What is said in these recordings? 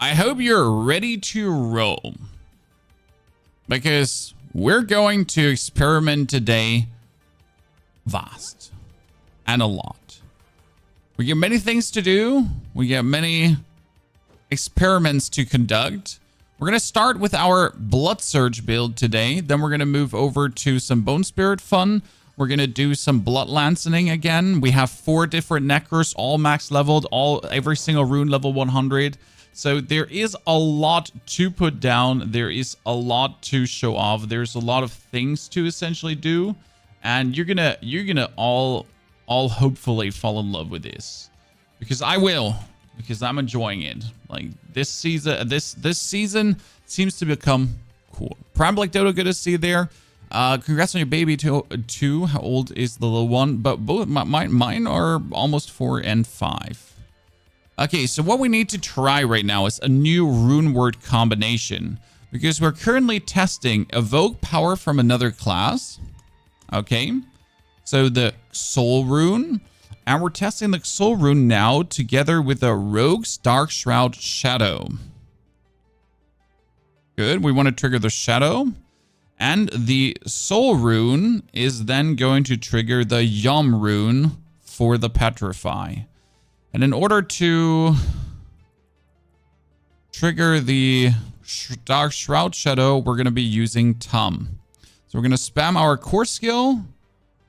I hope you're ready to roll, because we're going to experiment today vast and a lot. We get many things to do. We get many experiments to conduct. We're going to start with our Blood Surge build today. Then we're going to move over to some Bone Spirit fun. We're going to do some Blood Lancing again. We have 4 different Necros, all max leveled, every single rune level 100. So there is a lot to put down. There is a lot to show off. There's a lot of things to essentially do. And you're gonna all hopefully fall in love with this. Because I will. Because I'm enjoying it. Like this season seems to become cool. Prime Black Dodo, good to see you there. Congrats on your baby too. How old is the little one? But both mine are almost 4 and 5. Okay, so what we need to try right now is a new rune word combination, because we're currently testing evoke power from another class. Okay, so the soul rune, and we're testing the soul rune now together with the rogue's dark shroud shadow. Good, we want to trigger the shadow. And the soul rune is then going to trigger the yum rune for the petrify. And in order to trigger the dark shroud shadow, we're going to be using Tum. So we're going to spam our core skill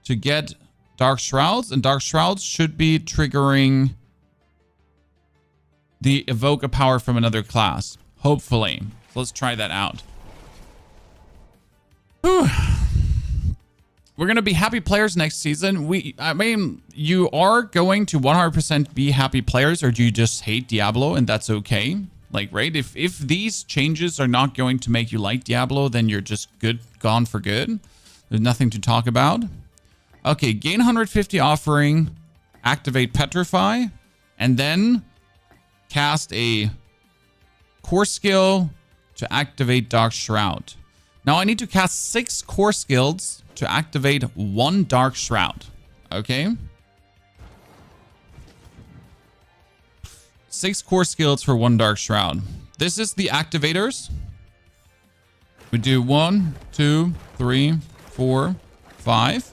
to get dark shrouds, and dark shrouds should be triggering the evoke a power from another class. Hopefully. So let's try that out. Whew. We're going to be happy players next season. I mean, you are going to 100% be happy players, or do you just hate Diablo and that's okay? Like, right? If these changes are not going to make you like Diablo, then you're just gone for good. There's nothing to talk about. Okay, gain 150 offering, activate Petrify, and then cast a core skill to activate Dark Shroud. Now I need to cast 6 core skills to activate 1 Dark Shroud. Okay? 6 core skills for 1 Dark Shroud. This is the activators. We do 1, 2, 3, 4, 5.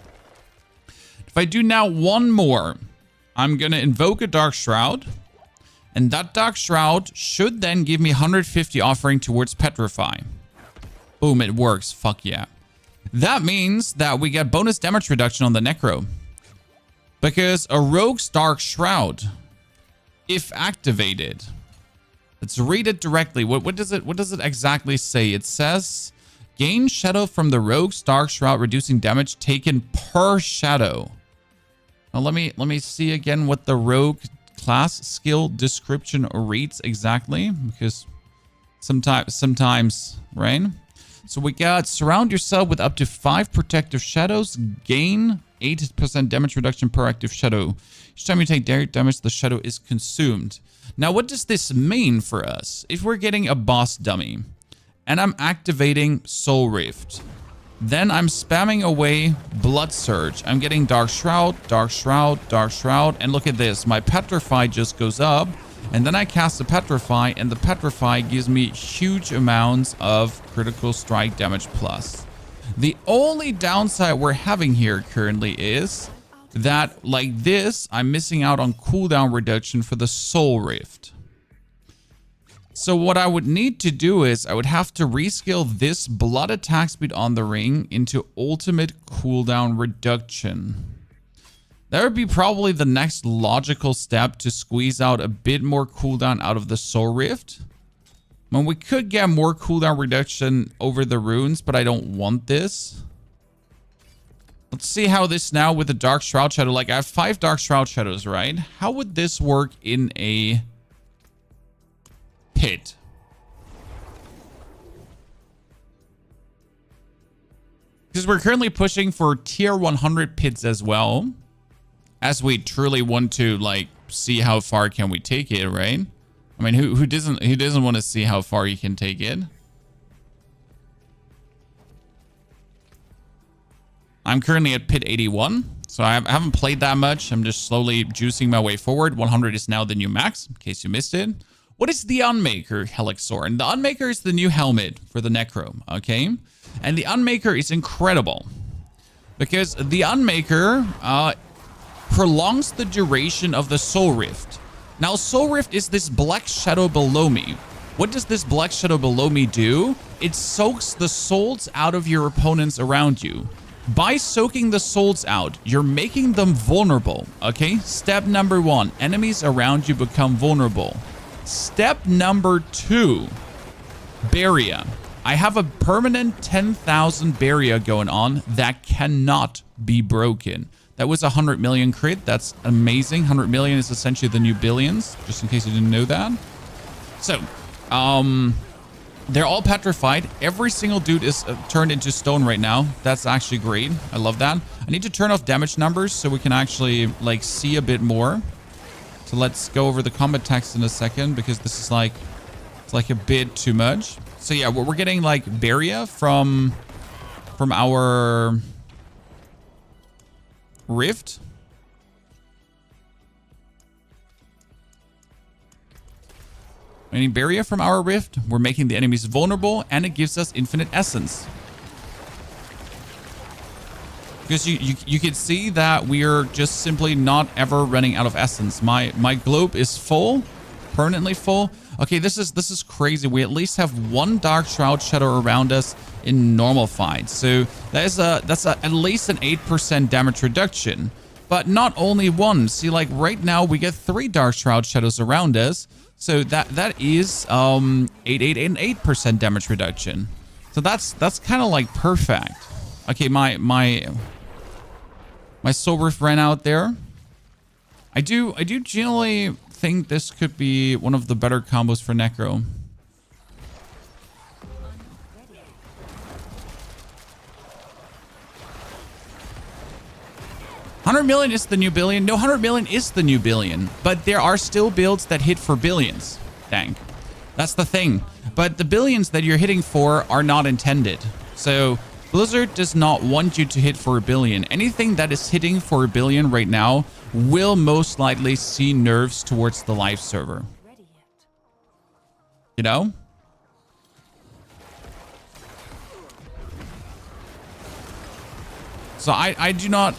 If I do now 1 more, I'm going to invoke a Dark Shroud. And that Dark Shroud should then give me 150 offering towards Petrify. Boom, it works. Fuck yeah. That means that we get bonus damage reduction on the Necro. Because a Rogue's Dark Shroud, if activated, let's read it directly. What does it exactly say? It says, gain shadow from the Rogue's Dark Shroud, reducing damage taken per shadow. Now let me see again what the Rogue class skill description reads exactly, because sometimes, right? So we got surround yourself with up to 5 protective shadows, gain 8% damage reduction per active shadow. Each time you take direct damage, the shadow is consumed. Now, what does this mean for us? If we're getting a boss dummy and I'm activating Soul Rift, then I'm spamming away Blood Surge. I'm getting Dark Shroud, Dark Shroud, Dark Shroud, and look at this. My Petrify just goes up. And then I cast the Petrify, and the Petrify gives me huge amounts of critical strike damage plus. The only downside we're having here currently is that, like this, I'm missing out on cooldown reduction for the Soul Rift. So what I would need to do is I would have to reskill this blood attack speed on the ring into ultimate cooldown reduction. That would be probably the next logical step to squeeze out a bit more cooldown out of the Soul Rift. When we could get more cooldown reduction over the runes, but I don't want this. Let's see how this now with the Dark Shroud Shadow. Like, I have 5 Dark Shroud Shadows, right? How would this work in a pit? Because we're currently pushing for tier 100 pits as well. As we truly want to, like, see how far can we take it, right? I mean, who doesn't want to see how far you can take it? I'm currently at pit 81, so I haven't played that much. I'm just slowly juicing my way forward. 100 is now the new max, in case you missed it. What is the Unmaker Helixor? And the Unmaker is the new helmet for the Necro, okay? And the Unmaker is incredible because the Unmaker prolongs the duration of the Soul Rift. Now, Soul Rift is this black shadow below me. What does this black shadow below me do? It soaks the souls out of your opponents around you. By soaking the souls out, you're making them vulnerable, okay? Step number 1, enemies around you become vulnerable. Step number 2, barrier. I have a permanent 10,000 barrier going on that cannot be broken. That was 100 million crit. That's amazing. 100 million is essentially the new billions, just in case you didn't know that. So, they're all petrified. Every single dude is turned into stone right now. That's actually great. I love that. I need to turn off damage numbers so we can actually like see a bit more. So let's go over the combat text in a second because this is like, it's like a bit too much. So yeah, we're getting like barrier from our rift. Any barrier from our rift, we're making the enemies vulnerable, and it gives us infinite essence. Because you can see that we are just simply not ever running out of essence. My globe is full, permanently full. Okay, this is crazy. We at least have one Dark Shroud Shadow around us in normal fights. So that's at least an 8% damage reduction. But not only one. See, like right now we get 3 Dark Shroud Shadows around us. So that is 8% damage reduction. So that's kind of like perfect. Okay, my Soul Rift ran out there. I do generally think this could be one of the better combos for Necro. $100 million is the new billion. No, 100 million is the new billion. But there are still builds that hit for billions. Dang. That's the thing. But the billions that you're hitting for are not intended. So Blizzard does not want you to hit for a billion. Anything that is hitting for a billion right now will most likely see nerfs towards the live server. You know? So I do not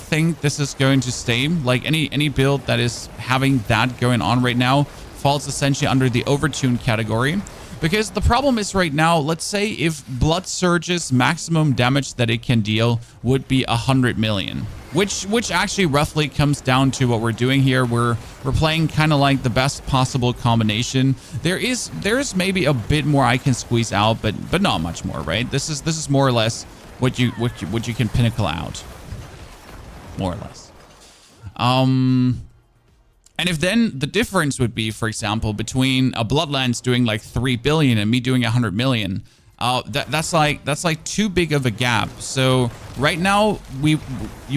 think this is going to stay. Like any build that is having that going on right now falls essentially under the overtuned category. Because the problem is right now, let's say if Blood Surge's maximum damage that it can deal would be 100 million. Which actually roughly comes down to what we're doing here. We're playing kind of like the best possible combination. There is maybe a bit more I can squeeze out, but not much more, right? This is more or less what you can pinnacle out, more or less. And if then the difference would be, for example, between a Bloodlands doing like 3 billion and me doing 100 million, that's like too big of a gap. So right now you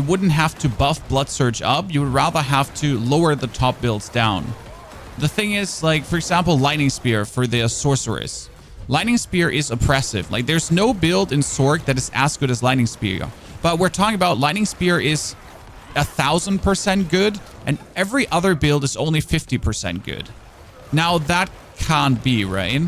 wouldn't have to buff Blood Surge up. You would rather have to lower the top builds down. The thing is, like, for example, Lightning Spear for the Sorceress. Lightning Spear is oppressive. Like, there's no build in Sorc that is as good as Lightning Spear. But we're talking about Lightning Spear is 1000% good, and every other build is only 50% good. Now, that can't be, right?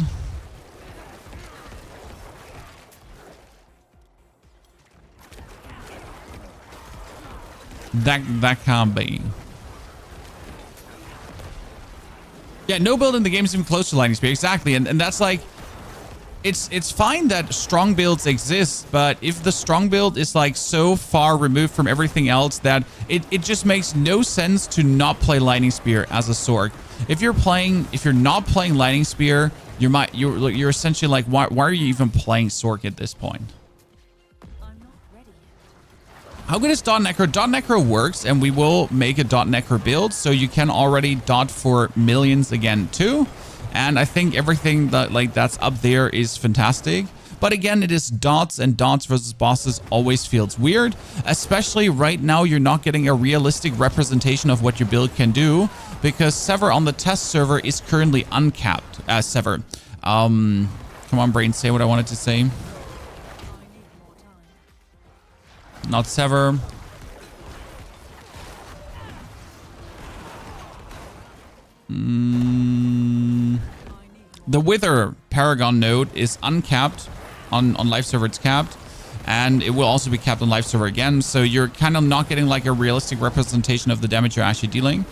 That can't be. Yeah, no build in the game is even close to Lightning Spear. Exactly, and that's like... It's fine that strong builds exist, but if the strong build is like so far removed from everything else that it just makes no sense to not play Lightning Spear as a Sorc. If you're not playing Lightning Spear, you're essentially like, why are you even playing Sorc at this point? How good is Dot Necro? Dot Necro works, and we will make a Dot Necro build, so you can already dot for millions again too. And I think everything that's up there is fantastic. But again, it is dots, and dots versus bosses always feels weird. Especially right now, you're not getting a realistic representation of what your build can do, because Sever on the test server is currently uncapped as Sever. Come on, brain, say what I wanted to say. Not Sever. The Wither Paragon node is uncapped. On live server, it's capped. And it will also be capped on live server again. So you're kind of not getting like a realistic representation of the damage you're actually dealing.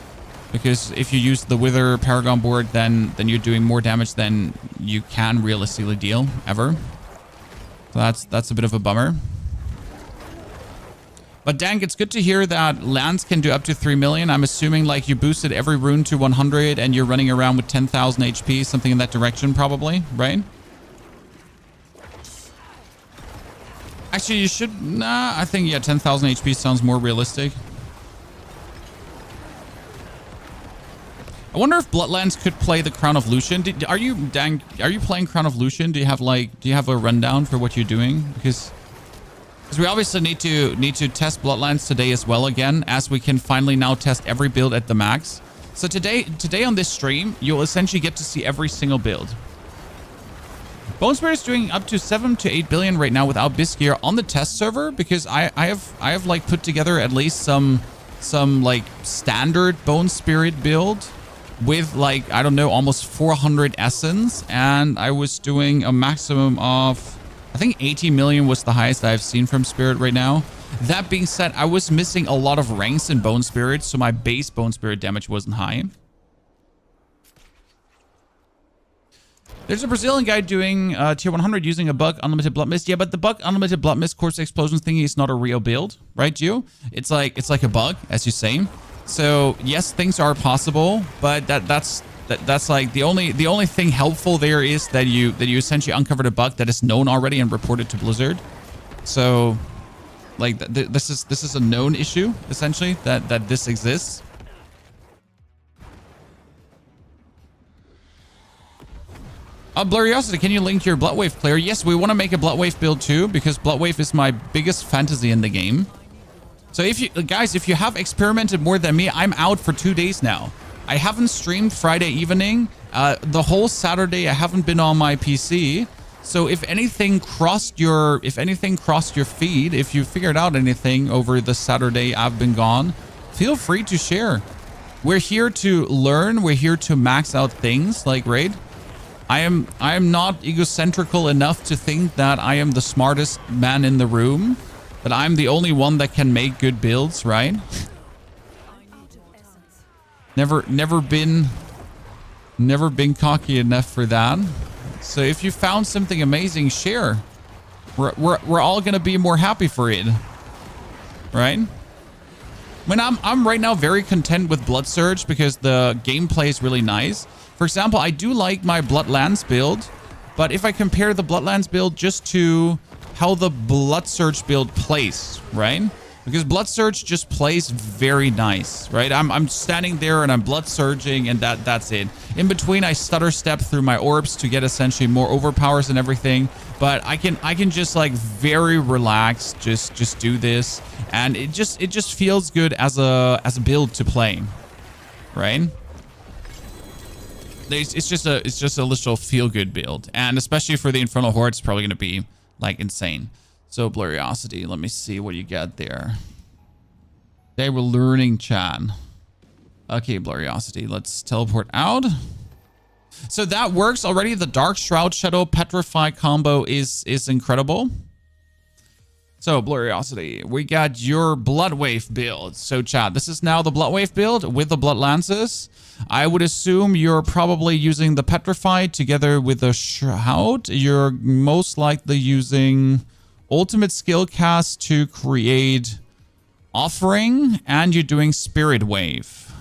Because if you use the Wither Paragon board, then you're doing more damage than you can realistically deal ever. So that's a bit of a bummer. But Dank, it's good to hear that lands can do up to 3 million. I'm assuming like you boosted every rune to 100 and you're running around with 10,000 HP, something in that direction probably, right? Actually, you should... Nah, I think, yeah, 10,000 HP sounds more realistic. I wonder if Bloodlands could play the Crown of Lucian. Are you playing Crown of Lucian? Do you have a rundown for what you're doing? Because we obviously need to test Bloodlands today as well again, as we can finally now test every build at the max. So today on this stream, you'll essentially get to see every single build. Bone Spirit is doing up to 7 to 8 billion right now without Bisgear on the test server, because I have like put together at least some like standard Bone Spirit build with like, I don't know, almost 400 essence, and I was doing a maximum of, I think 80 million was the highest I've seen from Spirit right now. That being said, I was missing a lot of ranks in Bone Spirit, so my base Bone Spirit damage wasn't high. There's a Brazilian guy doing tier 100 using a bug unlimited blood mist. Yeah, but the bug unlimited blood mist corpse explosions thingy is not a real build, right, Gio? It's like a bug, as you say. So yes, things are possible, but that's like the only thing helpful there is that you essentially uncovered a bug that is known already and reported to Blizzard. So like this is a known issue essentially that this exists. Bluriosity, can you link your Bloodwave player? Yes, we want to make a Bloodwave build too, because Bloodwave is my biggest fantasy in the game. So if you guys, if you have experimented more than me, I'm out for 2 days now. I haven't streamed Friday evening. The whole Saturday I haven't been on my PC. So if anything crossed your feed, if you figured out anything over the Saturday I've been gone, feel free to share. We're here to learn. We're here to max out things like raid. I am not egocentrical enough to think that I am the smartest man in the room, that I'm the only one that can make good builds, right? Never been cocky enough for that. So if you found something amazing, share. We're all gonna be more happy for it, right? I mean, I'm right now very content with Blood Surge because the gameplay is really nice. For example, I do like my Bloodlands build, but if I compare the Bloodlands build just to how the Blood Surge build plays, right? Because Blood Surge just plays very nice, right? I'm standing there and I'm Blood Surging, and that's it. In between, I stutter step through my orbs to get essentially more overpowers and everything. But I can just like very relaxed, just do this, and it just feels good as a build to play, right? It's just a little feel good build, and especially for the Infernal Horde, it's probably gonna be like insane. So Bluriosity, let me see what you got there. They were learning, Chan. Okay, Bluriosity, let's teleport out. So that works already. The Dark Shroud Shadow Petrify combo is incredible. So Bluriosity, we got your Bloodwave build. So chat, this is now the Bloodwave build with the Blood Lances. I would assume you're probably using the Petrify together with the Shroud. You're most likely using Ultimate Skill Cast to create Offering, and you're doing Spirit Wave.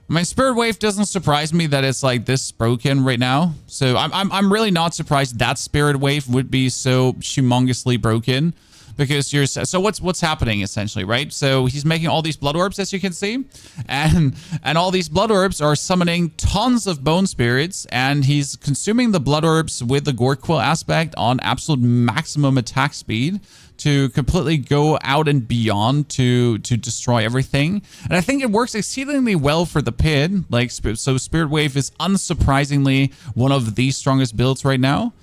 I mean, Spirit Wave doesn't surprise me that it's like this broken right now. So I'm really not surprised that Spirit Wave would be so humongously broken. Because you're so what's happening essentially, right? So he's making all these blood orbs, as you can see, and all these blood orbs are summoning tons of bone spirits, and he's consuming the blood orbs with the Gore Quill aspect on absolute maximum attack speed to completely go out and beyond to destroy everything. And I think it works exceedingly well for the pit. Like, so Spirit Wave is unsurprisingly one of the strongest builds right now.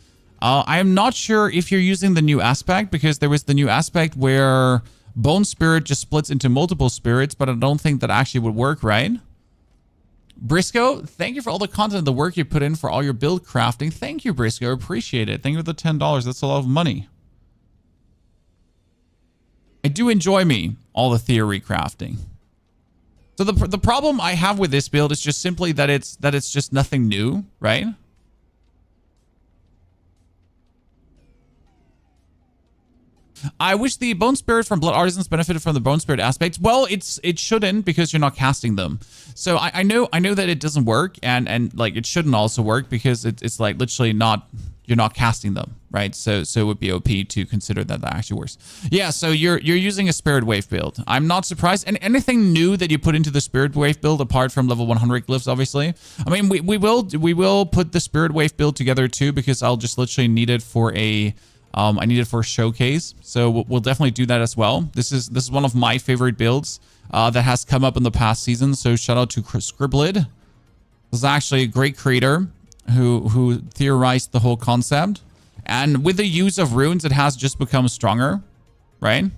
I am not sure if you're using the new aspect, because there was the new aspect where Bone Spirit just splits into multiple spirits, but I don't think that actually would work, right? Briscoe, thank you for all the content and the work you put in for all your build crafting. Thank you, Briscoe. Appreciate it. Thank you for the $10. That's a lot of money. I do enjoy all the theory crafting. So the problem I have with this build is just simply that it's just nothing new, right? I wish the Bone Spirit from Blood Artisans benefited from the Bone Spirit aspect. Well, it shouldn't, because you're not casting them. So I know that it doesn't work, and like it shouldn't also work because it's like literally not, you're not casting them, right? So it would be OP to consider that actually works. Yeah, so you're using a Spirit Wave build. I'm not surprised. And anything new that you put into the Spirit Wave build apart from level 100 glyphs, obviously. I mean, we will put the Spirit Wave build together too, because I'll just literally need it for a I need it for a showcase, so we'll definitely do that as well. This is one of my favorite builds that has come up in the past season. So shout out to Scribblid. This is actually a great creator who theorized the whole concept, and with the use of runes, it has just become stronger, right?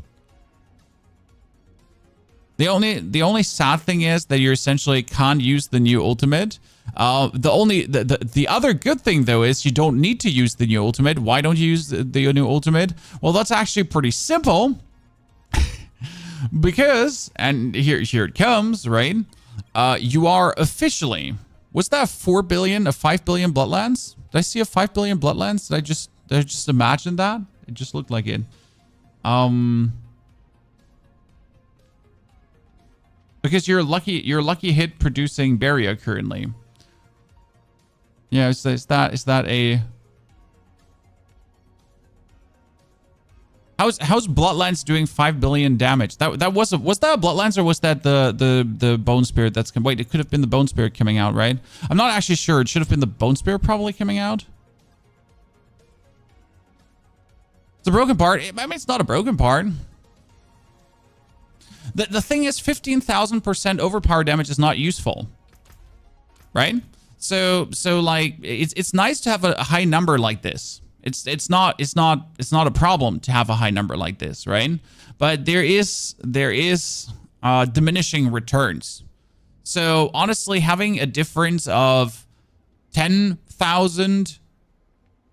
The only sad thing is that you essentially can't use the new ultimate. The other good thing though is you don't need to use the new ultimate. Why don't you use the new ultimate? Well, that's actually pretty simple. Because, and here it comes, right? You are officially, was that 4 billion, 5 billion bloodlands? Did I see a 5 billion bloodlands? Did I just imagine that? It just looked like it. Because you're lucky hit producing barrier currently. Yeah, is that a... How's Bloodlands doing 5 billion damage? Was that a Bloodlands, or was that the Bone Spirit that's wait, it could have been the Bone Spirit coming out, right? I'm not actually sure. It should have been the Bone Spirit probably coming out. It's a broken part. I mean, it's not a broken part. The thing is, 15,000% overpower damage is not useful, right? So like it's nice to have a high number like this. It's not a problem to have a high number like this, right? But there is diminishing returns. So honestly, having a difference of 10,000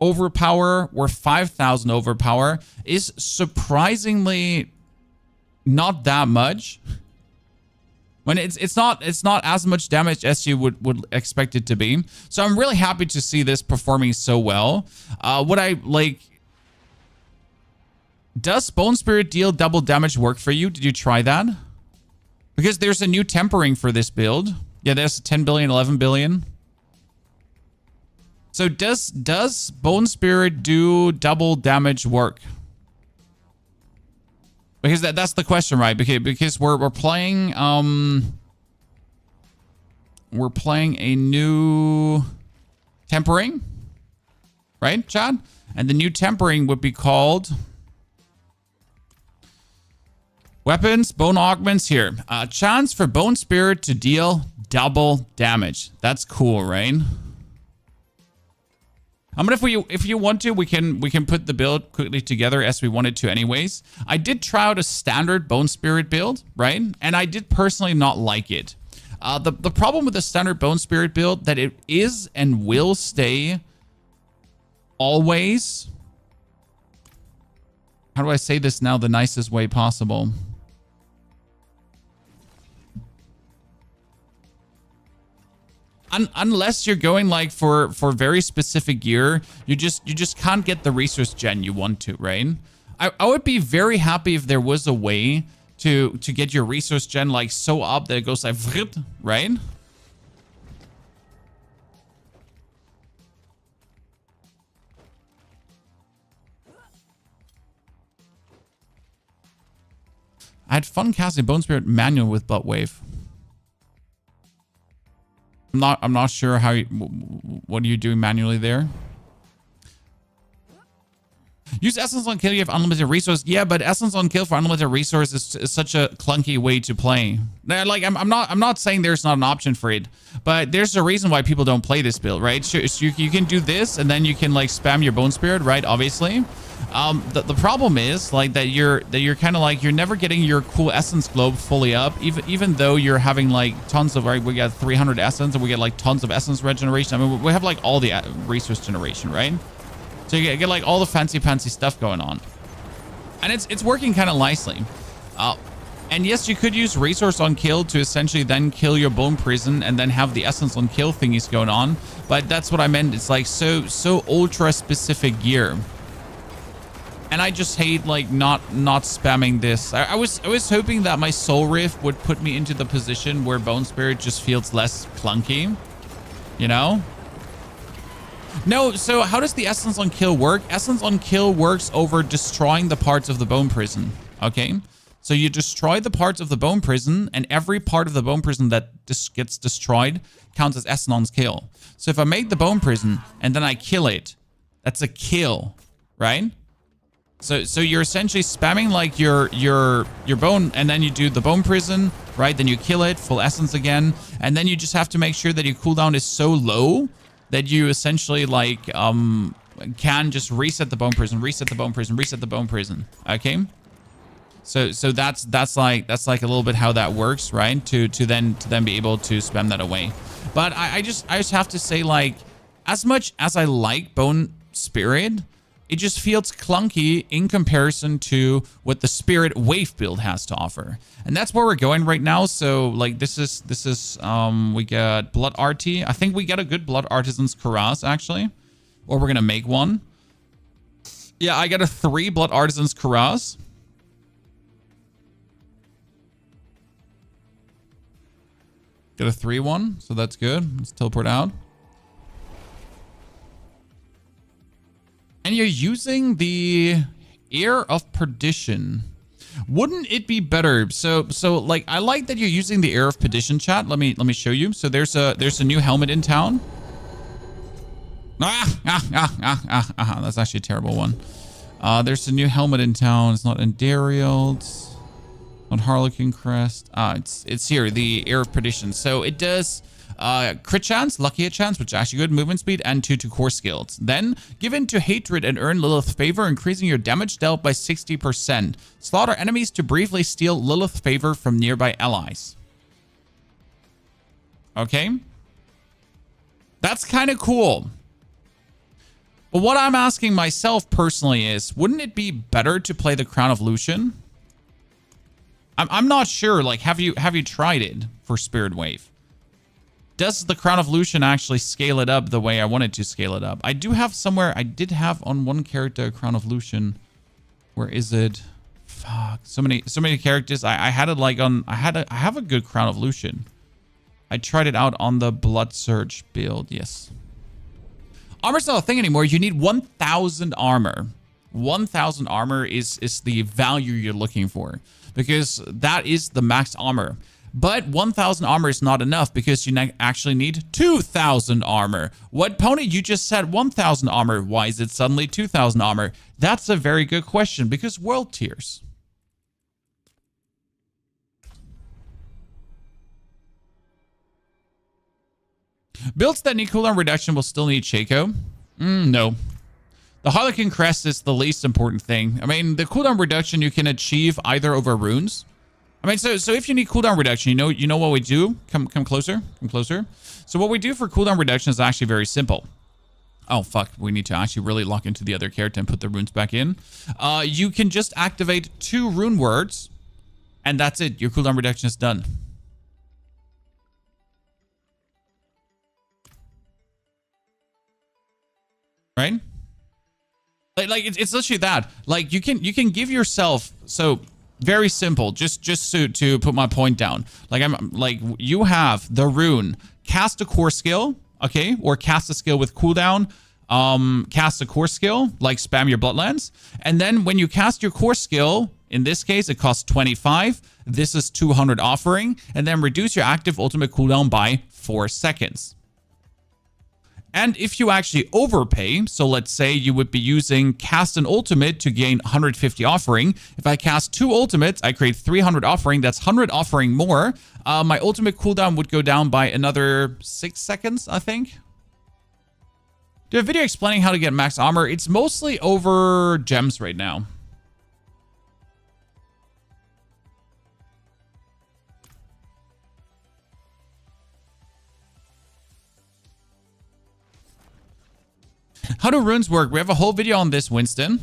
overpower or 5,000 overpower is surprisingly not that much. When it's not as much damage as you would expect it to be. So I'm really happy to see this performing so well. What I like, does Bone Spirit deal double damage work for you? Did you try that? Because there's a new tempering for this build. Yeah, there's 10 billion, 11 billion. So does Bone Spirit do double damage work? Because that's the question, right? Because we're playing a new tempering, right, Chad? And the new tempering would be called weapons, bone augments here. Chance for Bone Spirit to deal double damage. That's cool, right? I mean, if you want to, we can put the build quickly together as we wanted to anyways. I did try out a standard Bone Spirit build, right? And I did personally not like it. The problem with the standard Bone Spirit build that it is and will stay always. How do I say this now the nicest way possible? Unless you're going like for very specific gear, you just can't get the resource gen you want to, right? I would be very happy if there was a way to get your resource gen like so up that it goes like, right? I had fun casting Bone Spirit manual with Butt Wave. I'm not sure how what are you doing manually there? Use Essence on Kill, you have unlimited resource. Yeah, but Essence on Kill for unlimited resource is such a clunky way to play. Like I'm not saying there's not an option for it, but there's a reason why people don't play this build, right? So you can do this and then you can like spam your Bone Spirit, right? Obviously. The problem is like that you're kind of like you're never getting your cool essence globe fully up, even though you're having like tons of, right, we got 300 essence and we get like tons of essence regeneration. I mean, we have like all the resource generation, right? So you get like all the fancy stuff going on, and it's working kind of nicely. And yes, you could use resource on kill to essentially then kill your bone prison and then have the essence on kill thingies going on. But that's what I meant. It's like so ultra specific gear. And I just hate like not spamming this. I was hoping that my soul rift would put me into the position where bone spirit just feels less clunky, you know? No, so how does the essence on kill work? Essence on kill works over destroying the parts of the bone prison, okay? So you destroy the parts of the bone prison, and every part of the bone prison that gets destroyed counts as essence on kill. So if I make the bone prison and then I kill it, that's a kill, right? So you're essentially spamming like your bone, and then you do the bone prison, right? Then you kill it, full essence again, and then you just have to make sure that your cooldown is so low that you essentially like can just reset the bone prison, reset the bone prison, reset the bone prison. Okay. So that's like a little bit how that works, right? To then be able to spam that away. But I just have to say, like, as much as I like Bone Spirit, it just feels clunky in comparison to what the Spirit Wave build has to offer. And that's where we're going right now. So like this is we got Blood RT. I think we got a good Blood Artisan's Cuirass actually. Or we're gonna make one. Yeah, I got a 3 Blood Artisan's Cuirass. Got a 3-1, so that's good. Let's teleport out. And you're using the Ear of Perdition. Wouldn't it be better? So like I like that you're using the Ear of Perdition, chat. Let me show you. So there's a new helmet in town. That's actually a terrible one. There's a new helmet in town. It's not in Dariel. It's on Harlequin Crest. It's here, the Ear of Perdition. So it does crit chance, lucky hit chance, which is actually good, movement speed, and 2 core skills. Then give in to hatred and earn Lilith favor, increasing your damage dealt by 60%. Slaughter enemies to briefly steal Lilith favor from nearby allies. Okay. That's kind of cool. But what I'm asking myself personally is, wouldn't it be better to play the Crown of Lucian? I'm not sure. Like, have you tried it for Spirit Wave? Does the Crown of Lucian actually scale it up the way I wanted to scale it up? I do have somewhere. I did have on one character a Crown of Lucian. Where is it? Fuck. So many characters. I had it like on. I have a good Crown of Lucian. I tried it out on the Blood Surge build. Yes. Armor's not a thing anymore. You need 1,000 armor. 1,000 armor is the value you're looking for, because that is the max armor. But 1,000 armor is not enough, because you actually need 2,000 armor. What, Pony? You just said 1,000 armor. Why is it suddenly 2,000 armor? That's a very good question, because world tiers. Builds that need cooldown reduction will still need Shaco. No. The Harlequin Crest is the least important thing. I mean, the cooldown reduction you can achieve either over runes. I mean, so if you need cooldown reduction, you know what we do? Come closer. Come closer. So what we do for cooldown reduction is actually very simple. Oh, fuck. We need to actually really lock into the other character and put the runes back in. You can just activate 2 rune words, and that's it. Your cooldown reduction is done. Right? Like it's literally that. Like you can give yourself, so very simple, just to put my point down. Like you have the rune, cast a core skill, okay, or cast a skill with cooldown, cast a core skill, like spam your Bloodlands, and then when you cast your core skill, in this case it costs 25. This is 200 offering, and then reduce your active ultimate cooldown by 4 seconds. And if you actually overpay, so let's say you would be using cast an ultimate to gain 150 offering. If I cast 2 ultimates, I create 300 offering. That's 100 offering more. My ultimate cooldown would go down by another 6 seconds, I think. Do a video explaining how to get max armor. It's mostly over gems right now. How do runes work? We have a whole video on this, Winston,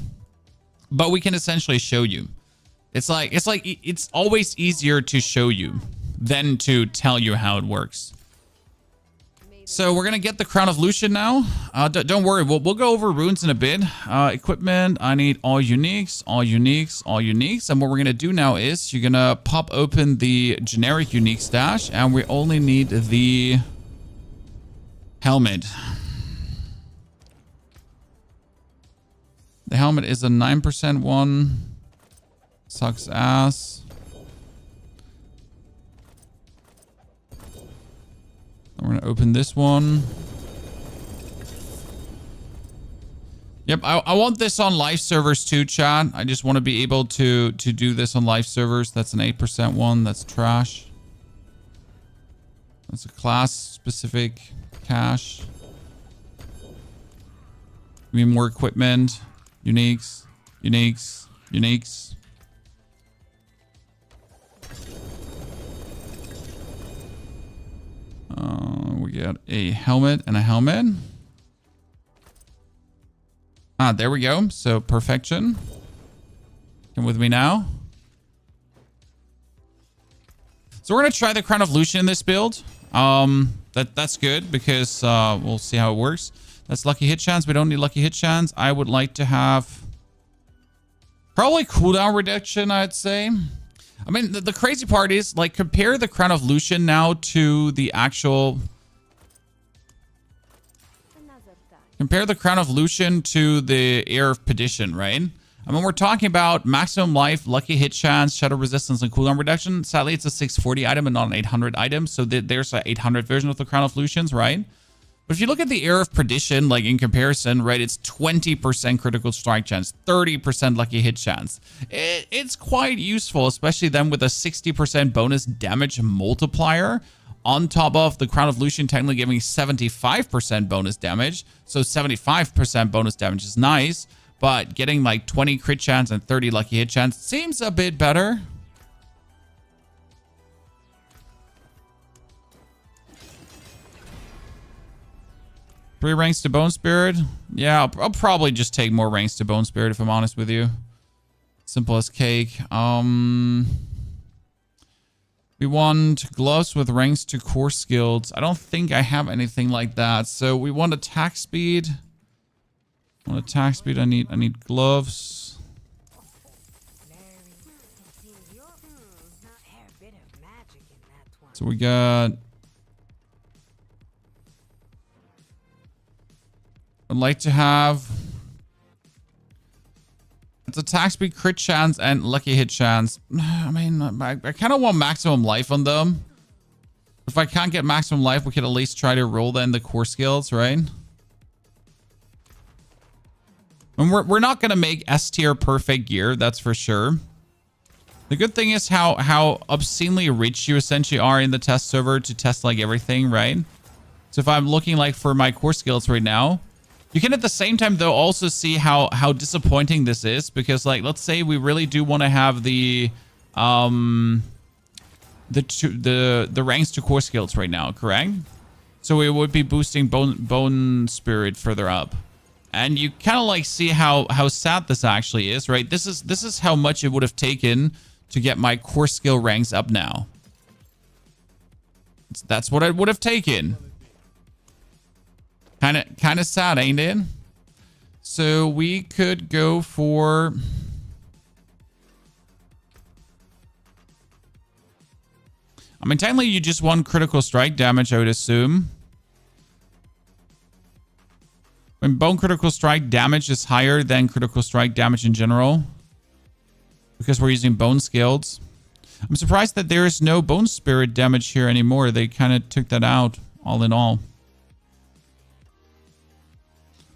but we can essentially show you. It's always easier to show you than to tell you how it works. So we're gonna get the Crown of Lucian now. Don't worry, we'll go over runes in a bit. Equipment, I need all uniques, all uniques, all uniques. And what we're gonna do now is you're gonna pop open the generic unique stash, and we only need the helmet. The helmet is a 9% one. Sucks ass. We're going to open this one. Yep, I want this on live servers too, chat. I just want to be able to do this on live servers. That's an 8% one. That's trash. That's a class-specific cache. We need more equipment. Uniques. Uniques. Uniques. We got a helmet and a helmet. Ah, there we go. So perfection. Come with me now. So we're gonna try the Crown of Lucian in this build. That's good because we'll see how it works. That's lucky hit chance. We don't need lucky hit chance. I would like to have probably cooldown reduction, I'd say. I mean, the crazy part is, like, compare the Crown of Lucian now to the actual... Compare the Crown of Lucian to the Heir of Perdition, right? I mean, we're talking about maximum life, lucky hit chance, shadow resistance, and cooldown reduction. Sadly, it's a 640 item and not an 800 item. So there's an 800 version of the Crown of Lucians, right? But if you look at the Heir of Perdition, like in comparison, right, it's 20% critical strike chance, 30% lucky hit chance. It's quite useful, especially then with a 60% bonus damage multiplier on top of the Crown of Lucian technically giving 75% bonus damage. So 75% bonus damage is nice, but getting like 20 crit chance and 30 lucky hit chance seems a bit better. Three ranks to Bone Spirit. Yeah, I'll probably just take more ranks to Bone Spirit if I'm honest with you. Simple as cake. We want gloves with ranks to core skills. I don't think I have anything like that. So we want attack speed. I want attack speed. I need gloves. So we got... I'd like to have... It's attack speed, crit chance, and lucky hit chance. I mean, I kind of want maximum life on them. If I can't get maximum life, we could at least try to roll then the core skills, right? And we're not going to make S tier perfect gear, that's for sure. The good thing is how obscenely rich you essentially are in the test server to test like everything, right? So if I'm looking like for my core skills right now, you can at the same time though also see how disappointing this is, because like let's say we really do want to have the ranks to core skills right now, correct? So we would be boosting bone spirit further up, and you kind of like see how sad this actually is, right? This is how much it would have taken to get my core skill ranks up now. That's what it would have taken. Kind of sad, ain't it? So we could go for... I mean, technically you just want critical strike damage, I would assume. When bone critical strike damage is higher than critical strike damage in general, because we're using bone skills. I'm surprised that there is no bone spirit damage here anymore. They kind of took that out, all in all.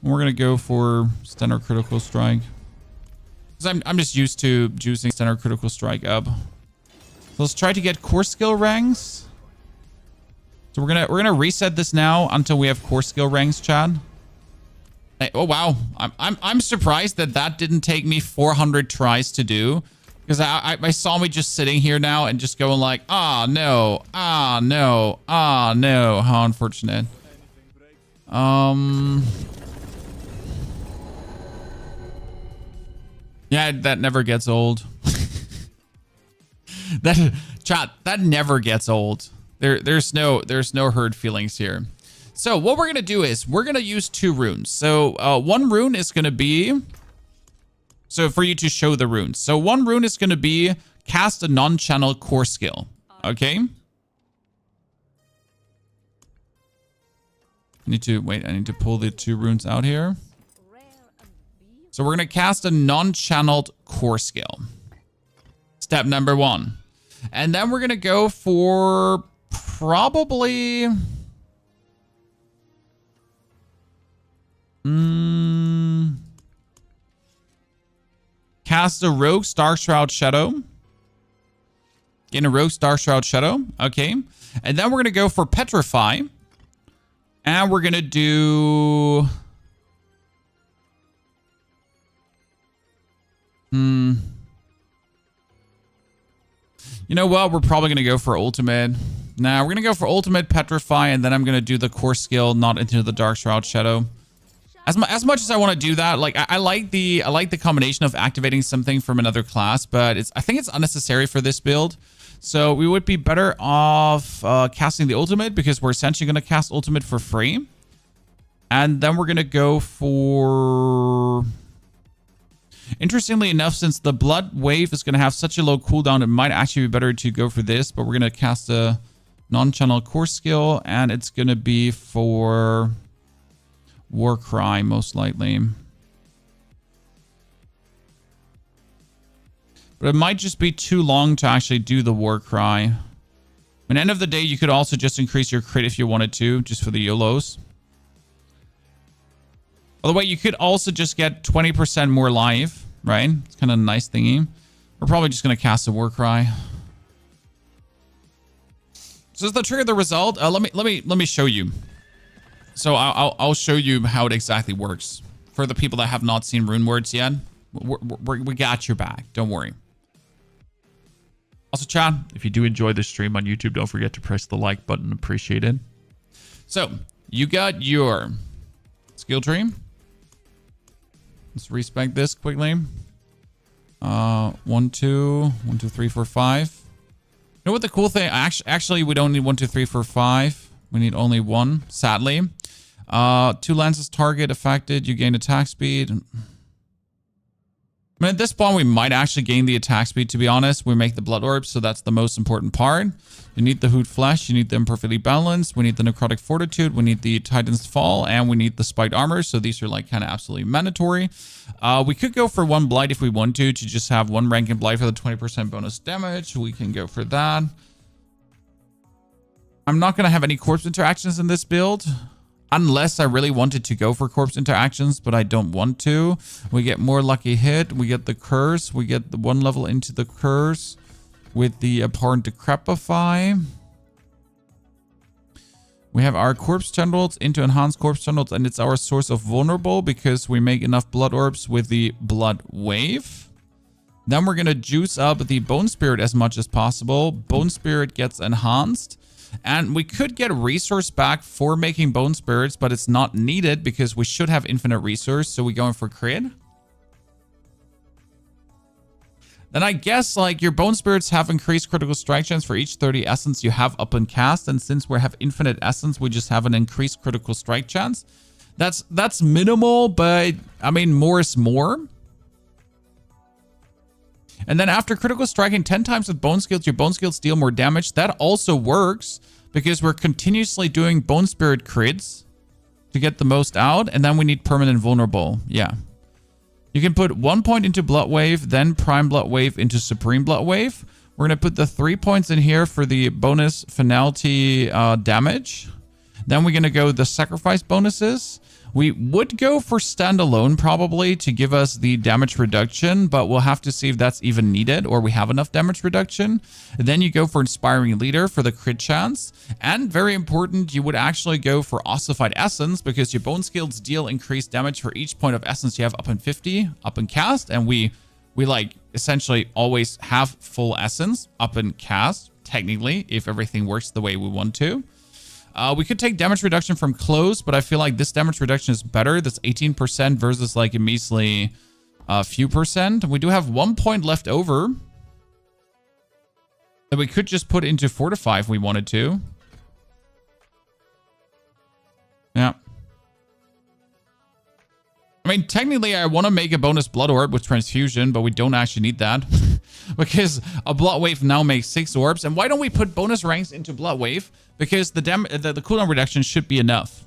We're going to go for standard critical strike. Because I'm just used to juicing standard critical strike up. So let's try to get core skill ranks. So we're gonna reset this now until we have core skill ranks, Chad. Oh wow, I'm surprised that that didn't take me 400 tries to do, because I saw me just sitting here now and just going like, ah no, ah no, ah no. How unfortunate. Yeah, that never gets old. That never gets old. There's no hurt feelings here. So what we're gonna do is we're gonna use 2 runes. So one rune is gonna be, so for you to show the runes. So one rune is gonna be cast a non-channel core skill. Okay. I need to pull the 2 runes out here. So we're gonna cast a non-channeled core skill. Step number 1. And then we're gonna go for probably cast a Rogue Star Shroud Shadow. Gain a Rogue Star Shroud Shadow. Okay. And then we're gonna go for Petrify. And we're gonna do you know what? We're probably going to go for ultimate. Nah, we're going to go for ultimate, Petrify, and then I'm going to do the core skill, not into the Dark Shroud Shadow. As much as I want to do that, like I like the combination of activating something from another class, but I think it's unnecessary for this build. So we would be better off casting the ultimate, because we're essentially going to cast ultimate for free. And then we're going to go for... Interestingly enough, since the blood wave is going to have such a low cooldown, it might actually be better to go for this, but we're going to cast a non-channel core skill, and it's going to be for Warcry, most likely. But it might just be too long to actually do the Warcry. At the end of the day, you could also just increase your crit if you wanted to, just for the YOLOs. By the way, you could also just get 20% more life, right? It's kind of a nice thingy. We're probably just going to cast a Warcry. So is the trigger the result? Let me show you. So I'll show you how it exactly works for the people that have not seen rune words yet. We got your back. Don't worry. Also, chat, if you do enjoy this stream on YouTube, don't forget to press the like button. Appreciate it. So you got your skill tree. Let's respec this quickly. 1, 2, 1, 2, 3, 4, 5. You know what the cool thing? Actually, we don't need 1, 2, 3, 4, 5. We need only 1. Sadly, 2 lances target affected. You gain attack speed. I mean, at this point, we might actually gain the attack speed, to be honest. We make the blood orbs, so that's the most important part. You need the Hoot Flesh. You need the Imperfectly Balanced. We need the Necrotic Fortitude. We need the Titan's Fall. And we need the Spiked Armor. So these are like kind of absolutely mandatory. We could go for 1 Blight if we want to just have 1 rank in Blight for the 20% bonus damage. We can go for that. I'm not going to have any corpse interactions in this build, unless I really wanted to go for corpse interactions, but I don't want to. We get more lucky hit. We get the curse. We get the 1 level into the curse with the abhorrent decrepify. We have our corpse tendrils into enhanced corpse tendrils, and it's our source of vulnerable because we make enough blood orbs with the blood wave. Then we're going to juice up the bone spirit as much as possible. Bone spirit gets enhanced. And we could get resource back for making bone spirits, but it's not needed because we should have infinite resource. So we're going for crit. Then I guess like your bone spirits have increased critical strike chance for each 30 essence you have up and cast. And since we have infinite essence, we just have an increased critical strike chance. That's minimal, but I mean, more is more. And then after critical striking 10 times with bone skills, your bone skills deal more damage. That also works because we're continuously doing bone spirit crits to get the most out. And then we need permanent vulnerable. Yeah. You can put 1 point into blood wave, then prime blood wave into supreme blood wave. We're going to put the 3 points in here for the bonus finality damage. Then we're going to go the sacrifice bonuses. We would go for standalone probably to give us the damage reduction, but we'll have to see if that's even needed or we have enough damage reduction. And then you go for Inspiring Leader for the crit chance. And very important, you would actually go for Ossified Essence because your bone skills deal increased damage for each point of essence you have up in 50, up in cast. And we like essentially always have full essence up in cast, technically, if everything works the way we want to. We could take damage reduction from close, but I feel like this damage reduction is better. That's 18% versus like a measly few percent. We do have 1 point left over that we could just put into Fortify if we wanted to. Yeah. I mean, technically, I want to make a bonus Blood Orb with Transfusion, but we don't actually need that. Because a Blood Wave now makes 6 orbs. And why don't we put bonus ranks into Blood Wave? Because the cooldown reduction should be enough.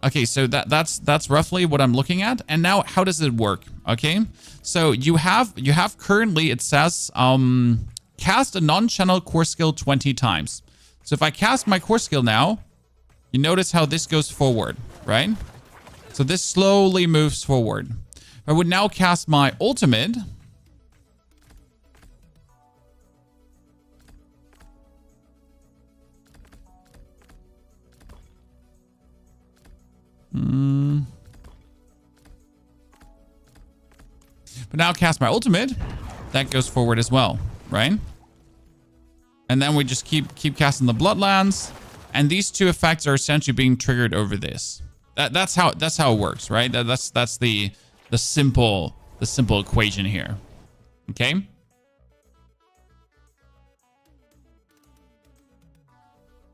Okay, so that's roughly what I'm looking at. And now, how does it work? Okay, so you have currently, it says, cast a non-channel core skill 20 times. So if I cast my core skill now, you notice how this goes forward, right? So this slowly moves forward. I would now cast my ultimate. But now cast my ultimate. That goes forward as well, right? And then we just keep casting the Bloodlands. And these two effects are essentially being triggered over this. That's how it works, right? That's the simple equation here. Okay.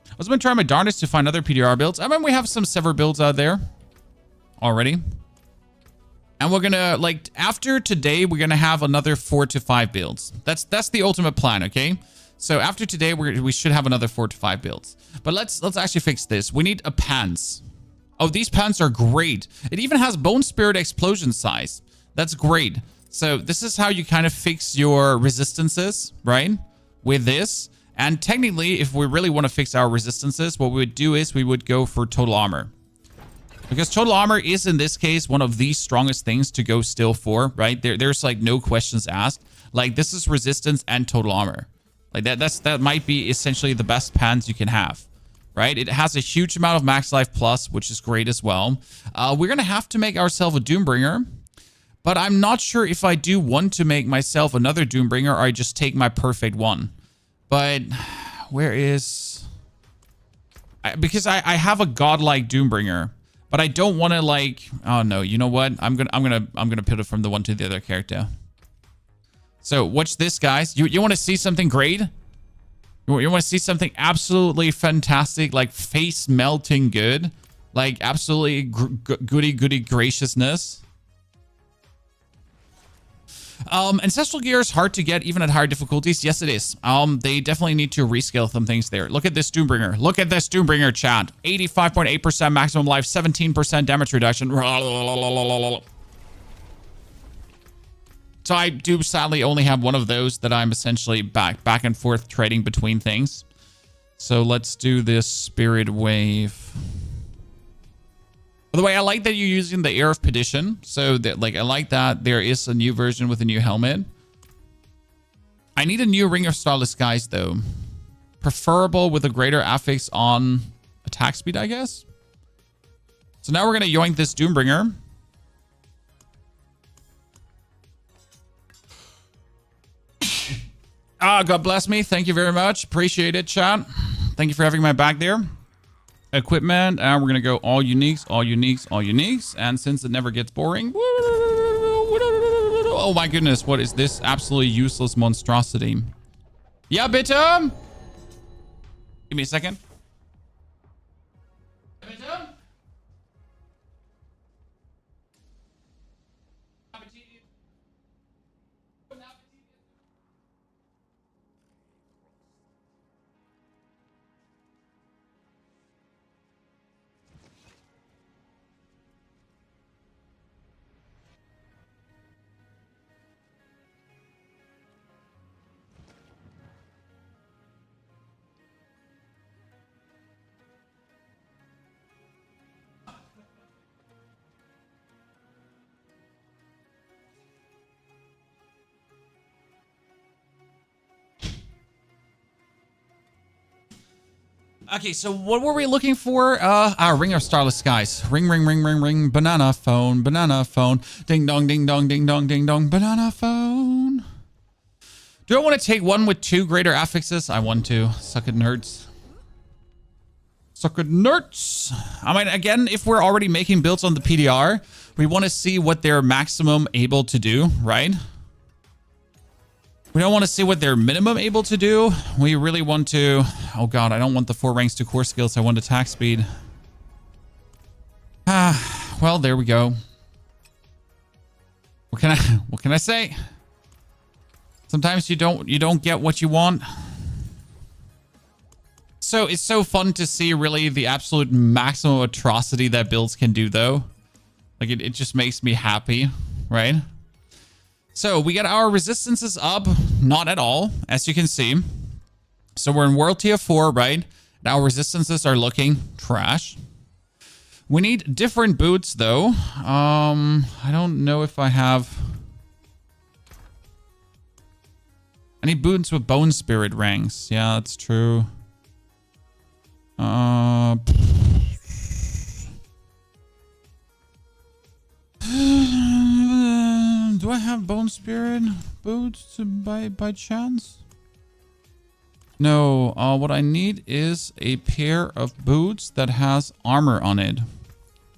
I was going to try my darndest to find other PDR builds. I mean, we have some Sever builds out there already. And we're going to, like, after today, we're going to have another 4 to 5 builds. That's the ultimate plan, okay? So after today, we should have another 4 to 5 builds. But let's actually fix this. We need a pants. Oh, these pants are great. It even has Bone Spirit Explosion size. That's great. So this is how you kind of fix your resistances, right? With this. And technically, if we really want to fix our resistances, what we would do is we would go for total armor. Because total armor is, in this case, one of the strongest things to go still for, right? There's like no questions asked. Like, this is resistance and total armor. Like, that might be essentially the best pants you can have. Right? It has a huge amount of max life plus, which is great as well. We're going to have to make ourselves a Doombringer. But I'm not sure if I do want to make myself another Doombringer or I just take my perfect one. But where is... because I have a godlike Doombringer. But I don't want to like... Oh no, you know what? I'm gonna put it from the one to the other character. So watch this, guys. You want to see something great? You want to see something absolutely fantastic, like face melting good, like absolutely goody graciousness. Ancestral gear is hard to get even at higher difficulties. Yes, it is. They definitely need to rescale some things there. Look at this Doombringer. Look at this Doombringer, chat. 85.8% maximum life, 17% damage reduction. So I do sadly only have one of those that I'm essentially back and forth trading between things. So let's do this Spirit Wave. By the way, I like that you're using the Air of Perdition. So that, like, I like that there is a new version with a new helmet. I need a new Ring of Starless Skies though. Preferable with a greater affix on attack speed, I guess. So now we're going to yoink this Doombringer. God bless me. Thank you very much. Appreciate it, chat. Thank you for having my back there. Equipment. And we're going to go all uniques, all uniques, all uniques. And since it never gets boring. Oh my goodness. What is this absolutely useless monstrosity? Yeah, bitte. Give me a second. Bitte? Okay, so what were we looking for? Ring of Starless Skies. Ring, ring, ring, ring, ring. Banana phone, banana phone. Ding dong, ding dong, ding dong, ding dong. Banana phone. Do I want to take one with 2 greater affixes? I want to. Suck it, nerds. Suck it, nerds. I mean, again, if we're already making builds on the PDR, we want to see what they're maximum able to do, right? We don't want to see what they're minimum able to do. We really want to... Oh god, I don't want the 4 ranks to core skills. I want attack speed. Well, there we go. What can I say? Sometimes you don't get what you want. So it's so fun to see really the absolute maximum atrocity that builds can do though. Like it just makes me happy, right? So we got our resistances up, not at all, as you can see. So we're in World Tier 4, right? And our resistances are looking trash. We need different boots, though. I don't know if I have... I need boots with Bone Spirit ranks. Yeah, that's true. Do I have Bone Spirit boots by chance? No. What I need is a pair of boots that has armor on it.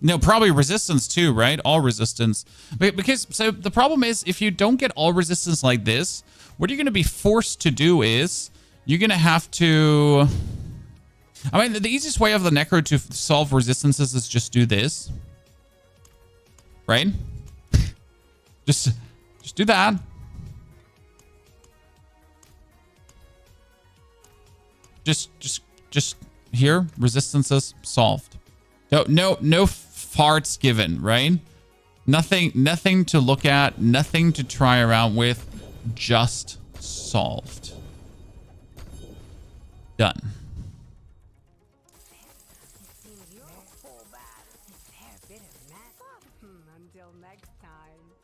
No, probably resistance too, right? All resistance. Because so the problem is if you don't get all resistance like this, what you're going to be forced to do is you're going to have to... I mean, the easiest way of the Necro to solve resistances is just do this. Right? Just do that. Just here, resistances solved. No farts given, right? Nothing to look at, nothing to try around with, just solved. Done.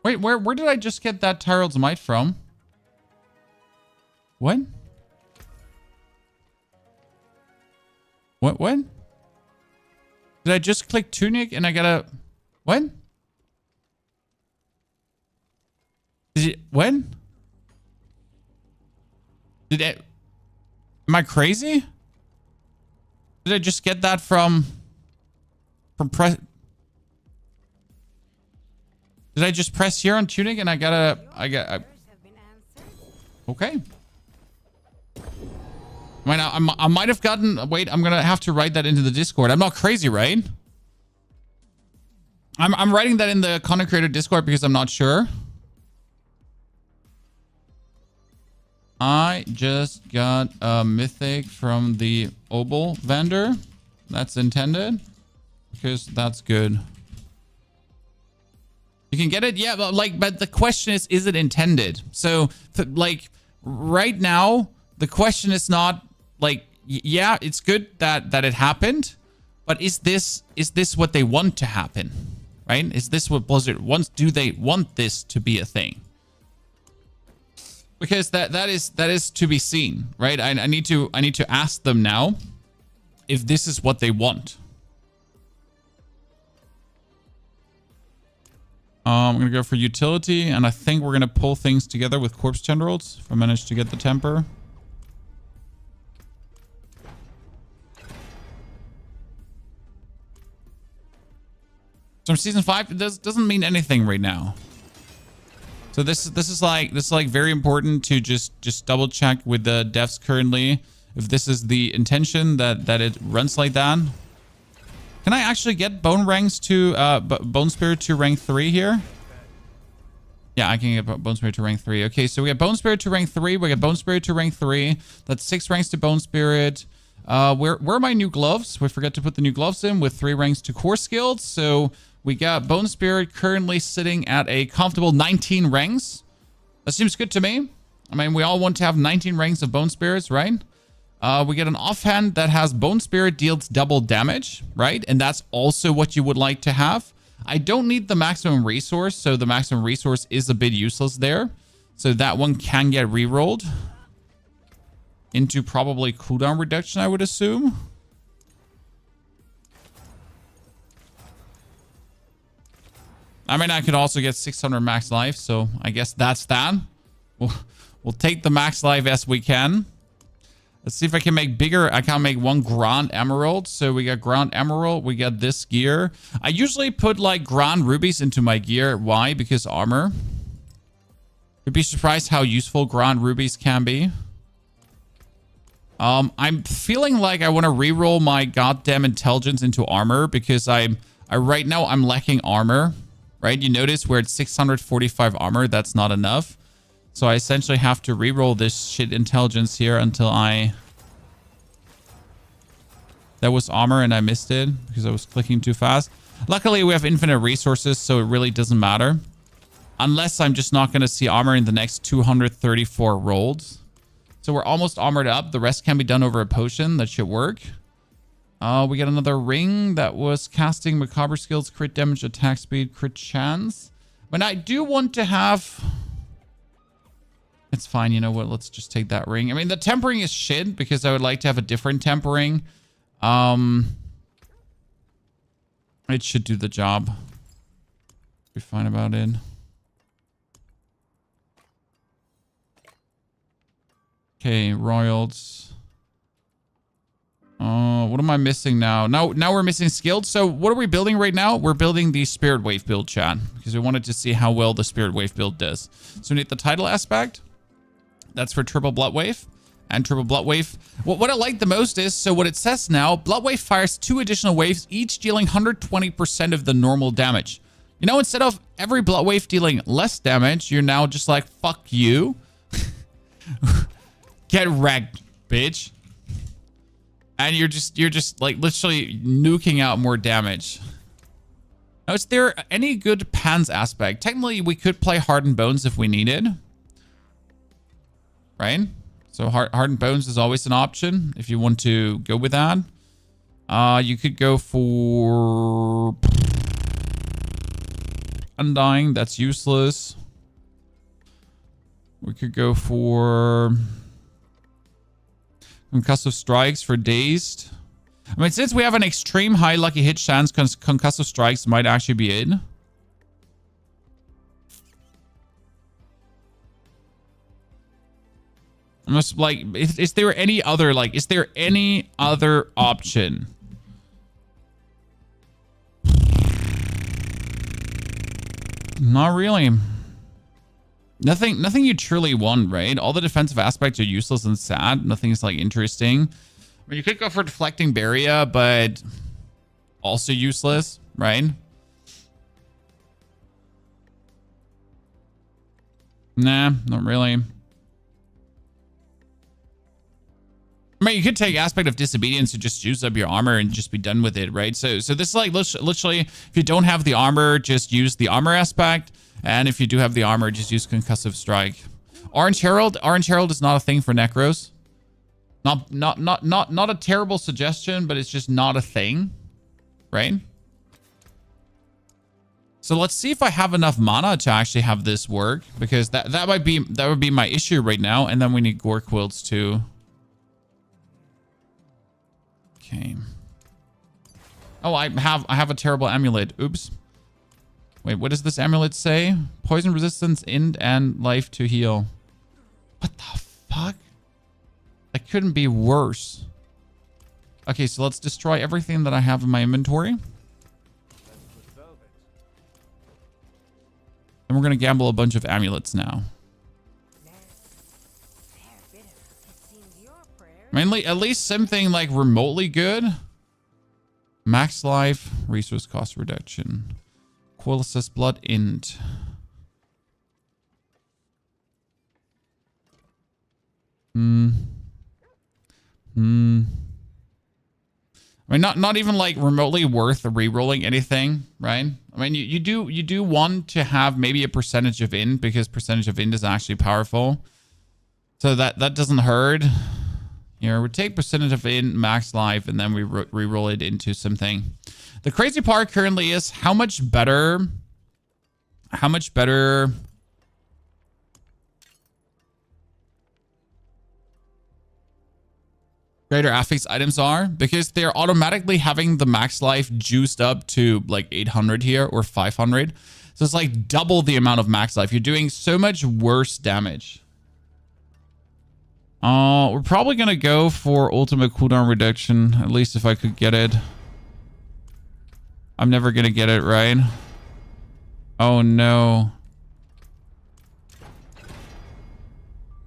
Wait, where did I just get that Tyrell's Might from? What? What? Did I just click Tunic and I gotta... What? Did it... When? Did it... Am I crazy? Did I just get that from press... Did I just press here on Tunic and I got... Okay. I might have gotten... Wait, I'm going to have to write that into the Discord. I'm not crazy, right? I'm writing that in the content creator Discord because I'm not sure. I just got a mythic from the Obel vendor. That's intended. Because that's good. You can get it? Yeah, but the question is it intended? So, like, right now, the question is not, like, yeah, it's good that it happened, but is this what they want to happen? Right? Is this what Blizzard wants? Do they want this to be a thing? Because that is to be seen, right? I need to ask them now if this is what they want. I'm going to go for utility, and I think we're going to pull things together with Corpse Tendrils if I manage to get the temper. So season 5 doesn't mean anything right now. So this is like very important to just double check with the devs currently if this is the intention that it runs like that. Can I actually get Bone Spirit to rank 3 here? Yeah, I can get Bone Spirit to rank 3. Okay, so we got Bone Spirit to rank 3. We got Bone Spirit to rank 3. That's 6 ranks to Bone Spirit. Where are my new gloves? We forgot to put the new gloves in with 3 ranks to core skills. So we got Bone Spirit currently sitting at a comfortable 19 ranks. That seems good to me. I mean, we all want to have 19 ranks of Bone Spirits, right? We get an offhand that has Bone Spirit deals double damage, right? And that's also what you would like to have. I don't need the maximum resource, so the maximum resource is a bit useless there. So that one can get rerolled into probably cooldown reduction, I would assume. I mean, I could also get 600 max life, so I guess that's that. We'll take the max life as we can. Let's see if I can make bigger. I can make one Grand Emerald. So we got Grand Emerald. We got this gear. I usually put like Grand Rubies into my gear. Why? Because armor. You'd be surprised how useful Grand Rubies can be. I'm feeling like I want to reroll my goddamn intelligence into armor because right now I'm lacking armor. Right? You notice we're at 645 armor. That's not enough. So I essentially have to reroll this shit intelligence here until that was armor and I missed it because I was clicking too fast. Luckily, we have infinite resources, so it really doesn't matter. Unless I'm just not going to see armor in the next 234 rolls. So we're almost armored up. The rest can be done over a potion. That should work. We got another ring that was casting macabre skills, crit damage, attack speed, crit chance. But I do want to have... It's fine. You know what? Let's just take that ring. I mean, the tempering is shit because I would like to have a different tempering. It should do the job. Be fine about it. Okay, royals. What am I missing now? Now we're missing skilled. So what are we building right now? We're building the Spirit Wave build, chat, because we wanted to see how well the Spirit Wave build does. So we need the title aspect. That's for triple Blood Wave and triple Blood Wave. What I like the most is, so what it says now, Blood Wave fires 2 additional waves, each dealing 120% of the normal damage. You know, instead of every Blood Wave dealing less damage, you're now just like, fuck you. Get wrecked, bitch. And you're just like literally nuking out more damage. Now, is there any good Pans aspect? Technically, we could play Hardened Bones if we needed. Right? So Hardened Bones is always an option if you want to go with that. You could go for Undying. That's useless. We could go for Concussive Strikes for Dazed. I mean, since we have an extreme high lucky hit chance, Concussive Strikes might actually be it. I'm just like, is there any other, like, is there any other option? Not really. Nothing you truly want, right? All the defensive aspects are useless and sad. Nothing is like interesting. I mean, you could go for Deflecting Barrier, but also useless, right? Nah, not really. I mean, you could take Aspect of Disobedience to just use up your armor and just be done with it, right? So this is like literally, if you don't have the armor, just use the armor aspect. And if you do have the armor, just use Concussive Strike. Orange Herald is not a thing for Necros. Not a terrible suggestion, but it's just not a thing, right? So let's see if I have enough mana to actually have this work, because that would be my issue right now. And then we need Gore Quilts too. Okay. Oh, I have a terrible amulet. Oops. Wait, what does this amulet say? Poison resistance, int, and life to heal. What the fuck? That couldn't be worse. Okay, so let's destroy everything that I have in my inventory. And we're going to gamble a bunch of amulets now. Mainly, at least something like remotely good. Max life, resource cost reduction. Quillis blood int. I mean, not even like remotely worth re-rolling anything, right? I mean, you do want to have maybe a percentage of int, because percentage of int is actually powerful. So that doesn't hurt. Here, we take percentage of int, max life, and then we re-roll it into something. The crazy part currently is how much better greater affix items are, because they're automatically having the max life juiced up to like 800 here or 500. So it's like double the amount of max life. You're doing so much worse damage. We're probably going to go for ultimate cooldown reduction, at least if I could get it. I'm never going to get it, right? Oh, no.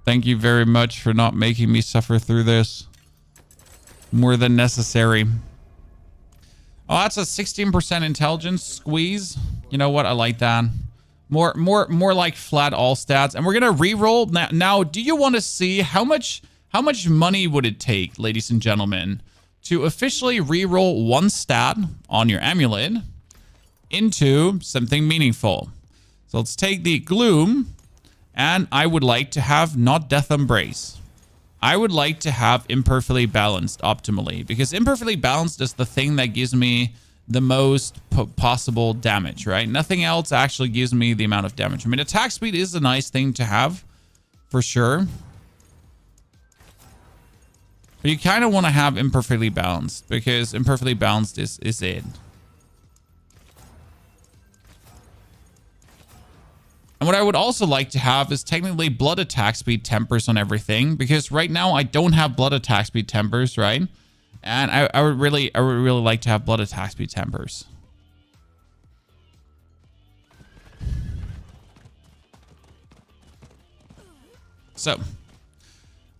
Thank you very much for not making me suffer through this. More than necessary. Oh, that's a 16% intelligence squeeze. You know what? I like that. More like flat all stats. And we're going to re-roll. Now, do you want to see how much money would it take, ladies and gentlemen, to officially re-roll one stat on your amulet into something meaningful? So let's take the Gloom. And I would like to have not Death Embrace. I would like to have Imperfectly Balanced optimally, because Imperfectly Balanced is the thing that gives me the most possible damage, right? Nothing else actually gives me the amount of damage. I mean, attack speed is a nice thing to have, for sure. But you kind of want to have Imperfectly Balanced, because Imperfectly Balanced is it. And what I would also like to have is technically blood attack speed tempers on everything, because right now I don't have blood attack speed tempers, right? And I would really like to have blood attack speed tempers. So,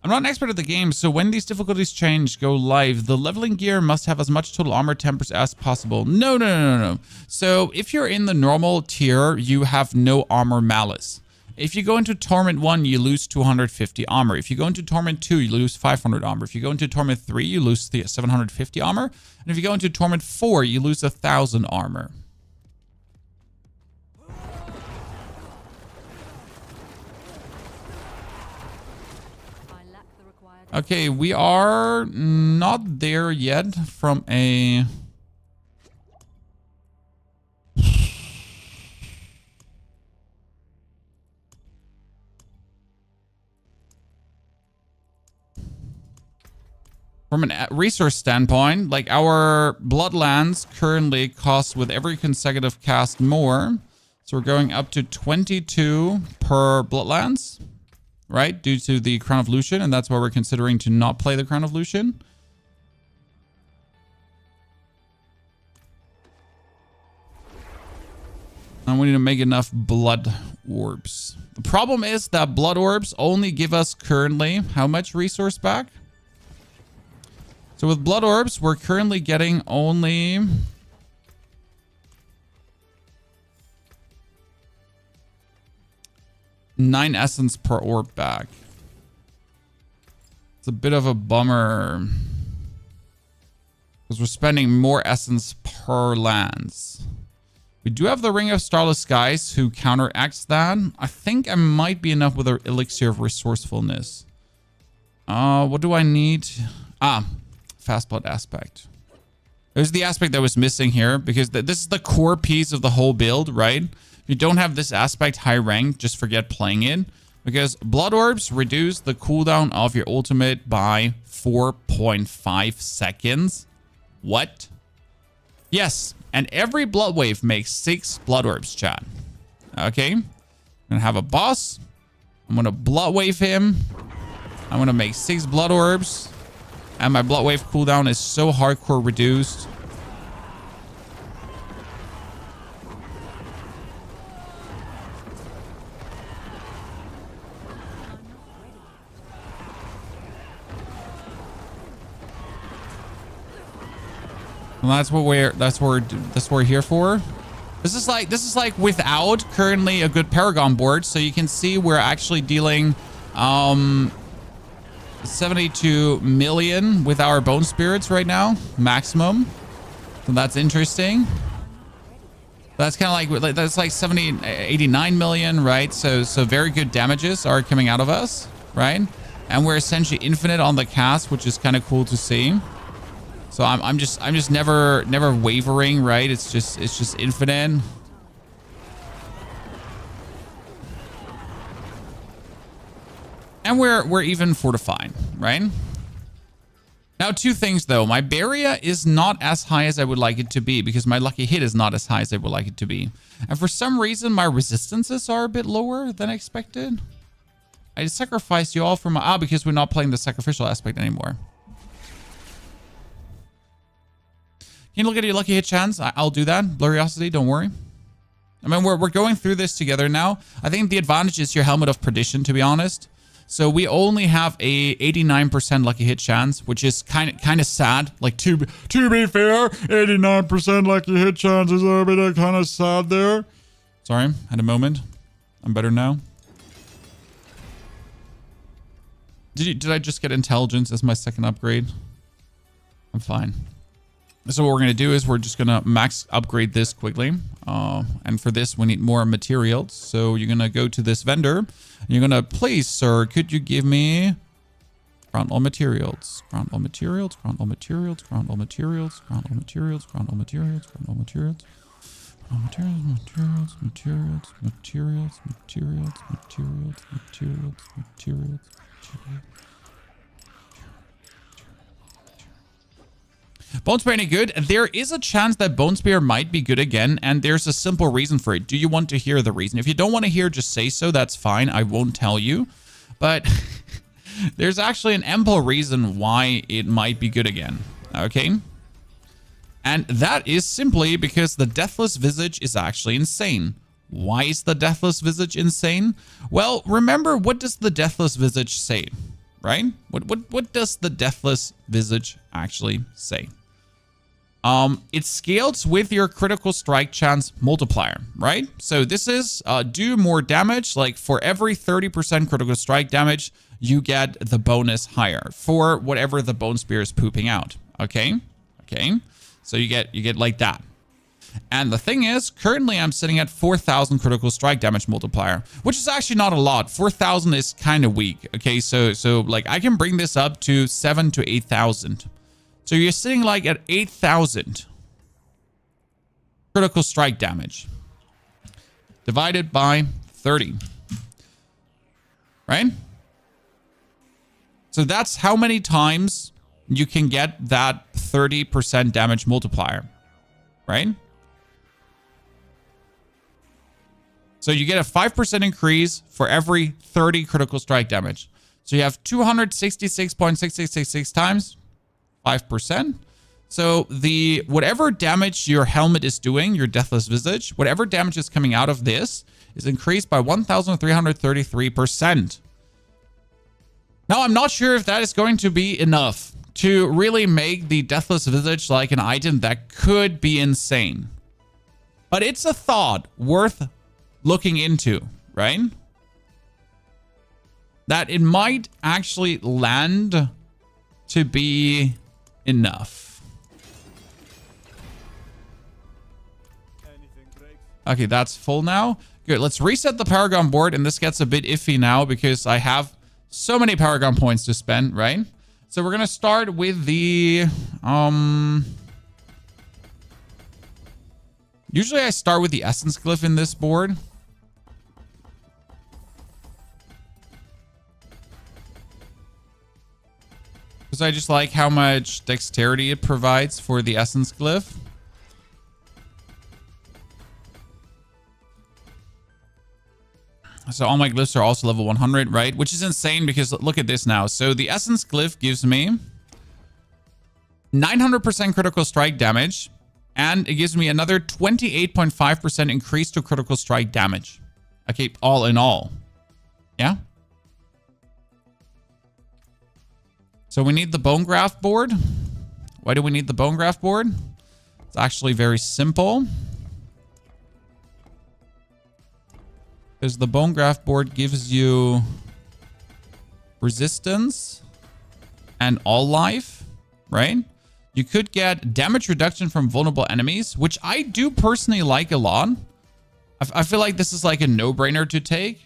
I'm not an expert at the game, so when these difficulties go live, the leveling gear must have as much total armor tempers as possible. No. So if you're in the normal tier, you have no armor malice. If you go into Torment 1, you lose 250 armor. If you go into Torment 2, you lose 500 armor. If you go into Torment 3, you lose 750 armor. And if you go into Torment 4, you lose 1,000 armor. Okay, we are not there yet from a... From a resource standpoint, like our Bloodlands currently cost with every consecutive cast more. So we're going up to 22 per Bloodlands. Right, due to the Crown of Lucian, and that's why we're considering to not play the Crown of Lucian. And we need to make enough blood orbs. The problem is that blood orbs only give us currently how much resource back? So with blood orbs, we're currently getting only... nine essence per orb back. It's a bit of a bummer, because we're spending more essence per lance. We do have the Ring of Starless Skies who counteracts that. I think I might be enough with our Elixir of Resourcefulness. What do I need? Fast Blood aspect. There's the aspect that was missing here, because this is the core piece of the whole build, right? If you don't have this aspect high rank, just forget playing it, because blood orbs reduce the cooldown of your ultimate by 4.5 seconds. What? Yes, and every blood wave makes 6 blood orbs, chat. Okay, I'm gonna have a boss. I'm gonna blood wave him. I'm gonna make 6 blood orbs, and my blood wave cooldown is so hardcore reduced. And that's what we're here for. This is like without currently a good Paragon board, so you can see we're actually dealing 72 million with our Bone Spirits right now, maximum. So that's interesting. That's kind of like that's like 89 million, right? So very good damages are coming out of us, right? And we're essentially infinite on the cast, which is kind of cool to see. So I'm just never wavering, right? It's just infinite. And we're even fortified, right? Now, two things though. My barrier is not as high as I would like it to be because my lucky hit is not as high as I would like it to be. And for some reason, my resistances are a bit lower than expected. I sacrificed you all for my... because we're not playing the sacrificial aspect anymore. Can you look at your lucky hit chance? I'll do that. Bluriosity, don't worry. I mean, we're going through this together now. I think the advantage is your Helmet of Perdition, to be honest. So we only have a 89% lucky hit chance, which is kind of sad. Like to be fair, 89% lucky hit chance is a bit kind of sad there. Sorry, had a moment. I'm better now. Did I just get intelligence as my second upgrade? I'm fine. So what we're going to do is we're just going to max upgrade this quickly. And for this, we need more materials. So you're going to go to this vendor. And you're going to, please, sir, could you give me ground all materials? Ground all materials, ground all materials, ground all materials, ground all materials, ground all materials, ground all materials. Materials, materials, materials, materials, materials, materials, materials. Bone Spear any good? There is a chance that Bone Spear might be good again, and there's a simple reason for it. Do you want to hear the reason? If you don't want to hear, just say so. That's fine. I won't tell you. But there's actually an ample reason why it might be good again. Okay? And that is simply because the Deathless Visage is actually insane. Why is the Deathless Visage insane? Well, remember, what does the Deathless Visage say? Right? What does the Deathless Visage actually say? It scales with your critical strike chance multiplier, right? So this is do more damage. Like for every 30% critical strike damage, you get the bonus higher for whatever the Bone Spear is pooping out. Okay? Okay. So you get like that. And the thing is, currently I'm sitting at 4,000 critical strike damage multiplier, which is actually not a lot. 4,000 is kind of weak. Okay, so like I can bring this up to 7,000 to 8,000. So you're sitting like at 8,000 critical strike damage divided by 30, right? So that's how many times you can get that 30% damage multiplier, right? So you get a 5% increase for every 30 critical strike damage. So you have 266.6666 times 5%. So the whatever damage your helmet is doing, your Deathless Visage, whatever damage is coming out of this is increased by 1,333%. Now, I'm not sure if that is going to be enough to really make the Deathless Visage like an item that could be insane. But it's a thought worth looking into, right? That it might actually land to be enough. Okay, that's full now. Good, let's reset the Paragon board, and this gets a bit iffy now because I have so many Paragon points to spend, right? So we're gonna start with the usually I start with the Essence Glyph in this board. Because I just like how much dexterity it provides for the Essence Glyph. So all my glyphs are also level 100, right? Which is insane because look at this now. So the Essence Glyph gives me 900% critical strike damage. And it gives me another 28.5% increase to critical strike damage. Okay, all in all. Yeah? So we need the Bone Graft board. Why do we need the Bone Graft board? It's actually very simple. Because the Bone Graft board gives you resistance and all life, right? You could get damage reduction from vulnerable enemies, which I do personally like a lot. I feel like this is like a no-brainer to take.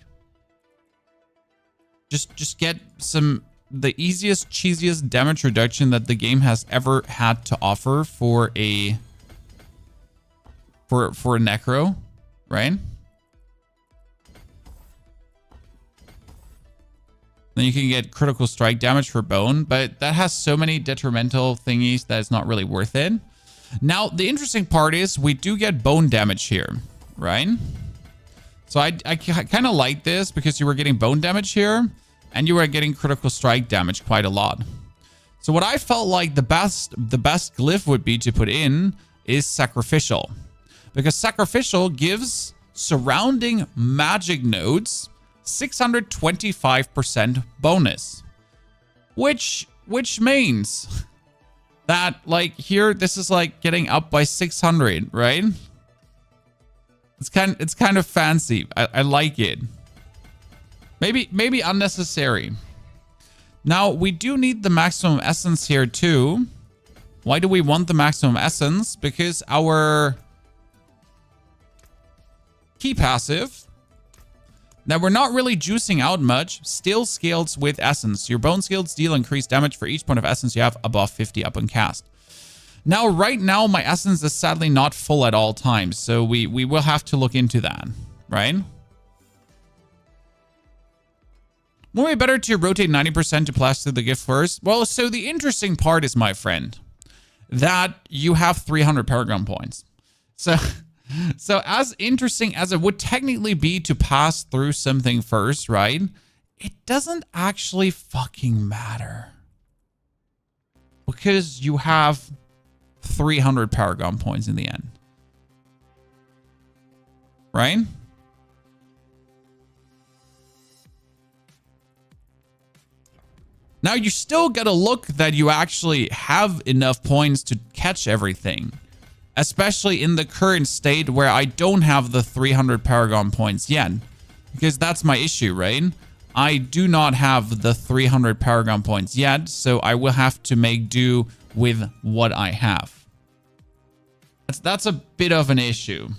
Just get the easiest, cheesiest damage reduction that the game has ever had to offer for a necro, right? Then you can get critical strike damage for bone, but that has so many detrimental thingies that it's not really worth it. Now, the interesting part is we do get bone damage here, right? So I kind of like this because you were getting bone damage here and you were getting critical strike damage quite a lot. So what I felt like the best glyph would be to put in is sacrificial, because sacrificial gives surrounding magic nodes 625% bonus, which means that like here, this is like getting up by 600, right? It's kind of fancy. I like it. Maybe unnecessary. Now we do need the maximum essence here too. Why do we want the maximum essence? Because our key passive that we're not really juicing out much still scales with essence. Your bone scales deal increased damage for each point of essence you have above 50 up on cast. Now, right now, my essence is sadly not full at all times, so we will have to look into that, right? Wouldn't it be better to rotate 90% to plaster the gift first? Well, so the interesting part is, my friend, that you have 300 paragon points. So as interesting as it would technically be to pass through something first, right? It doesn't actually fucking matter. Because you have 300 paragon points in the end. Right? Now you still gotta look that you actually have enough points to catch everything. Especially in the current state where I don't have the 300 paragon points yet. Because that's my issue, right? I do not have the 300 paragon points yet, so I will have to make do with what I have. That's a bit of an issue.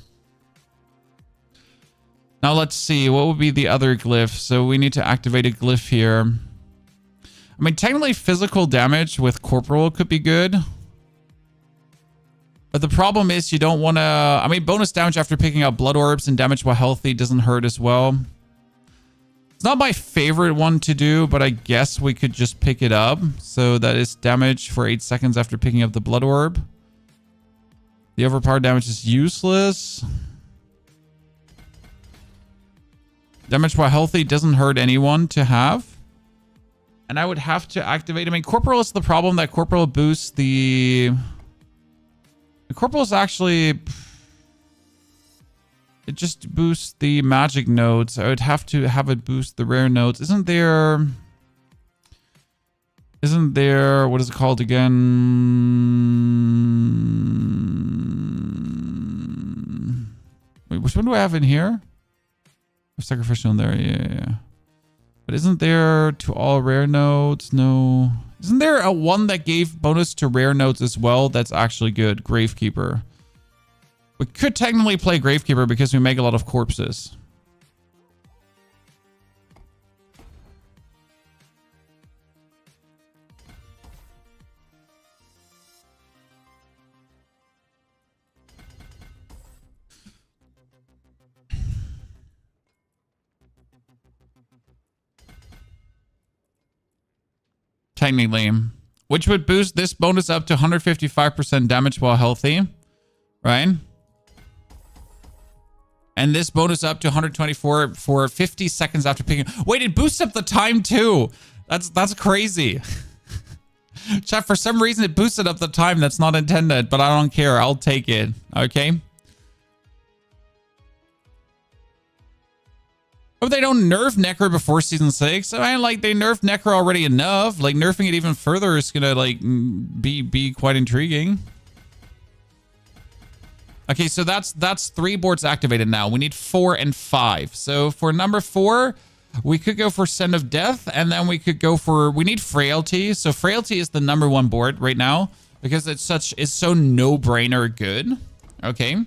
Now let's see, what would be the other glyph? So we need to activate a glyph here. I mean, technically physical damage with corporal could be good. But the problem is you don't want to... I mean, bonus damage after picking up blood orbs and damage while healthy doesn't hurt as well. It's not my favorite one to do, but I guess we could just pick it up. So that is damage for 8 seconds after picking up the blood orb. The overpowered damage is useless. Damage while healthy doesn't hurt anyone to have. And I would have to activate... I mean, corporal is the problem that corporal boosts the... The corporal is actually... It just boosts the magic nodes. I would have to have it boost the rare nodes. Isn't there... What is it called again? Wait, which one do I have in here? Sacrificial in there. Yeah. But isn't there to all rare nodes? No. Isn't there a one that gave bonus to rare nodes as well? That's actually good. Gravekeeper. We could technically play Gravekeeper because we make a lot of corpses. Technically, which would boost this bonus up to 155% damage while healthy, right? And this bonus up to 124 for 50 seconds after picking. Wait, it boosts up the time too. That's crazy. Chat, for some reason it boosted up the time. That's not intended, but I don't care. I'll take it. Okay. Oh, they don't nerf Necro before season 6. I mean, like, they nerfed Necro already enough. Like, nerfing it even further is gonna, like, be quite intriguing. Okay, so that's 3 boards activated now. We need 4 and 5. So for number 4, we could go for Send of Death, and then we could go for... We need Frailty. So Frailty is the number 1 board right now because it's so no-brainer good. Okay.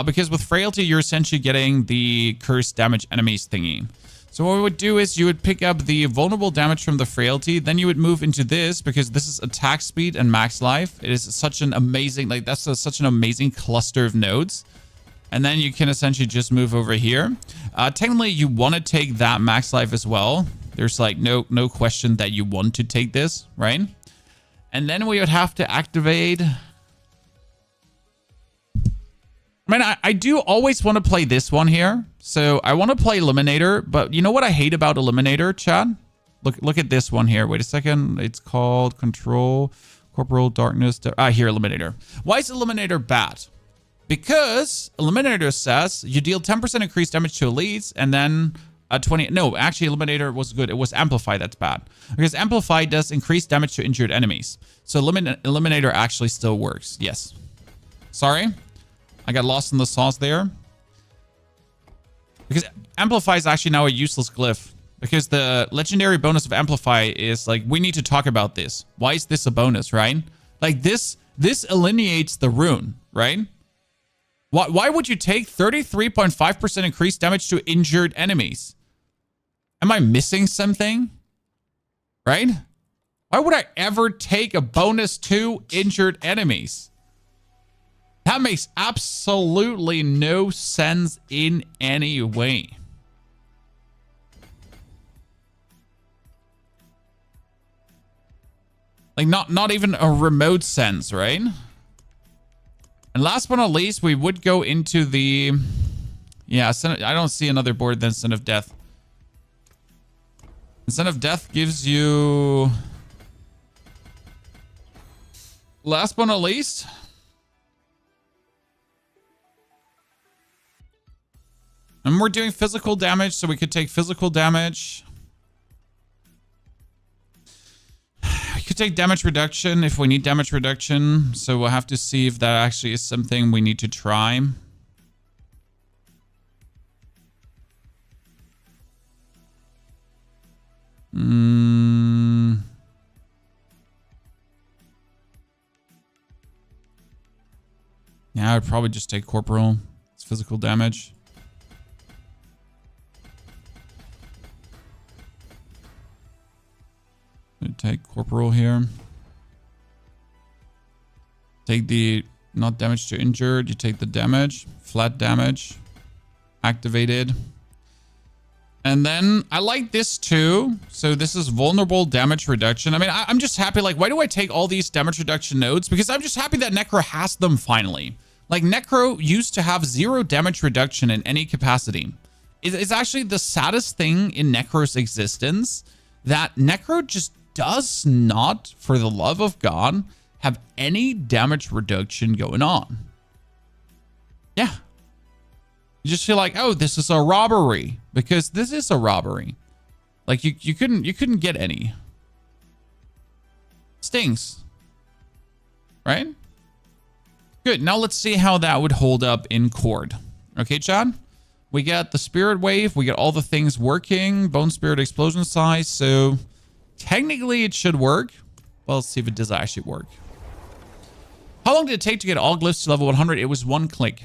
Because with Frailty, you're essentially getting the Cursed Damage Enemies thingy. So what we would do is you would pick up the vulnerable damage from the Frailty. Then you would move into this because this is attack speed and max life. It is such an amazing, like that's such an amazing cluster of nodes. And then you can essentially just move over here. Technically, you want to take that max life as well. There's like no question that you want to take this, right? And then we would have to activate. I mean, I do always want to play this one here. So I want to play Eliminator, but you know what I hate about Eliminator, Chad? Look at this one here. Wait a second. It's called Control, Corporal, Darkness. Here, Eliminator. Why is Eliminator bad? Because Eliminator says you deal 10% increased damage to elites and then a 20. No, actually, Eliminator was good. It was Amplify that's bad. Because Amplify does increase damage to injured enemies. So Eliminator actually still works. Yes. Sorry. I got lost in the sauce there. Because Amplify is actually now a useless glyph. Because the legendary bonus of Amplify is like, we need to talk about this. Why is this a bonus, right? Like this alienates the rune, right? Why would you take 33.5% increased damage to injured enemies? Am I missing something? Right? Why would I ever take a bonus to injured enemies? That makes absolutely no sense in any way. Like not even a remote sense, right? And last but not least, we would go into the... Yeah, I don't see another board than Son of Death. Son of Death gives you... Last but not least... And we're doing physical damage, so we could take physical damage. We could take damage reduction if we need damage reduction. So we'll have to see if that actually is something we need to try. Yeah, I would probably just take Corporal. It's physical damage. Take Corporal here. Take the not damage to injured. You take the damage. Flat damage. Activated. And then I like this too. So this is vulnerable damage reduction. I mean, I'm just happy. Like, why do I take all these damage reduction nodes? Because I'm just happy that Necro has them finally. Like, Necro used to have 0 damage reduction in any capacity. It's actually the saddest thing in Necro's existence that Necro just does not, for the love of God, have any damage reduction going on. Yeah. You just feel like, oh, this is a robbery. Because this is a robbery. Like, you couldn't get any. Stings. Right? Good. Now let's see how that would hold up in Chord. Okay, Chad? We got the Spirit Wave. We got all the things working. Bone Spirit Explosion Size. So... technically, it should work. Well, let's see if it does actually work. How long did it take to get all glyphs to level 100? It was 1 click.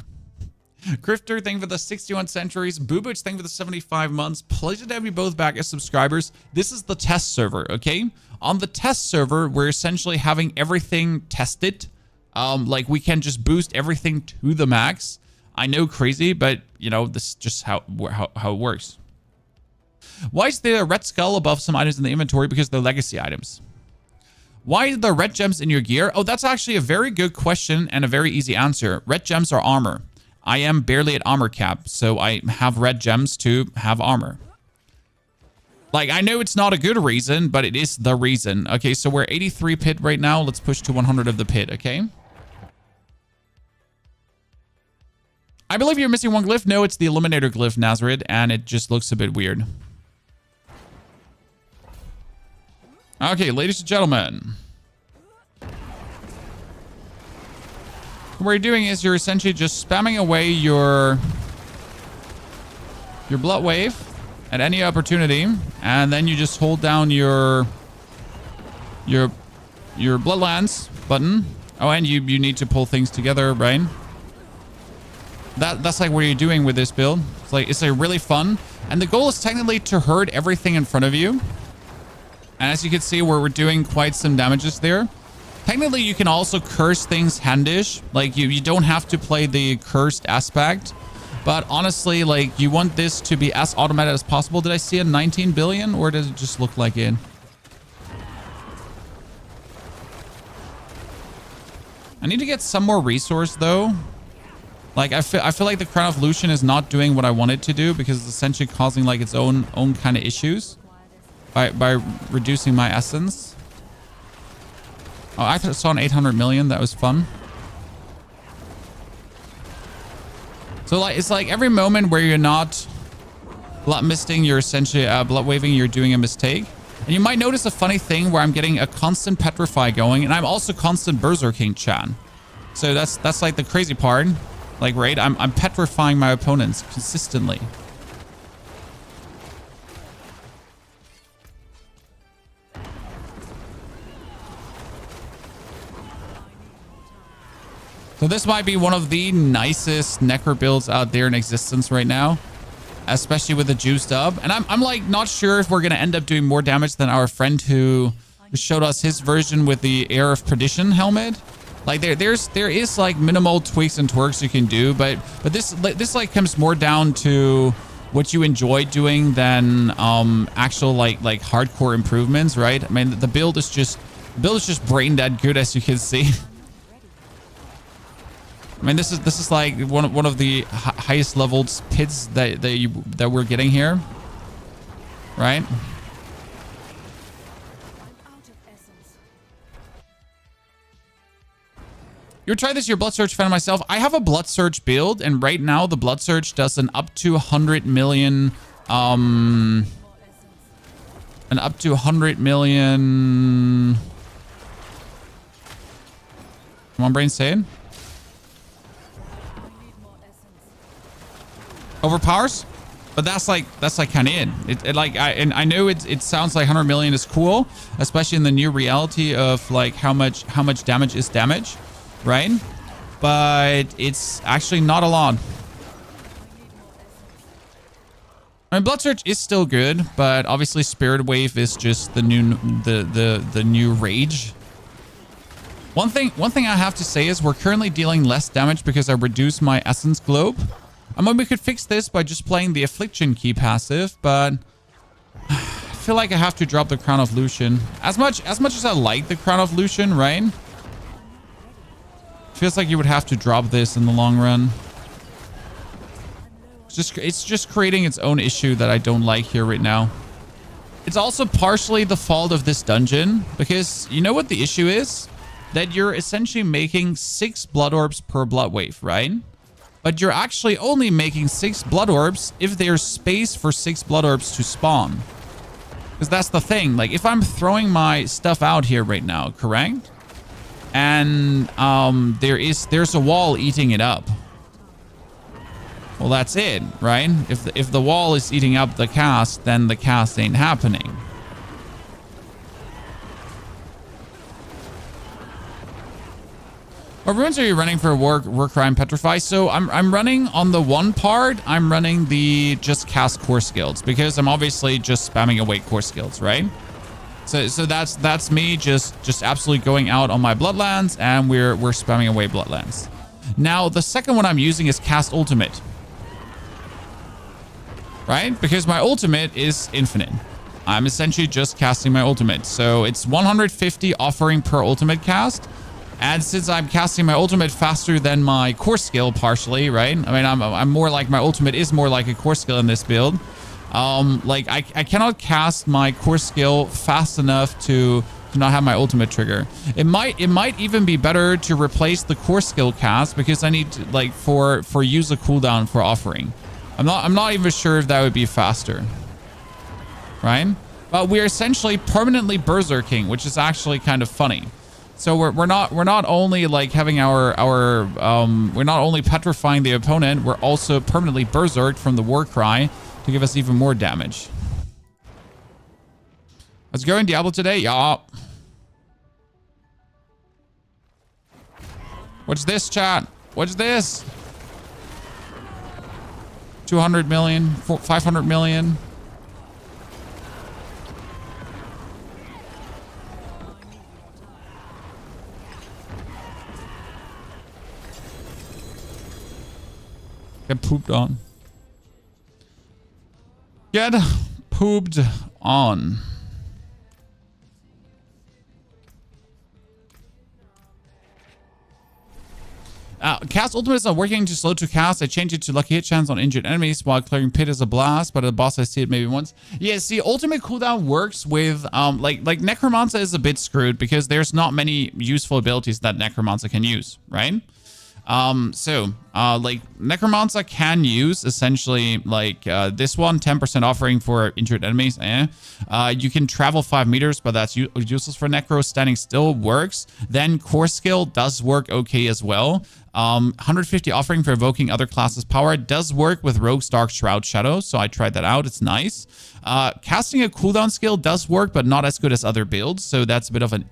Grifter, thank you for the 61 centuries. Boobage, thank you for the 75 months. Pleasure to have you both back as subscribers. This is the test server, okay? On the test server, we're essentially having everything tested. Like, we can just boost everything to the max. I know, crazy, but, you know, this is just how it works. Why is there a red skull above some items in the inventory? Because they're legacy items. Why are there red gems in your gear? Oh, that's actually a very good question and a very easy answer. Red gems are armor. I am barely at armor cap, so I have red gems to have armor. Like, I know it's not a good reason, but it is the reason. Okay, so we're 83 pit right now. Let's push to 100 of the pit, okay? I believe you're missing one glyph. No, it's the Eliminator glyph, Nazareth, and it just looks a bit weird. Okay, ladies and gentlemen. What you're doing is you're essentially just spamming away your blood wave at any opportunity, and then you just hold down your bloodlands button. Oh, and you need to pull things together, right? That's like what you're doing with this build. It's like really fun, and the goal is technically to hurt everything in front of you. And as you can see, we're doing quite some damages there. Technically, you can also curse things handish. Like, you don't have to play the cursed aspect. But honestly, like, you want this to be as automated as possible. Did I see a 19 billion or does it just look like it? I need to get some more resource though. Like, I feel like the Crown of Lucian is not doing what I want it to do because it's essentially causing like its own kind of issues by reducing my essence. Oh, I saw an 800 million. That was fun. So like, it's like every moment where you're not blood misting, you're essentially blood waving, you're doing a mistake. And you might notice a funny thing where I'm getting a constant petrify going, and I'm also constant berserking chan. So that's like the crazy part. Like, right, I'm petrifying my opponents consistently. So this might be one of the nicest Necro builds out there in existence right now, especially with the juiced up. And I'm like not sure if we're going to end up doing more damage than our friend who showed us his version with the Air of Perdition helmet. Like there is like minimal tweaks and twerks you can do, but this like comes more down to what you enjoy doing than actual like hardcore improvements, right? I mean, the build is just brain dead good, as you can see. I mean, this is like one of the highest leveled pits that we're getting here, right? You try this, your Blood Surge fan myself. I have a Blood Surge build, and right now the Blood Surge does an up to 100 million, Come on, brain, say it. Overpowers, but that's like kind of it. I know it sounds like 100 million is cool, especially in the new reality of like how much damage is damage, right? But it's actually not a lot. I mean, Blood Surge is still good, but obviously Spirit Wave is just the new rage. One thing I have to say is we're currently dealing less damage because I reduced my Essence Globe. I mean, we could fix this by just playing the Affliction key passive, but I feel like I have to drop the Crown of Lucian. As much as I like the Crown of Lucian, right? Feels like you would have to drop this in the long run. It's just creating its own issue that I don't like here right now. It's also partially the fault of this dungeon, because you know what the issue is? That you're essentially making 6 blood orbs per blood wave, right? But you're actually only making 6 blood orbs if there's space for 6 blood orbs to spawn. Because that's the thing. Like, if I'm throwing my stuff out here right now, correct? And there's a wall eating it up. Well, that's it, right? If the wall is eating up the cast, then the cast ain't happening. What runes are you running for Warcry and Petrify? So I'm running on the one part, I'm running the just cast core skills because I'm obviously just spamming away core skills, right? So that's me just absolutely going out on my Bloodlands, and we're spamming away Bloodlands. Now the second one I'm using is cast ultimate. Right? Because my ultimate is infinite. I'm essentially just casting my ultimate. So it's 150 offering per ultimate cast. And since I'm casting my ultimate faster than my core skill partially, right? I mean, I'm more like my ultimate is more like a core skill in this build. Like I cannot cast my core skill fast enough to not have my ultimate trigger. It might even be better to replace the core skill cast because I need to, like for use a cooldown for offering. I'm not even sure if that would be faster. Right? But we're essentially permanently berserking, which is actually kind of funny. So we're not only like having our we're not only petrifying the opponent, we're also permanently berserked from the war cry to give us even more damage. How's it going, Diablo today? Yeah. What's this, chat? What's this? 200 million, 500 million. Get pooped on. Get pooped on. Cast ultimate is not working, too slow to cast. I changed it to lucky hit chance on injured enemies while clearing pit as a blast, but at the boss I see it maybe once. Yeah, see, ultimate cooldown works with like Necromancer is a bit screwed because there's not many useful abilities that Necromancer can use, right? Like Necromancer can use essentially like this one, 10% offering for injured enemies. You can travel 5 meters, but that's useless for Necro. Standing still works. Then core skill does work okay as well. 150 offering for evoking other classes power does work with Rogue's Dark Shroud Shadow, so I tried that out. It's nice. Casting a cooldown skill does work, but not as good as other builds, so that's a bit of an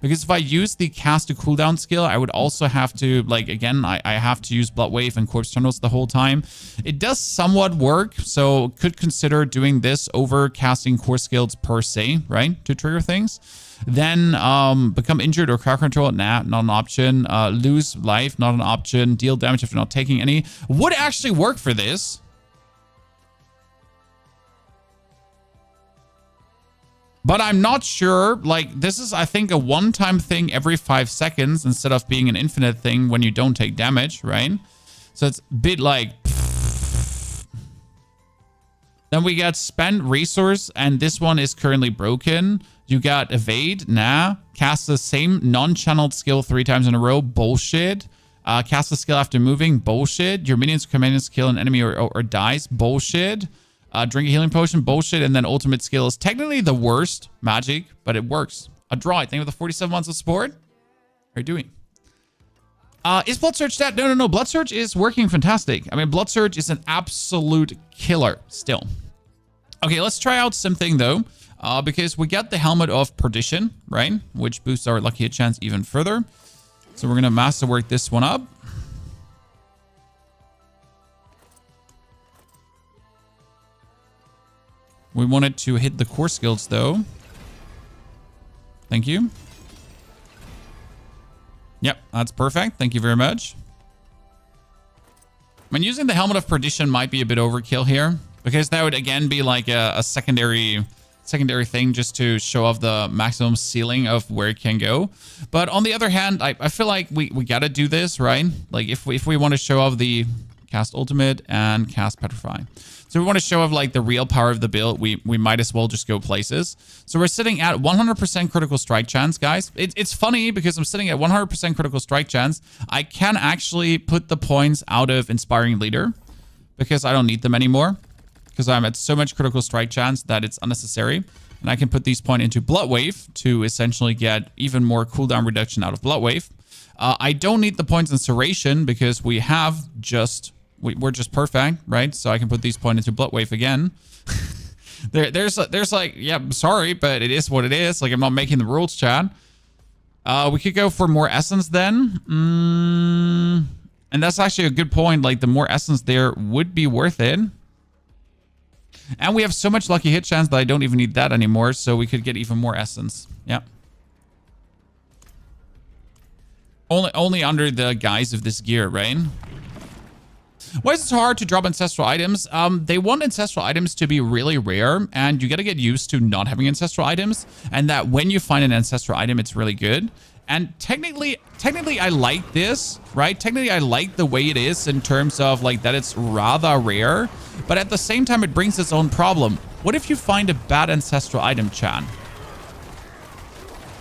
because if I use the cast a cooldown skill, I would also have to, like, again, I have to use Blood Wave and Corpse Tunnels the whole time. It does somewhat work, so could consider doing this over casting core skills per se, right, to trigger things. Then become injured or crowd control, nah, not an option. Lose life, not an option. Deal damage if you're not taking any. Would actually work for this. But I'm not sure, like, this is, I think, a one-time thing every 5 seconds instead of being an infinite thing when you don't take damage, right? So it's a bit like... Then we got spend resource, and this one is currently broken. You got evade, nah. Cast the same non-channeled skill 3 times in a row, bullshit. Cast the skill after moving, bullshit. Your minions command to kill an enemy or dies, bullshit. Drink a healing potion, bullshit. And then ultimate skill is technically the worst magic, but it works. A draw, I think, with the 47 months of support. How are you doing? Is Blood Surge dead? No. Blood Surge is working fantastic. I mean, Blood Surge is an absolute killer still. Okay, let's try out something though, because we got the Helmet of Perdition, right? Which boosts our lucky hit chance even further. So we're going to masterwork this one up. We wanted to hit the core skills though. Thank you. Yep, that's perfect. Thank you very much. I mean, using the Helmet of Perdition might be a bit overkill here, because that would again be like a secondary thing just to show off the maximum ceiling of where it can go. But on the other hand, I feel like we gotta do this, right? Like if we want to show off the cast ultimate and cast petrify. So we want to show off like the real power of the build. We might as well just go places. So we're sitting at 100% critical strike chance, guys. It's funny because I'm sitting at 100% critical strike chance. I can actually put the points out of Inspiring Leader because I don't need them anymore, because I'm at so much critical strike chance that it's unnecessary. And I can put these points into Blood Wave to essentially get even more cooldown reduction out of Blood Wave. I don't need the points in Serration because we have just... We're just perfect, right? So I can put these points into Blood Wave again. there's like, yeah, sorry, but it is what it is. Like, I'm not making the rules, chat. We could go for more essence then. And that's actually a good point. Like, the more essence there would be worth it. And we have so much lucky hit chance that I don't even need that anymore. So we could get even more essence. Yeah. Only under the guise of this gear, right? Why is it so hard to drop ancestral items? They want ancestral items to be really rare, and you got to get used to not having ancestral items, and that when you find an ancestral item, it's really good. And technically I like this, right? Technically I like the way it is in terms of like that it's rather rare, but at the same time it brings its own problem. What if you find a bad ancestral item, Chan?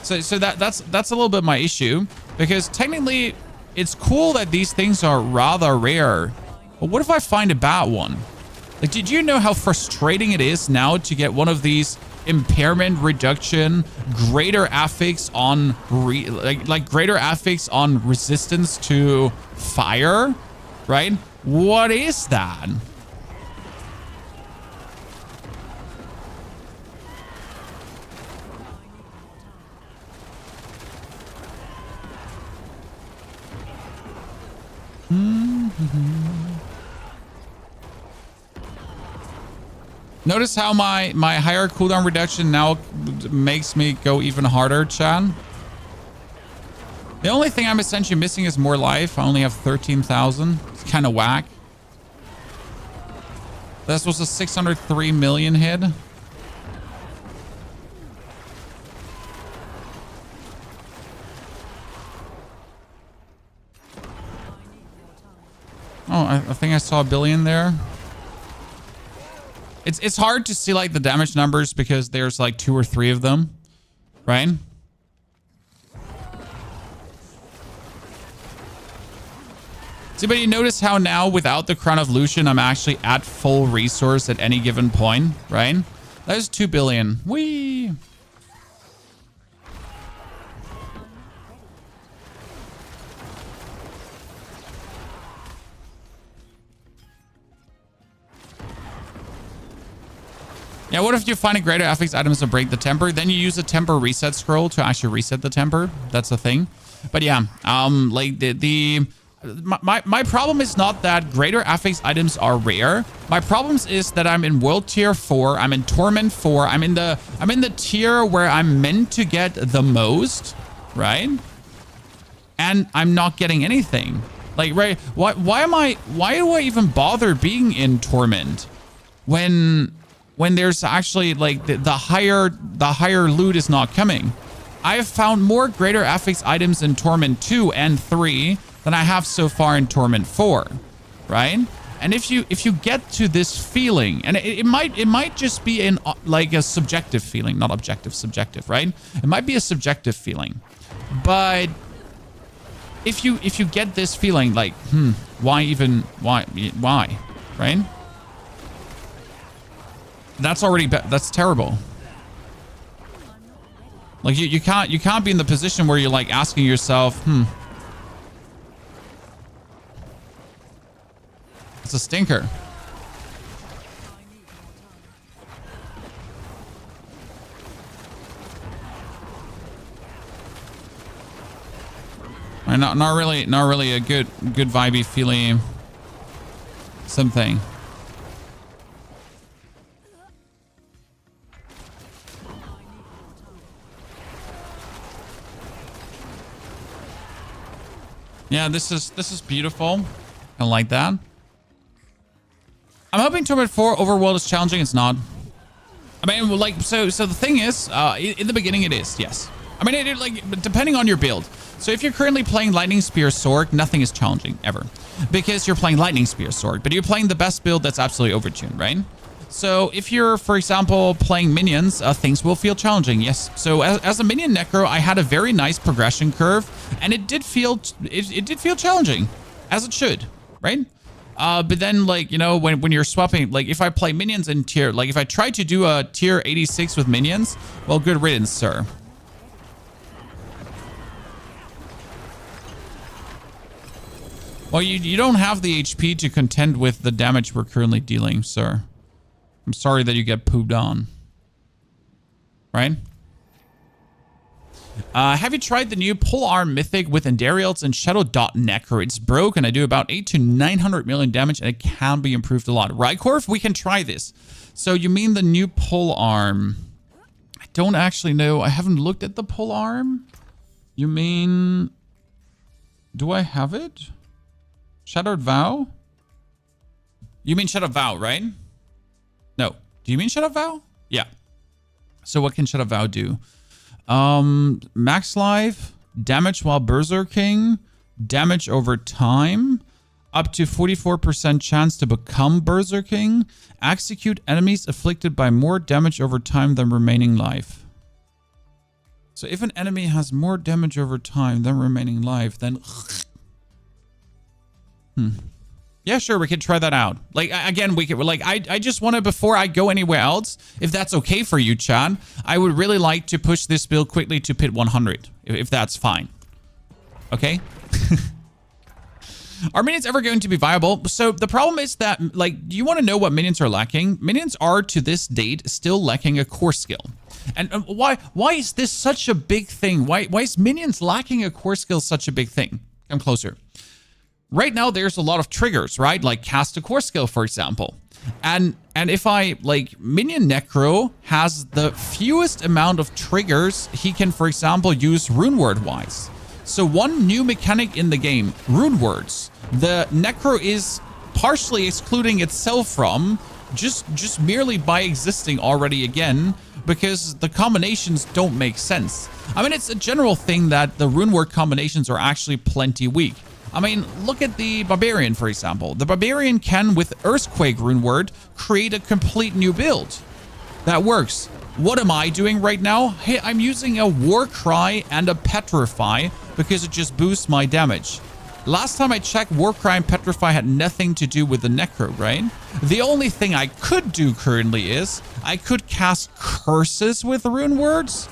So that's a little bit my issue, because technically it's cool that these things are rather rare. But what if I find a bad one? Like, did you know how frustrating it is now to get one of these impairment reduction, greater affix on greater affix on resistance to fire, right? What is that? Notice how my higher cooldown reduction now makes me go even harder, Chan. The only thing I'm essentially missing is more life. I only have 13,000. It's kind of whack. This was a 603 million hit. Oh, I think I saw a billion there. It's hard to see like the damage numbers because there's like 2 or 3 of them, right? See, but you notice how now without the Crown of Lucian, I'm actually at full resource at any given point, right? That is 2 billion. Whee! Yeah, what if you find a greater affix items to break the temper? Then you use a temper reset scroll to actually reset the temper. That's the thing. But yeah, like my problem is not that greater affix items are rare. My problems is that I'm in world tier 4. I'm in torment 4. I'm in the tier where I'm meant to get the most, right? And I'm not getting anything. Like, right? Why do I even bother being in torment when there's actually like the higher loot is not coming? I have found more greater affix items in Torment 2 and 3 than I have so far in Torment 4, right? And if you get to this feeling, and it might just be in like a subjective feeling, not objective, subjective, right? It might be a subjective feeling, but if you get this feeling like, why, right? That's terrible. Like you can't be in the position where you're like asking yourself, it's a stinker. Not really a good vibey feely something. Yeah, this is beautiful. I like that. I'm hoping Torment 4 Overworld is challenging. It's not. I mean, like, so the thing is, in the beginning it is, yes. I mean, it like, depending on your build. So if you're currently playing Lightning Spear Sword, nothing is challenging, ever. Because you're playing Lightning Spear Sword, but you're playing the best build that's absolutely overtuned, right? So if you're, for example, playing minions, things will feel challenging, yes. So as a minion necro, I had a very nice progression curve, and it did feel challenging, as it should, right? But then, like, you know, when you're swapping, like if I play minions in tier, like if I try to do a tier 86 with minions, well, good riddance, sir. Well, you don't have the HP to contend with the damage we're currently dealing, sir. I'm sorry that you get pooped on. Right? Have you tried the new Polearm Mythic with Endarials and Shadow Dot Necro? It's broke and I do about 800 to 900 million damage and it can be improved a lot. Rykorf, we can try this. So you mean the new Polearm? I don't actually know. I haven't looked at the Polearm. You mean... Do I have it? Shadowed Vow? You mean Shadowed Vow, right? No. Do you mean Shadow Vow? Yeah. So what can Shadow Vow do? Max life, damage while berserking, damage over time, up to 44% chance to become berserking, execute enemies afflicted by more damage over time than remaining life. So if an enemy has more damage over time than remaining life, then... Yeah, sure, we could try that out. Like, again, we could, like, I just want to, before I go anywhere else, if that's okay for you, Chan, I would really like to push this build quickly to pit 100, if that's fine. Okay? Are minions ever going to be viable? So the problem is that, like, do you want to know what minions are lacking? Minions are, to this date, still lacking a core skill. And why is this such a big thing? Why is minions lacking a core skill such a big thing? Come closer. Right now, there's a lot of triggers, right? Like cast a core skill, for example. And if I, like, Minion Necro has the fewest amount of triggers he can, for example, use rune word wise. So one new mechanic in the game, rune words. The Necro is partially excluding itself from just merely by existing already again, because the combinations don't make sense. I mean, it's a general thing that the rune word combinations are actually plenty weak. I mean, look at the Barbarian, for example. The Barbarian can, with Earthquake rune word, create a complete new build. That works. What am I doing right now? Hey, I'm using a Warcry and a Petrify because it just boosts my damage. Last time I checked, Warcry and Petrify had nothing to do with the Necro, right? The only thing I could do currently is I could cast Curses with rune words.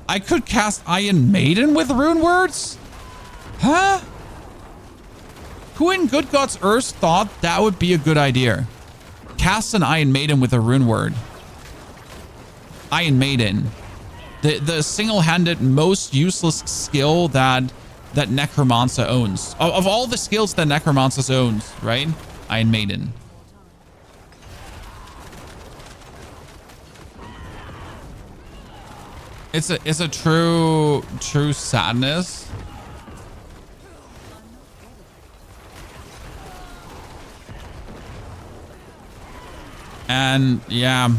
I could cast Iron Maiden with rune words. Huh? Who in good God's earth thought that would be a good idea? Cast an Iron Maiden with a rune word. Iron Maiden. The single-handed most useless skill that Necromancer owns. Of all the skills that Necromancer owns, right? Iron Maiden. It's a true sadness. And yeah.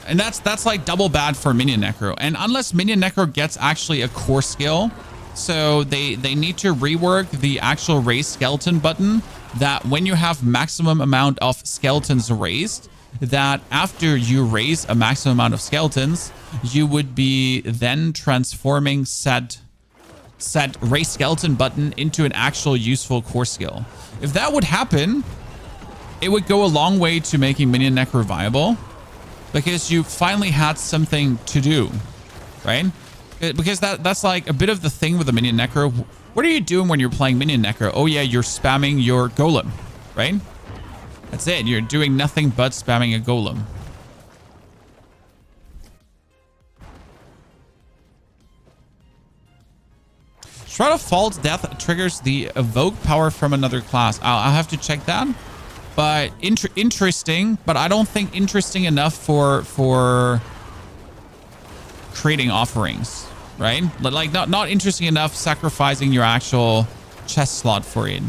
And that's like double bad for Minion Necro. And unless Minion Necro gets actually a core skill, so they need to rework the actual raise skeleton button, that when you have maximum amount of skeletons raised, that after you raise a maximum amount of skeletons, you would be then transforming said raise skeleton button into an actual useful core skill. If that would happen, it would go a long way to making Minion Necro viable, because you finally had something to do, right? Because that's like a bit of the thing with the Minion Necro. What are you doing when you're playing Minion Necro? Oh yeah, you're spamming your golem, right? That's it. You're doing nothing but spamming a golem. Shroud of False Death triggers the evoke power from another class. I'll have to check that. But interesting, but I don't think interesting enough for creating offerings, right? Like not interesting enough sacrificing your actual chest slot for it.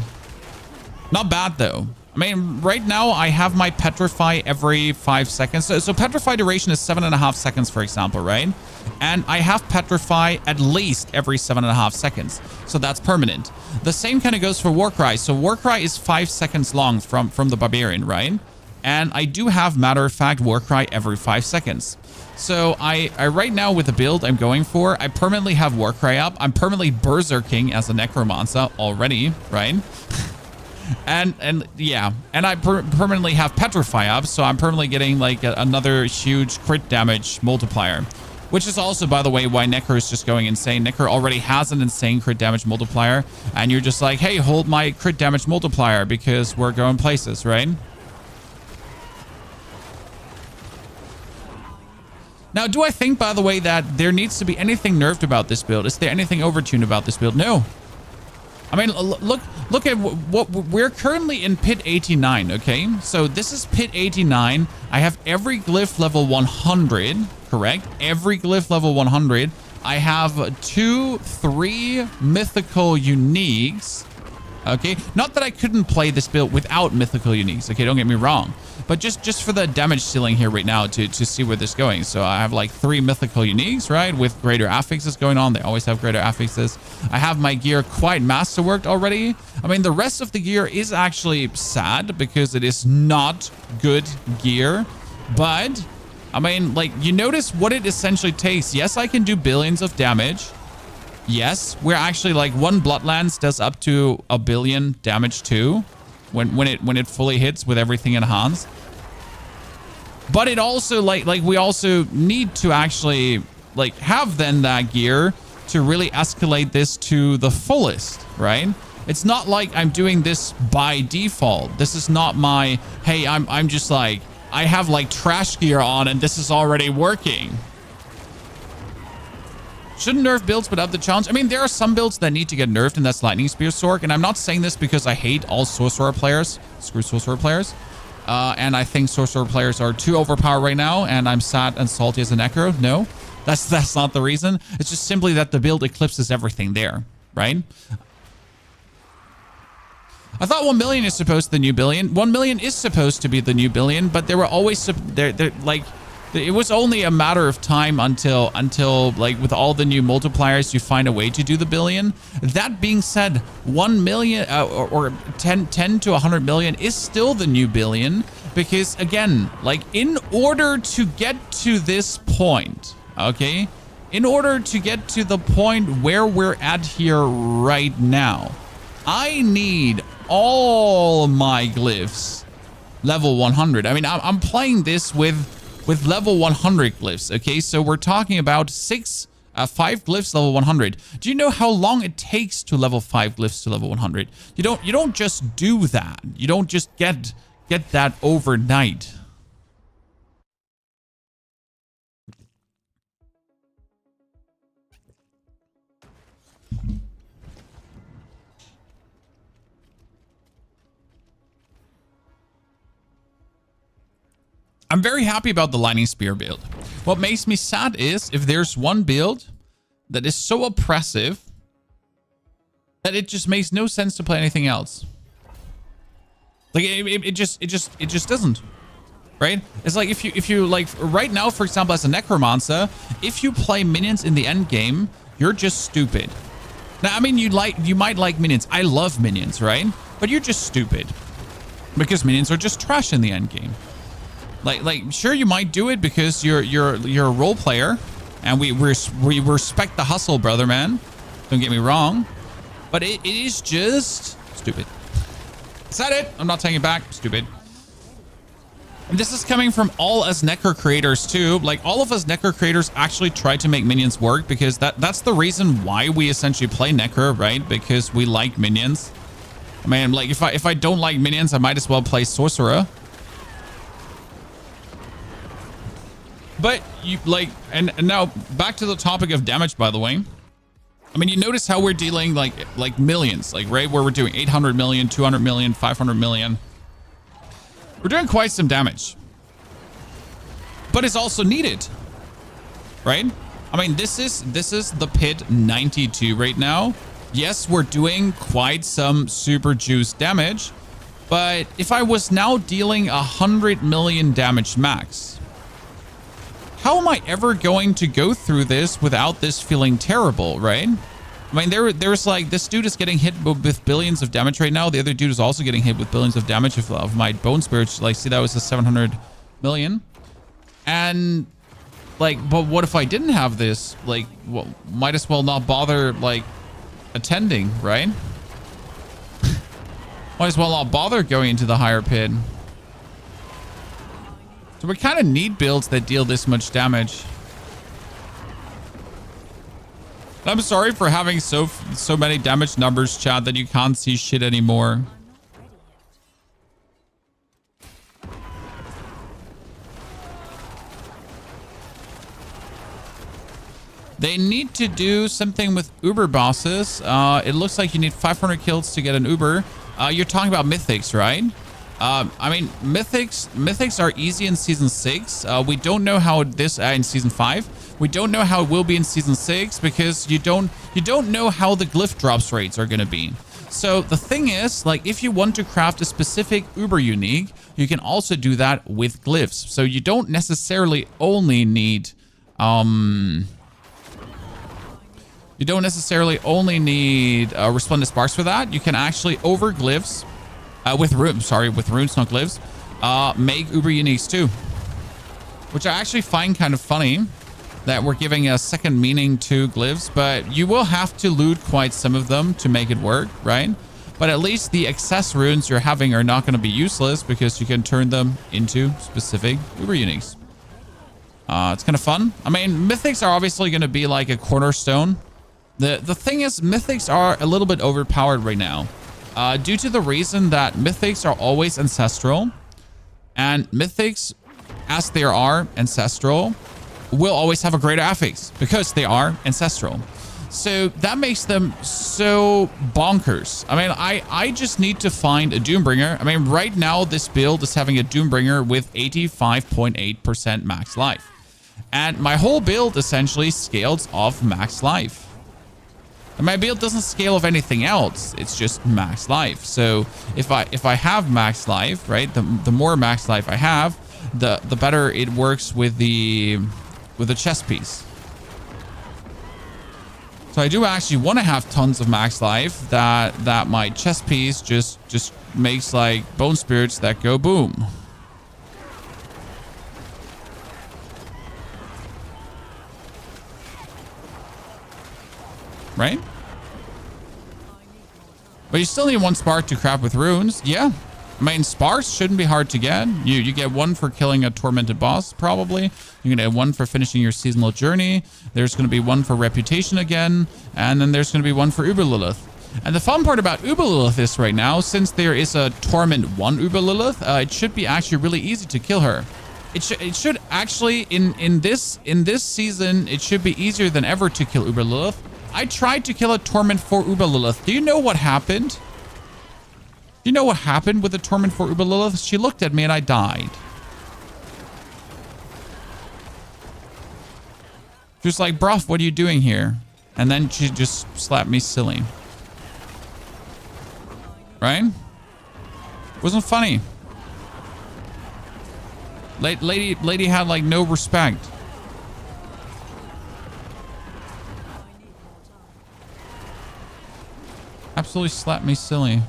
Not bad though. I mean, right now I have my Petrify every 5 seconds. So Petrify duration is 7.5 seconds, for example, right? And I have Petrify at least every 7.5 seconds. So that's permanent. The same kind of goes for Warcry. So Warcry is 5 seconds long from the Barbarian, right? And I do have, matter of fact, Warcry every 5 seconds. So I right now with the build I'm going for, I permanently have Warcry up. I'm permanently Berserking as a Necromancer already, right? And yeah, and I permanently have Petrify up, so I'm permanently getting like another huge crit damage multiplier, which is also, by the way, why Necro is just going insane. Necro already has an insane crit damage multiplier, and you're just like, hey, hold my crit damage multiplier because we're going places, right? Now, do I think, by the way, that there needs to be anything nerfed about this build? Is there anything overtuned about this build? No. I mean, look at what we're currently in pit 89, okay? So this is pit 89. I have every glyph level 100, correct? Every glyph level 100. I have 3 mythical uniques, okay? Not that I couldn't play this build without mythical uniques, okay? Don't get me wrong. But just for the damage ceiling here right now to see where this is going. So I have like 3 mythical uniques, right? With greater affixes going on. They always have greater affixes. I have my gear quite masterworked already. I mean, the rest of the gear is actually sad because it is not good gear. But, I mean, like, you notice what it essentially takes. Yes, I can do billions of damage. Yes, we're actually like 1 Bloodlance does up to 1 billion damage too. When it fully hits with everything enhanced. But it also like we also need to actually like have then that gear to really escalate this to the fullest, right? It's not like I'm doing this by default. This is not my, hey, I'm just like, I have like trash gear on and this is already working. Shouldn't nerf builds but up the challenge? I mean, there are some builds that need to get nerfed, and that's Lightning Spear Sork. And I'm not saying this because I hate all Sorcerer players. Screw Sorcerer players. And I think Sorcerer players are too overpowered right now, and I'm sad and salty as a Necro. No, that's not the reason. It's just simply that the build eclipses everything there, right? I thought 1 million is supposed to be the new billion. 1 million is supposed to be the new billion, but there were always like it was only a matter of time until like with all the new multipliers you find a way to do the billion. That being said, 1 million or 10 to 100 million is still the new billion, because again, like in order to get to this point, okay, in order to get to the point where we're at here right now, I need all my glyphs level 100. I mean, I'm playing this with level 100 glyphs, okay? So we're talking about 5 glyphs level 100. Do you know how long it takes to level 5 glyphs to level 100? You don't just do that. You don't just get that overnight. I'm very happy about the Lightning Spear build. What makes me sad is if there's one build that is so oppressive that it just makes no sense to play anything else. Like it just doesn't, right? It's like if you like right now, for example, as a necromancer, if you play minions in the end game, you're just stupid. Now, I mean, you might like minions. I love minions, right? But you're just stupid because minions are just trash in the end game. Like, sure, you might do it because you're a role player, and we respect the hustle, brother, man. Don't get me wrong, but it is just stupid. Is that it? I'm not taking it back. Stupid. And this is coming from all us Necro creators too. Like all of us Necro creators actually try to make minions work, because that's the reason why we essentially play Necro, right? Because we like minions. I mean, like if I don't like minions, I might as well play Sorcerer. But you like, and now back to the topic of damage, by the way. I mean, you notice how we're dealing like millions, like right where we're doing 800 million, 200 million, 500 million. We're doing quite some damage, but it's also needed, right? I mean, this is the pit 92 right now. Yes, we're doing quite some super juice damage, but if I was now dealing 100 million damage max, how am I ever going to go through this without this feeling terrible, right? I mean, there's like, this dude is getting hit with billions of damage right now. The other dude is also getting hit with billions of damage of my bone spirits. Like, see, that was a 700 million. And like, but what if I didn't have this? Like, well, might as well not bother like attending, right? Might as well not bother going into the higher pit. So we kind of need builds that deal this much damage. I'm sorry for having so many damage numbers, chat, that you can't see shit anymore. They need to do something with Uber bosses. It looks like you need 500 kills to get an Uber. You're talking about mythics, right? I mean, mythics are easy in season 6. We don't know how this in season 5. We don't know how it will be in season 6 because you don't know how the glyph drops rates are going to be. So the thing is, like, if you want to craft a specific Uber unique, you can also do that with glyphs. So you don't necessarily only need resplendent sparks for that. You can actually over glyphs with runes, not glyphs, make Uber uniques too, which I actually find kind of funny that we're giving a second meaning to glyphs, but you will have to loot quite some of them to make it work, right? But at least the excess runes you're having are not going to be useless because you can turn them into specific Uber uniques. It's kind of fun. I mean, mythics are obviously going to be like a cornerstone. The thing is, mythics are a little bit overpowered right now, due to the reason that mythics are always ancestral, and mythics, as they are ancestral, will always have a greater affix because they are ancestral. So that makes them so bonkers. I mean, I just need to find a Doombringer. I mean, right now this build is having a Doombringer with 85.8% max life, and my whole build essentially scales off max life. And my build doesn't scale of anything else. It's just max life. So if I have max life, right, the more max life I have, the better it works with the chest piece. So I do actually want to have tons of max life that my chest piece just makes like bone spirits that go boom. Right? But you still need 1 spark to craft with runes. Yeah. I mean, sparks shouldn't be hard to get. You get 1 for killing a tormented boss, probably. You're going to get 1 for finishing your seasonal journey. There's going to be 1 for reputation again. And then there's going to be 1 for Uber Lilith. And the fun part about Uber Lilith is right now, since there is a Torment 1 Uber Lilith, it should be actually really easy to kill her. It should actually, in this season, it should be easier than ever to kill Uber Lilith. I tried to kill a Torment 4 Uber Lilith. Do you know what happened? Do you know what happened with the Torment 4 Uber Lilith? She looked at me and I died. She was like, bruv, what are you doing here? And then she just slapped me silly. Right? Wasn't funny. Lady had like no respect. Absolutely slapped me silly.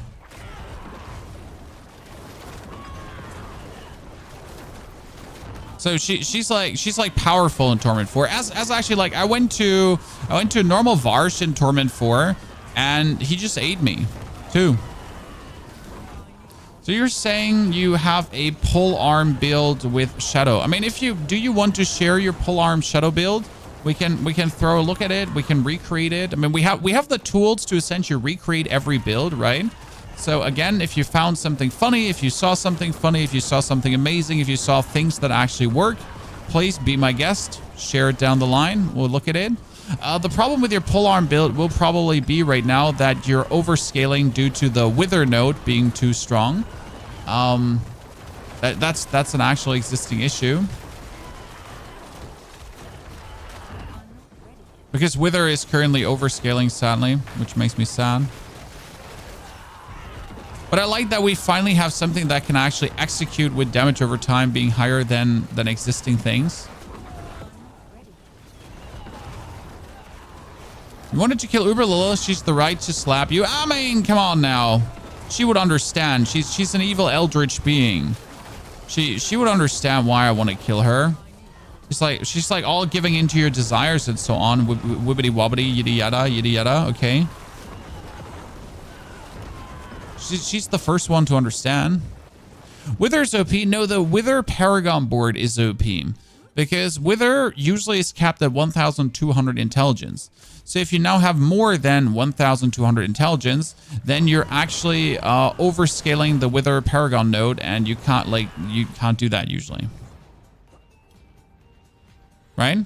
So she's like powerful in Torment 4. As actually, like, I went to a normal Varsh in Torment 4 and he just ate me too. So you're saying you have a pole arm build with Shadow. I mean, do you want to share your pole arm Shadow build? We can throw a look at it. We can recreate it. I mean, we have the tools to essentially recreate every build, right? So again, if you found something funny, if you saw something funny, if you saw something amazing, if you saw things that actually work, please be my guest. Share it down the line. We'll look at it. The problem with your polearm build will probably be right now that you're overscaling due to the wither node being too strong. That's an actual existing issue. Because wither is currently overscaling, sadly, which makes me sad. But I like that we finally have something that can actually execute with damage over time being higher than existing things. You wanted to kill Uber Lilith, she's the right to slap you. I mean, come on now. She would understand. She's an evil eldritch being. She would understand why I want to kill her. She's like all giving into your desires and so on. Wibbity wobbity, yada yada, okay. She's the first one to understand. Wither's OP. No, the Wither Paragon board is OP. Because Wither usually is capped at 1,200 intelligence. So if you now have more than 1,200 intelligence, then you're actually overscaling the Wither Paragon node, and you can't do that usually. Right?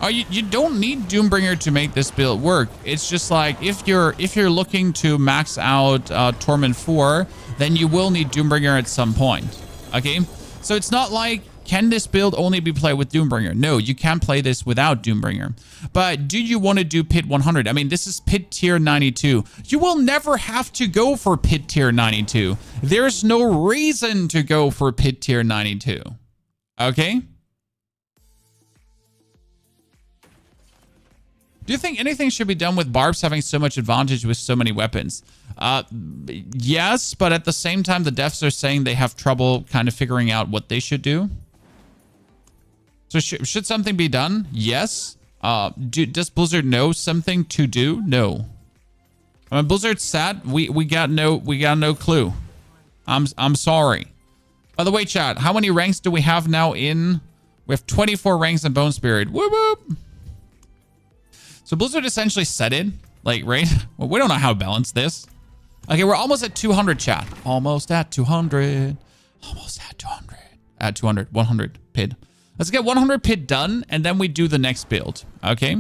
Oh, you don't need Doombringer to make this build work. It's just like if you're looking to max out Torment 4, then you will need Doombringer at some point. Okay, so it's not like, can this build only be played with Doombringer? No, you can play this without Doombringer. But do you want to do Pit 100? I mean, this is Pit Tier 92. You will never have to go for Pit Tier 92. There's no reason to go for Pit Tier 92. Okay? Do you think anything should be done with Barbs having so much advantage with so many weapons? Yes, but at the same time, the devs are saying they have trouble kind of figuring out what they should do. So should something be done? Yes. Does Blizzard know something to do? No. I mean, Blizzard's sad. We got no clue. I'm sorry. By the way, chat, how many ranks do we have now in? We have 24 ranks in Bone Spirit. Whoop whoop. So Blizzard essentially said it, like, right? Well, we don't know how to balance this. Okay, we're almost at 200, chat. Almost at 200. Almost at 200. At 200. 100 PID. Let's get 100 PID done, and then we do the next build. Okay?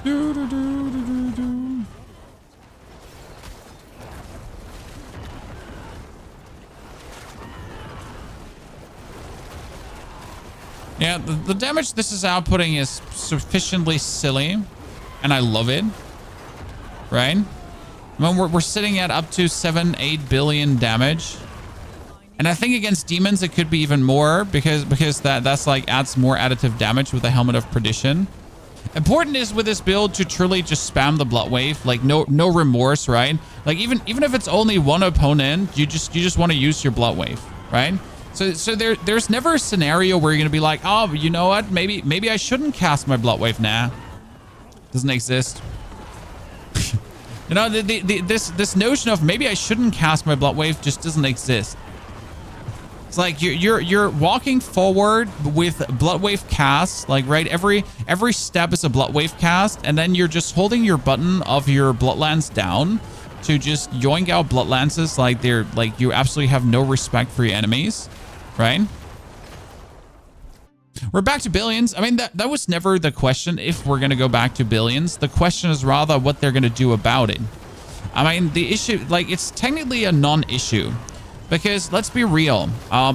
Do, do, do, do, do, do. Yeah, the damage this is outputting is sufficiently silly, and I love it. Right? I mean, we're sitting at up to 7-8 billion damage. And I think against demons, it could be even more because that's like adds more additive damage with the Helmet of Perdition. Important is with this build to truly just spam the Blood Wave, like no remorse, right? Like even if it's only one opponent, you just want to use your Blood Wave, right? So there's never a scenario where you're gonna be like, oh, you know what? Maybe I shouldn't cast my Blood Wave. Nah, doesn't exist. You know, this notion of maybe I shouldn't cast my Blood Wave just doesn't exist. It's like you're walking forward with Blood Wave cast, like right, every step is a Blood Wave cast, and then you're just holding your button of your Bloodlance down to just yoink out Bloodlances like they're like you absolutely have no respect for your enemies, right? We're back to billions. I mean, that was never the question if we're gonna go back to billions. The question is rather what they're gonna do about it. I mean, the issue, like, it's technically a non-issue. Because let's be real,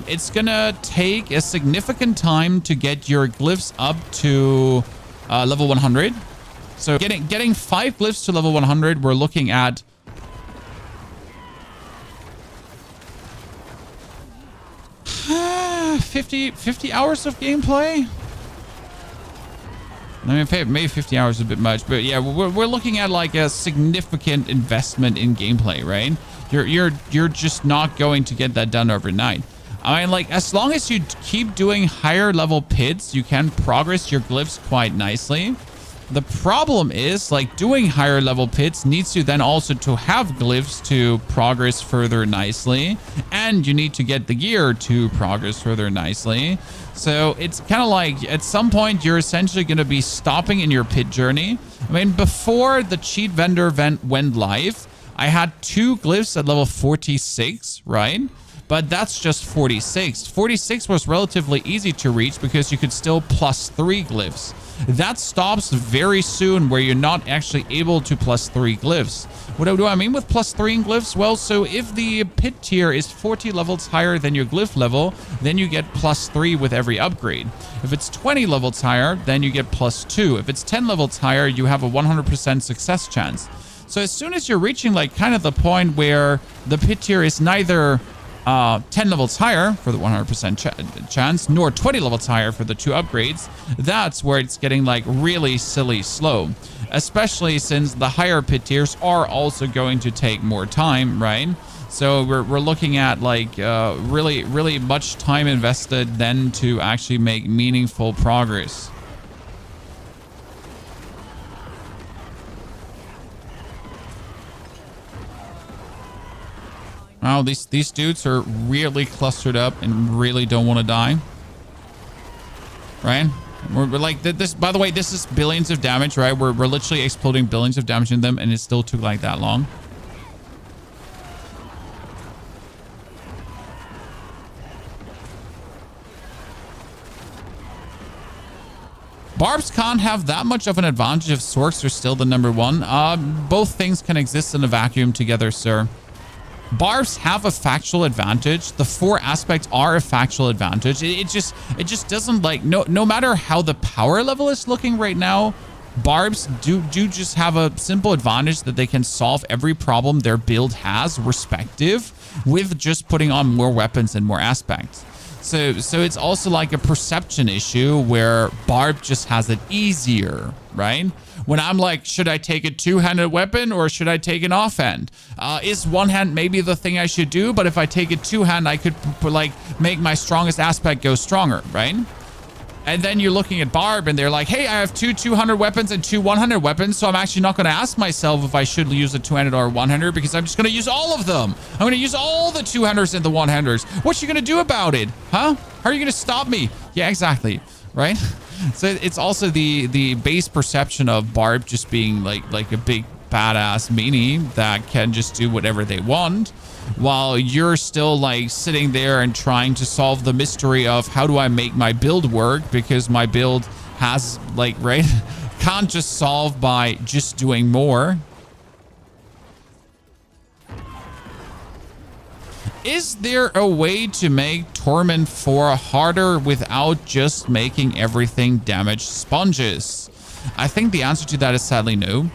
it's gonna take a significant time to get your glyphs up to level 100. So getting 5 glyphs to level 100, we're looking at 50 hours of gameplay. I mean, maybe 50 hours is a bit much, but yeah, we're looking at like a significant investment in gameplay, right? You're just not going to get that done overnight. I mean, like, as long as you keep doing higher level pits, you can progress your glyphs quite nicely. The problem is, like, doing higher level pits needs you then also to have glyphs to progress further nicely, and you need to get the gear to progress further nicely. So it's kind of like at some point you're essentially going to be stopping in your pit journey. I mean, before the cheat vendor event went live, I had 2 glyphs at level 46, right? But that's just 46. 46 was relatively easy to reach because you could still +3 glyphs. That stops very soon where you're not actually able to +3 glyphs. What do I mean with +3 in glyphs? Well, so if the pit tier is 40 levels higher than your glyph level, then you get +3 with every upgrade. If it's 20 levels higher, then you get +2. If it's 10 levels higher, you have a 100% success chance. So as soon as you're reaching like kind of the point where the pit tier is neither 10 levels higher for the 100% chance, nor 20 levels higher for the 2 upgrades, that's where it's getting like really silly slow. Especially since the higher pit tiers are also going to take more time, right? So we're looking at like really much time invested then to actually make meaningful progress. Wow, these dudes are really clustered up and really don't want to die. Right? We're like this. By the way, this is billions of damage, right? We're literally exploding billions of damage in them, and it still took like that long. Barbs can't have that much of an advantage if Sorks are still the #1. Both things can exist in a vacuum together, sir. Barbs have a factual advantage. The 4 aspects are a factual advantage. It just doesn't like no matter how the power level is looking right now, Barbs do just have a simple advantage that they can solve every problem their build has respective with just putting on more weapons and more aspects. So it's also like a perception issue where Barb just has it easier, right? When I'm like, should I take a 2-handed weapon or should I take an offhand? Is one hand maybe the thing I should do? But if I take a 2-hand, I could like make my strongest aspect go stronger, right? And then you're looking at Barb and they're like, hey, I have 2 200 weapons and 2 100 weapons. So I'm actually not going to ask myself if I should use a 200 or a 100 because I'm just going to use all of them. I'm going to use all the 200s and the 100s. What you going to do about it? Huh? How are you going to stop me? Yeah, exactly. Right? So it's also the base perception of Barb just being like a big badass meanie that can just do whatever they want, while you're still like sitting there and trying to solve the mystery of how do I make my build work because my build has like, right, can't just solve by just doing more. Is there a way to make Torment 4 harder without just making everything damage sponges? I think the answer to that is sadly no,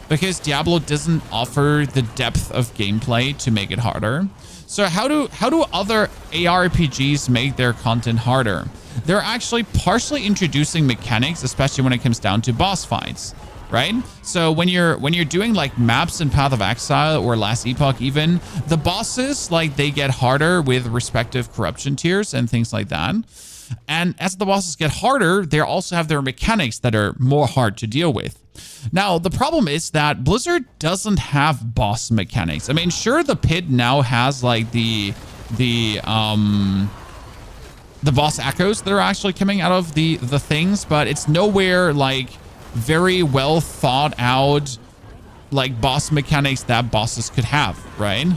because Diablo doesn't offer the depth of gameplay to make it harder. So how do other ARPGs make their content harder? They're actually partially introducing mechanics, especially when it comes down to boss fights, right? So when you're doing like maps in Path of Exile or Last Epoch even, the bosses, like, they get harder with respective corruption tiers and things like that. And as the bosses get harder, they also have their mechanics that are more hard to deal with. Now, the problem is that Blizzard doesn't have boss mechanics. I mean, sure, the pit now has like the boss echoes that are actually coming out of the things, but it's nowhere like very well thought out like boss mechanics that bosses could have, right?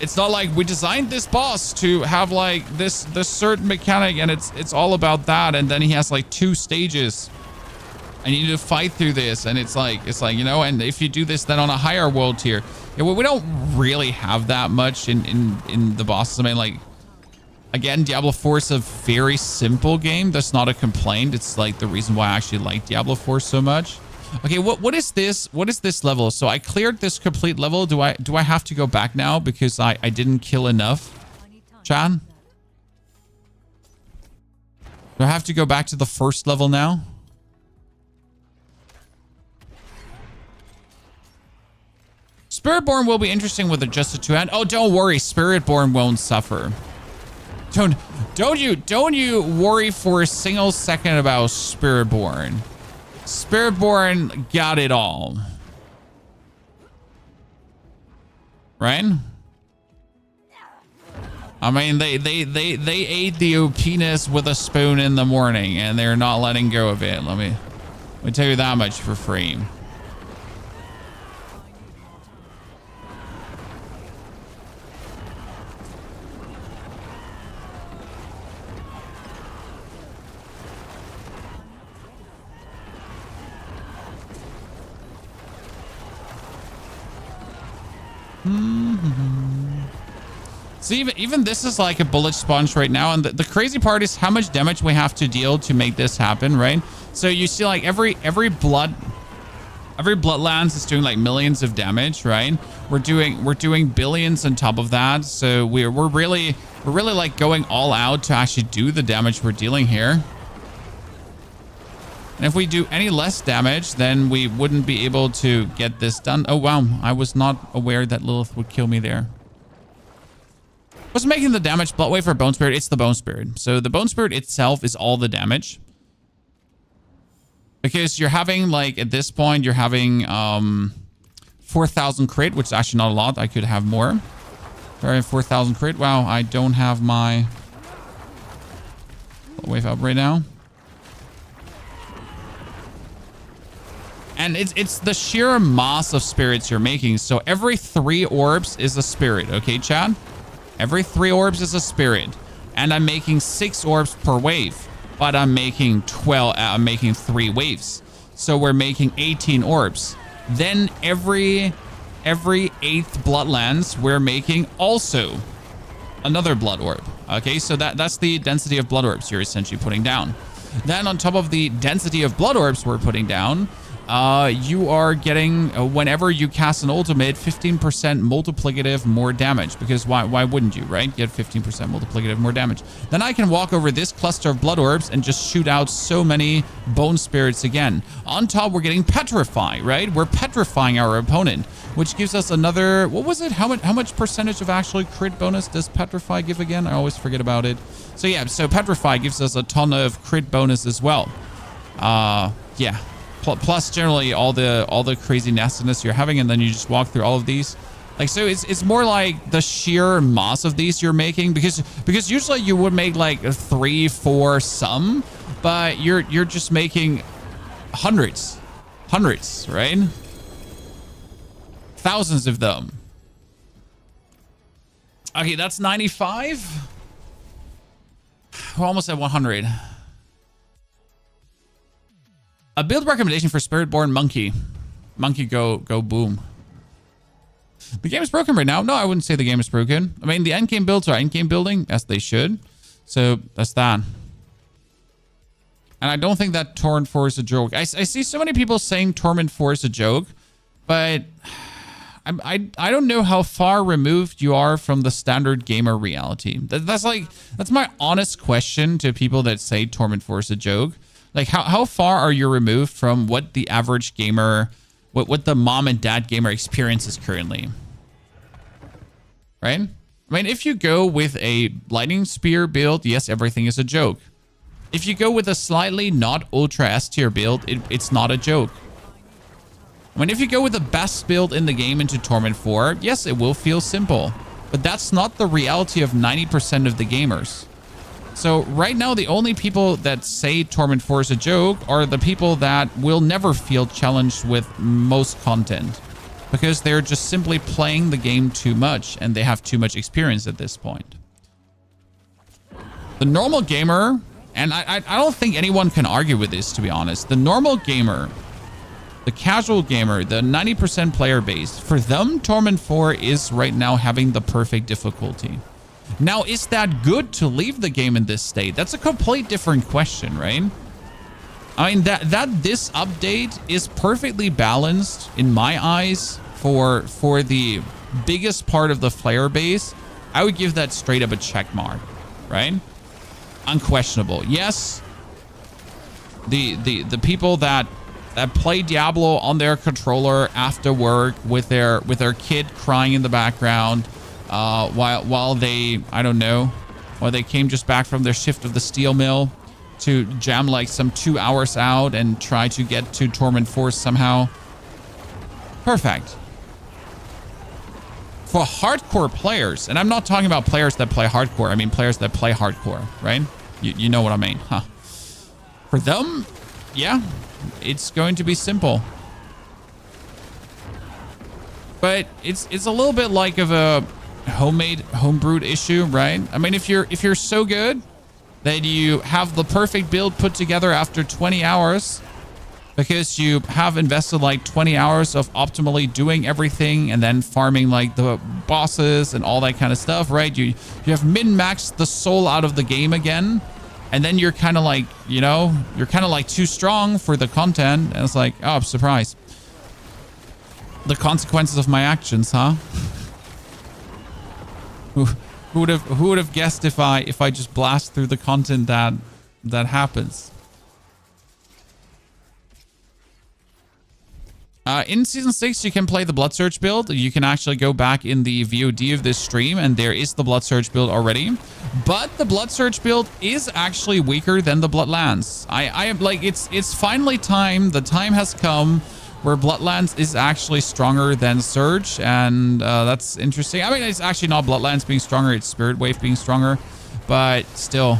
It's not like we designed this boss to have like this certain mechanic and it's all about that, and then he has like 2 stages and you need to fight through this, and it's like, you know, and if you do this then on a higher world tier. Yeah, well, we don't really have that much in the bosses. I mean, like, again, Diablo 4 is a very simple game. That's not a complaint. It's like the reason why I actually like Diablo 4 so much. Okay, what is this? What is this level? So I cleared this complete level. Do I have to go back now because I didn't kill enough? Chan? Do I have to go back to the first level now? Spiritborn will be interesting with just a 2-hand. Oh, don't worry. Spiritborn won't suffer. Don't you worry for a single second about Spiritborn. Spiritborn got it all. Right? I mean, they ate the penis with a spoon in the morning and they're not letting go of it. Let me tell you that much for free. So even this is like a bullet sponge right now, and the crazy part is how much damage we have to deal to make this happen, right? So you see, like, every Bloodlands is doing like millions of damage, right? We're doing billions on top of that, so we're really like going all out to actually do the damage we're dealing here. And if we do any less damage, then we wouldn't be able to get this done. Oh wow, I was not aware that Lilith would kill me there. What's making the damage? Wait for Bone Spirit. It's the Bone Spirit. So the Bone Spirit itself is all the damage. Because you're having, like, at this point, you're having 4,000 crit, which is actually not a lot. I could have more. All right, 4,000 crit. Wow, I don't have my wave up right now. And it's the sheer mass of spirits you're making. So every 3 orbs is a spirit. Okay, Chad? Every 3 orbs is a spirit. And I'm making 6 orbs per wave. But I'm making 3 waves. So we're making 18 orbs. Then every 8th Bloodlands, we're making also another blood orb. Okay, so that's the density of blood orbs you're essentially putting down. Then on top of the density of blood orbs we're putting down, you are getting, whenever you cast an ultimate, 15% multiplicative more damage. Because why wouldn't you, right? Get 15% multiplicative more damage. Then I can walk over this cluster of blood orbs and just shoot out so many bone spirits again. On top, we're getting petrify, right? We're petrifying our opponent, which gives us another, what was it? How much percentage of actually crit bonus does petrify give again? I always forget about it. So yeah, so petrify gives us a ton of crit bonus as well. Yeah. Plus generally all the crazy nastiness you're having, and then you just walk through all of these. Like, so it's more like the sheer mass of these you're making, because usually you would make like 3, 4 some, but you're just making hundreds, right? Thousands of them. Okay, that's 95. We're almost at 100. A build recommendation for Spiritborn Monkey. Monkey go boom. The game is broken right now. No, I wouldn't say the game is broken. I mean, the endgame builds are endgame building, as they should. So that's that. And I don't think that Torrent 4 is a joke. I see so many people saying Torment 4 is a joke, but I don't know how far removed you are from the standard gamer reality. That's my honest question to people that say Torment 4 is a joke. Like, how far are you removed from what the average gamer, what the mom and dad gamer experiences currently? Right? I mean, if you go with a lightning spear build, yes, everything is a joke. If you go with a slightly not ultra S tier build, it's not a joke. I mean, if you go with the best build in the game into Torment 4, yes, it will feel simple. But that's not the reality of 90% of the gamers. So right now, the only people that say Torment 4 is a joke are the people that will never feel challenged with most content, because they're just simply playing the game too much and they have too much experience at this point. The normal gamer, and I don't think anyone can argue with this, to be honest. The normal gamer, the casual gamer, the 90% player base, for them, Torment 4 is right now having the perfect difficulty. Now, is that good to leave the game in this state? That's a complete different question, right? I mean, that this update is perfectly balanced in my eyes for the biggest part of the player base. I would give that straight up a check mark, right? Unquestionable. Yes, the people that play Diablo on their controller after work with their kid crying in the background, while they, I don't know, while they came just back from their shift of the steel mill to jam like some 2 hours out and try to get to Torment 4 somehow. Perfect. For hardcore players, and I'm not talking about players that play hardcore, I mean players that play hardcore, right? You know what I mean, huh? For them, yeah, it's going to be simple. But it's a little bit like of a homebrewed issue, right? I mean, if you're so good that you have the perfect build put together after 20 hours because you have invested like 20 hours of optimally doing everything and then farming like the bosses and all that kind of stuff, right? You have min-maxed the soul out of the game again, and then you're kind of like, you know, you're kind of like too strong for the content, and it's like, oh, surprise. The consequences of my actions, huh? Who would have guessed if I just blast through the content that happens? In Season 6, you can play the Blood Surge build. You can actually go back in the VOD of this stream, and there is the Blood Surge build already. But the Blood Surge build is actually weaker than the Bloodlands. I am like, it's finally time. The time has come where Bloodlands is actually stronger than Surge, and that's interesting. I mean, it's actually not Bloodlands being stronger, it's Spirit Wave being stronger, but still.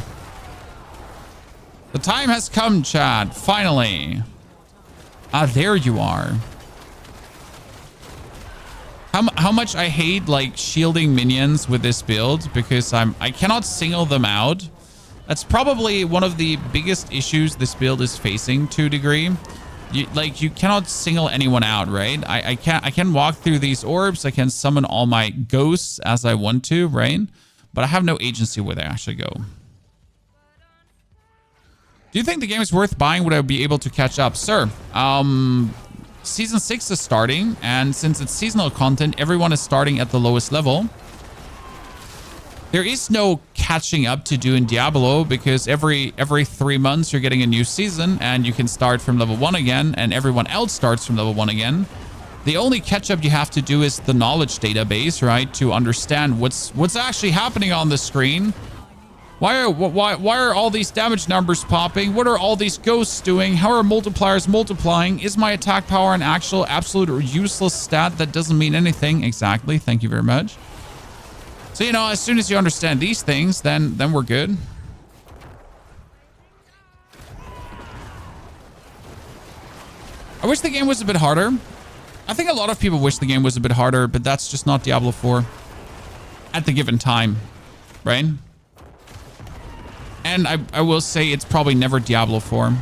The time has come, Chad, finally. Ah, there you are. How much I hate like shielding minions with this build, because I cannot single them out. That's probably one of the biggest issues this build is facing to a degree. You cannot single anyone out, right? I can walk through these orbs, I can summon all my ghosts as I want to, right? But I have no agency where they actually go. Do you think the game is worth buying? Would I be able to catch up? Sir, Season 6 is starting, and since it's seasonal content, everyone is starting at the lowest level. There is no catching up to do in Diablo, because every 3 months you're getting a new season and you can start from level 1 again, and everyone else starts from level 1 again. The only catch up you have to do is the knowledge database, right? To understand what's actually happening on the screen. Why are all these damage numbers popping? What are all these ghosts doing? How are multipliers multiplying? Is my attack power an actual absolute or useless stat that doesn't mean anything? Exactly. Thank you very much. So, you know, as soon as you understand these things, then we're good. I wish the game was a bit harder. I think a lot of people wish the game was a bit harder, but that's just not Diablo 4 at the given time, right? And I will say it's probably never Diablo 4.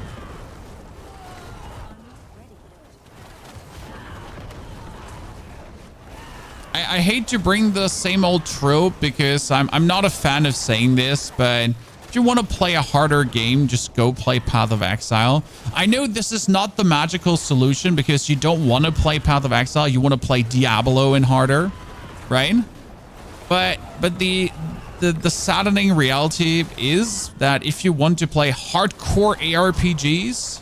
I hate to bring the same old trope because I'm not a fan of saying this, but if you want to play a harder game, just go play Path of Exile. I know this is not the magical solution because you don't want to play Path of Exile. You want to play Diablo in harder, right? But the saddening reality is that if you want to play hardcore ARPGs,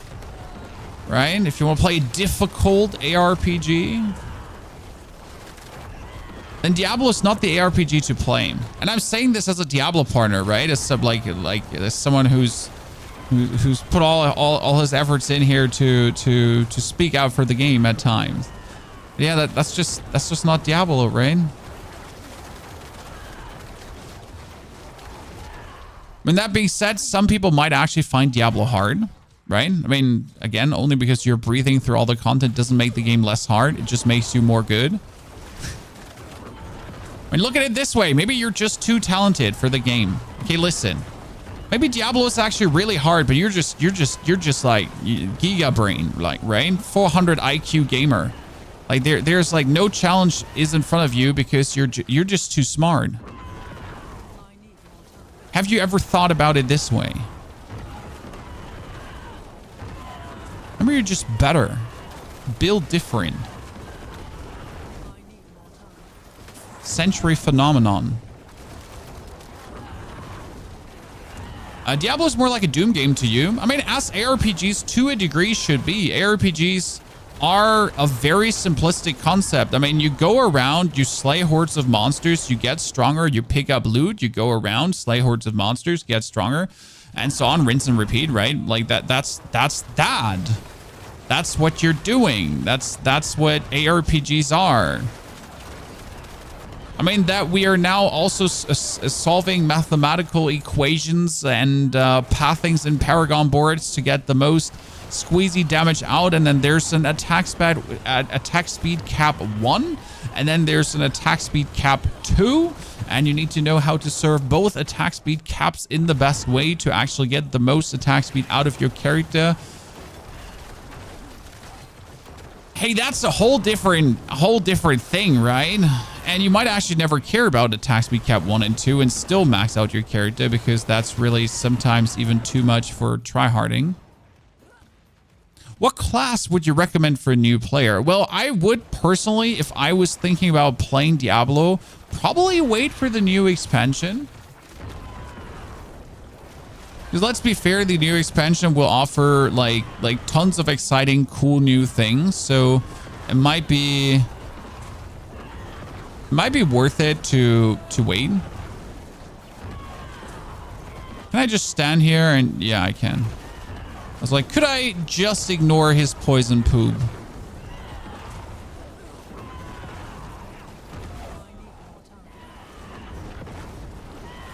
right? If you want to play a difficult ARPG, then Diablo is not the ARPG to play. And I'm saying this as a Diablo partner, right? As some as someone who's put all his efforts in here to speak out for the game at times. But yeah, that's just not Diablo, right? I mean, that being said, some people might actually find Diablo hard, right? I mean, again, only because you're breathing through all the content doesn't make the game less hard. It just makes you more good. I mean, look at it this way. Maybe you're just too talented for the game. Okay, listen. Maybe Diablo is actually really hard, but you're just like Giga brain, like, right? 400 IQ gamer. Like there's like no challenge is in front of you because you're just too smart. Have you ever thought about it this way? Maybe you're just better. Build different. Century phenomenon. Diablo is more like a Doom game to you. I mean, as ARPGs to a degree should be. ARPGs are a very simplistic concept. I mean, you go around, you slay hordes of monsters, you get stronger, you pick up loot, you go around, slay hordes of monsters, get stronger, and so on, rinse and repeat, right? Like that's that. That's what you're doing. That's what ARPGs are. I mean, that we are now also solving mathematical equations and pathings in Paragon boards to get the most squeezy damage out, and then there's an attack speed cap 1, and then there's an attack speed cap 2, and you need to know how to serve both attack speed caps in the best way to actually get the most attack speed out of your character. Hey, that's a whole different thing, right? And you might actually never care about attack speed cap 1 and 2 and still max out your character because that's really sometimes even too much for tryharding. What class would you recommend for a new player? Well, I would personally, if I was thinking about playing Diablo, probably wait for the new expansion. Because let's be fair, the new expansion will offer like tons of exciting, cool new things. So it might be worth it to wait. Can I just stand here and yeah, I can. I was like, could I just ignore his poison poop?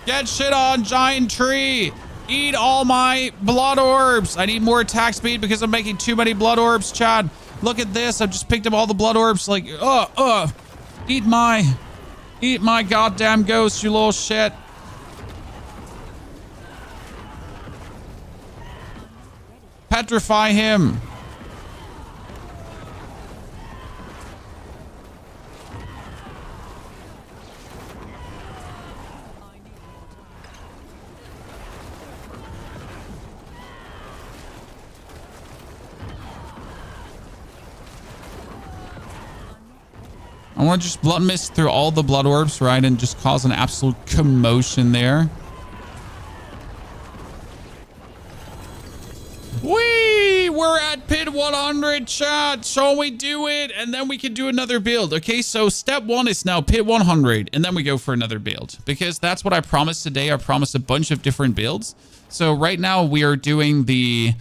Get shit on, giant tree. Eat all my blood orbs. I need more attack speed because I'm making too many blood orbs, Chad. Look at this. I've just picked up all the blood orbs. Like, eat my goddamn ghost, you little shit. Petrify him. I want to just blood mist through all the blood orbs, right? And just cause an absolute commotion there. We're at pit 100, chat. Shall we do it? And then we can do another build. Okay, so step 1 is now pit 100. And then we go for another build. Because that's what I promised today. I promised a bunch of different builds. So right now we are doing the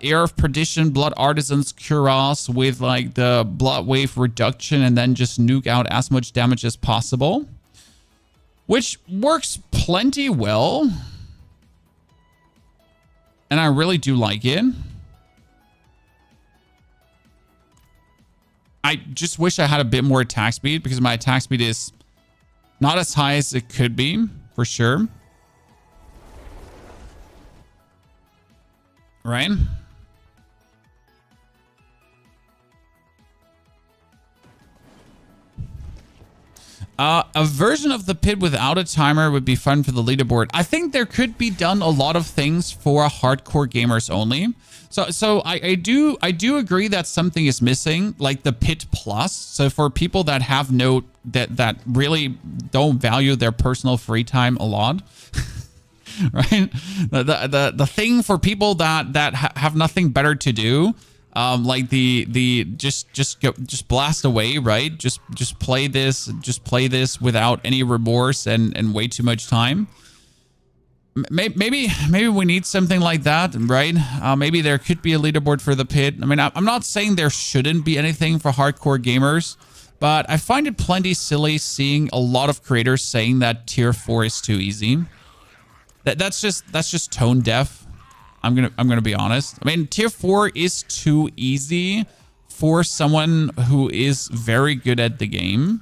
Air of Perdition, Blood Artisan's Cuirass with like the Blood Wave reduction. And then just nuke out as much damage as possible. Which works plenty well. And I really do like it. I just wish I had a bit more attack speed because my attack speed is not as high as it could be, for sure. Right? A version of the pit without a timer would be fun for the leaderboard. I think there could be done a lot of things for hardcore gamers only. So I do agree that something is missing, like the pit plus. So for people that have that really don't value their personal free time a lot, right? The thing for people that have nothing better to do. Like just blast away, right? Just play this without any remorse and way too much time. Maybe we need something like that, right? Maybe there could be a leaderboard for the pit. I mean, I'm not saying there shouldn't be anything for hardcore gamers, but I find it plenty silly seeing a lot of creators saying that tier 4 is too easy. That's just tone deaf. I'm gonna be honest. I mean, tier 4 is too easy for someone who is very good at the game.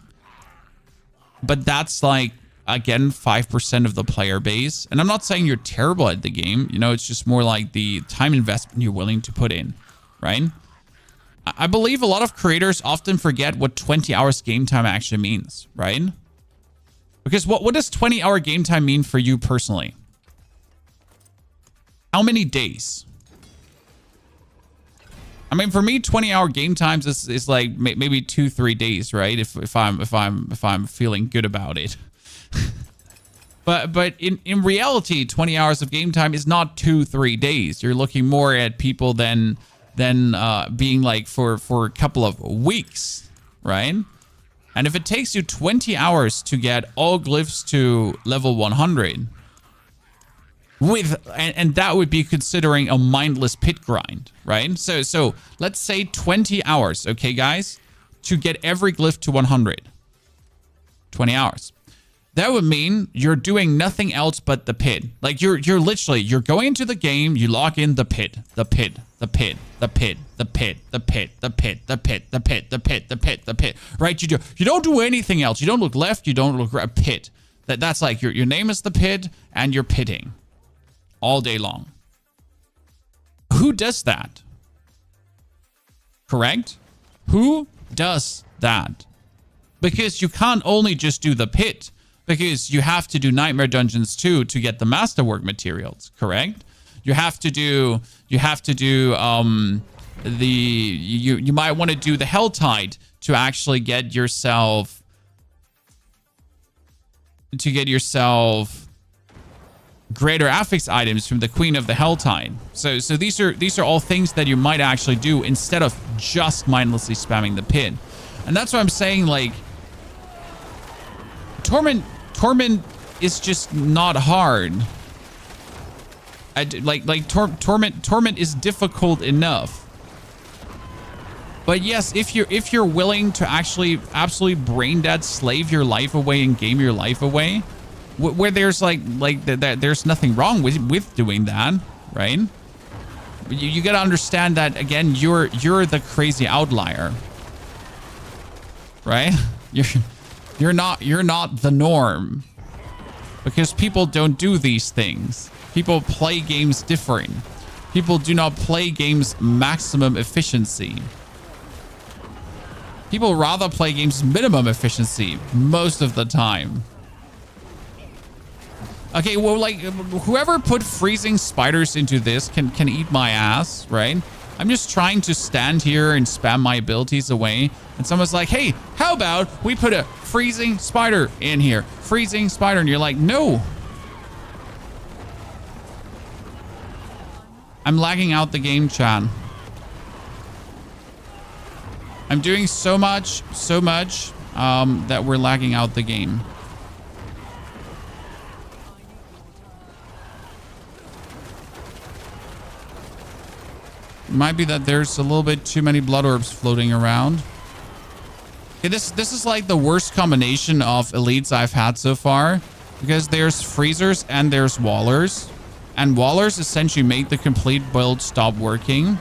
But that's like, again, 5% of the player base. And I'm not saying you're terrible at the game. You know, it's just more like the time investment you're willing to put in, right? I believe a lot of creators often forget what 20 hours game time actually means, right? Because what does 20-hour game time mean for you personally? How many days? I mean, for me, 20-hour game times is like maybe 2-3 days, right? If I'm feeling good about it. but in reality, 20 hours of game time is not 2-3 days. You're looking more at people than being like for a couple of weeks, right? And if it takes you 20 hours to get all glyphs to level 100. And that would be considering a mindless pit grind, right? So let's say 20 hours, okay, guys, to get every glyph to 100. 20 hours. That would mean you're doing nothing else but the pit. Like you're going into the game, you log in the pit, the pit, the pit, the pit, the pit, the pit, the pit, the pit, the pit, the pit, the pit, the pit. Right? You don't do anything else. You don't look left, you don't look right. Pit. That's like your name is the pit and you're pitting all day long. Who does that? Correct? Who does that? Because you can't only just do the pit, because you have to do Nightmare Dungeons too to get the Masterwork materials, correct? You might want to do the Helltide to actually get yourself greater affix items from the Queen of the Helltide. So these are all things that you might actually do instead of just mindlessly spamming the pit. And that's what I'm saying, like Torment is just not hard. Torment is difficult enough. But yes, if you're willing to actually absolutely brain dead slave your life away and game your life away, where there's there's nothing wrong with doing that, right? You gotta understand that, again, you're the crazy outlier, right? You're not the norm, because people don't do these things. People play games different. People do not play games maximum efficiency. People rather play games minimum efficiency most of the time. Okay, well, like, whoever put freezing spiders into this can eat my ass, right? I'm just trying to stand here and spam my abilities away. And someone's like, hey, how about we put a freezing spider in here? Freezing spider. And you're like, no. I'm lagging out the game, Chan. I'm doing so much that we're lagging out the game. Might be that there's a little bit too many blood orbs floating around. Okay, this is like the worst combination of elites I've had so far, because there's freezers and there's wallers, and wallers essentially make the complete build stop working.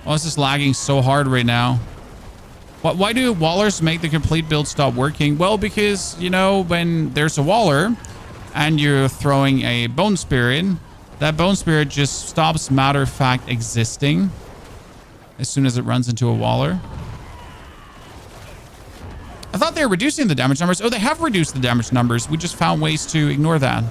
Oh, this is lagging so hard right now. Why do wallers make the complete build stop working? Well, because, you know, when there's a waller and you're throwing a bone spirit, that bone spirit just stops, matter of fact, existing as soon as it runs into a waller. I thought they were reducing the damage numbers. Oh, they have reduced the damage numbers. We just found ways to ignore that.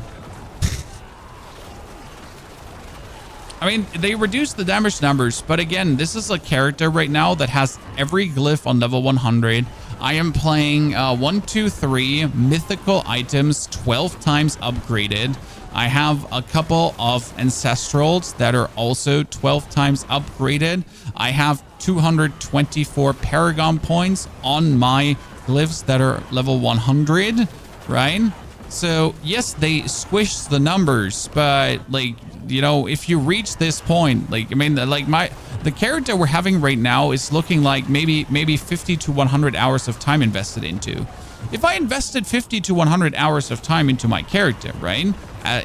I mean, they reduced the damage numbers, but again, this is a character right now that has every glyph on level 100. I am playing 1, 2, 3 mythical items 12 times upgraded. I have a couple of ancestrals that are also 12 times upgraded. I have 224 paragon points on my glyphs that are level 100, right? So yes, they squish the numbers, but like, you know, if you reach this point, like, I mean, like the character we're having right now is looking like maybe 50 to 100 hours of time invested into. If I invested 50 to 100 hours of time into my character, right,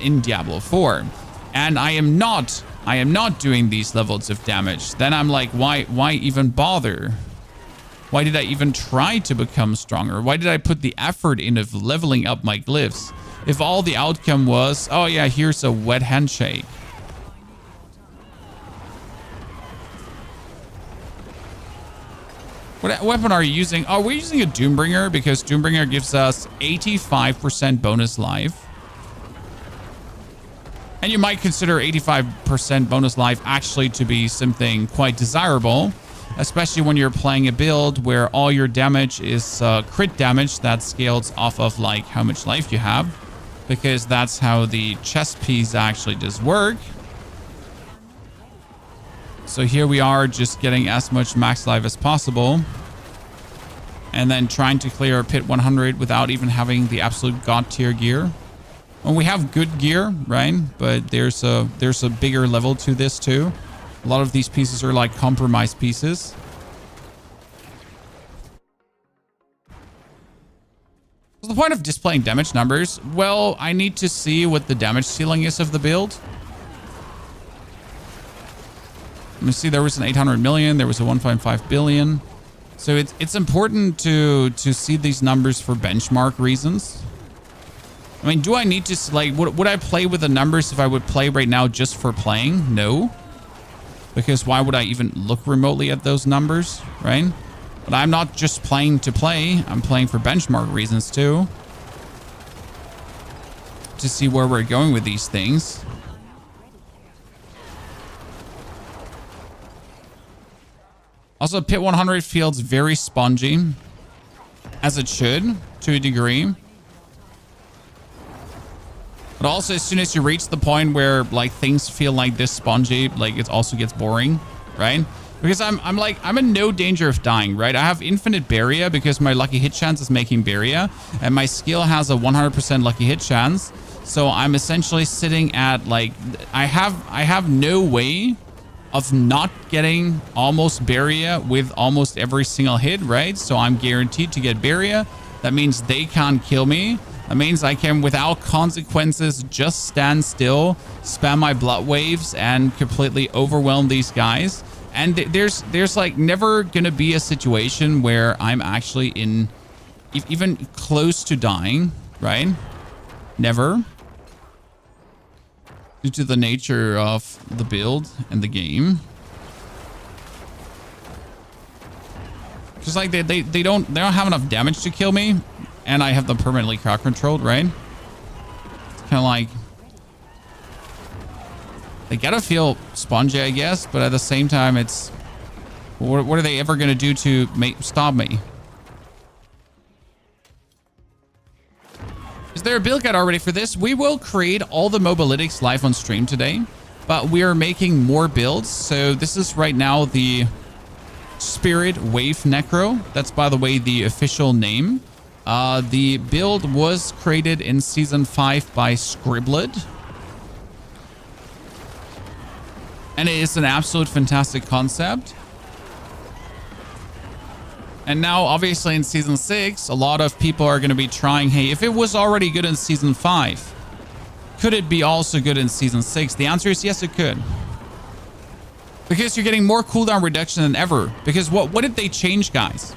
in Diablo 4, and I am not doing these levels of damage, then I'm like, why even bother? Why did I even try to become stronger? Why did I put the effort in of leveling up my glyphs if all the outcome was, oh yeah, here's a wet handshake? What weapon are you using? Oh, we're using a Doombringer because Doombringer gives us 85% bonus life. And you might consider 85% bonus life actually to be something quite desirable, especially when you're playing a build where all your damage is crit damage that scales off of like how much life you have, because that's how the chest piece actually does work. So here we are just getting as much max life as possible and then trying to clear pit 100 without even having the absolute god tier gear. Well, we have good gear, right? But there's a bigger level to this too. A lot of these pieces are like compromised pieces. What's the point of displaying damage numbers? Well, I need to see what the damage ceiling is of the build. Let me see, there was an 800 million, there was a 1.5 billion. So it's important to see these numbers for benchmark reasons. I mean, do I need to, like, would I play with the numbers if I would play right now just for playing? No. Because why would I even look remotely at those numbers, right? But I'm not just playing to play. I'm playing for benchmark reasons too. To see where we're going with these things. Also, pit 100 feels very spongy, as it should, to a degree. But also, as soon as you reach the point where like things feel like this spongy, like it also gets boring, right? Because I'm in no danger of dying, right? I have infinite barrier because my lucky hit chance is making barrier, and my skill has a 100% lucky hit chance. So I'm essentially sitting at like, I have no way of not getting almost barrier with almost every single hit, right? So I'm guaranteed to get barrier. That means they can't kill me. That means I can, without consequences, just stand still, spam my blood waves, and completely overwhelm these guys. And there's like never gonna be a situation where I'm actually in even close to dying, right? Never. Due to the nature of the build and the game. Because like they don't have enough damage to kill me. And I have them permanently crowd controlled, right? It's kind of like, they gotta feel spongy, I guess, but at the same time, it's, what are they ever gonna do to stop me? Is there a build guide already for this? We will create all the mobalytics live on stream today, but we are making more builds. So this is right now the Spirit Wave Necro. That's, by the way, the official name. The build was created in Season 5 by Scribblet. And it is an absolute fantastic concept. And now, obviously, in Season 6, a lot of people are going to be trying, hey, if it was already good in Season 5, could it be also good in Season 6? The answer is yes, it could. Because you're getting more cooldown reduction than ever. Because what did they change, guys?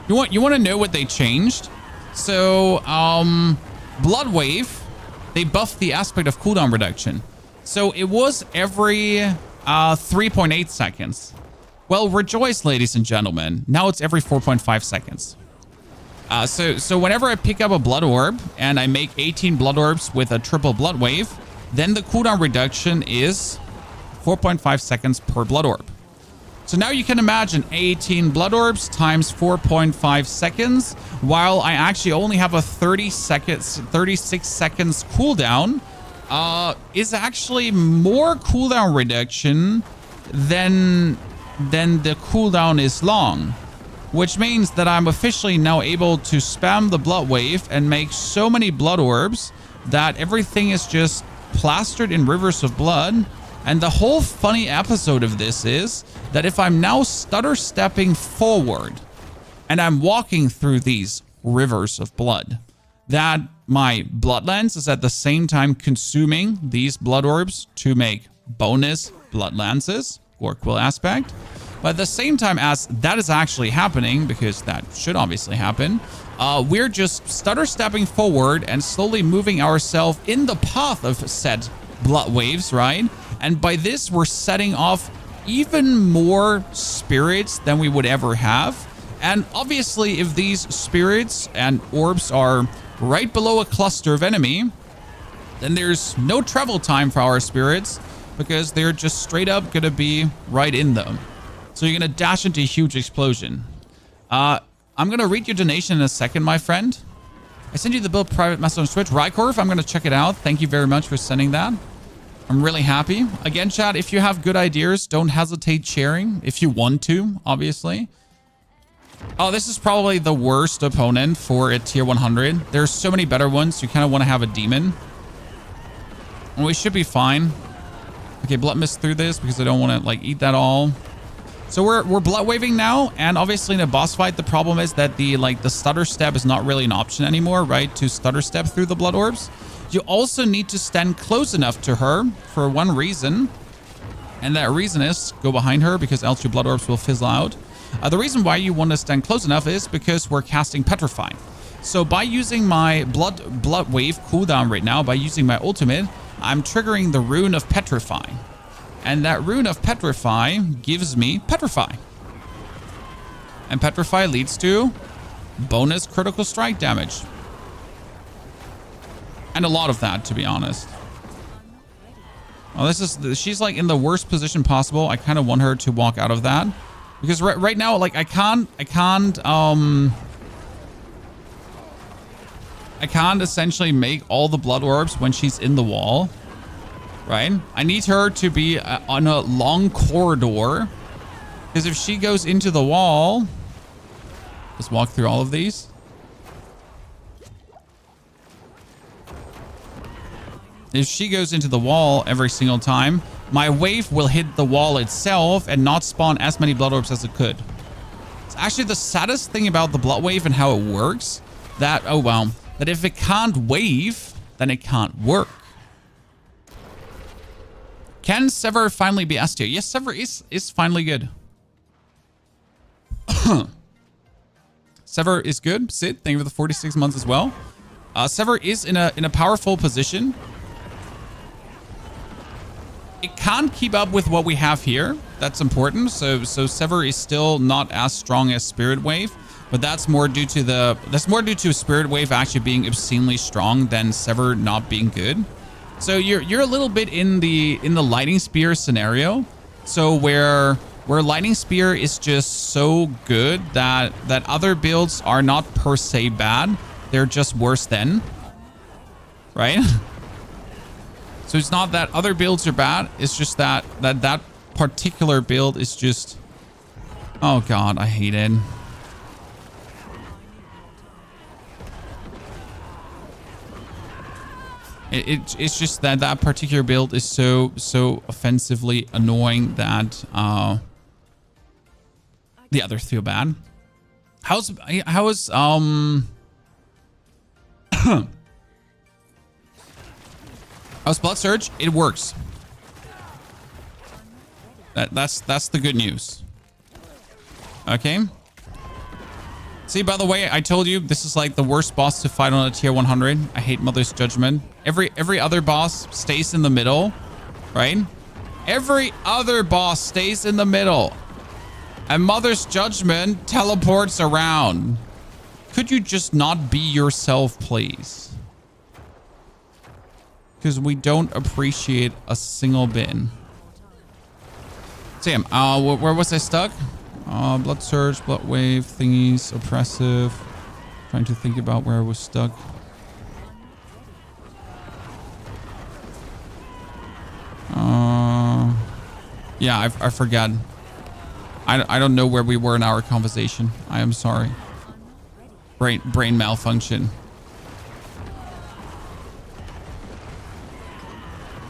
You want to know what they changed? So, Blood Wave, they buffed the aspect of cooldown reduction. So it was every 3.8 seconds. Well, rejoice, ladies and gentlemen. Now it's every 4.5 seconds. So whenever I pick up a blood orb and I make 18 blood orbs with a triple blood wave, then the cooldown reduction is 4.5 seconds per blood orb. So now you can imagine 18 blood orbs times 4.5 seconds, while I actually only have a 36 seconds cooldown, is actually more cooldown reduction than the cooldown is long. Which means that I'm officially now able to spam the blood wave and make so many blood orbs that everything is just plastered in rivers of blood. And the whole funny episode of this is that if I'm now stutter stepping forward and I'm walking through these rivers of blood, that my blood lance is at the same time consuming these blood orbs to make bonus blood lances or quill aspect. But at the same time as that is actually happening, because that should obviously happen, we're just stutter stepping forward and slowly moving ourselves in the path of said blood waves, right? And by this, we're setting off even more spirits than we would ever have. And obviously, if these spirits and orbs are right below a cluster of enemy, then there's no travel time for our spirits because they're just straight up going to be right in them. So you're going to dash into a huge explosion. I'm going to read your donation in a second, my friend. I sent you the build private message on Twitch. Rykorf, I'm going to check it out. Thank you very much for sending that. I'm really happy. Again, chat, if you have good ideas, don't hesitate sharing. If you want to, obviously. Oh, this is probably the worst opponent for a tier 100. There's so many better ones. You kind of want to have a demon. And we should be fine. Okay, blood mist through this because I don't want to like eat that all. So we're blood waving now, and obviously in a boss fight, the problem is that the stutter step is not really an option anymore, right? To stutter step through the blood orbs. You also need to stand close enough to her for one reason, and that reason is go behind her because else your blood orbs will fizzle out. The reason why you want to stand close enough is because we're casting Petrify. So by using my blood wave cooldown right now, by using my ultimate, I'm triggering the rune of Petrify. And that rune of Petrify gives me Petrify. And Petrify leads to bonus critical strike damage. And a lot of that, to be honest. Well, she's like in the worst position possible. I kind of want her to walk out of that. Because right now, like I can't essentially make all the blood orbs when she's in the wall. Right? I need her to be on a long corridor. Because if she goes into the wall... Let's walk through all of these. If she goes into the wall every single time, my wave will hit the wall itself and not spawn as many blood orbs as it could. It's actually the saddest thing about the blood wave and how it works. That, oh wow, that if it can't wave, then it can't work. Can Sever finally be S tier? Yes, Sever is finally good. Sever is good. Sid, thank you for the 46 months as well. Sever is in a powerful position. It can't keep up with what we have here. That's important. So Sever is still not as strong as Spirit Wave, but that's more due to Spirit Wave actually being obscenely strong than Sever not being good. So you're a little bit in the Lightning Spear scenario. So where Lightning Spear is just so good that other builds are not per se bad. They're just worse than. Right? So it's not that other builds are bad. It's just that particular build is just... Oh god, I hate it. It's just that particular build is so offensively annoying that the others feel bad. How's Blood Surge? It works. That's the good news. Okay. See, by the way, I told you this is like the worst boss to fight on a tier 100. I hate Mother's Judgment. Every other boss stays in the middle, right? Every other boss stays in the middle. And Mother's Judgment teleports around. Could you just not be yourself, please? Because we don't appreciate a single bit. Sam, where was I stuck? Blood surge, blood wave, thingies, oppressive. Trying to think about where I was stuck. Yeah, I forgot. I don't know where we were in our conversation. I am sorry. Brain malfunction.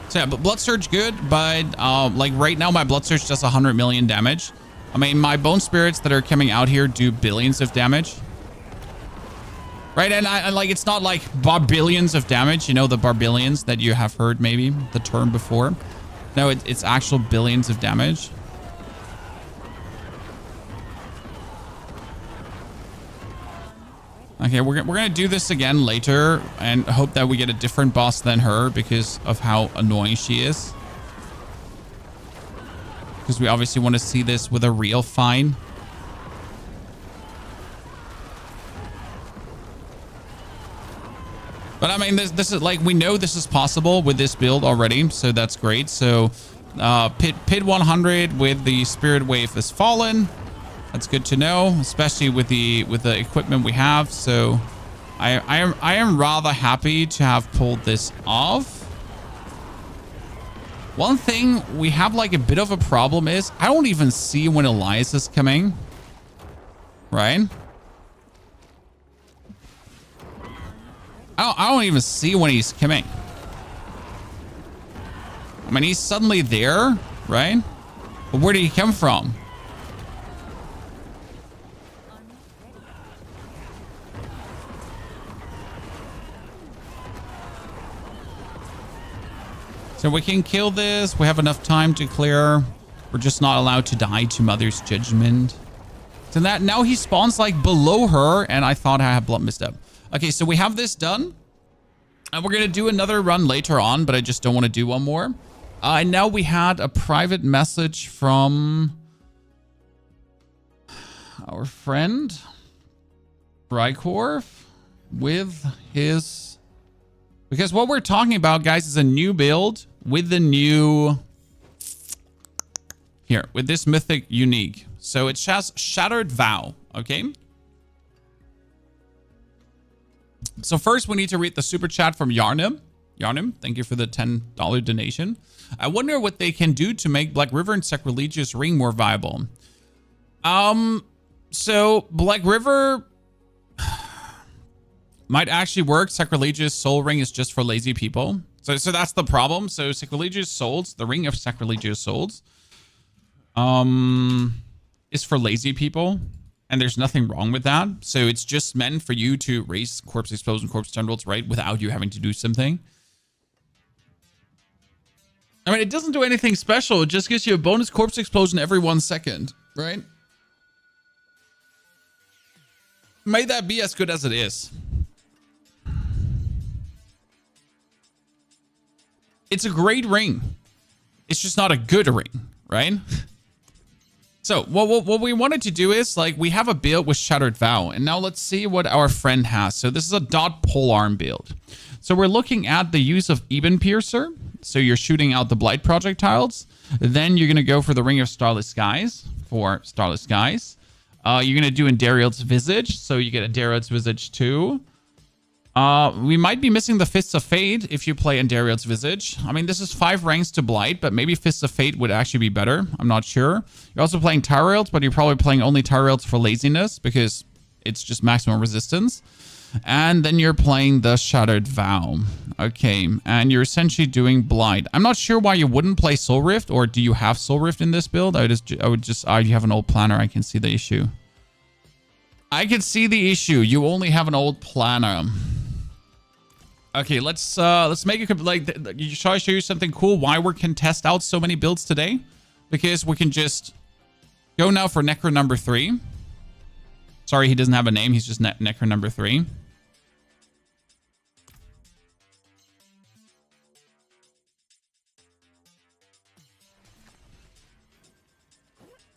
So yeah, but blood surge good, but like right now my blood surge does 100 million damage. I mean, my bone spirits that are coming out here do billions of damage. Right, and I like, it's not like barbillions of damage, you know, the barbillions that you have heard maybe the term before. No, it's actual billions of damage. Okay, we're gonna do this again later and hope that we get a different boss than her because of how annoying she is. Because we obviously want to see this with a real fine. But I mean, this is like, we know this is possible with this build already, so that's great. So pit 100 with the spirit wave has fallen. That's good to know, especially with the equipment we have. So I am rather happy to have pulled this off. One thing we have like a bit of a problem is I don't even see when Elias is coming. Right? I don't even see when he's coming. I mean, he's suddenly there, right? But where did he come from? So we can kill this. We have enough time to clear. We're just not allowed to die to Mother's Judgment. So that now he spawns like below her, and I thought I had blood mist up. Okay, so we have this done. And we're going to do another run later on, but I just don't want to do one more. And now we had a private message from our friend Brycorf with his... Because what we're talking about, guys, is a new build with the new... Here, with this mythic unique. So it has Shattered Vow, okay? So first we need to read the super chat from Yarnim. Yarnim, thank you for the $10 donation. I wonder what they can do to make Black River and Sacrilegious Ring more viable. So Black River might actually work. Sacrilegious Soul Ring is just for lazy people. So that's the problem. So Sacrilegious Souls, the Ring of Sacrilegious Souls, is for lazy people. And there's nothing wrong with that. So it's just meant for you to raise Corpse Explosion, Corpse Tendrils, right? Without you having to do something. I mean, it doesn't do anything special. It just gives you a bonus Corpse Explosion every 1 second, right? May that be as good as it is. It's a great ring. It's just not a good ring, right? So what we wanted to do is, like, we have a build with Shattered Vow, and now let's see what our friend has. So this is a dot polearm build. So we're looking at the use of Eben Piercer. So you're shooting out the Blight projectiles. Then you're going to go for the Ring of Starless Skies for Starless Skies. You're going to do Endariel's Visage. So you get Endariel's Visage too. We might be missing the Fists of Fate if you play Endariel's Visage. I mean, this is 5 ranks to Blight, but maybe Fists of Fate would actually be better. I'm not sure. You're also playing Tyraels, but you're probably playing only Tyraels for laziness because it's just maximum resistance. And then you're playing the Shattered Vow. Okay, and you're essentially doing Blight. I'm not sure why you wouldn't play Soul Rift, or do you have Soul Rift in this build? You have an old planner. I can see the issue. I can see the issue. You only have an old planner. Okay, let's make it like, shall I show you something cool? Why we can test out so many builds today? Because we can just go now for Necro number 3. Sorry, he doesn't have a name. He's just Necro number 3.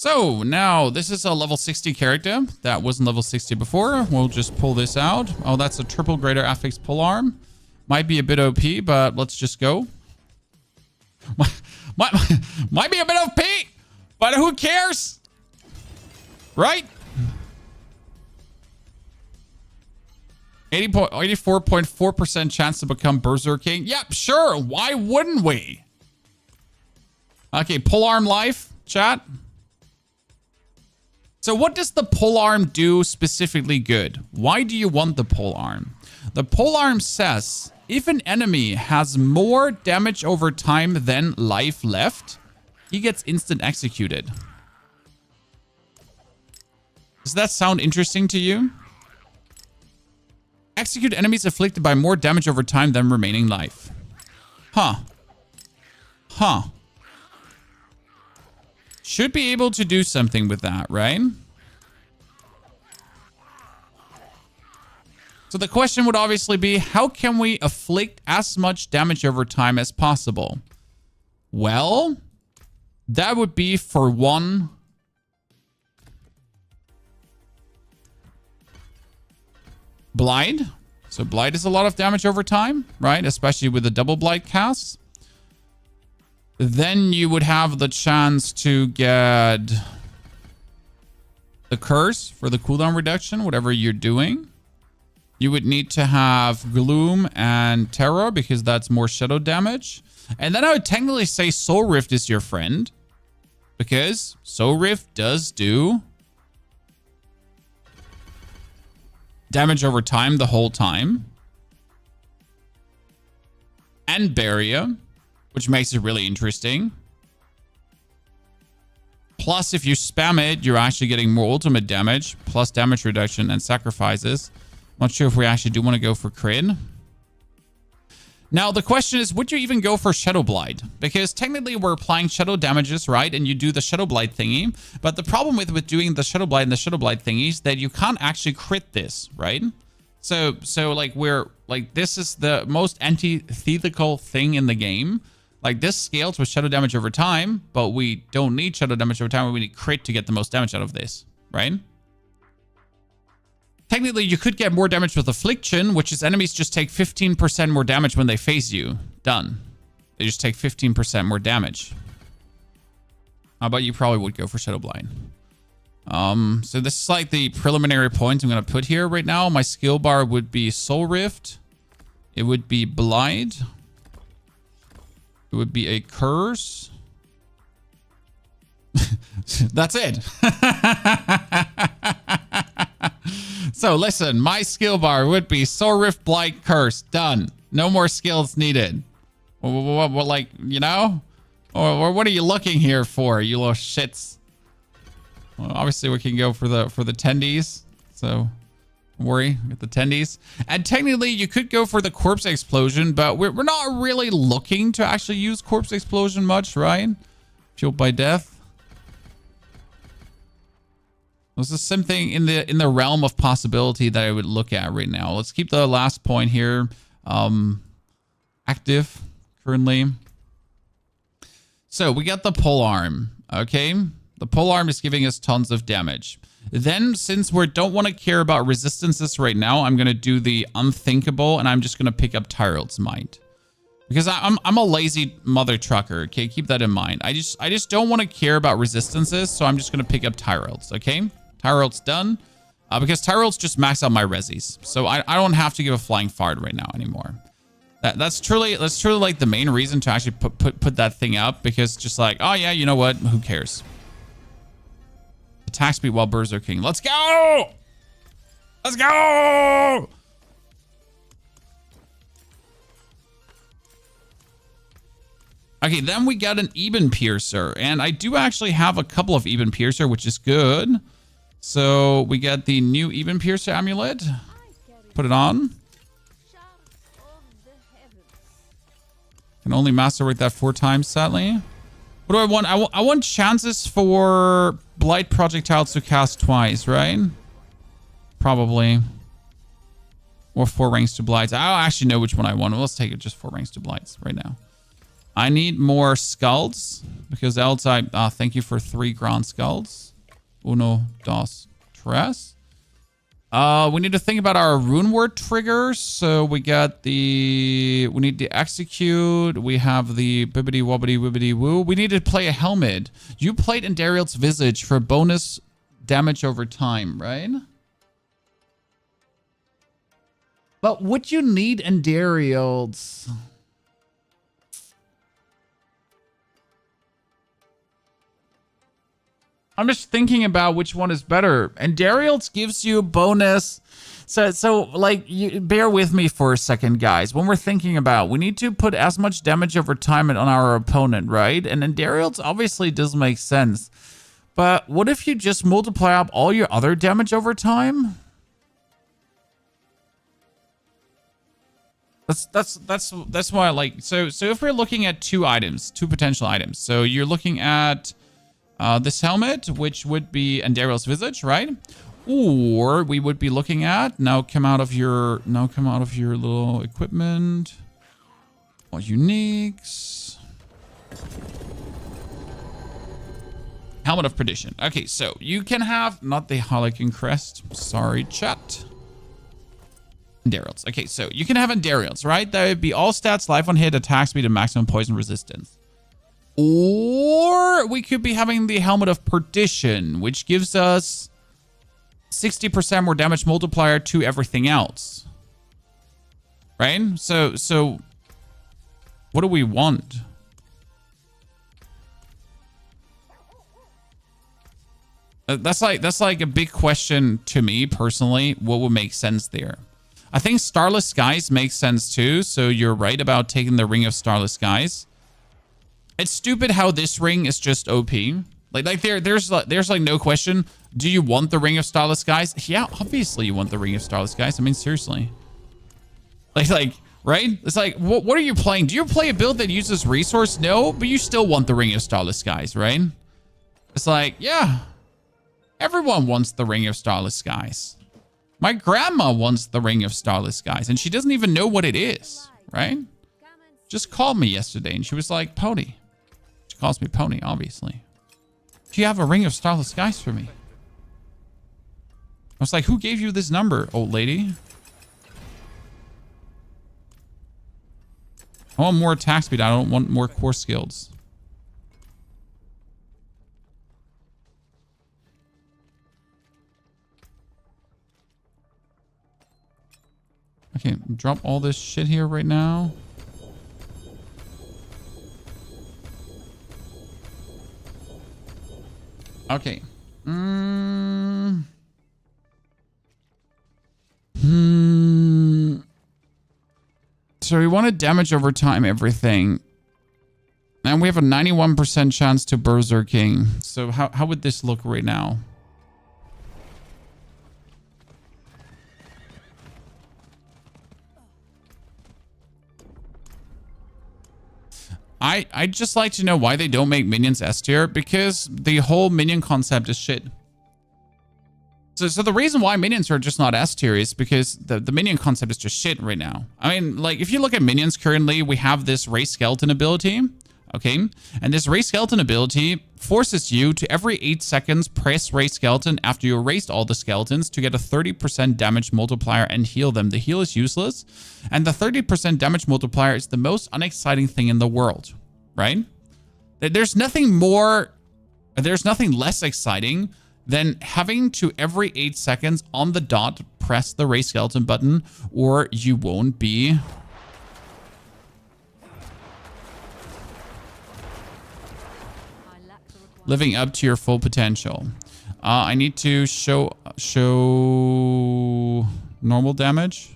So now this is a level 60 character that wasn't level 60 before. We'll just pull this out. Oh, that's a triple greater affix polearm. Might be a bit OP, but let's just go. Might be a bit OP, but who cares? Right? 84.4% chance to become Berserker King. Yep, sure. Why wouldn't we? Okay, polearm life, chat. So what does the polearm do specifically good? Why do you want the polearm? The polearm says if an enemy has more damage over time than life left, he gets instant executed. Does that sound interesting to you? Execute enemies afflicted by more damage over time than remaining life. Huh. Huh. Should be able to do something with that, right? So the question would obviously be, how can we afflict as much damage over time as possible? Well, that would be for one... Blight. So Blight is a lot of damage over time, right? Especially with the double Blight cast. Then you would have the chance to get the curse for the cooldown reduction, whatever you're doing. You would need to have Gloom and Terror because that's more shadow damage. And then I would technically say Soul Rift is your friend because Soul Rift does do damage over time the whole time. And Barrier, which makes it really interesting. Plus, if you spam it, you're actually getting more ultimate damage, plus damage reduction and sacrifices. Not sure if we actually do want to go for crit. Now, the question is, would you even go for Shadow Blight? Because technically we're applying shadow damages, right? And you do the Shadow Blight thingy. But the problem with doing the Shadow Blight and the Shadow Blight thingy is that you can't actually crit this, right? So like this is the most antithetical thing in the game. Like this scales with shadow damage over time, but we don't need shadow damage over time. We need crit to get the most damage out of this, right? Technically, you could get more damage with Affliction, which is enemies just take 15% more damage when they face you. Done. They just take 15% more damage. But you probably would go for Shadow Blight. So this is like the preliminary points I'm going to put here right now. My skill bar would be Soul Rift. It would be Blight. It would be a Curse. That's it. So listen, my skill bar would be Soul Rift, Blight, Curse. Done. No more skills needed. What, like, you know? Or what are you looking here for, you little shits? Well, obviously, we can go for the tendies. So, don't worry, get the tendies. And technically, you could go for the Corpse Explosion, but we're not really looking to actually use Corpse Explosion much, right? Fueled by Death. This is something in the realm of possibility that I would look at right now. Let's keep the last point here active currently. So we got the polearm, okay? The polearm is giving us tons of damage. Then, since we don't want to care about resistances right now, I'm going to do the unthinkable, and I'm just going to pick up Tyrell's Might. Because I'm a lazy mother trucker, okay? Keep that in mind. I just don't want to care about resistances, so I'm just going to pick up Tyrell's, okay? Tyrell's done. Because Tyrell's just maxed out my resis. So I don't have to give a flying fart right now anymore. That's truly like the main reason to actually put that thing up, because just like, oh yeah, you know what? Who cares? Attack speed while Berserker King. Let's go! Let's go! Okay, then we got an Eben Piercer, and I do actually have a couple of Eben Piercer, which is good. So we got the new Eben Piercer amulet. Put it on. Can only masterwork that 4 times, sadly. What do I want? I want chances for Blight projectiles to cast twice, right? Probably. Or 4 ranks to Blights. I don't actually know which one I want. Let's take it just 4 ranks to Blights right now. I need more skulls because else thank you for 3 grand skulls. Uno, dos, tres. We need to think about our rune word triggers. So we need the execute. We have the bibbity wobbity wibbity woo. We need to play a helmet. You played Endariel's Visage for bonus damage over time, right? But would you need Endariel's? I'm just thinking about which one is better. Endariel's gives you bonus. So like, you bear with me for a second, guys. When we're thinking about, we need to put as much damage over time on our opponent, right? And Endariel's obviously does make sense. But what if you just multiply up all your other damage over time? That's why I like. So if we're looking at 2 potential items. So you're looking at this helmet, which would be Endariel's Visage, right? Or we would be looking at come out of your little equipment. Or uniques. Helmet of Perdition. Okay, so you can have not the Harlequin Crest. Sorry, chat. Endariel's. Okay, so you can have Endariel's, right? That would be all stats, life on hit, attack speed, and maximum poison resistance. Or we could be having the Helmet of Perdition, which gives us 60% more damage multiplier to everything else. Right? So what do we want? That's like a big question to me personally. What would make sense there? I think Starless Skies makes sense too. So you're right about taking the Ring of Starless Skies. It's stupid how this ring is just OP. Like there's like no question. Do you want the Ring of Starless Skies? Yeah, obviously you want the Ring of Starless Skies. I mean, seriously. Like right? It's like, what are you playing? Do you play a build that uses resource? No, but you still want the Ring of Starless Skies, right? It's like, yeah. Everyone wants the Ring of Starless Skies. My grandma wants the Ring of Starless Skies, and she doesn't even know what it is, right? Just called me yesterday, and she was like, Pony. She calls me Pony, obviously. Do you have a Ring of Starless Skies for me? I was like, who gave you this number, old lady? I want more attack speed. I don't want more core skills. Okay, drop all this shit here right now. Okay. So we want to damage over time everything. And we have a 91% chance to Berserking. So how would this look right now? I'd just like to know why they don't make minions S tier, because the whole minion concept is shit. So the reason why minions are just not S tier is because the minion concept is just shit right now. I mean, like, if you look at minions currently, we have this Race Skeleton ability, okay? And this Race Skeleton ability forces you to every 8 seconds press Race Skeleton after you erased all the skeletons to get a 30% damage multiplier and heal them. The heal is useless, and the 30% damage multiplier is the most unexciting thing in the world, right? There's nothing less exciting than having to every 8 seconds on the dot press the Race Skeleton button, or you won't be living up to your full potential. I need to show normal damage.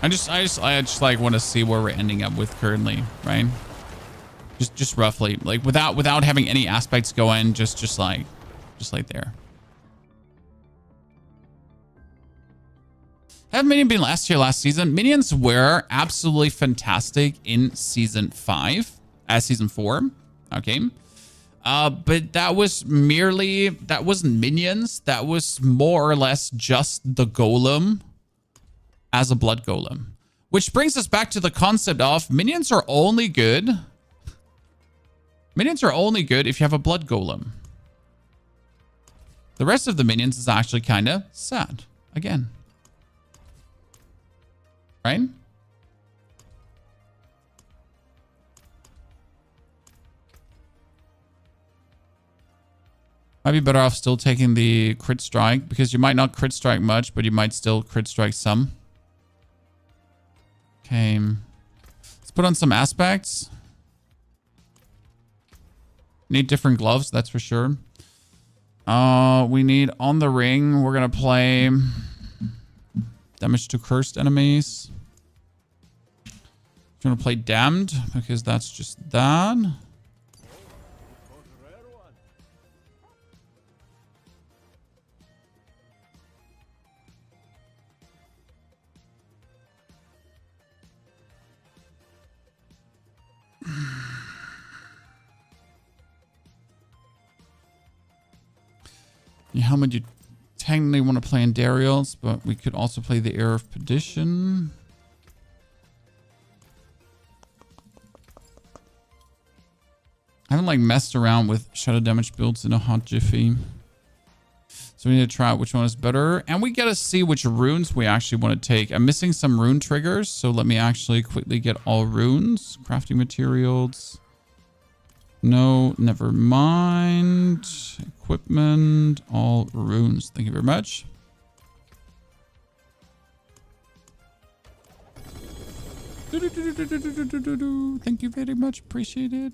I just like want to see where we're ending up with currently, right? Just roughly, like without having any aspects go in, just like there. Have minion been last season? Minions were absolutely fantastic in season 5, season 4. Okay. But that was merely, that wasn't minions. That was more or less just the golem as a blood golem. Which brings us back to the concept of minions are only good. Minions are only good if you have a blood golem. The rest of the minions is actually kind of sad. Again. Right? Might be better off still taking the crit strike, because you might not crit strike much, but you might still crit strike some. Okay. Let's put on some aspects. Need different gloves, that's for sure. We need on the ring. We're going to play damage to cursed enemies. I'm going to play damned, because that's just that. Your helmet, you technically want to play in Dariel's, but we could also play the Air of Perdition. I haven't like messed around with shadow damage builds in a hot jiffy. So we need to try out which one is better. And we got to see which runes we actually want to take. I'm missing some rune triggers, so let me actually quickly get all runes. Crafting materials. No, never mind. Equipment, all runes. Thank you very much. Thank you very much. Appreciate it.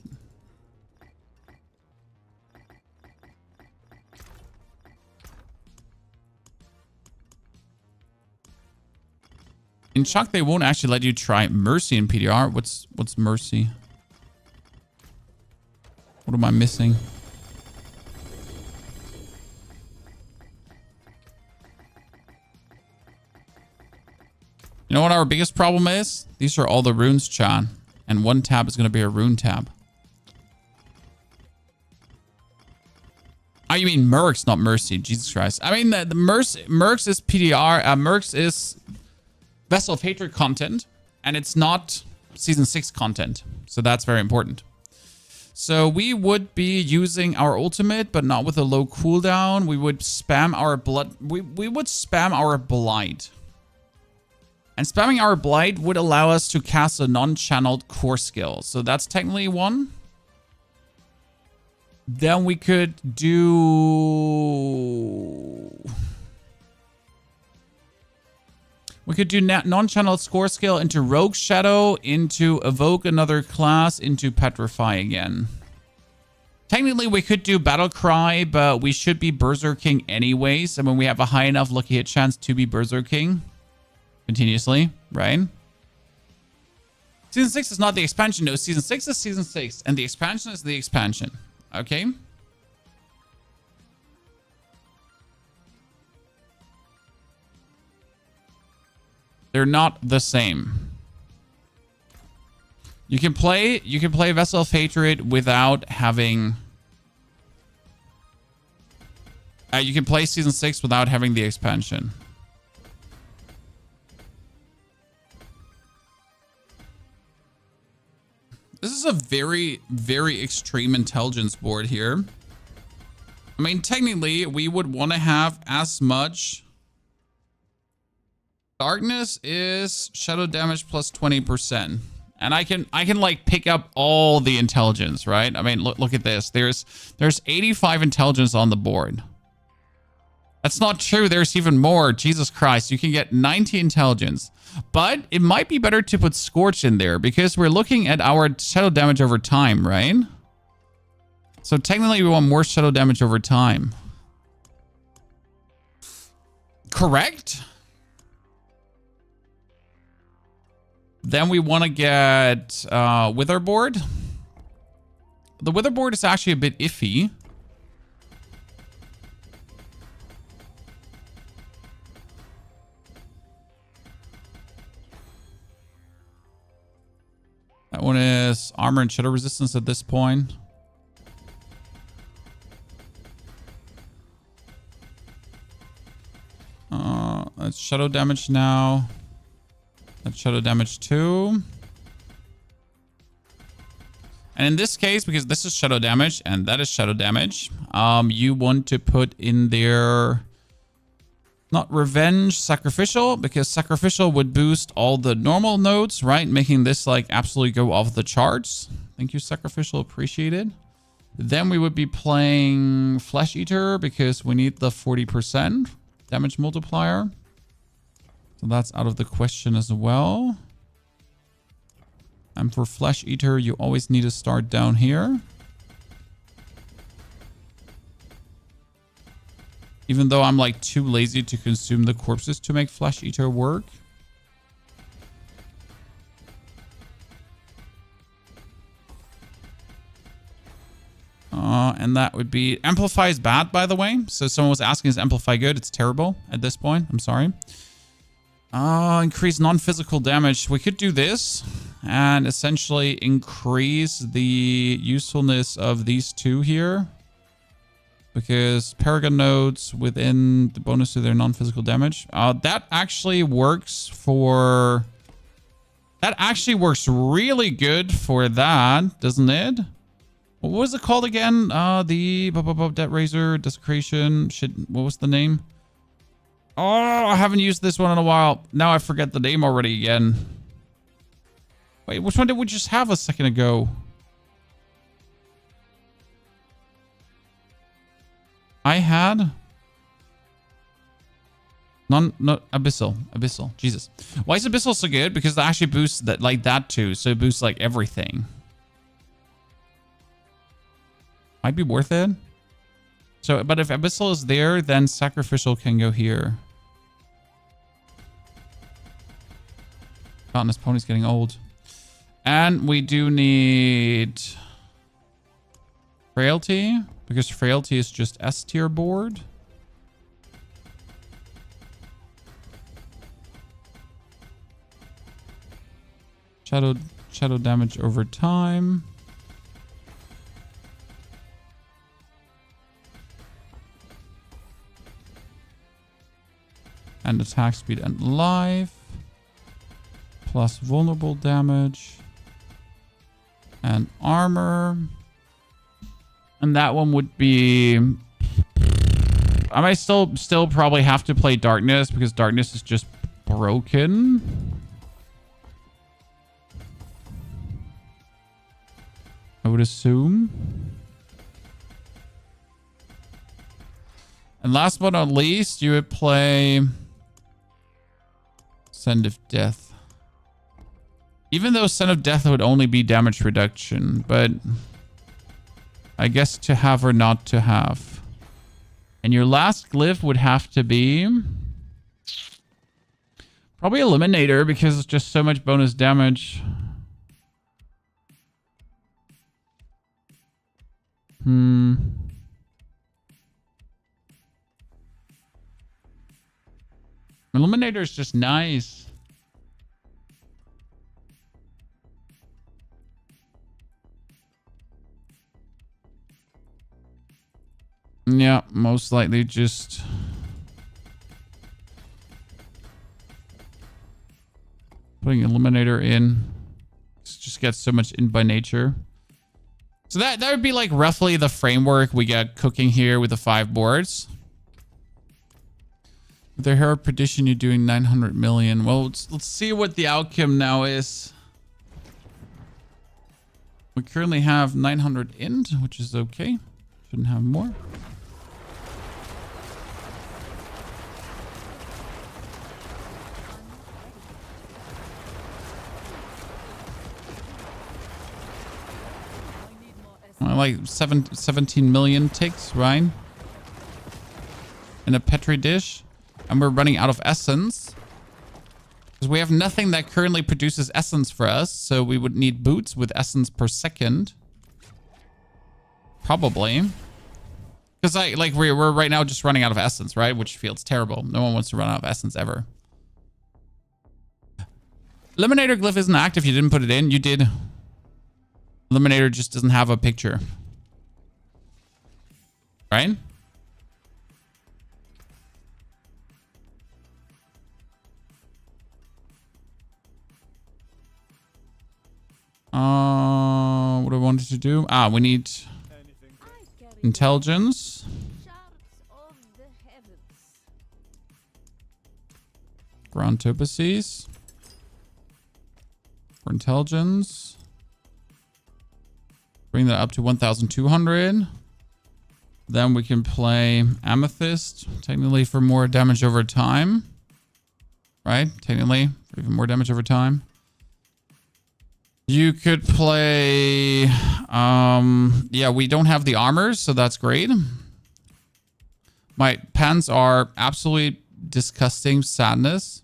In Shock, they won't actually let you try Mercy in PDR. What's Mercy? What am I missing? You know what our biggest problem is? These are all the runes, Chan. And one tab is going to be a rune tab. Oh, you mean Mercs, not Mercy. Jesus Christ. I mean, the Mercs is PDR. Mercs is Vessel of Hatred content. And it's not Season 6 content. So that's very important. So we would be using our ultimate, but not with a low cooldown. We would spam our blood. We would spam our blight. And spamming our blight would allow us to cast a non-channeled core skill. So that's technically one. Then we could do... We could do non-channeled score skill into Rogue Shadow, into Evoke another class, into Petrify again. Technically, we could do Battle Cry, but we should be Berserking anyways. I mean, we have a high enough lucky hit chance to be Berserking continuously, right? Season 6 is not the expansion. No, Season 6 is Season 6, and the expansion is the expansion. Okay? They're not the same. You can play Vessel of Hatred without having... you can play Season 6 without having the expansion. This is a very, very extreme intelligence board here. I mean, technically, we would want to have as much... Darkness is shadow damage plus 20%. And I can like pick up all the intelligence, right? I mean, look at this. There's 85 intelligence on the board. That's not true. There's even more. Jesus Christ. You can get 90 intelligence. But it might be better to put Scorch in there because we're looking at our shadow damage over time, right? So technically we want more shadow damage over time. Correct? Then we want to get Witherboard. The Witherboard is actually a bit iffy. That one is armor and shadow resistance at this point. shadow damage now. That's shadow damage too. And in this case, because this is shadow damage and that is shadow damage, you want to put in there not revenge, sacrificial, because sacrificial would boost all the normal nodes, right? Making this like absolutely go off the charts. Thank you, sacrificial, appreciated. Then we would be playing Flesh Eater because we need the 40% damage multiplier. So that's out of the question as well. And for Flesh Eater, you always need to start down here. Even though I'm like too lazy to consume the corpses to make Flesh Eater work. And that would be... Amplify is bad, by the way. So someone was asking, is Amplify good? It's terrible at this point. I'm sorry. Increase non-physical damage. We could do this and essentially increase the usefulness of these two here. Because Paragon nodes within the bonus to their non-physical damage. That actually works for... That actually works really good for that, doesn't it? What was it called again? The Debt Razor, Desecration. Shit, what was the name? Oh, I haven't used this one in a while. Now I forget the name already again. Wait, which one did we just have a second ago? I had... No, Abyssal. Jesus. Why is Abyssal so good? Because it actually boosts that, like that too. So it boosts like everything. Might be worth it. So, but if Abyssal is there, then Sacrificial can go here. God, and this pony's getting old. And we do need Frailty, because Frailty is just S tier board. Shadow damage over time. And attack speed and life. Plus vulnerable damage. And armor. And that one would be... I might still probably have to play Darkness because Darkness is just broken. I would assume. And last but not least, you would play Send of Death. Even though Send of Death would only be damage reduction, but I guess to have or not to have. And your last glyph would have to be probably Eliminator because it's just so much bonus damage. Eliminator is just nice. Yeah, most likely just putting Eliminator in. Just gets so much in by nature. So that would be like roughly the framework we get cooking here with the 5 boards. With the Herald Perdition, you're doing 900 million. Well, let's see what the outcome now is. We currently have 900 int, which is okay. Shouldn't have more. Like 17 million ticks, right? In a Petri dish. And we're running out of essence. Because we have nothing that currently produces essence for us. So we would need boots with essence per second. Probably. Because we're right now just running out of essence, right? Which feels terrible. No one wants to run out of essence ever. Eliminator glyph isn't active. You didn't put it in. You did. Eliminator just doesn't have a picture. Right? What do I wanted to do? We need intelligence. Ground topaces. For intelligence. Bring that up to 1,200. Then we can play Amethyst, technically for more damage over time. Right? Technically, for even more damage over time. You could play... yeah, we don't have the armor, so that's great. My pants are absolutely disgusting sadness.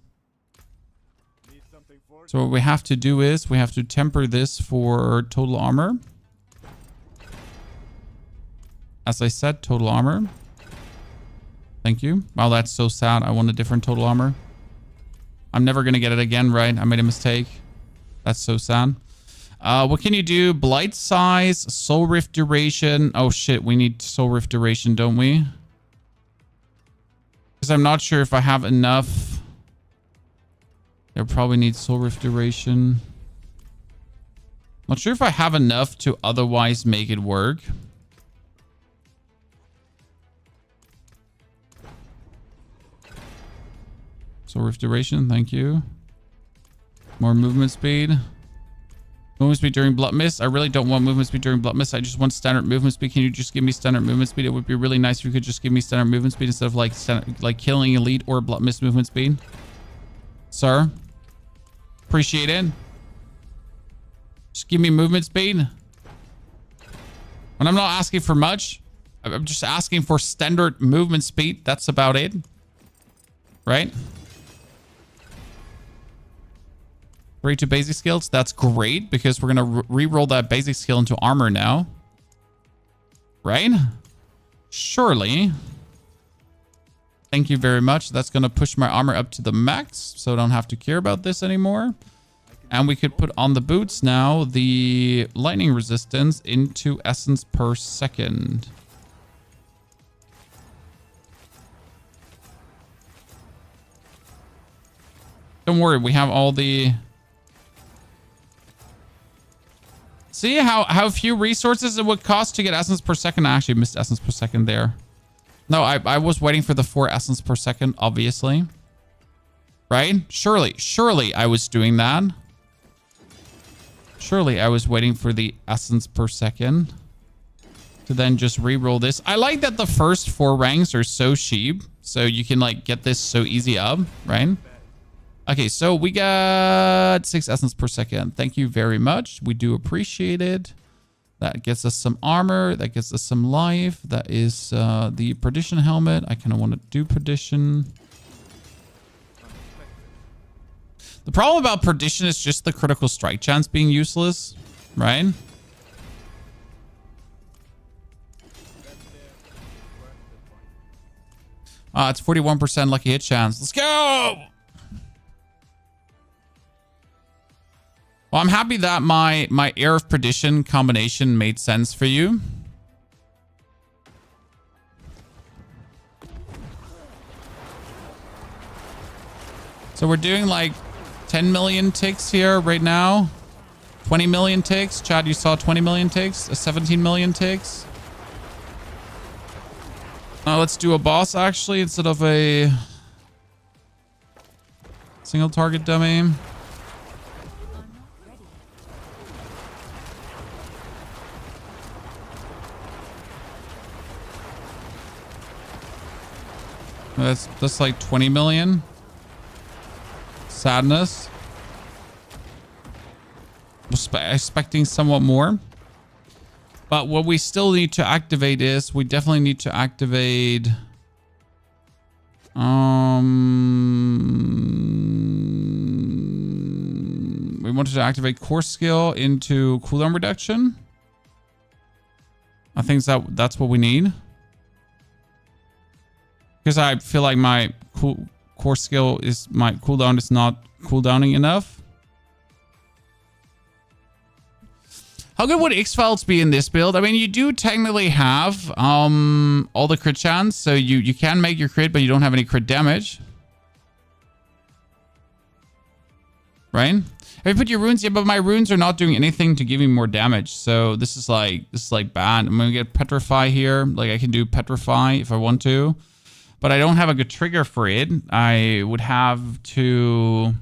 So what we have to do is we have to temper this for total armor. As I said, total armor. Thank you. Wow, that's so sad. I want a different total armor. I'm never going to get it again, right? I made a mistake. That's so sad. What can you do? Blight size, soul rift duration. Oh shit, we need soul rift duration, don't we? Because I'm not sure if I have enough. I probably need soul rift duration. Not sure if I have enough to otherwise make it work. Soul rift duration, thank you. More movement speed. Movement speed during blood mist. I really don't want movement speed during blood mist. I just want standard movement speed. Can you just give me standard movement speed? It would be really nice if you could just give me standard movement speed instead of like killing elite or blood mist movement speed. Sir, appreciate it. Just give me movement speed. And I'm not asking for much. I'm just asking for standard movement speed. That's about it. Right? 3 to basic skills. That's great because we're going to re-roll that basic skill into armor now. Right? Surely. Thank you very much. That's going to push my armor up to the max, so I don't have to care about this anymore. And we could put on the boots now the lightning resistance into essence per second. Don't worry, we have all the... See how few resources it would cost to get essence per second? I actually missed essence per second there. No, I was waiting for the 4 essence per second, obviously. Right? Surely I was doing that. Surely I was waiting for the essence per second to then just re-roll this. I like that the first 4 ranks are so cheap, so you can like get this so easy up, right? Okay, so we got 6 essence per second. Thank you very much. We do appreciate it. That gets us some armor. That gets us some life. That is the perdition helmet. I kind of want to do perdition. The problem about perdition is just the critical strike chance being useless, right? It's 41% lucky hit chance. Let's go! Well, I'm happy that my Air of Perdition combination made sense for you. So we're doing like 10 million ticks here right now. 20 million ticks. Chad, you saw 20 million ticks? 17 million ticks. Now let's do a boss actually instead of a single target dummy. That's like 20 million. Sadness. Expecting somewhat more. But what we still need to activate is we definitely need to activate we wanted to activate core skill into cooldown reduction. I think that's what we need. Because I feel like my core skill is my cooldown is not cooldowning enough. How good would X-Files be in this build? I mean, you do technically have all the crit chance, so you can make your crit, but you don't have any crit damage. right? If you put your runes, yeah, but my runes are not doing anything to give me more damage. So this is like bad. I'm gonna get Petrify here. Like I can do Petrify if I want to, but I don't have a good trigger for it. I would have to.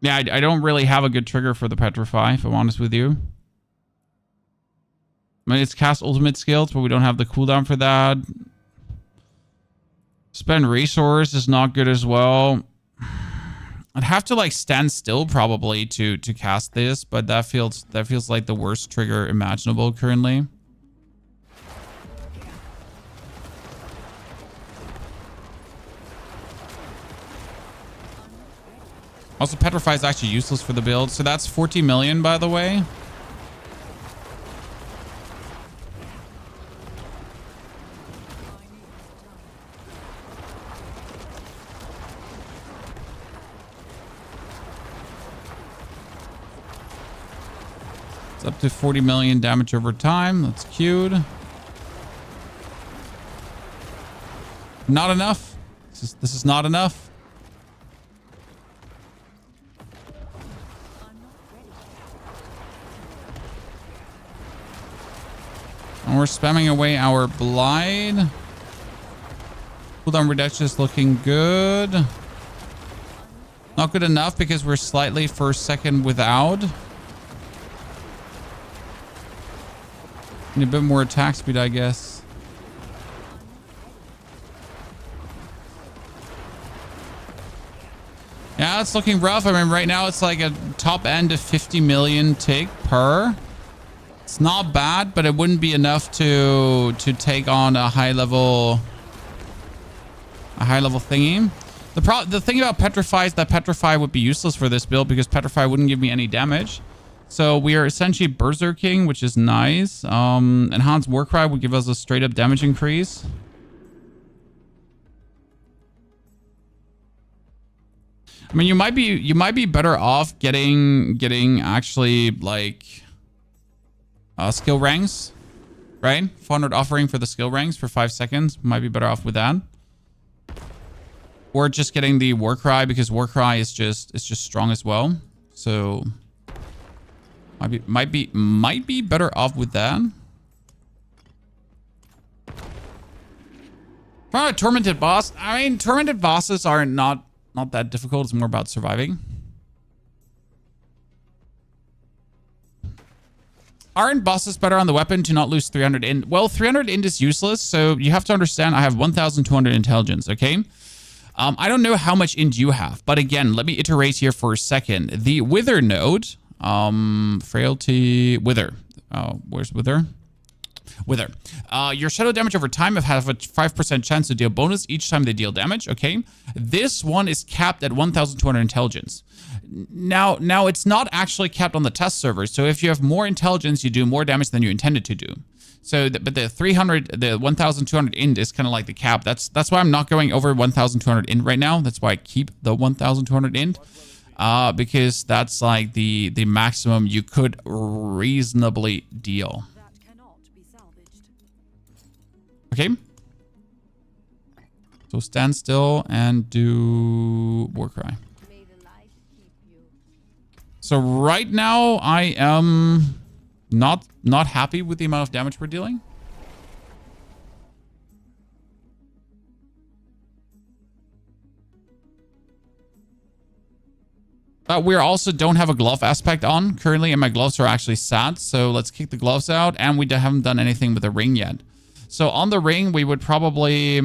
Yeah, I don't really have a good trigger for the Petrify, if I'm honest with you. I mean, it's cast ultimate skills, but we don't have the cooldown for that. Spend resource is not good as well. I'd have to like stand still probably to cast this, but that feels like the worst trigger imaginable currently. Also, Petrify is actually useless for the build. So that's 40 million, by the way. It's up to 40 million damage over time. That's cute. Not enough. This is not enough. And we're spamming away our Blide. Cooldown reduction is looking good. Not good enough because we're slightly first second without. Need a bit more attack speed, I guess. Yeah, it's looking rough. I mean, right now it's like a top end of 50 million tick per. It's not bad, but it wouldn't be enough to take on a high level thingy. The thing about Petrify is that Petrify would be useless for this build because Petrify wouldn't give me any damage. So we are essentially Berserking, which is nice. Enhanced Warcry would give us a straight up damage increase. I mean, you might be better off getting actually like skill ranks, right? 400 offering for the skill ranks for 5 seconds. Might be better off with that. Or just getting the Warcry because Warcry is just strong as well. So might be better off with that. Probably a tormented boss. I mean, tormented bosses are not that difficult. It's more about surviving. Aren't bosses better on the weapon to not lose 300 int? Well, 300 int is useless, so you have to understand I have 1,200 intelligence, okay? I don't know how much int you have, but again, let me iterate here for a second. The Wither node, Frailty, Wither. Where's Wither? Wither. Your shadow damage over time have a 5% chance to deal bonus each time they deal damage, okay? This one is capped at 1,200 intelligence. Now it's not actually capped on the test server, so if you have more intelligence, you do more damage than you intended to do. So, but the 1,200 int is kind of like the cap. That's why I'm not going over 1,200 int right now. That's why I keep the 1,200 int, because that's like the maximum you could reasonably deal. Okay. So stand still and do Warcry. So right now I am not happy with the amount of damage we're dealing. But we also don't have a glove aspect on currently, and my gloves are actually sad. So let's kick the gloves out, and we haven't done anything with the ring yet. So on the ring, we would probably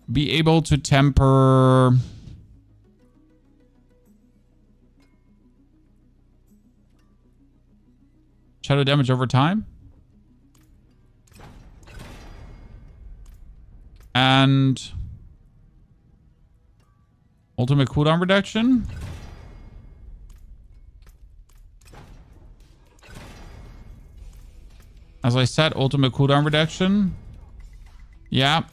be able to temper shadow damage over time. And ultimate cooldown reduction. As I said, ultimate cooldown reduction. Yeah,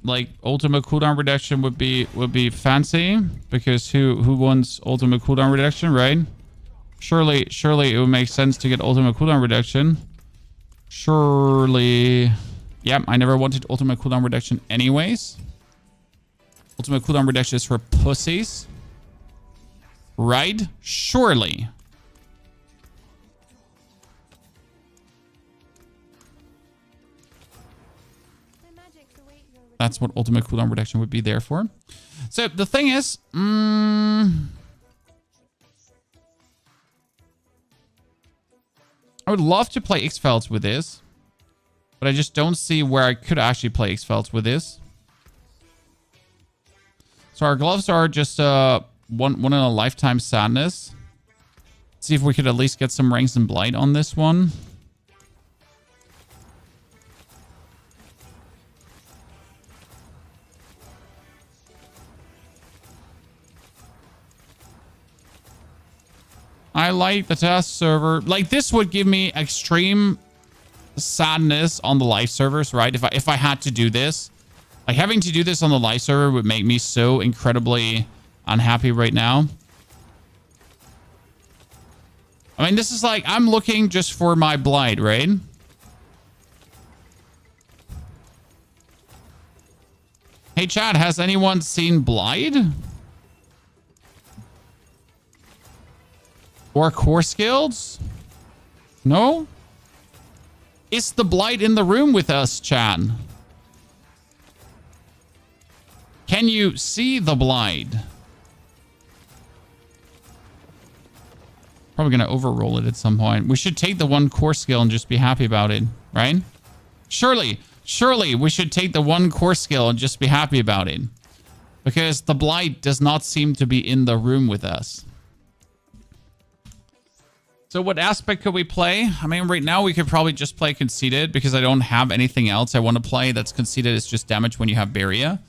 like ultimate cooldown reduction would be fancy, because who wants ultimate cooldown reduction, right? Surely it would make sense to get ultimate cooldown reduction. Surely. Yep, I never wanted ultimate cooldown reduction anyways. Ultimate cooldown reduction is for pussies. Right? Surely. That's what ultimate cooldown reduction would be there for. So the thing is, I would love to play X-Felds with this, but I just don't see where I could actually play X-Felds with this. So our gloves are just one in a lifetime sadness. Let's see if we could at least get some ranks and blight on this one. I like the test server. Like, this would give me extreme sadness on the live servers, right? If I had to do this. Like, having to do this on the live server would make me so incredibly unhappy right now. I mean, this is like, I'm looking just for my blight, right? Hey, chat, has anyone seen blight? Or core skills? No? Is the blight in the room with us, Chan? Can you see the blight? Probably going to overroll it at some point. We should take the one core skill and just be happy about it, right? Surely we should take the one core skill and just be happy about it. Because the blight does not seem to be in the room with us. So what aspect could we play? I mean, right now we could probably just play Conceited because I don't have anything else I want to play that's Conceited. It's just damage when you have Barrier.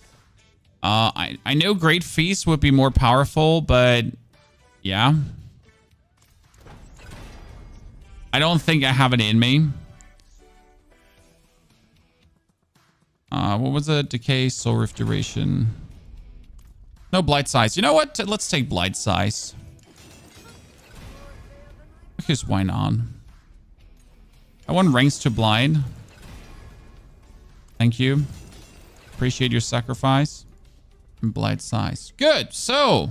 I know Great Feast would be more powerful, but yeah. I don't think I have it in me. What was it? Decay, Soul Rift Duration. No Blight Size. You know what? Let's take Blight Size. Because why not? I want ranks to blind. Thank you. Appreciate your sacrifice. And blight size. Good. So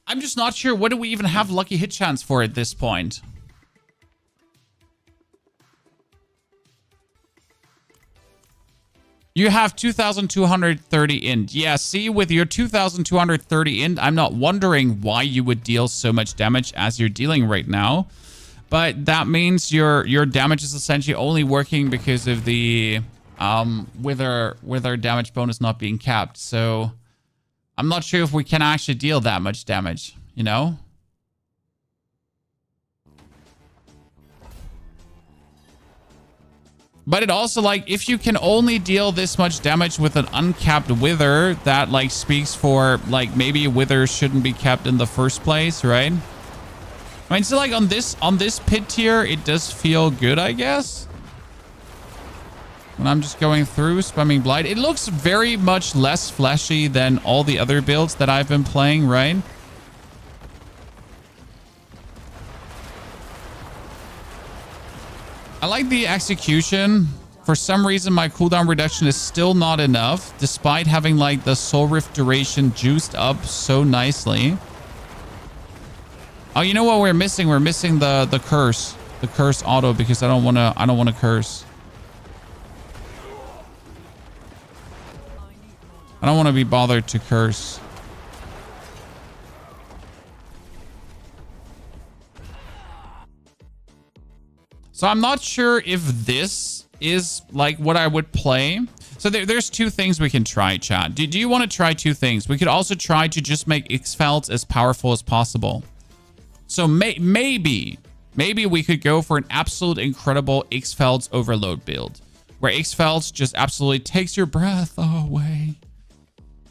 I'm just not sure. What do we even have lucky hit chance for at this point? You have 2,230 int. Yeah, see, with your 2,230 int, I'm not wondering why you would deal so much damage as you're dealing right now. But that means your damage is essentially only working because of the wither damage bonus not being capped. So I'm not sure if we can actually deal that much damage, you know? But it also, like, if you can only deal this much damage with an uncapped wither, that, like, speaks for, like, maybe wither shouldn't be kept in the first place, right? I mean, so, like, on this pit tier, it does feel good, I guess. When I'm just going through, spamming Blight. It looks very much less fleshy than all the other builds that I've been playing, right? I like the execution. For some reason, my cooldown reduction is still not enough, despite having like the Soul Rift duration juiced up so nicely. Oh, you know what we're missing? We're missing the curse auto because I don't want to curse. I don't want to be bothered to curse. So I'm not sure if this is like what I would play. So there's two things we can try, chat. Do you want to try two things? We could also try to just make X-Felds as powerful as possible. So maybe we could go for an absolute incredible X-Felds overload build, where X-Felds just absolutely takes your breath away.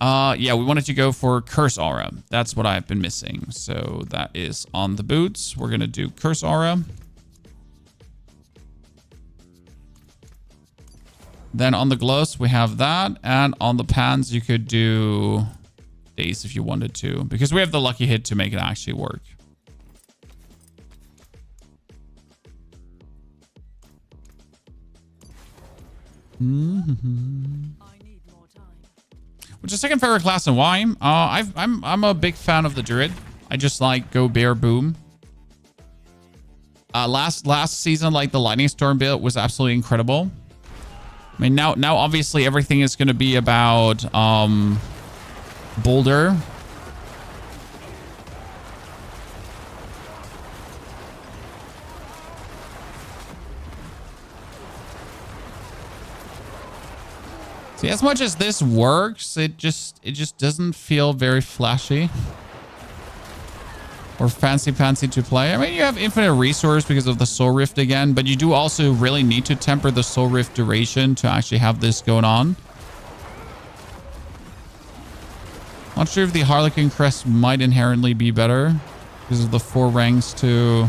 Yeah, we wanted to go for Curse Aura. That's what I've been missing. So that is on the boots. We're going to do Curse Aura. Then on the gloves, we have that. And on the pants, you could do Daze if you wanted to, because we have the lucky hit to make it actually work. Which is second favorite class and why? I'm a big fan of the Druid. I just like go bear boom. Last season, like the Lightning Storm build was absolutely incredible. I mean, now obviously everything is going to be about Boulder. See, as much as this works, it just doesn't feel very flashy or fancy to play. I mean, you have infinite resource because of the Soul Rift again, but you do also really need to temper the Soul Rift duration to actually have this going on. Not sure if the Harlequin Crest might inherently be better because of the 4 ranks to...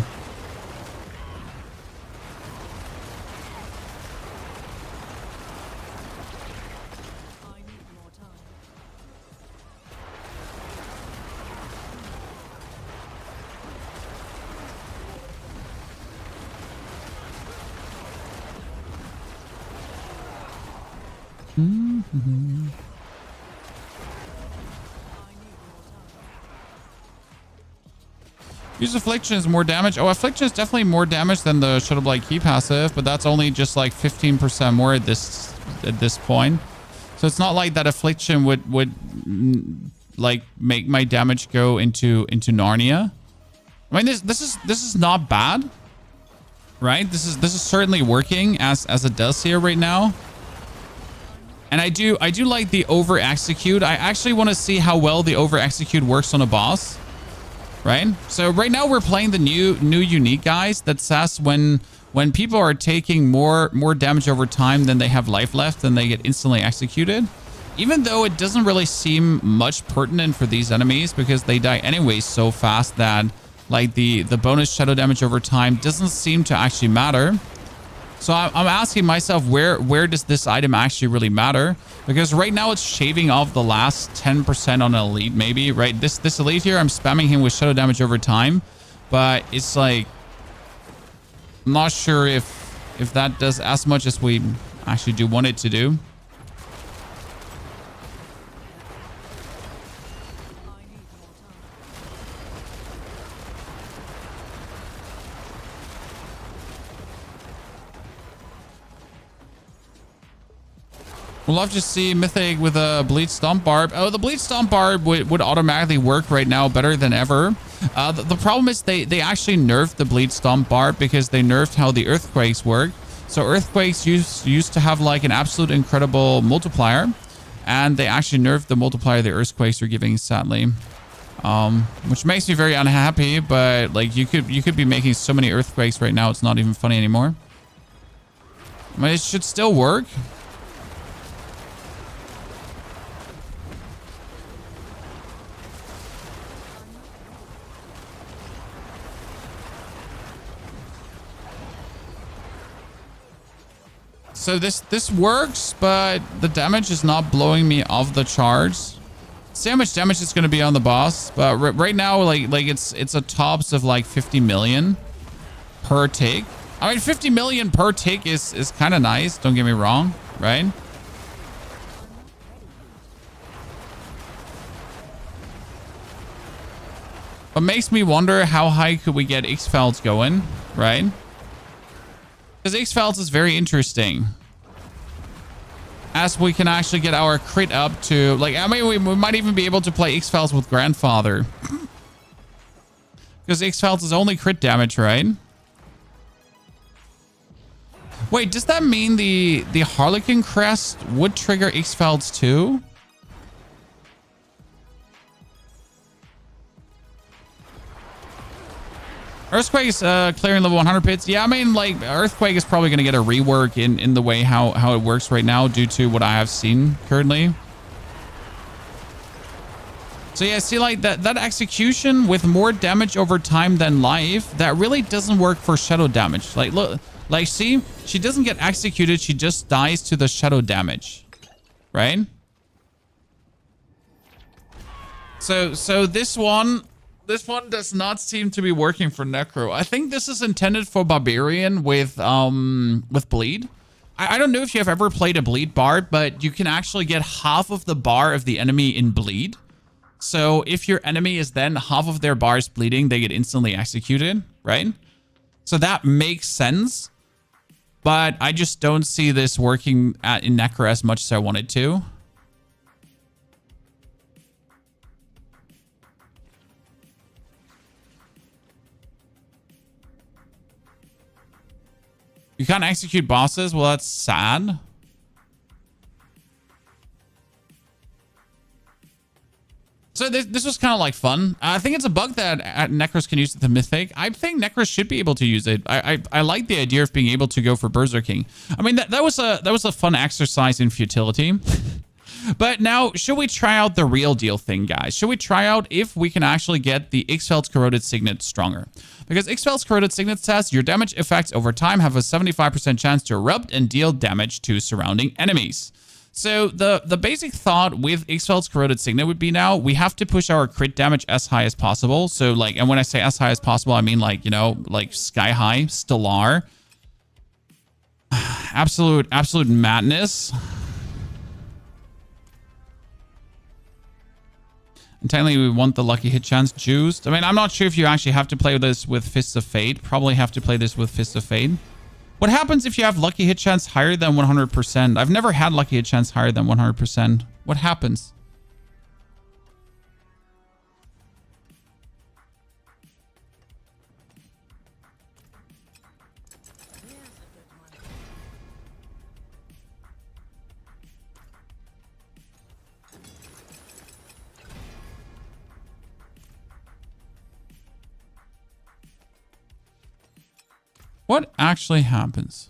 Use Affliction is more damage. Oh, Affliction is definitely more damage than the Shadowblight Key passive, but that's only just like 15% more at this point. So it's not like that Affliction would like make my damage go into Narnia. I mean, this is not bad, right? This is certainly working as it does here right now. And I do like the over execute. I actually want to see how well the over execute works on a boss. Right? So right now we're playing the new unique guys that says when people are taking more damage over time than they have life left, then they get instantly executed. Even though it doesn't really seem much pertinent for these enemies because they die anyways so fast that like the bonus shadow damage over time doesn't seem to actually matter. So I'm asking myself, where does this item actually really matter? Because right now it's shaving off the last 10% on an elite, maybe, right? This elite here, I'm spamming him with shadow damage over time, but it's like, I'm not sure if that does as much as we actually do want it to do. We'll love to see Mythic with a Bleed Stomp Barb. Oh, the Bleed Stomp Barb would automatically work right now better than ever. The problem is they actually nerfed the Bleed Stomp Barb because they nerfed how the Earthquakes work. So Earthquakes used to have like an absolute incredible multiplier. And they actually nerfed the multiplier the Earthquakes are giving, sadly. Which makes me very unhappy, but like you could be making so many Earthquakes right now, it's not even funny anymore. I mean, it should still work. So this works, but the damage is not blowing me off the charts. See how much damage it's going to be on the boss, but right now, like it's a tops of like 50 million per tick. I mean, 50 million per tick is kind of nice. Don't get me wrong, right? But makes me wonder how high could we get X-Felds going, right? Because X-Felds is very interesting. As we can actually get our crit up to... like, I mean, we might even be able to play X-Felds with Grandfather. Because X-Felds is only crit damage, right? Wait, does that mean the Harlequin Crest would trigger X-Felds too? Earthquake is clearing level 100 pits. Yeah, I mean, like, Earthquake is probably going to get a rework in the way how it works right now due to what I have seen currently. So yeah, see, like, that execution with more damage over time than life, that really doesn't work for shadow damage. Like, look, like, see, she doesn't get executed. She just dies to the shadow damage, right? So this one does not seem to be working for Necro. I think this is intended for Barbarian with Bleed, I don't know if you have ever played a bleed bar, but you can actually get half of the bar of the enemy in bleed. So if your enemy is then half of their bars bleeding, they get instantly executed, right? So that makes sense. But I just don't see this working in Necro as much as I want it to. You can't execute bosses? Well, that's sad. So this was kind of like fun. I think it's a bug that Necros can use with the Mythic. I think Necros should be able to use it. I like the idea of being able to go for Berserking. I mean, that was a fun exercise in futility. But now, should we try out the real deal thing, guys? Should we try out if we can actually get the Ixfeld's Corroded Signet stronger? Because Ixfeld's Corroded Signet says your damage effects over time have a 75% chance to erupt and deal damage to surrounding enemies. So the basic thought with Ixfeld's Corroded Signet would be now we have to push our crit damage as high as possible. So like, and when I say as high as possible, I mean like, you know, like sky high, stellar. Absolute madness. And technically, we want the lucky hit chance juiced. I mean, I'm not sure if you actually have to play this with Fists of Fate. Probably have to play this with Fists of Fate. What happens if you have lucky hit chance higher than 100%? I've never had lucky hit chance higher than 100%. What happens? What actually happens?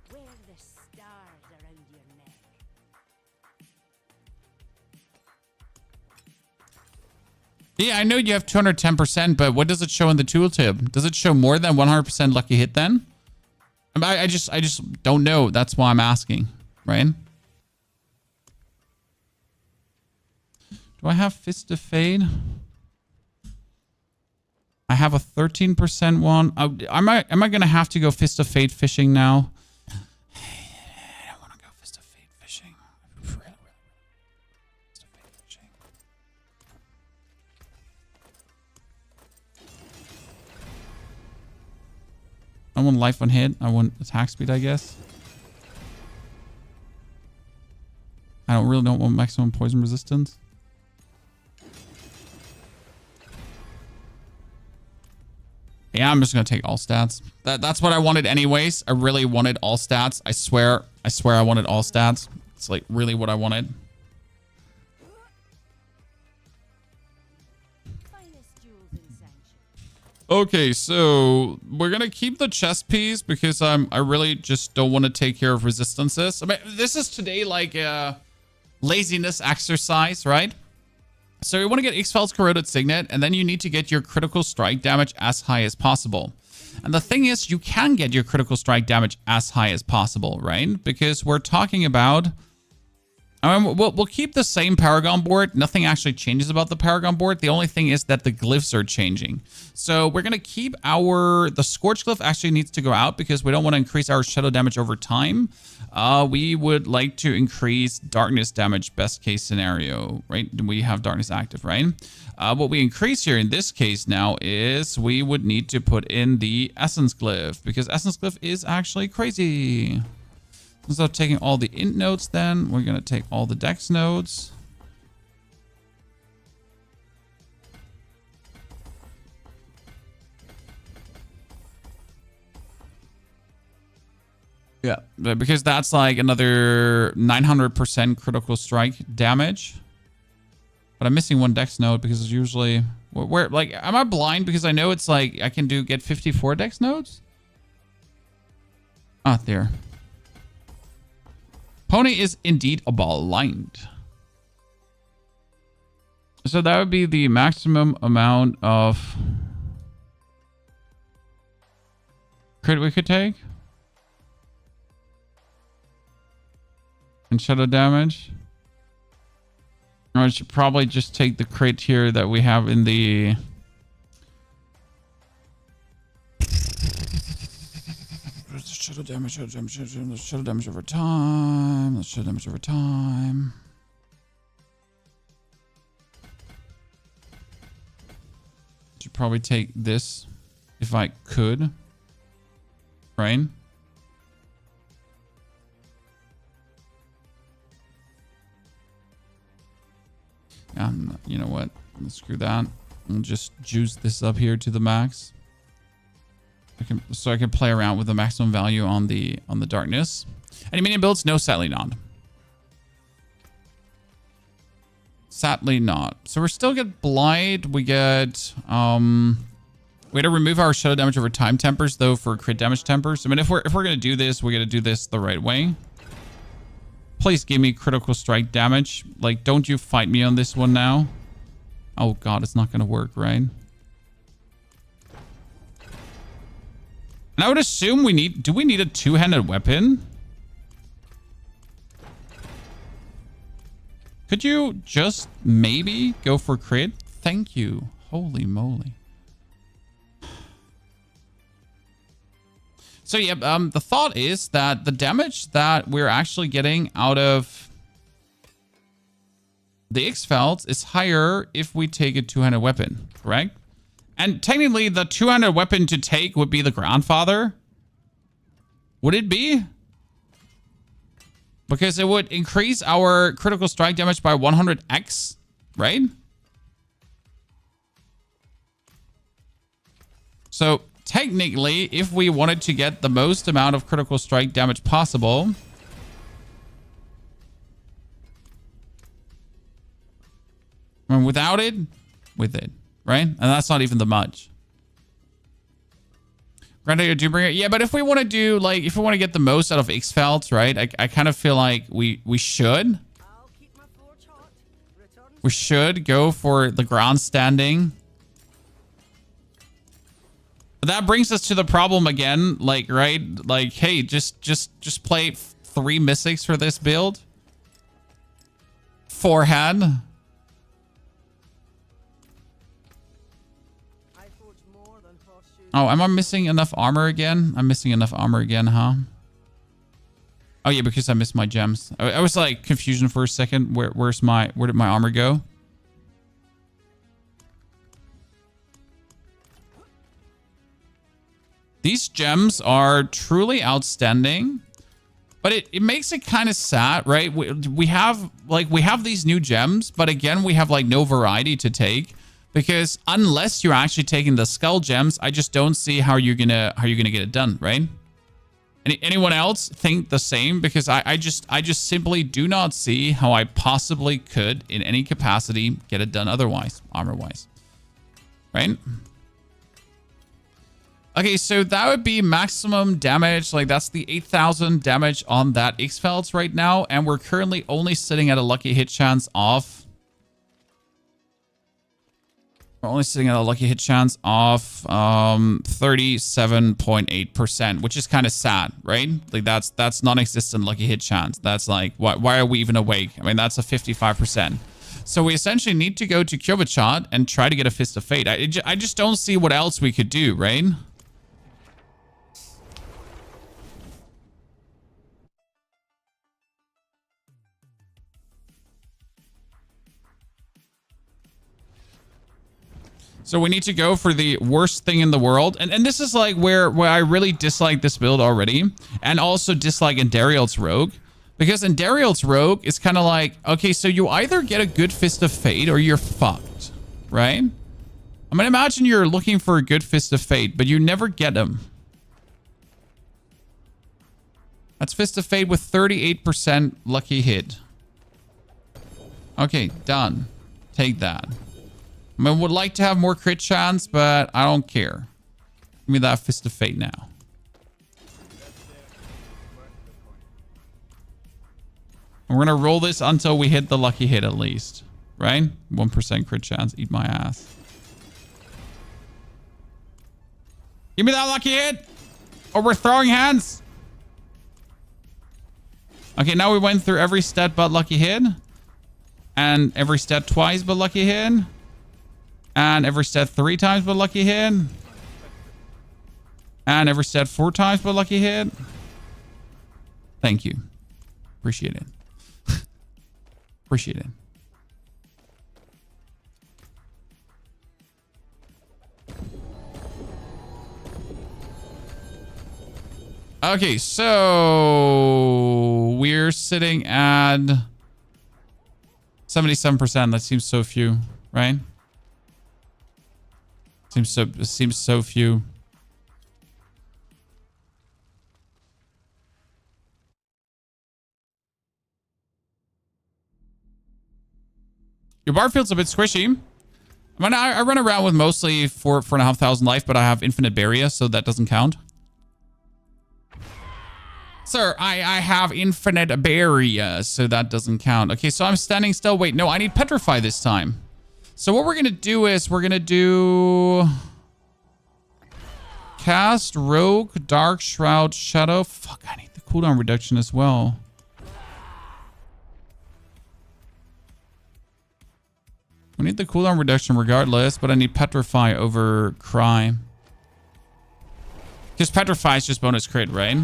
Where the stars around your neck. Yeah, I know you have 210%, but what does it show in the tooltip? Does it show more than 100% lucky hit then? I just don't know. That's why I'm asking, right? Do I have Fist of Fate? I have a 13% one. Am I gonna have to go Fist of Fate fishing now? I don't want to go Fist of Fate fishing. Really. Fist of Fate fishing. I want life on hit. I want attack speed, I guess. I don't want maximum poison resistance. Yeah, I'm just going to take all stats. That's what I wanted anyways. I really wanted all stats. I swear I wanted all stats. It's like really what I wanted. Okay, so we're going to keep the chest piece because I really just don't want to take care of resistances. I mean, this is today like a laziness exercise, right? So you want to get Ixfeld's Corroded Signet, and then you need to get your critical strike damage as high as possible. And the thing is, you can get your critical strike damage as high as possible, right? Because we're talking about... I mean, we'll keep the same Paragon board. Nothing actually changes about the Paragon board. The only thing is that the glyphs are changing. So we're going to keep the Scorch Glyph actually needs to go out because we don't want to increase our shadow damage over time. We would like to increase darkness damage, best case scenario, right? We have darkness active, right? What we increase here in this case now is we would need to put in the Essence Glyph because Essence Glyph is actually crazy. Instead of taking all the int nodes, then we're going to take all the dex nodes. Yeah, because that's like another 900% critical strike damage. But I'm missing one dex node because it's usually... Where, like, am I blind? Because I know it's like I can get 54 dex nodes. Ah, there. Pony is indeed blind. So that would be the maximum amount of crit we could take. And shadow damage. Or I should probably just take the crit here that we have in the... shadow damage, shadow damage, shadow damage, shadow damage over time. Let's shadow damage over time. Should probably take this if I could. Right? You know what? Screw that. I'll just juice this up here to the max. So I can play around with the maximum value on the darkness. Any minion builds? No, sadly not. Sadly not. So we're still get Blight. We get we had to remove our shadow damage over time tempers though for crit damage tempers. I mean, if we're gonna do this, we're gonna do this the right way. Please give me critical strike damage. Like, don't you fight me on this one now. Oh god, it's not gonna work, right? And I would assume do we need a two-handed weapon? Could you just maybe go for crit? Thank you. Holy moly. So yeah, the thought is that the damage that we're actually getting out of the X-Felds is higher if we take a two-handed weapon, correct? And technically, the two-handed weapon to take would be the Grandfather. Would it be? Because it would increase our critical strike damage by 100x, right? So technically, if we wanted to get the most amount of critical strike damage possible, I mean, without it, with it, right? And that's not even the much. Granted, Doombringer, yeah, but if we want to do, like, if we want to get the most out of X-Felds, right? I kind of feel like we should. We should go for the ground standing. But that brings us to the problem again, like, right? Like, hey, just play 3 Mystics for this build. Forehand. Oh, am I missing enough armor again? I'm missing enough armor again, huh? Oh yeah, because I missed my gems. I was like confusion for a second. Where did my armor go? These gems are truly outstanding, but it makes it kind of sad, right? We have these new gems, but again, we have like no variety to take. Because unless you're actually taking the skull gems, I just don't see how you're gonna get it done, right? Anyone else think the same? Because I just simply do not see how I possibly could, in any capacity, get it done otherwise, armor-wise, right? Okay, so that would be maximum damage. Like, that's the 8,000 damage on that X-Felds right now, and we're currently only sitting at a lucky hit chance of. We're only sitting at a lucky hit chance of 37.8%, which is kind of sad, right? Like that's non-existent lucky hit chance. That's like, why are we even awake? I mean, that's a 55%. So we essentially need to go to Kyovachat and try to get a Fist of Fate. I just don't see what else we could do, right? So we need to go for the worst thing in the world. And this is like where I really dislike this build already. And also dislike Endariel's Rogue. Because Endariel's Rogue is kind of like, okay, so you either get a good Fist of Fate or you're fucked, right? I mean, imagine you're looking for a good Fist of Fate, but you never get them. That's Fist of Fate with 38% lucky hit. Okay, done. Take that. I mean, would like to have more crit chance, but I don't care. Give me that Fist of Fate now. And we're going to roll this until we hit the lucky hit at least. Right? 1% crit chance. Eat my ass. Give me that lucky hit! Or we're throwing hands! Okay, now we went through every stat but lucky hit. And every stat twice but lucky hit. And every stat 3 times but lucky hit. And every stat 4 times but lucky hit. Thank you. Appreciate it. Appreciate it. Okay, so we're sitting at 77%. That seems so few, right? Seems so few. Your bar feels a bit squishy. I mean, I run around with mostly 4,500 life, but I have infinite barrier, so that doesn't count. Sir, I have infinite barrier, so that doesn't count. Okay, so I'm standing still. Wait, no, I need petrify this time. So what we're going to do is we're going to do cast, rogue, dark, shroud, shadow. Fuck, I need the cooldown reduction as well. We need the cooldown reduction regardless, but I need petrify over cry. Because petrify is just bonus crit, right?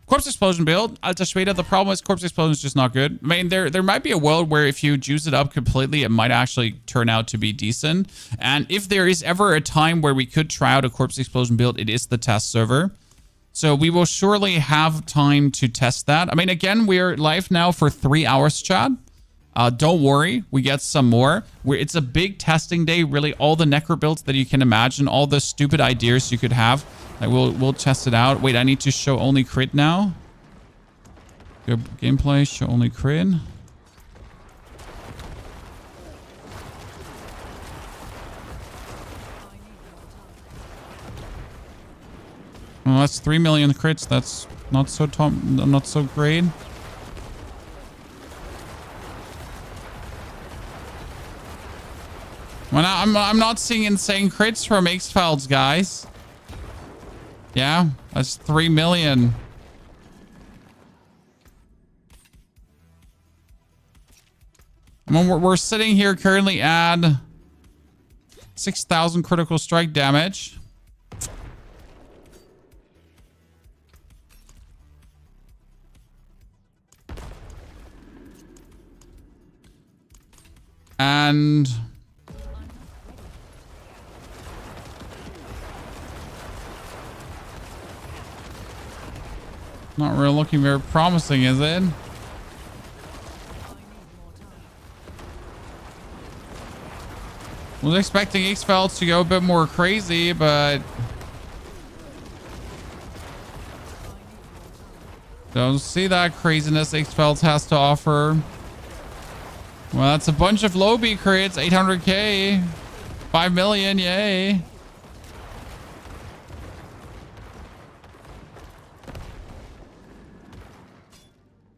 Corpse Explosion build. Altashveda, the problem is Corpse Explosion is just not good. I mean, there might be a world where if you juice it up completely, it might actually turn out to be decent. And if there is ever a time where we could try out a Corpse Explosion build, it is the test server. So we will surely have time to test that. I mean, again, we're live now for 3 hours, chat. Don't worry, we get some more. It's a big testing day. Really, all the Necro builds that you can imagine, all the stupid ideas you could have. Like we'll test it out. Wait, I need to show only crit now. Go gameplay, show only crit. Well, that's 3 million crits. That's not so great. Well, I'm not seeing insane crits from X-Files, guys. Yeah, that's 3 million. I mean, we're sitting here currently at 6,000 critical strike damage. And not really looking very promising, is it? Was expecting X-Files to go a bit more crazy, but don't see that craziness X-Files has to offer. Well, that's a bunch of low B crits, 800k, 5 million, yay.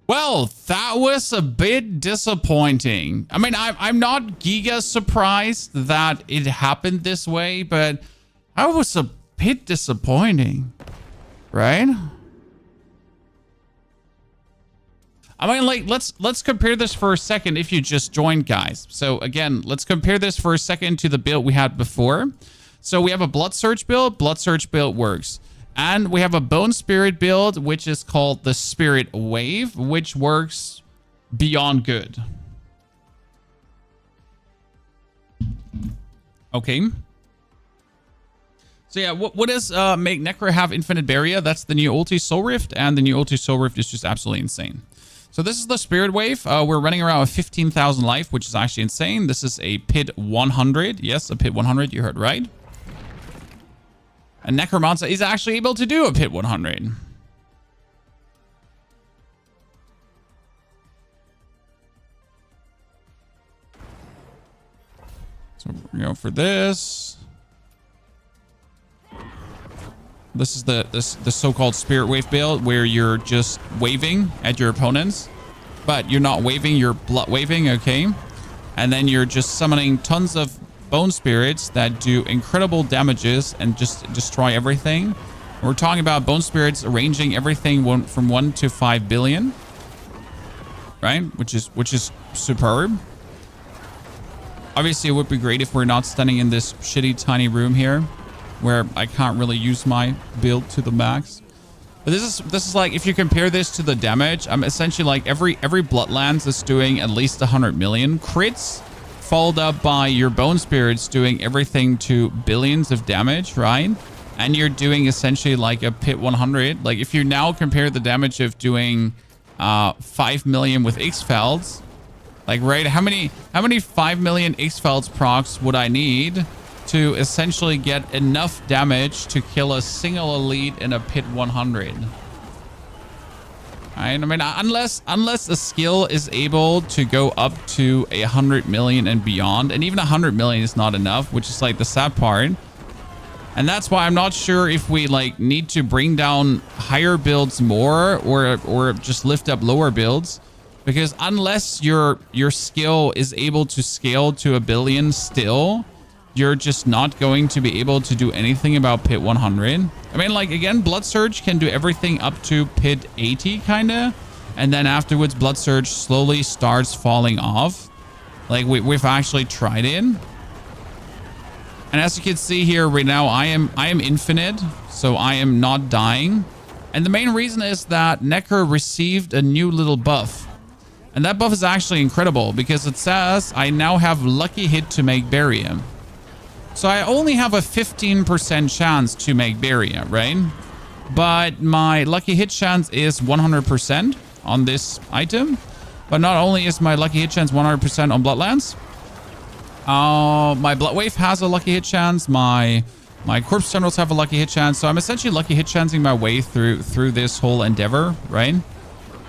Well, that was a bit disappointing. I mean, I'm not Giga surprised that it happened this way, but that was a bit disappointing, right? I mean, like, let's compare this for a second if you just joined, guys. So again, let's compare this for a second to the build we had before. So we have a Blood Surge build. Blood Surge build works. And we have a Bone Spirit build, which is called the Spirit Wave, which works beyond good. Okay. So yeah, what does make Necro have Infinite Barrier? That's the new ulti Soul Rift, and the new ulti Soul Rift is just absolutely insane. So this is the Spirit Wave. We're running around with 15,000 life, which is actually insane. This is a Pit 100. Yes, a Pit 100. You heard right. And Necromancer is actually able to do a Pit 100. So we go for this. This is the so-called Spirit Wave build where you're just waving at your opponents, but you're not waving, you're blood waving, okay? And then you're just summoning tons of Bone Spirits that do incredible damages and just destroy everything. We're talking about Bone Spirits arranging everything from 1 to 5 billion, right? Which is superb. Obviously, it would be great if we're not standing in this shitty tiny room here. where I can't really use my build to the max. But this is like, if you compare this to the damage, I'm essentially like every Bloodlands is doing at least 100 million crits, followed up by your Bone Spirits doing everything to billions of damage, right? And you're doing essentially like a Pit 100. Like if you now compare the damage of doing 5 million with X-Felds, like, right, how many 5 million X-Felds procs would I need to essentially get enough damage to kill a single elite in a Pit 100? Right? I mean, unless a skill is able to go up to 100 million and beyond, and even 100 million is not enough, which is like the sad part. And that's why I'm not sure if we like need to bring down higher builds more or just lift up lower builds. Because unless your skill is able to scale to 1 billion still, you're just not going to be able to do anything about Pit 100. I mean, like, again, Blood Surge can do everything up to Pit 80, kind of. And then afterwards, Blood Surge slowly starts falling off. Like, we've actually tried it. And as you can see here right now, I am infinite, so I am not dying. And the main reason is that Necro received a new little buff. And that buff is actually incredible because it says I now have lucky hit to make Barrier. So I only have a 15% chance to make Barrier, right? But my lucky hit chance is 100% on this item. But not only is my lucky hit chance 100% on Bloodlands, my Bloodwave has a lucky hit chance. My Corpse Generals have a lucky hit chance. So I'm essentially lucky hit chancing my way through this whole endeavor, right?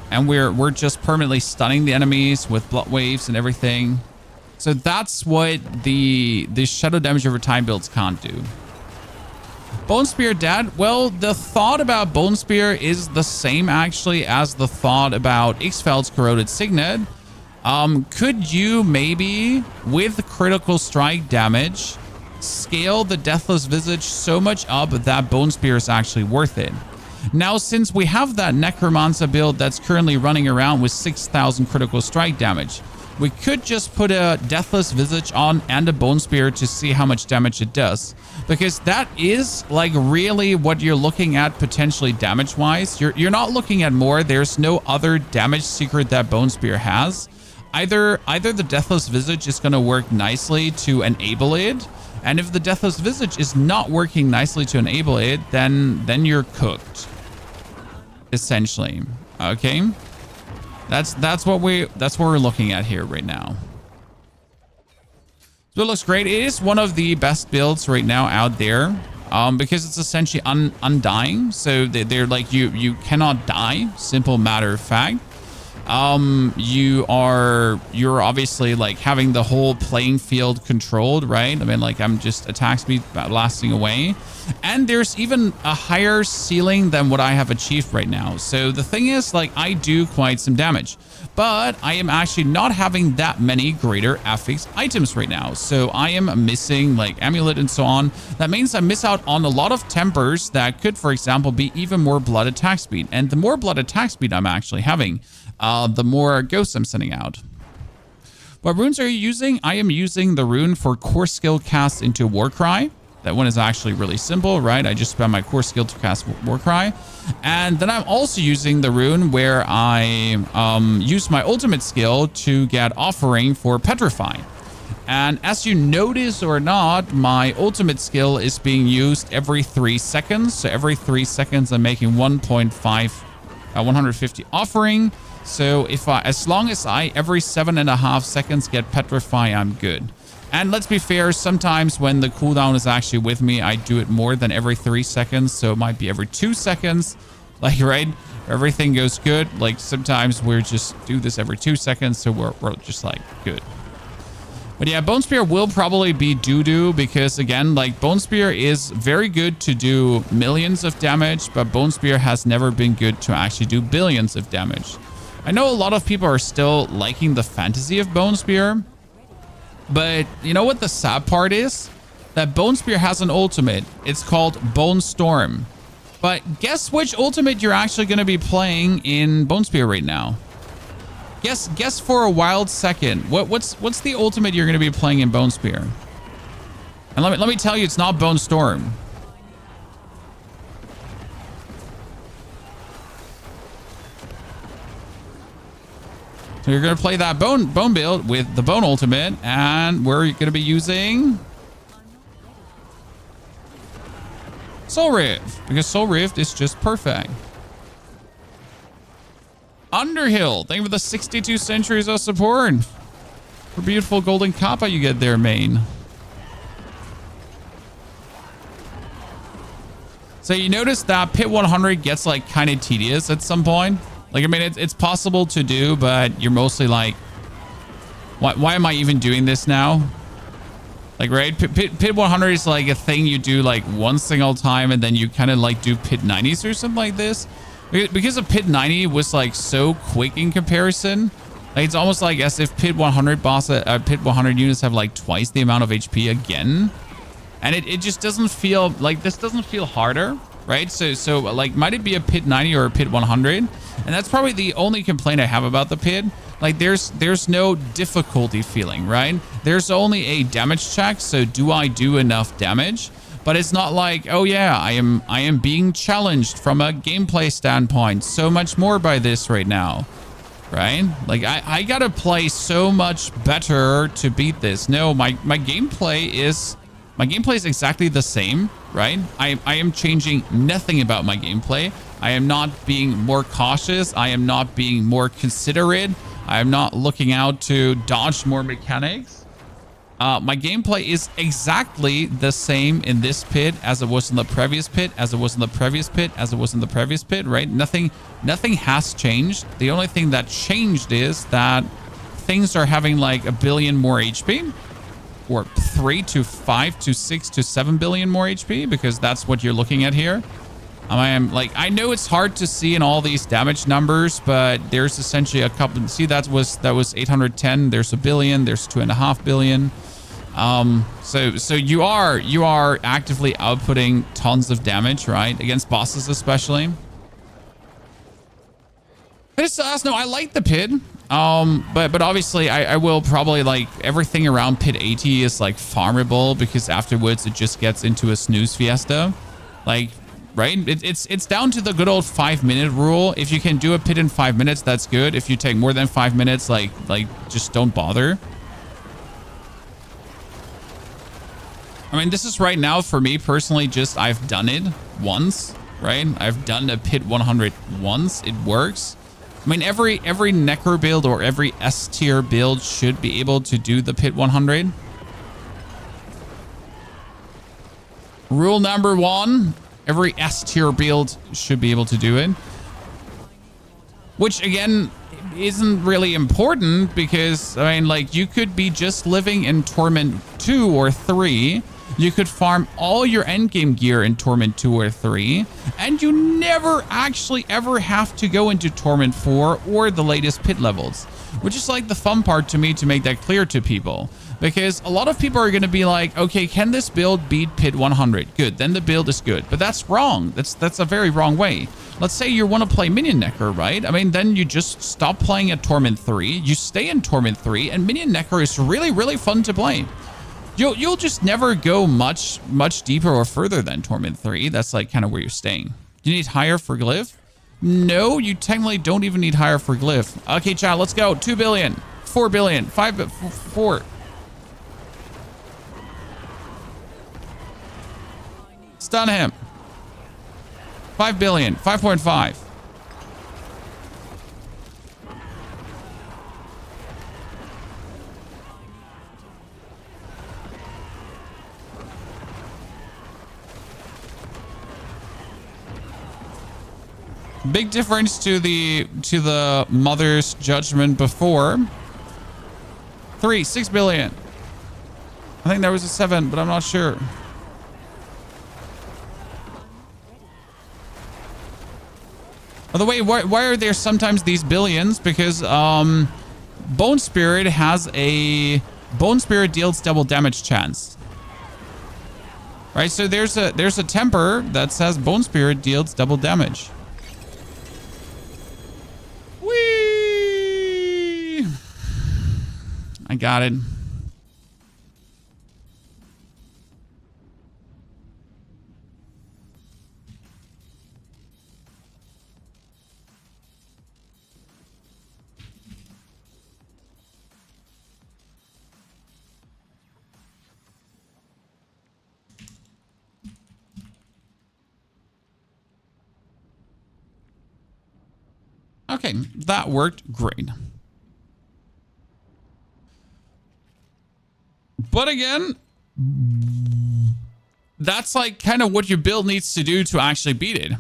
And we're just permanently stunning the enemies with blood waves and everything. So that's what the shadow damage over time builds can't do. Bone Spear dead. Well, the thought about Bone Spear is the same actually as the thought about X-Feld's Corroded Signet. Could you maybe, with critical strike damage, scale the Deathless Visage so much up that Bone Spear is actually worth it? Now, since we have that Necromancer build that's currently running around with 6,000 critical strike damage, we could just put a Deathless Visage on and a Bone Spear to see how much damage it does. Because that is like really what you're looking at potentially damage-wise. You're not looking at more. There's no other damage secret that Bone Spear has. Either the Deathless Visage is going to work nicely to enable it, and if the Deathless Visage is not working nicely to enable it, then you're cooked. Essentially. Okay? That's what we're looking at here right now. So it looks great. It is one of the best builds right now out there. Because it's essentially undying. So they're like you cannot die. Simple matter of fact. You're obviously like having the whole playing field controlled, right? I mean, like I'm just attack speed blasting away. And there's even a higher ceiling than what I have achieved right now. So the thing is, like, I do quite some damage, but I am actually not having that many greater affix items right now. So I am missing like amulet and so on. That means I miss out on a lot of tempers that could, for example, be even more blood attack speed. And the more blood attack speed I'm actually having, the more ghosts I'm sending out. What runes are you using? I am using the rune for core skill cast into Warcry. That one is actually really simple, right? I just spend my core skill to cast Warcry. And then I'm also using the rune where I use my ultimate skill to get Offering for Petrify. And as you notice or not, my ultimate skill is being used every 3 seconds. So every 3 seconds, I'm making 150 Offering. So as long as I every 7.5 seconds get Petrify, I'm good. And let's be fair, sometimes when the cooldown is actually with me, I do it more than every 3 seconds. So it might be every 2 seconds. Like, right? Everything goes good. Like, sometimes we're just do this every 2 seconds. So we're just like, good. But yeah, Bone Spear will probably be doo-doo because, again, like, Bone Spear is very good to do millions of damage, but Bone Spear has never been good to actually do billions of damage. I know a lot of people are still liking the fantasy of Bone Spear, but you know what the sad part is? That Bone Spear has an ultimate. It's called Bone Storm. But guess which ultimate you're actually going to be playing in Bone Spear right now? Guess for a wild second. What's the ultimate you're going to be playing in Bone Spear? And let me tell you, it's not Bone Storm. So you're going to play that bone build with the bone ultimate, and we're going to be using Soul Rift, because Soul Rift is just perfect. Underhill, thank you for the 62 centuries of support. For beautiful golden kappa you get there, main. So you notice that pit 100 gets like kind of tedious at some point. Like, I mean, it's possible to do, but you're mostly like, why am I even doing this now? Like, right? Pit 100 is like a thing you do like one single time, and then you kind of like do pit 90s or something like this. Because of pit 90 was like so quick in comparison. Like, it's almost like as if pit 100 pit 100 units have like twice the amount of HP again. And it just doesn't feel like, this doesn't feel harder, right? So like, might it be a pit 90 or a pit 100? And that's probably the only complaint I have about the pit. Like, there's no difficulty feeling, right? There's only a damage check. So do I do enough damage? But it's not like, oh yeah, I am being challenged from a gameplay standpoint so much more by this right now, right? Like, I gotta play so much better to beat this. No, my gameplay is exactly the same, right? I am changing nothing about my gameplay. I am not being more cautious. I am not being more considerate. I am not looking out to dodge more mechanics. My gameplay is exactly the same in this pit as it was in the previous pit, as it was in the previous pit, as it was in the previous pit, right? Nothing has changed. The only thing that changed is that things are having like a billion more HP. Or 3 to 5 to 6 to 7 billion more HP, because that's what you're looking at here. I know it's hard to see in all these damage numbers, but there's essentially a couple. See, that was 810. There's a billion. There's 2.5 billion. So you are actively outputting tons of damage, right? Against bosses especially. No, I like the pit. But obviously I will probably, like, everything around pit 80 is like farmable, because afterwards it just gets into a snooze fiesta. Like, right? It's down to the good old 5-minute rule. If you can do a pit in 5 minutes, that's good. If you take more than 5 minutes, like just don't bother. I mean, this is right now for me personally, just I've done it once, right? I've done a pit 100 once. It works. I mean, every Necro build or every S tier build should be able to do the pit 100. Rule number 1, every S tier build should be able to do it. Which, again, isn't really important, because, I mean, like, you could be just living in Torment 2 or 3. You could farm all your endgame gear in Torment 2 or 3, and you never actually ever have to go into Torment 4 or the latest pit levels, which is like the fun part to me to make that clear to people. Because a lot of people are going to be like, okay, can this build beat pit 100? Good, then the build is good. But that's wrong. That's a very wrong way. Let's say you want to play Minion Necro, right? I mean, then you just stop playing at Torment 3. You stay in Torment 3, and Minion Necro is really, really fun to play. You'll just never go much deeper or further than Torment 3. That's like kind of where you're staying. Do you need higher for Glyph? No, you technically don't even need higher for Glyph. Okay, chat, let's go. 2 billion, 4 billion, 4. Stun him. 5 billion, 5.5. Big difference to the mother's judgment before. 6 billion. I think there was a 7, but I'm not sure. By the way, why are there sometimes these billions? Because Bone Spirit has a Bone Spirit deals double damage chance. Right, so there's a temper that says Bone Spirit deals double damage. Whee! I got it. Okay, that worked great. But again, that's like kind of what your build needs to do to actually beat it.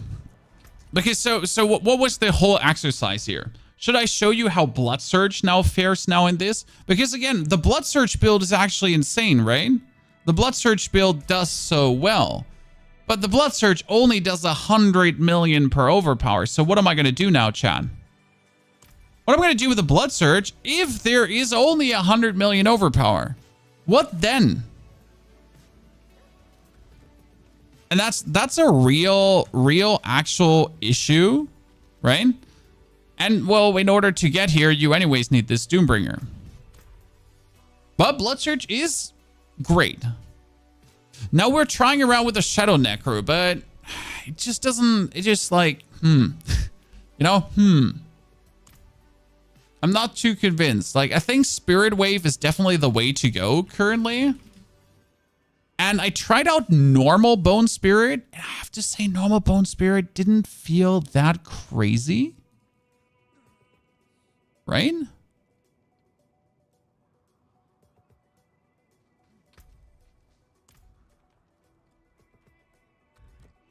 Because so what was the whole exercise here? Should I show you how Blood Surge now fares now in this? Because again, the Blood Surge build is actually insane, right? The Blood Surge build does so well. But the Blood Surge only does 100 million per overpower. So what am I going to do now, Chad? What am I going to do with the Blood Surge if there is only 100 million overpower? What then? And that's a real actual issue, right? And well, in order to get here, you anyways need this Doombringer. But Blood Surge is great. Now we're trying around with the Shadow Necro, but it just doesn't, it just like, you know, I'm not too convinced. Like, I think Spirit Wave is definitely the way to go currently. And I tried out normal Bone Spirit, and I have to say normal Bone Spirit didn't feel that crazy. Right?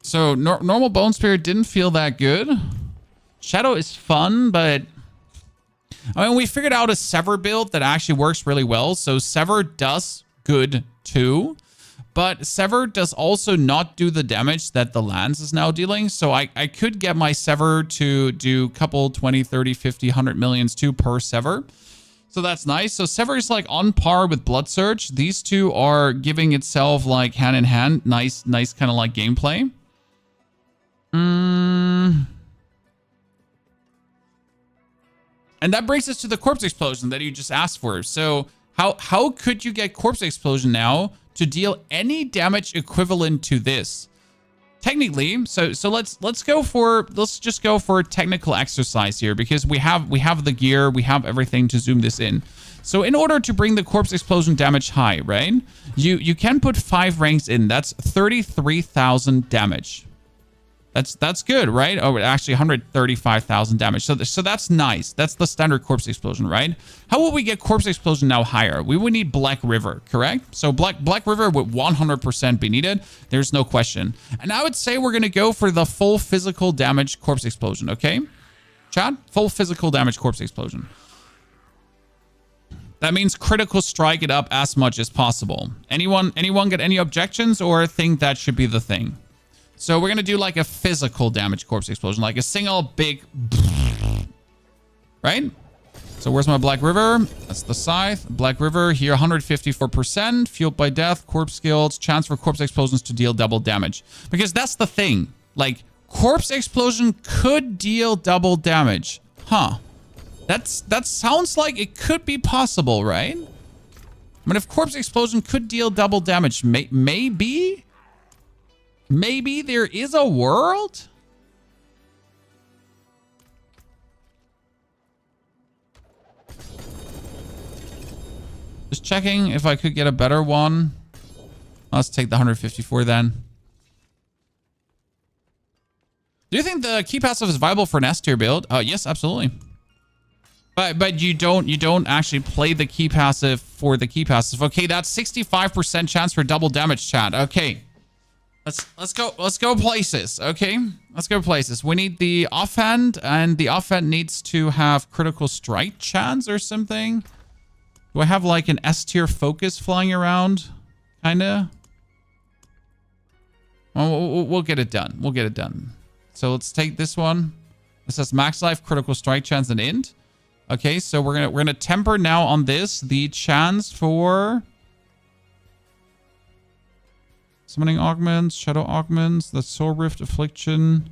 So normal Bone Spirit didn't feel that good. Shadow is fun, but I mean, we figured out a Sever build that actually works really well. So Sever does good too, but Sever does also not do the damage that the Lance is now dealing. So I could get my Sever to do a couple 20, 30, 50, 100 millions too per Sever. So that's nice. So Sever is like on par with Blood Surge. These two are giving itself like hand in hand. Nice kind of like gameplay. And that brings us to the Corpse Explosion that you just asked for. So how could you get Corpse Explosion now to deal any damage equivalent to this? Technically, so let's just go for a technical exercise here, because we have the gear, we have everything to zoom this in. So in order to bring the Corpse Explosion damage high, right? You can put 5 ranks in. That's 33,000 damage. That's good, right? Oh, actually 135,000 damage. So that's nice. That's the standard Corpse Explosion, right? How will we get Corpse Explosion now higher? We would need Black River, correct? So Black River would 100% be needed. There's no question. And I would say we're going to go for the full physical damage Corpse Explosion, okay? Chad? Full physical damage Corpse Explosion. That means critical strike it up as much as possible. Anyone got any objections or think that should be the thing? So we're going to do like a physical damage Corpse Explosion, like a single big, right? So where's my Black River? That's the Scythe. Black River here, 154%, fueled by death, corpse skills, chance for Corpse Explosions to deal double damage. Because that's the thing, like Corpse Explosion could deal double damage. Huh. That sounds like it could be possible, right? I mean, if Corpse Explosion could deal double damage, Maybe there is a world? Just checking if I could get a better one. Let's take the 154 then. Do you think the key passive is viable for an S tier build? Yes, absolutely. But you don't actually play the key passive for the key passive. Okay, that's 65% chance for double damage, chat. Okay. Let's go places, okay? Let's go places. We need the offhand, and the offhand needs to have critical strike chance or something. Do I have like an S tier focus flying around? Kinda. Well, we'll get it done. We'll get it done. So let's take this one. This has max life, critical strike chance, and int. Okay, so we're gonna temper now on this the chance for summoning augments, shadow augments, the soul rift affliction.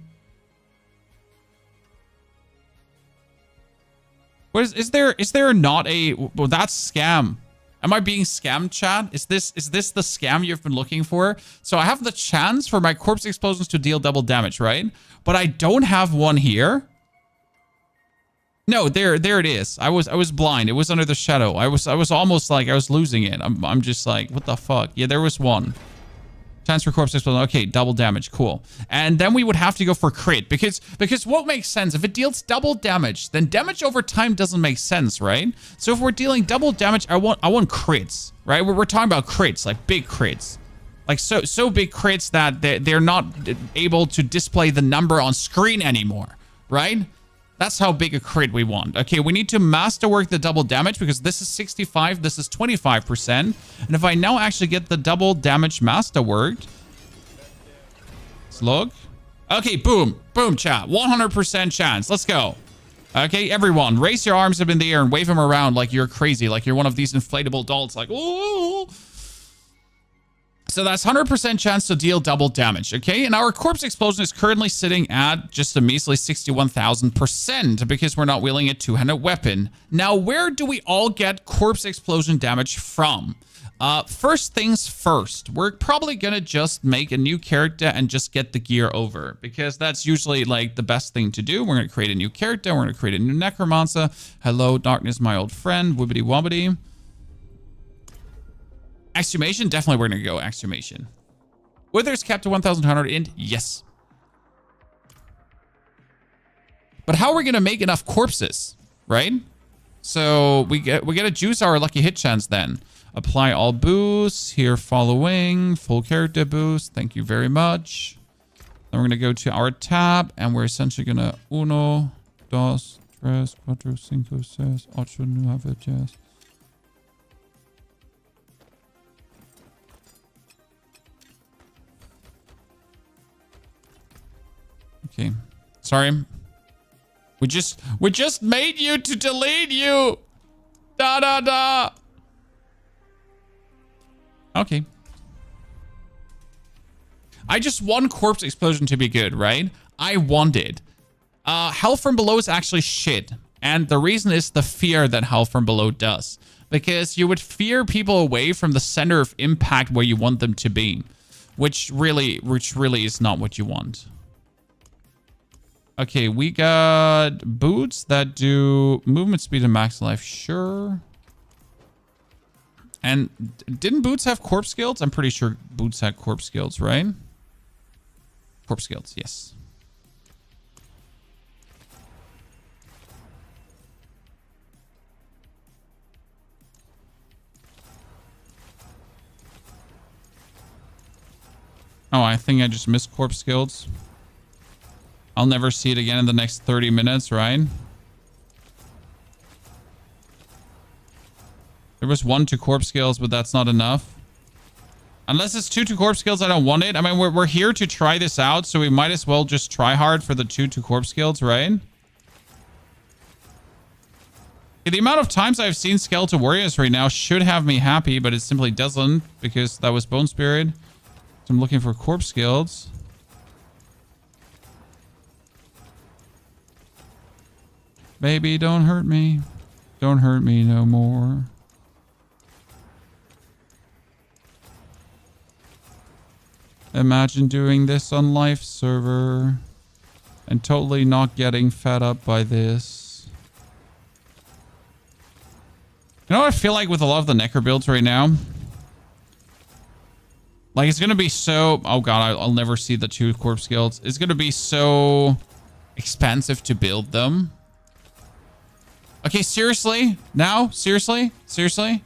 What is there not a, well, that's scam. Am I being scammed, chat? Is this the scam you've been looking for? So I have the chance for my Corpse Explosions to deal double damage, right? But I don't have one here. No, there it is. I was blind. It was under the shadow. I was almost like I was losing it. I'm just like, what the fuck? Yeah, there was one. Chance for corpse explosion. Okay, double damage. Cool. And then we would have to go for crit because what makes sense? If it deals double damage, then damage over time doesn't make sense, right? So if we're dealing double damage, I want crits, right? We're talking about crits, like big crits. Like so big crits that they're not able to display the number on screen anymore, right? That's how big a crit we want. Okay, we need to masterwork the double damage because this is 65, this is 25%. And if I now actually get the double damage masterworked, let's look. Okay, boom, boom, chat. 100% chance. Let's go. Okay, everyone, raise your arms up in the air and wave them around like you're crazy, like you're one of these inflatable dolls, like, ooh. So that's 100% chance to deal double damage, okay? And our corpse explosion is currently sitting at just a measly 61,000% because we're not wielding a two-handed weapon. Now, where do we all get corpse explosion damage from? First things first, we're probably gonna just make a new character and just get the gear over because that's usually like the best thing to do. We're gonna create a new character. We're gonna create a new necromancer. Hello, darkness, my old friend. Wibbity wobbity. Exhumation? Definitely we're going to go exhumation. Withers capped to 1,200 int? Yes. But how are we going to make enough corpses, right? So we got to juice our lucky hit chance then. Apply all boosts. Here following. Full character boost. Thank you very much. Then we're going to go to our tab and we're essentially going to 1, 2, 3, 4, 5, 6, 8, 9, 10. Okay. Sorry. We just made you to delete you. Da da da. Okay. I just want corpse explosion to be good, right? I want it. Hell from below is actually shit. And the reason is the fear that hell from below does. Because you would fear people away from the center of impact where you want them to be. Which really is not what you want. Okay, we got boots that do movement speed and max life. Sure. And didn't boots have corpse skills? I'm pretty sure boots had corpse skills, right? Corpse skills, yes. Oh, I think I just missed corpse skills. I'll never see it again in the next 30 minutes, right? There was 1 to corpse skills, but that's not enough. Unless it's 2 to corpse skills, I don't want it. I mean, we're here to try this out, so we might as well just try hard for the 2 to corpse skills, right? Okay, the amount of times I've seen Skeletal Warriors right now should have me happy, but it simply doesn't because that was Bone Spirit. So I'm looking for corpse skills. Baby, don't hurt me. Don't hurt me no more. Imagine doing this on live server and totally not getting fed up by this. You know what I feel like with a lot of the Necro builds right now? Like, it's going to be so... Oh, God, I'll never see the 2 corpse skills. It's going to be so expensive to build them. Okay, seriously? Now? Seriously? Seriously?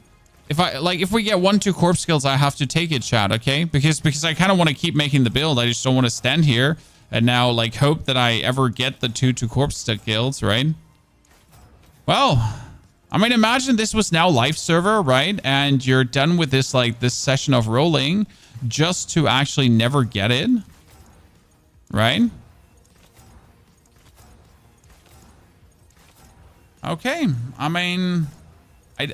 If we get 1, 2 corpse skills, I have to take it, chat, okay? Because I kind of want to keep making the build. I just don't want to stand here and now, like, hope that I ever get the 2 to corpse skills, right? Well, I mean, imagine this was now live server, right? And you're done with this, like, this session of rolling just to actually never get it, right? Okay, I mean,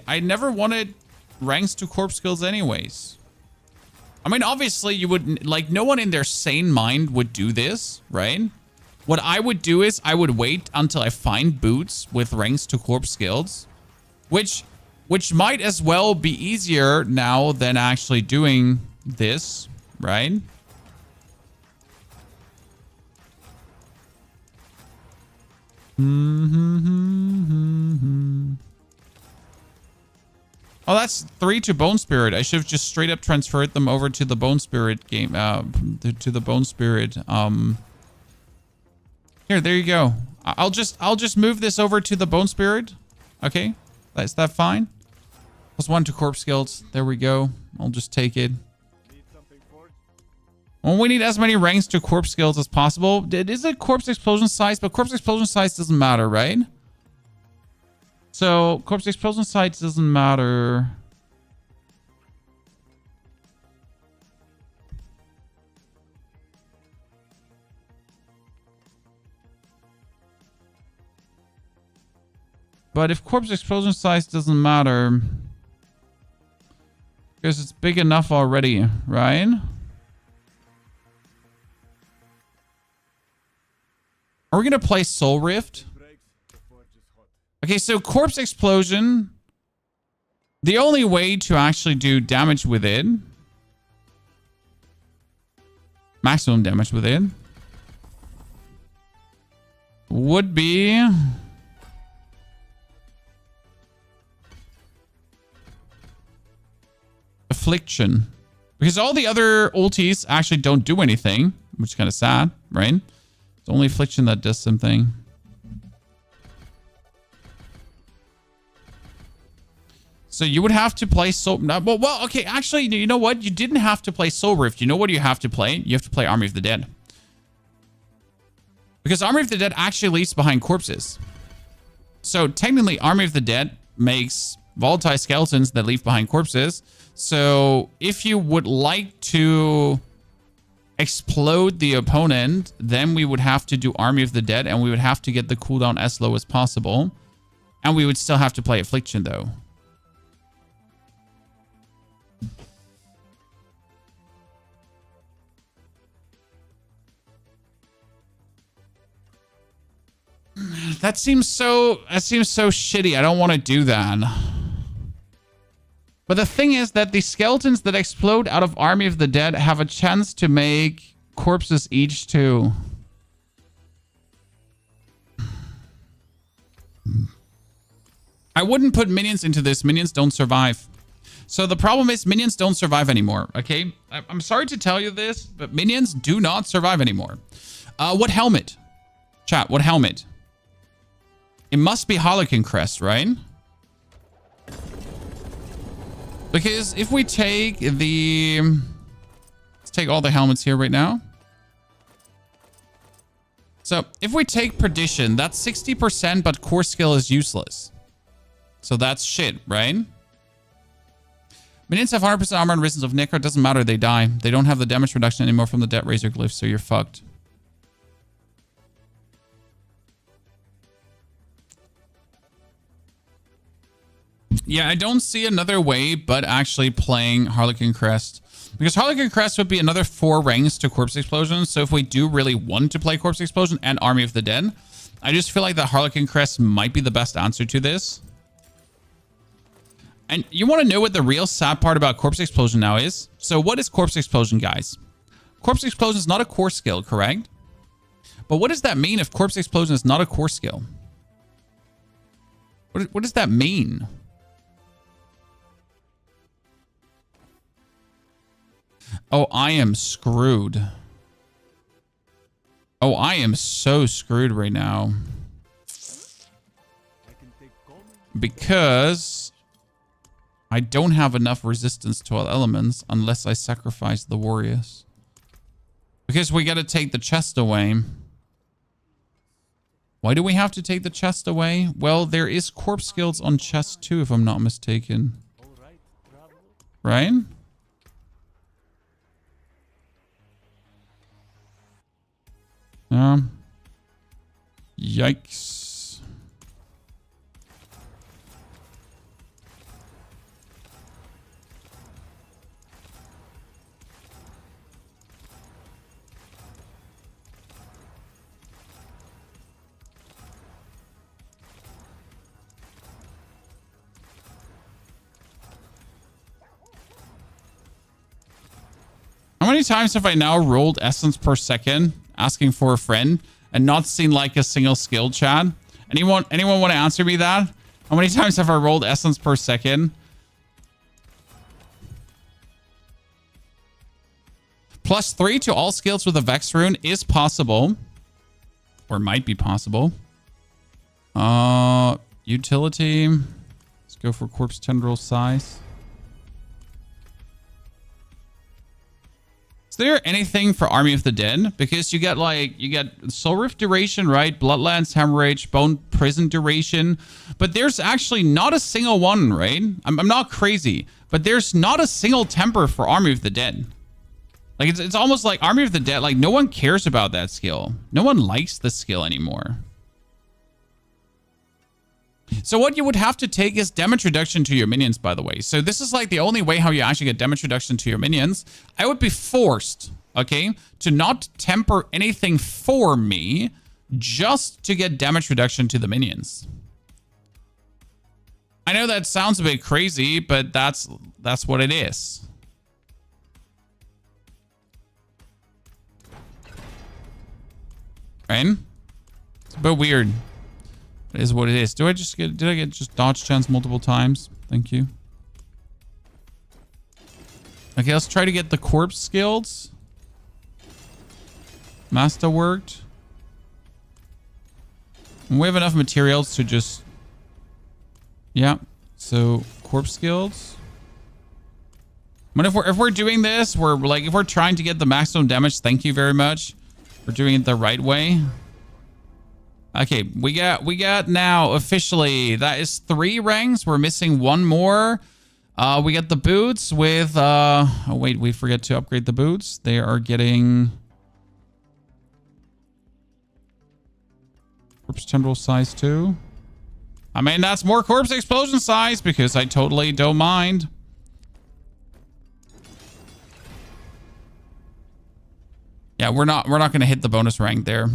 I never wanted ranks to corpse skills anyways. I mean, obviously you would, like, no one in their sane mind would do this, right? What I would do is I would wait until I find boots with ranks to corpse skills, which might as well be easier now than actually doing this, right? Oh, Oh, that's 3 to Bone Spirit. I should have just straight up transferred them over to the Bone Spirit game. To the Bone Spirit. Here, there you go. I'll just move this over to the Bone Spirit. Okay, is that fine? +1 to Corpse Skills. There we go. I'll just take it. Well, we need as many ranks to Corpse Skills as possible. It is a Corpse Explosion size, but Corpse Explosion size doesn't matter, right? So, Corpse Explosion size doesn't matter. But if Corpse Explosion size doesn't matter, because it's big enough already, right? Are we going to play Soul Rift? Okay, so Corpse Explosion, the only way to actually do damage with it, maximum damage with it, would be Affliction. Because all the other ultis actually don't do anything, which is kind of sad, right? It's only Affliction that does something. So you would have to play Soul... Well, okay, actually, you know what? You didn't have to play Soul Rift. You know what you have to play? You have to play Army of the Dead. Because Army of the Dead actually leaves behind corpses. So technically, Army of the Dead makes volatile skeletons that leave behind corpses. So if you would like to explode the opponent, then we would have to do Army of the Dead, and we would have to get the cooldown as low as possible. And we would still have to play Affliction, though. That seems so shitty. I don't want to do that. But the thing is that the skeletons that explode out of Army of the Dead have a chance to make corpses each too. I wouldn't put minions into this. Minions don't survive. So the problem is minions don't survive anymore, okay? I'm sorry to tell you this, but minions do not survive anymore. What helmet? Chat, what helmet? It must be Harlequin Crest, right? Because if we take the... Let's take all the helmets here right now. So if we take Perdition, that's 60%, but core skill is useless. So that's shit, right? Minions have 100% armor and resistance of Necro. It doesn't matter, they die. They don't have the damage reduction anymore from the Death Razor Glyphs, so you're fucked. Yeah, I don't see another way but actually playing Harlequin Crest. Because Harlequin Crest would be another 4 ranks to Corpse Explosion. So if we do really want to play Corpse Explosion and Army of the Dead, I just feel like the Harlequin Crest might be the best answer to this. And you want to know what the real sad part about Corpse Explosion now is? So what is Corpse Explosion, guys? Corpse Explosion is not a core skill, correct? But what does that mean if Corpse Explosion is not a core skill? What does that mean? Oh, I am screwed. Oh, I am so screwed right now. Because I don't have enough resistance to all elements unless I sacrifice the warriors. Because we got to take the chest away. Why do we have to take the chest away? Well, there is corpse skills on chest too, if I'm not mistaken. Right? Yikes. How many times have I now rolled essence per second asking for a friend and not seen like a single skill, chat? Anyone want to answer me that? How many times have I rolled essence per second +3 to all skills with a Vex rune is possible. Or might be possible. Utility. Let's go for corpse tendril size. Is there anything for Army of the Dead? Because you get Soul Rift duration, right? Bloodlands, Hemorrhage, Bone Prison duration. But there's actually not a single one, right? I'm not crazy. But there's not a single temper for Army of the Dead. Like, it's almost like Army of the Dead, like, no one cares about that skill. No one likes the skill anymore. So what you would have to take is damage reduction to your minions, by the way. So this is like the only way how you actually get damage reduction to your minions. I would be forced, okay, to not temper anything for me just to get damage reduction to the minions. I know that sounds a bit crazy, but that's what it is. Right? It's a bit weird. It is what it is. Did I get just dodge chance multiple times? Thank you. Okay, let's try to get the corpse skills. Master worked. And we have enough materials to just... Yeah. So, corpse skills. But if we're doing this, we're like, if we're trying to get the maximum damage, thank you very much. We're doing it the right way. Okay, we got now officially, that is 3 ranks. We're missing 1 more. We got the boots with, oh wait, we forget to upgrade the boots. They are getting corpse tendril size 2. I mean, that's more corpse explosion size because I totally don't mind. Yeah, we're not going to hit the bonus rank there.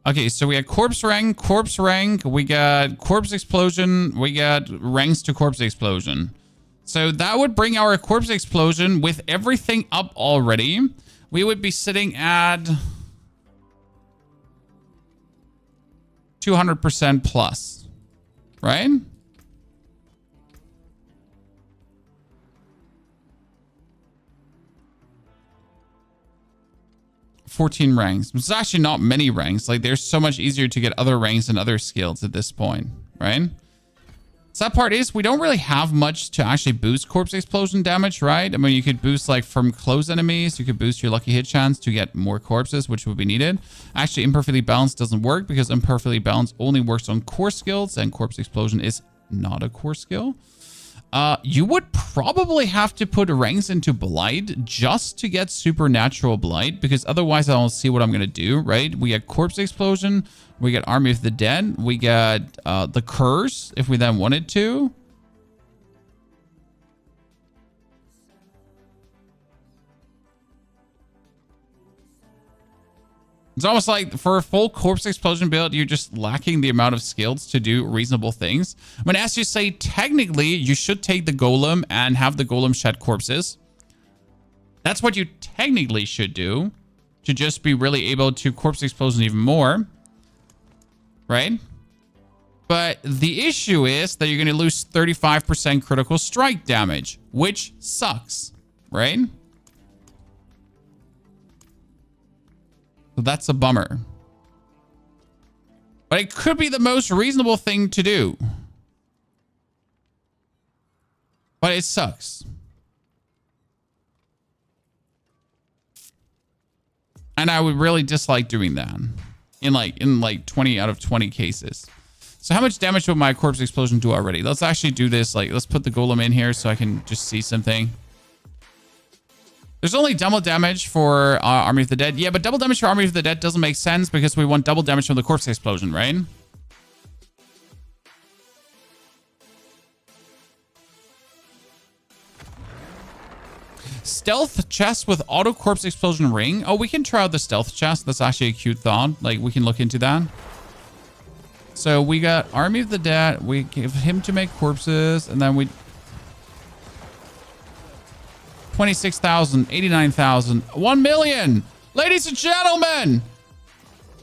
Okay, so we had corpse rank, we got corpse explosion, we got ranks to corpse explosion. So that would bring our corpse explosion with everything up already. We would be sitting at 200% plus, right? $14 ranks. It's actually not many ranks. Like, there's so much easier to get other ranks and other skills at this point, right? Sad part is we don't really have much to actually boost corpse explosion damage, right? I mean, you could boost like from close enemies. You could boost your lucky hit chance to get more corpses, which would be needed. Actually, imperfectly balanced doesn't work because imperfectly balanced only works on core skills, and corpse explosion is not a core skill. You would probably have to put ranks into Blight just to get supernatural Blight, because otherwise I don't see what I'm going to do, right? We got corpse explosion, we got Army of the Dead, we got the curse if we then wanted to. It's almost like for a full corpse explosion build, you're just lacking the amount of skills to do reasonable things. I mean, as you say, technically, you should take the golem and have the golem shed corpses. That's what you technically should do to just be really able to corpse explosion even more. Right? But the issue is that you're going to lose 35% critical strike damage, which sucks. Right? So that's a bummer. But it could be the most reasonable thing to do. But it sucks. And I would really dislike doing that in like 20 out of 20 cases. So how much damage will my corpse explosion do already? Let's actually do this. Like, let's put the golem in here so I can just see something. There's only double damage for Army of the Dead. Yeah, but double damage for Army of the Dead doesn't make sense because we want double damage from the corpse explosion, right? Stealth chest with auto corpse explosion ring. Oh, we can try out the stealth chest. That's actually a cute thought. Like, we can look into that. So we got Army of the Dead. We give him to make corpses, and then we... 26,000, 89,000, 1 million. Ladies and gentlemen,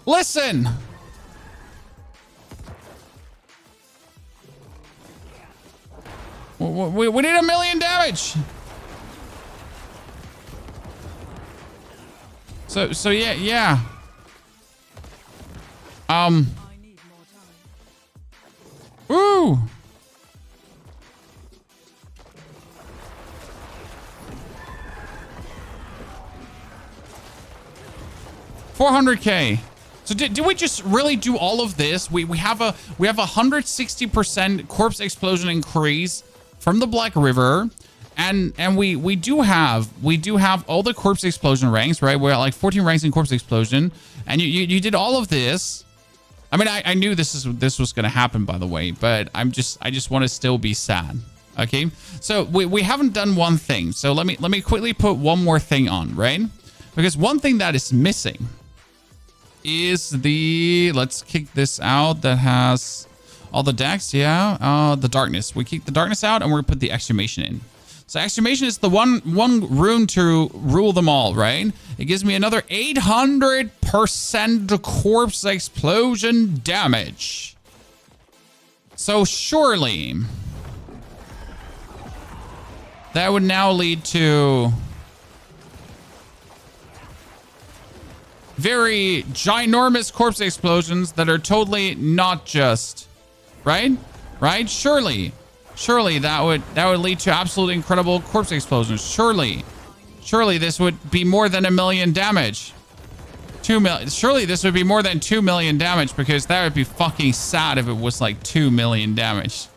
listen. We need 1 million damage. So yeah. Woo! 400K. So did we just really do all of this? We have a 160% corpse explosion increase from the Black River, and we do have all the corpse explosion ranks, right? We're at like 14 ranks in corpse explosion, and you did all of this. I mean, I knew this was gonna happen, by the way, but I just want to still be sad. Okay, so we haven't done one thing. So let me quickly put one more thing on, right? Because one thing that is missing is let's kick this out that has all the decks. Yeah, the darkness. We kick the darkness out and we're gonna put the exclamation in. So exclamation is the one rune to rule them all, right? It gives me another 800% corpse explosion damage. So surely that would now lead to very ginormous corpse explosions that are totally not just, right? Surely that would lead to absolutely incredible corpse explosions. Surely this would be more than 1 million damage. 2 million. Surely this would be more than 2 million damage, because that would be fucking sad if it was like 2 million damage.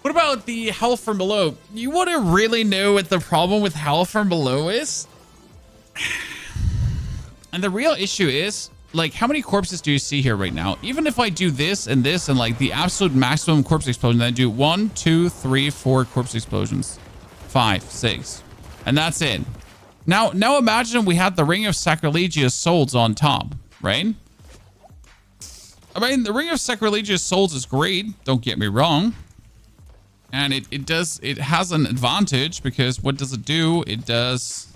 What about the hell from below? You want to really know what the problem with hell from below is? And the real issue is, like, how many corpses do you see here right now? Even if I do this and like the absolute maximum corpse explosion, then I do 1, 2, 3, 4 corpse explosions, 5, 6, and that's it. Now imagine we had the Ring of Sacrilegious Souls on top, right? I mean, the Ring of Sacrilegious Souls is great, don't get me wrong. And it has an advantage, because what does it do? It does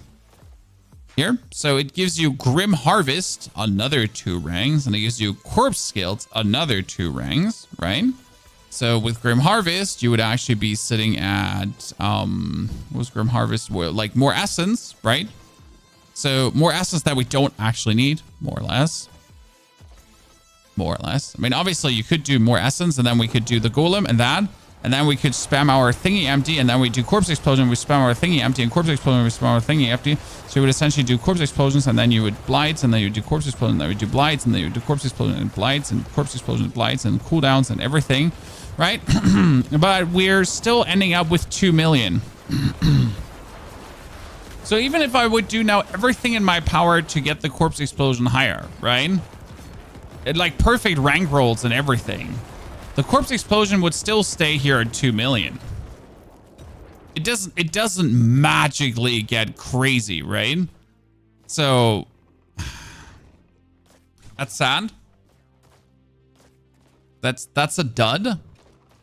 here. So it gives you Grim Harvest, another 2 ranks, and it gives you Corpse Skills, another 2 ranks, right? So with Grim Harvest, you would actually be sitting at, what was Grim Harvest? Well, like more essence, right? So more essence that we don't actually need, more or less. More or less. I mean, obviously you could do more essence, and then we could do the golem and that. And then we could spam our thingy empty, and then we do corpse explosion, we spam our thingy empty, and corpse explosion, we spam our thingy empty. So you would essentially do corpse explosions, and then you would blights, and then you would do corpse explosion, and then you would do blights, and then you would do corpse explosion and blights, and corpse explosion and blights, and cooldowns and everything, right? But we're still ending up with 2 million. So even if I would do now everything in my power to get the corpse explosion higher, right? Like perfect rank rolls and everything, the corpse explosion would still stay here at 2 million. It doesn't magically get crazy, right? So that's sad. That's a dud.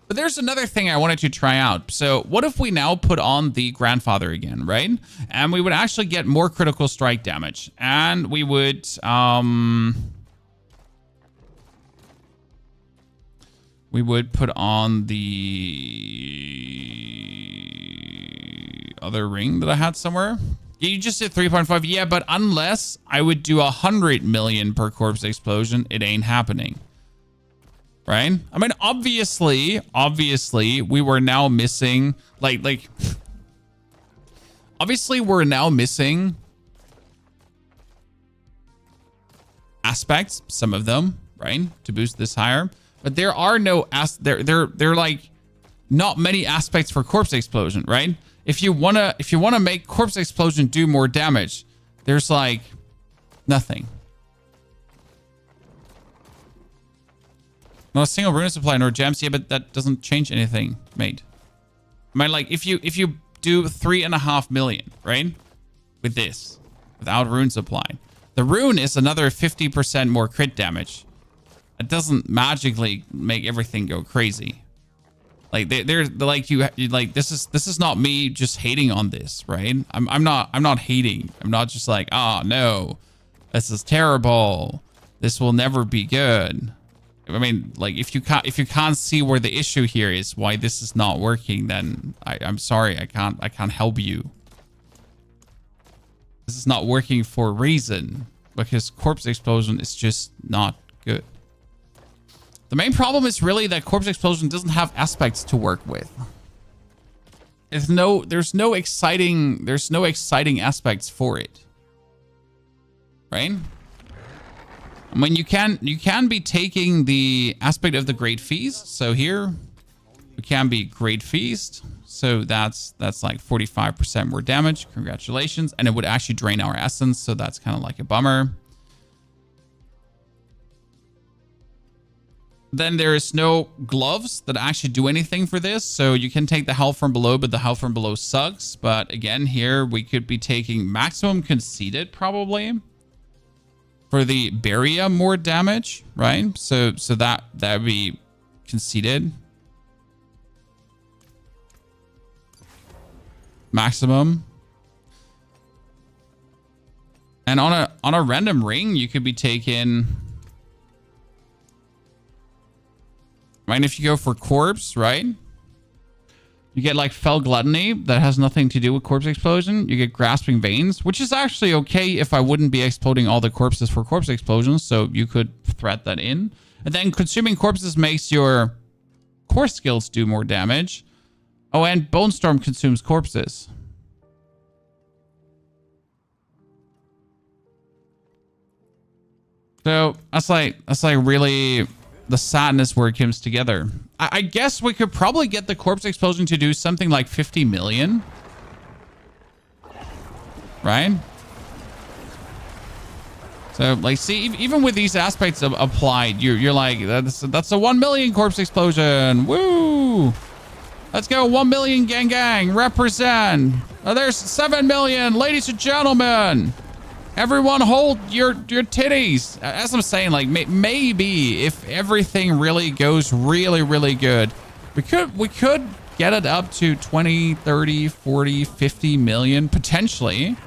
But there's another thing I wanted to try out. So what if we now put on the Grandfather again, right? And we would actually get more critical strike damage, and we would put on the other ring that I had somewhere. Yeah, you just did 3.5. Yeah, but unless I would do 100 million per corpse explosion, it ain't happening. Right? I mean, obviously, we were now missing, like, obviously we're now missing aspects, some of them, right? To boost this higher. But there are no there like not many aspects for corpse explosion, right? If you wanna make corpse explosion do more damage, there's like nothing. Not a single rune supply nor gems. Yeah, but that doesn't change anything, mate. I mean, like if you do 3.5 million, right? With this, without rune supply, the rune is another 50% more crit damage. It doesn't magically make everything go crazy. Like they're like you like this is not me just hating on this, right? I'm not hating. I'm not just like, oh no, this is terrible. This will never be good. I mean, like if you can't see where the issue here is, why this is not working, then I'm sorry, I can't help you. This is not working for a reason, because corpse explosion is just not good. The main problem is really that corpse explosion doesn't have aspects to work with. There's no exciting aspects for it. Right? I mean, you can be taking the aspect of the Great Feast. So here we can be Great Feast. So that's like 45% more damage. Congratulations. And it would actually drain our essence. So that's kind of like a bummer. Then there is no gloves that actually do anything for this. So you can take the health from below, but the health from below sucks. But again, here we could be taking maximum conceded probably. For the barrier more damage, right? So that would be conceded. Maximum. And on a random ring, you could be taking. Right, if you go for corpse, right? You get like fell gluttony that has nothing to do with corpse explosion. You get grasping veins, which is actually okay if I wouldn't be exploding all the corpses for corpse explosions. So you could thread that in. And then consuming corpses makes your core skills do more damage. Oh, and Bone Storm consumes corpses. So that's like really the sadness where it comes together. I guess we could probably get the corpse explosion to do something like 50 million. Right? So, like, see, even with these aspects applied, you're like, that's a 1 million corpse explosion. Woo! Let's go 1 million gang. Represent. Oh, there's 7 million, ladies and gentlemen. Everyone hold your titties. As I'm saying, like, maybe if everything really goes really good, we could get it up to 20, 30, 40, 50 million potentially.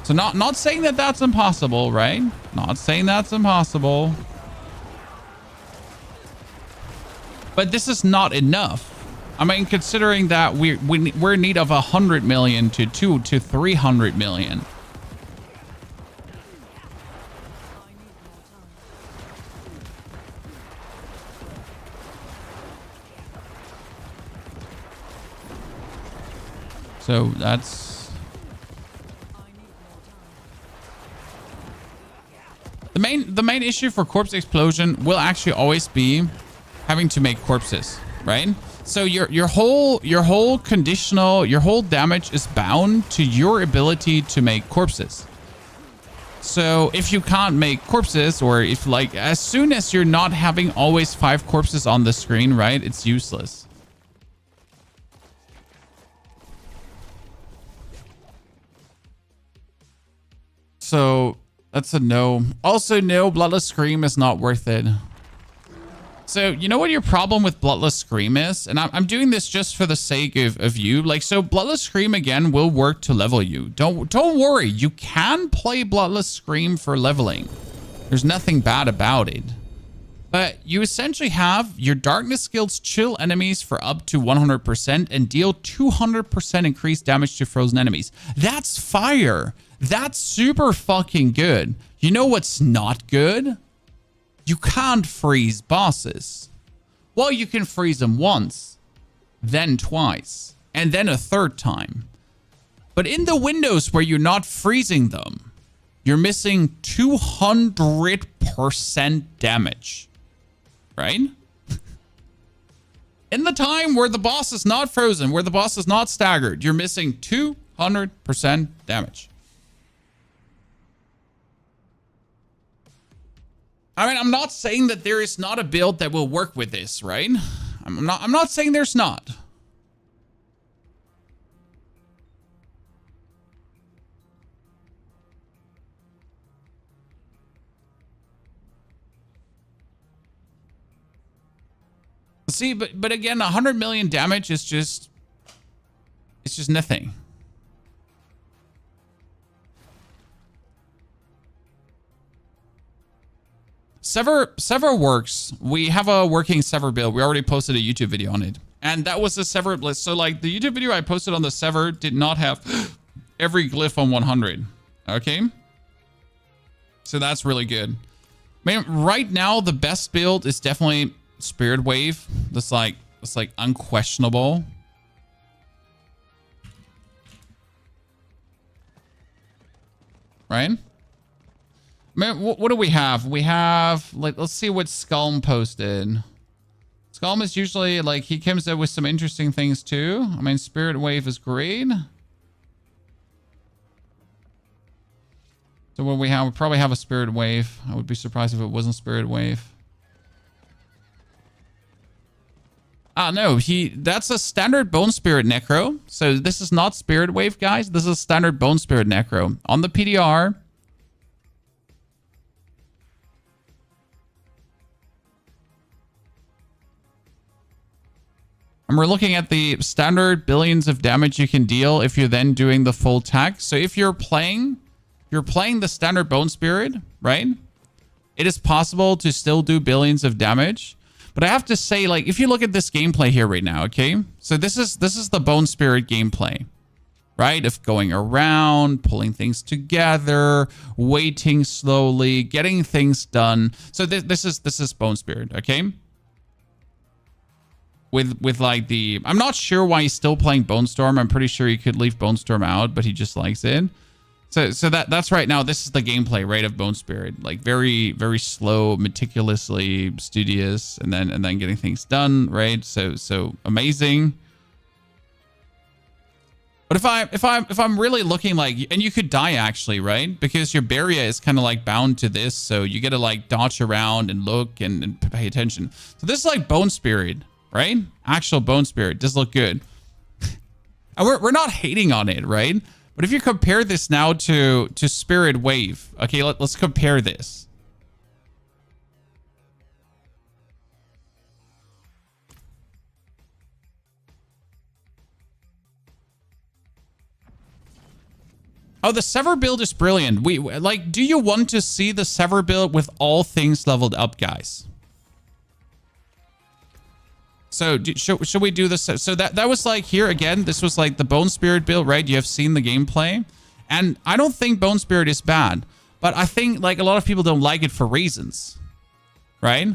So not saying that that's impossible, right? Not saying that's impossible. But this is not enough. I mean, considering that we're in need of 100 million to 200 to 300 million. So that's the main issue for corpse explosion will actually always be having to make corpses, right? So your whole damage is bound to your ability to make corpses. So if you can't make corpses, or if like as soon as you're not having always 5 corpses on the screen, right, it's useless. So that's a no. Also, no, Bloodless Scream is not worth it. So you know what your problem with Bloodless Scream is? And I'm doing this just for the sake of you. Like, so Bloodless Scream again will work to level you. Don't worry. You can play Bloodless Scream for leveling. There's nothing bad about it. But you essentially have your darkness skills chill enemies for up to 100% and deal 200% increased damage to frozen enemies. That's fire. That's super fucking good. You know what's not good? You can't freeze bosses. Well, you can freeze them once, then twice, and then a third time. But in the windows where you're not freezing them, you're missing 200% damage. Right? In the time where the boss is not frozen, where the boss is not staggered, you're missing 200% damage. I mean, I'm not saying that there is not a build that will work with this, right? I'm not saying there's not. See, but again, 100 million damage is just, it's just nothing. Sever works. We have a working Sever build. We already posted a YouTube video on it. And that was a Sever list. So like the YouTube video I posted on the Sever did not have every glyph on 100. Okay. So that's really good. I mean, right now the best build is definitely Spirit Wave. That's like unquestionable. Right? Man, what do we have? We have, like, let's see what Skulm posted. Skulm is usually, like, he comes up with some interesting things, too. I mean, Spirit Wave is great. So what we have, we probably have a Spirit Wave. I would be surprised if it wasn't Spirit Wave. Ah, no, that's a standard Bone Spirit Necro. So this is not Spirit Wave, guys. This is standard Bone Spirit Necro. On the PDR... and we're looking at the standard billions of damage you can deal if you're then doing the full tech. So if you're playing the standard Bone Spirit, right? It is possible to still do billions of damage. But I have to say, like, if you look at this gameplay here right now, okay? So this is the Bone Spirit gameplay, right? Of going around, pulling things together, waiting slowly, getting things done. So this is Bone Spirit, okay? With like the... I'm not sure why he's still playing Bone Storm. I'm pretty sure he could leave Bone Storm out, but he just likes it. So that's right now. This is the gameplay, right, of Bone Spirit. Like very, very slow, meticulously studious, and then getting things done, right? So amazing. But if I'm really looking like... and you could die actually, right? Because your barrier is kind of like bound to this, so you get to like dodge around and look and pay attention. So this is like Bone Spirit, right? Actual Bone Spirit does look good. And we're not hating on it, right? But if you compare this now to Spirit Wave, okay, let's compare this. Oh, the Sever build is brilliant. Do you want to see the Sever build with all things leveled up, guys? So should we do this? So that was like here again, this was like the Bone Spirit build, right? You have seen the gameplay. And I don't think Bone Spirit is bad, but I think like a lot of people don't like it for reasons, right?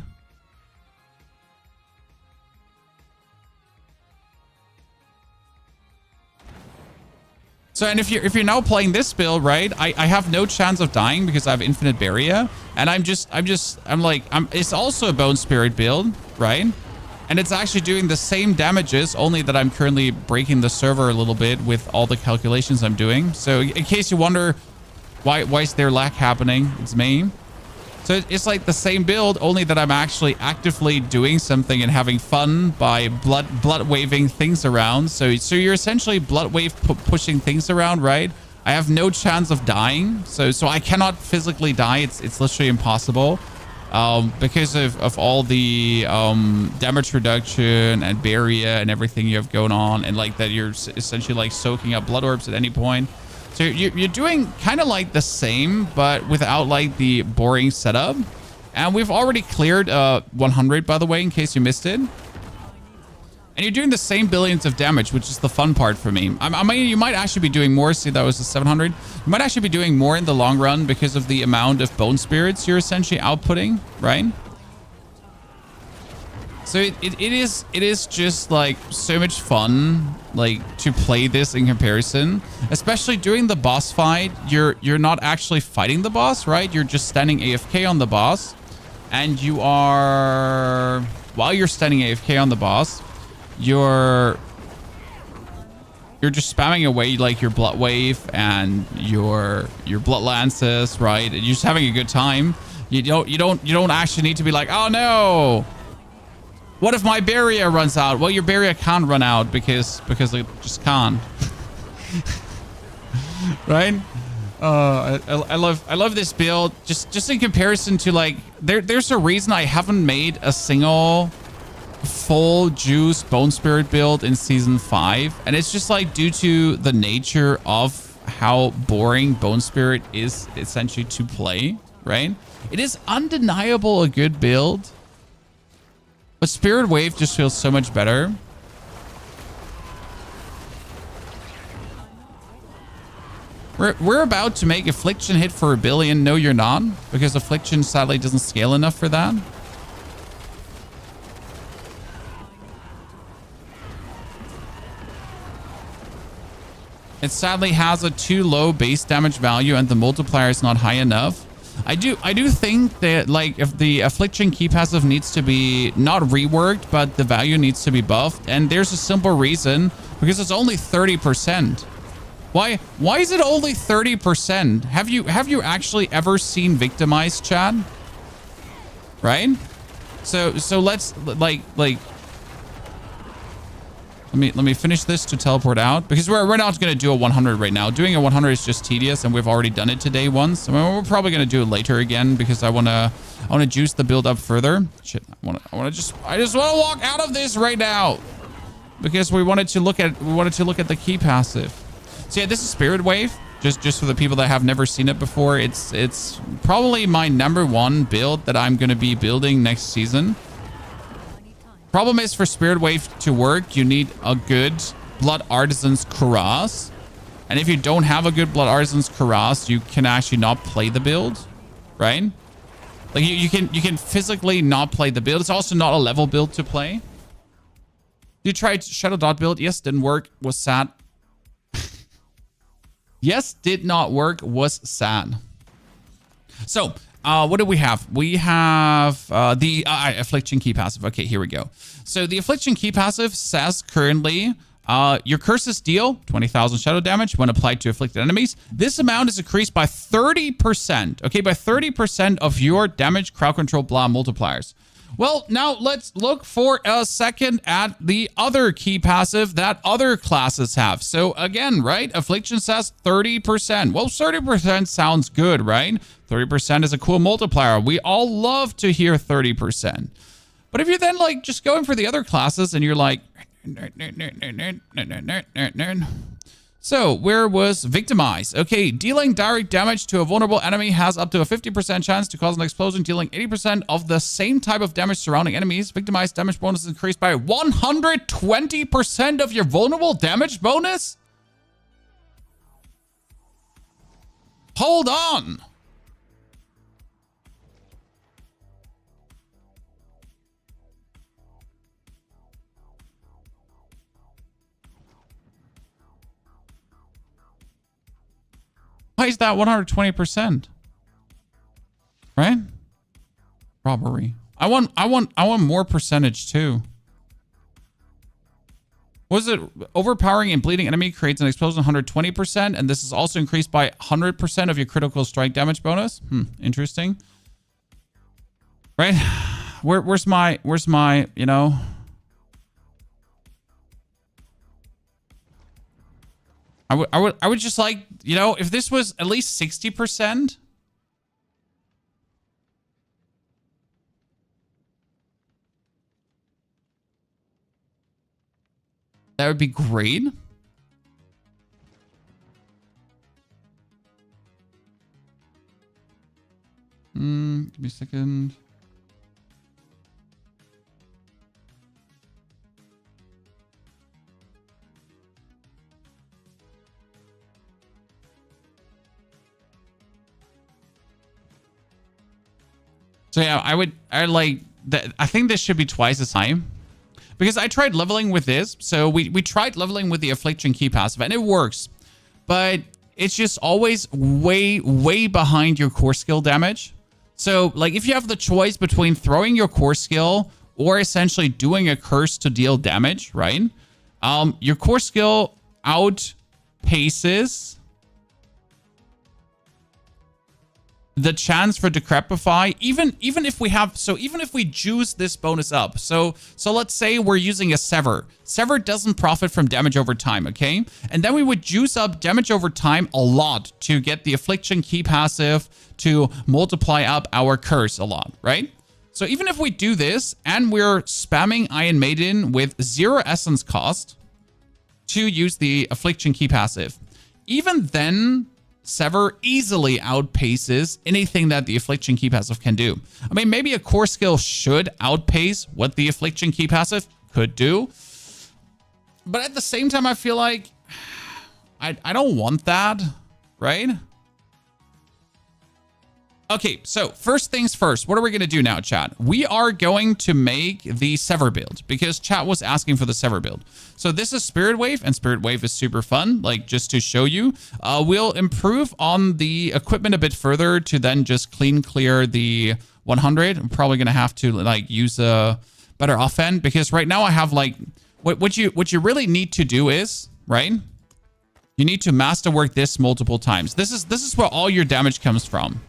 So, and if you're now playing this build, right? I have no chance of dying because I have infinite barrier, and it's also a Bone Spirit build, right? And it's actually doing the same damages, only that I'm currently breaking the server a little bit with all the calculations I'm doing. So in case you wonder why is there lag happening, it's me. So it's like the same build, only that I'm actually actively doing something and having fun by blood waving things around. So you're essentially blood wave pushing things around, right? I have no chance of dying, so I cannot physically die. It's literally impossible. Because of all the damage reduction and barrier and everything you have going on, and like that you're essentially like soaking up blood orbs at any point. So you're doing kind of like the same, but without like the boring setup. And we've already cleared 100, by the way, in case you missed it. And you're doing the same billions of damage, which is the fun part for me. I mean, you might actually be doing more. See, that was a 700. You might actually be doing more in the long run because of the amount of Bone Spirits you're essentially outputting, right? So it is just like so much fun, like to play this in comparison, especially during the boss fight. You're not actually fighting the boss, right? You're just standing AFK on the boss, and you are, while you're standing AFK on the boss, you're just spamming away like your blood wave and your blood lances, right? And you're just having a good time. You don't actually need to be like, oh no, what if my barrier runs out? Well, your barrier can't run out because it just can't. Right? I love this build. Just in comparison to like, there's a reason I haven't made a single full juice Bone Spirit build in season 5, and it's just like due to the nature of how boring Bone Spirit is essentially to play, right? It is undeniable a good build. But Spirit Wave just feels so much better. We're about to make Affliction hit for 1 billion. No, you're not. Because Affliction sadly doesn't scale enough for that. It sadly has a too low base damage value and the multiplier is not high enough. I do think that like if the Affliction key passive needs to be not reworked, but the value needs to be buffed. And there's a simple reason, because it's only 30%. Why is it only 30%? Have you actually ever seen Victimized, Chad? Right? So let's like let me finish this to teleport out, because we're not going to do a 100 right now. Doing a 100 is just tedious, and we've already done it today once. I mean, we're probably going to do it later again because I want to juice the build up further. Shit, I just want to walk out of this right now because we wanted to look at the key passive. So yeah, this is Spirit Wave. Just for the people that have never seen it before, it's probably my #1 build that I'm going to be building next season. Problem is, for Spirit Wave to work, you need a good Blood Artisan's Cuirass. And if you don't have a good Blood Artisan's Cuirass, you can actually not play the build, right? Like you can physically not play the build. It's also not a level build to play. You tried Shadow Dot build. Yes, didn't work. Was sad. Yes, did not work. Was sad. So, what do we have? We have the Affliction key passive. Okay, here we go. So the Affliction key passive says currently your curses deal 20,000 shadow damage when applied to afflicted enemies. This amount is increased by 30%. Okay, by 30% of your damage, crowd control, blah multipliers. Well, now let's look for a second at the other key passive that other classes have. So again, right? Affliction says 30%. Well, 30% sounds good, right? 30% is a cool multiplier. We all love to hear 30%. But if you're then like just going for the other classes and you're like, so where was Victimize? Okay, dealing direct damage to a vulnerable enemy has up to a 50% chance to cause an explosion, dealing 80% of the same type of damage surrounding enemies. Victimize damage bonus is increased by 120% of your vulnerable damage bonus? Hold on. Why is that 120%? Right? Robbery. I want more percentage too. Was it overpowering and bleeding enemy creates an explosion 120%, and this is also increased by 100% of your critical strike damage bonus? Interesting. Right? Where's my, you know? I would just like, you know, if this was at least 60%. That would be great. Give me a second. So yeah, I think this should be twice as high. Because I tried leveling with this. So we tried leveling with the Affliction key passive and it works. But it's just always way, way behind your core skill damage. So like if you have the choice between throwing your core skill or essentially doing a curse to deal damage, right? Your core skill outpaces the chance for Decrepify, even if we juice this bonus up. So let's say we're using a Sever. Sever doesn't profit from damage over time, okay? And then we would juice up damage over time a lot to get the Affliction key passive to multiply up our curse a lot, right? So even if we do this and we're spamming Iron Maiden with 0 essence cost to use the Affliction key passive, even then Sever easily outpaces anything that the Affliction Key passive can do. I mean, maybe a core skill should outpace what the Affliction Key passive could do. But at the same time, I feel like I don't want that, right? Okay, so first things first, what are we going to do now, chat? We are going to make the Sever build because chat was asking for the Sever build. So this is Spirit Wave, and Spirit Wave is super fun, like just to show you. We'll improve on the equipment a bit further to then just clear the 100. I'm probably going to have to like use a better offend because right now I have like, what you really need to do is, right? You need to masterwork this multiple times. This is where all your damage comes from.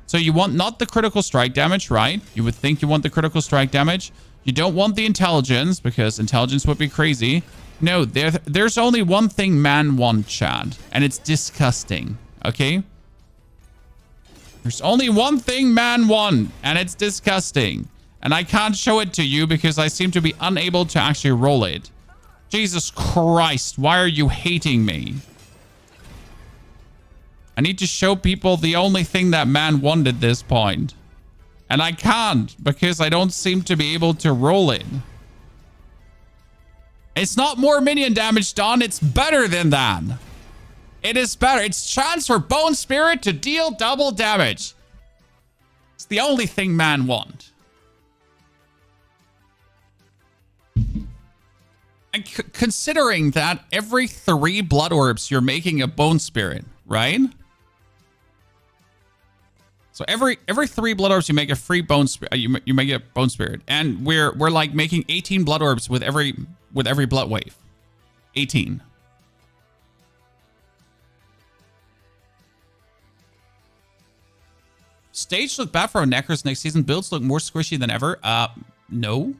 So you want not the critical strike damage, right? You would think you want the critical strike damage. You don't want the intelligence because intelligence would be crazy. No, there's only one thing man want, Chad, and it's disgusting, okay? There's only one thing man want, and it's disgusting. And I can't show it to you because I seem to be unable to actually roll it. Jesus Christ, why are you hating me? I need to show people the only thing that man wanted at this point. And I can't because I don't seem to be able to roll it. It's not more minion damage done. It's better than that. It is better. It's chance for Bone Spirit to deal double damage. It's the only thing man want. And considering that every 3 blood orbs you're making a Bone Spirit, right? So every 3 blood orbs you make a free bone spirit. You make a bone spirit, and we're like making 18 blood orbs with every blood wave. 18. Stage look bad for our Necros next season. Builds look more squishy than ever. No.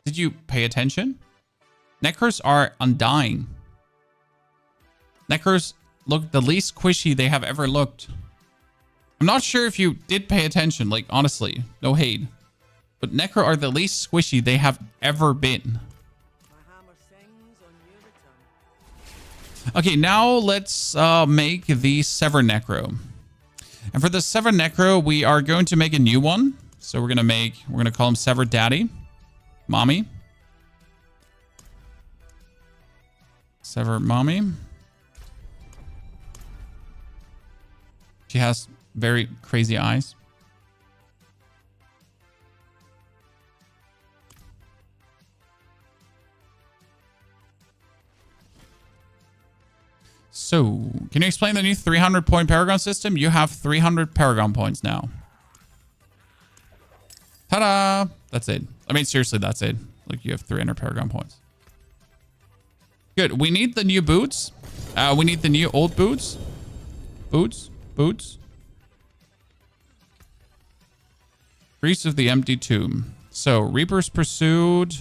Did you pay attention? Necros are undying. Necros look the least squishy they have ever looked. I'm not sure if you did pay attention, like, honestly, no hate. But Necro are the least squishy they have ever been. Okay, now let's make the Sever Necro. And for the Sever Necro, we are going to make a new one. So we're gonna call him Sever Daddy. Mommy. Sever Mommy. She has very crazy eyes. So, can you explain the new 300-point Paragon system? You have 300 Paragon points now. Ta-da! That's it. I mean, seriously, that's it. Like, you have 300 Paragon points. Good. We need the new boots. We need the new old boots. Boots. Priest of the Empty Tomb. So, Reaper's Pursued.